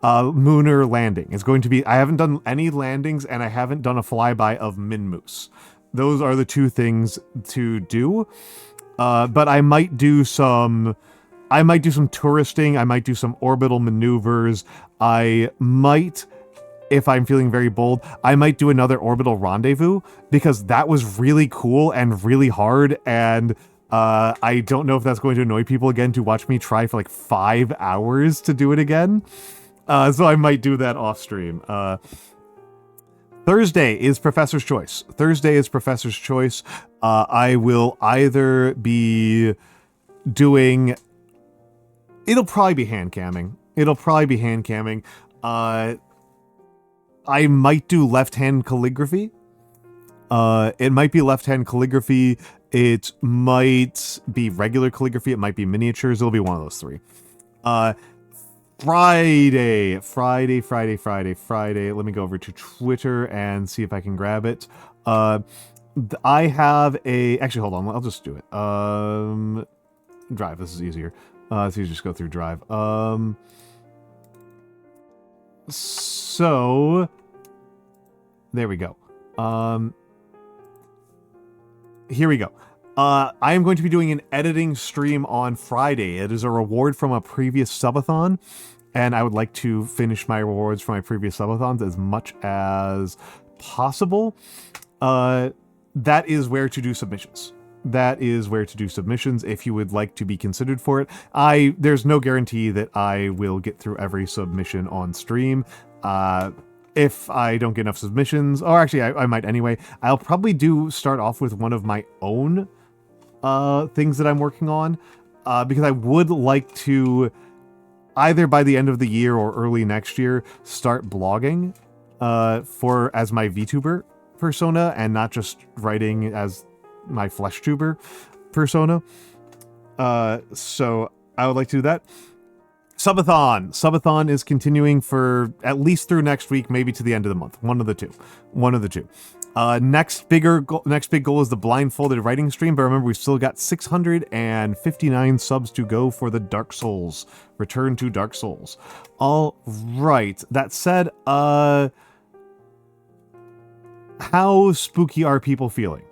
Lunar landing. It's going to be, I haven't done any landings and I haven't done a flyby of Minmus. Those are the two things to do. But I might do some touristing. I might do some orbital maneuvers. I might, if I'm feeling very bold, I might do another orbital rendezvous because that was really cool and really hard. And I don't know if that's going to annoy people again to watch me try for like 5 hours to do it again. So I might do that off stream. Thursday is Professor's Choice. I will either be doing... It'll probably be hand camming. I might do left-hand calligraphy. It might be left-hand calligraphy. It might be regular calligraphy. It might be miniatures. It'll be one of those three. Friday. Let me go over to Twitter and see if I can grab it. I have a... Actually, hold on. I'll just do it. Drive. This is easier. So you just go through Drive. So... There we go. Here we go. I am going to be doing an editing stream on Friday. It is a reward from a previous subathon, and I would like to finish my rewards from my previous subathons as much as possible. That is where to do submissions. that is where to do submissions if you would like to be considered for it. There's no guarantee that I will get through every submission on stream. If I don't get enough submissions, or actually I might anyway, I'll probably start off with one of my own things that I'm working on, because I would like to, either by the end of the year or early next year, start blogging as my VTuber persona and not just writing as my FleshTuber persona. So I would like to do that. Subathon is continuing for at least through next week, maybe to the end of the month. One of the two. Next big goal is the blindfolded writing stream, but remember, we've still got 659 subs to go for the Dark Souls. Return to Dark Souls. All right. That said, how spooky are people feeling?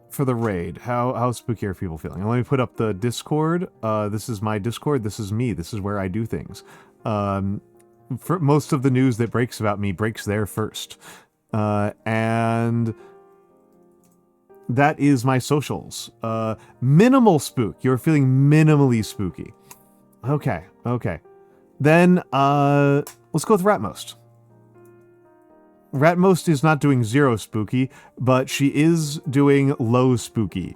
For the raid, how spooky are people feeling? Let me put up the Discord. This is my Discord. This is me. This is where I do things. For most of the news that breaks about me breaks there first. And that is my socials. Minimal spook. You're feeling minimally spooky. Okay. Then let's go with Ratmost. Ratmost is not doing zero spooky, but she is doing low spooky.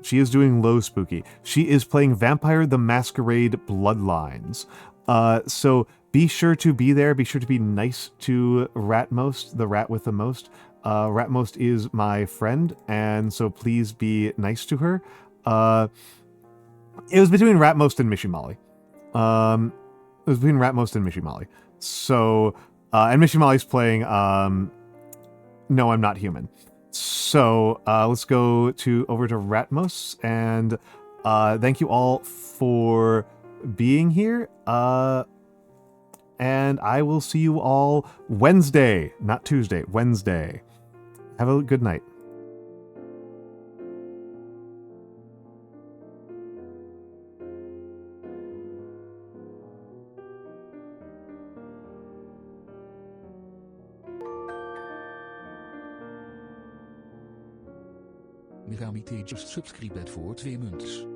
She is playing Vampire the Masquerade Bloodlines. So be sure to be there. Be sure to be nice to Ratmost, the rat with the most. Ratmost is my friend, and so please be nice to her. It was between Ratmost and Mishimali. So... and Mishimali's playing, No, I'm Not Human. So, let's go over to Ratmos, and thank you all for being here. And I will see you all Wednesday, not Tuesday, Wednesday. Have a good night. Megamiteetjes subscribed voor 2 munts.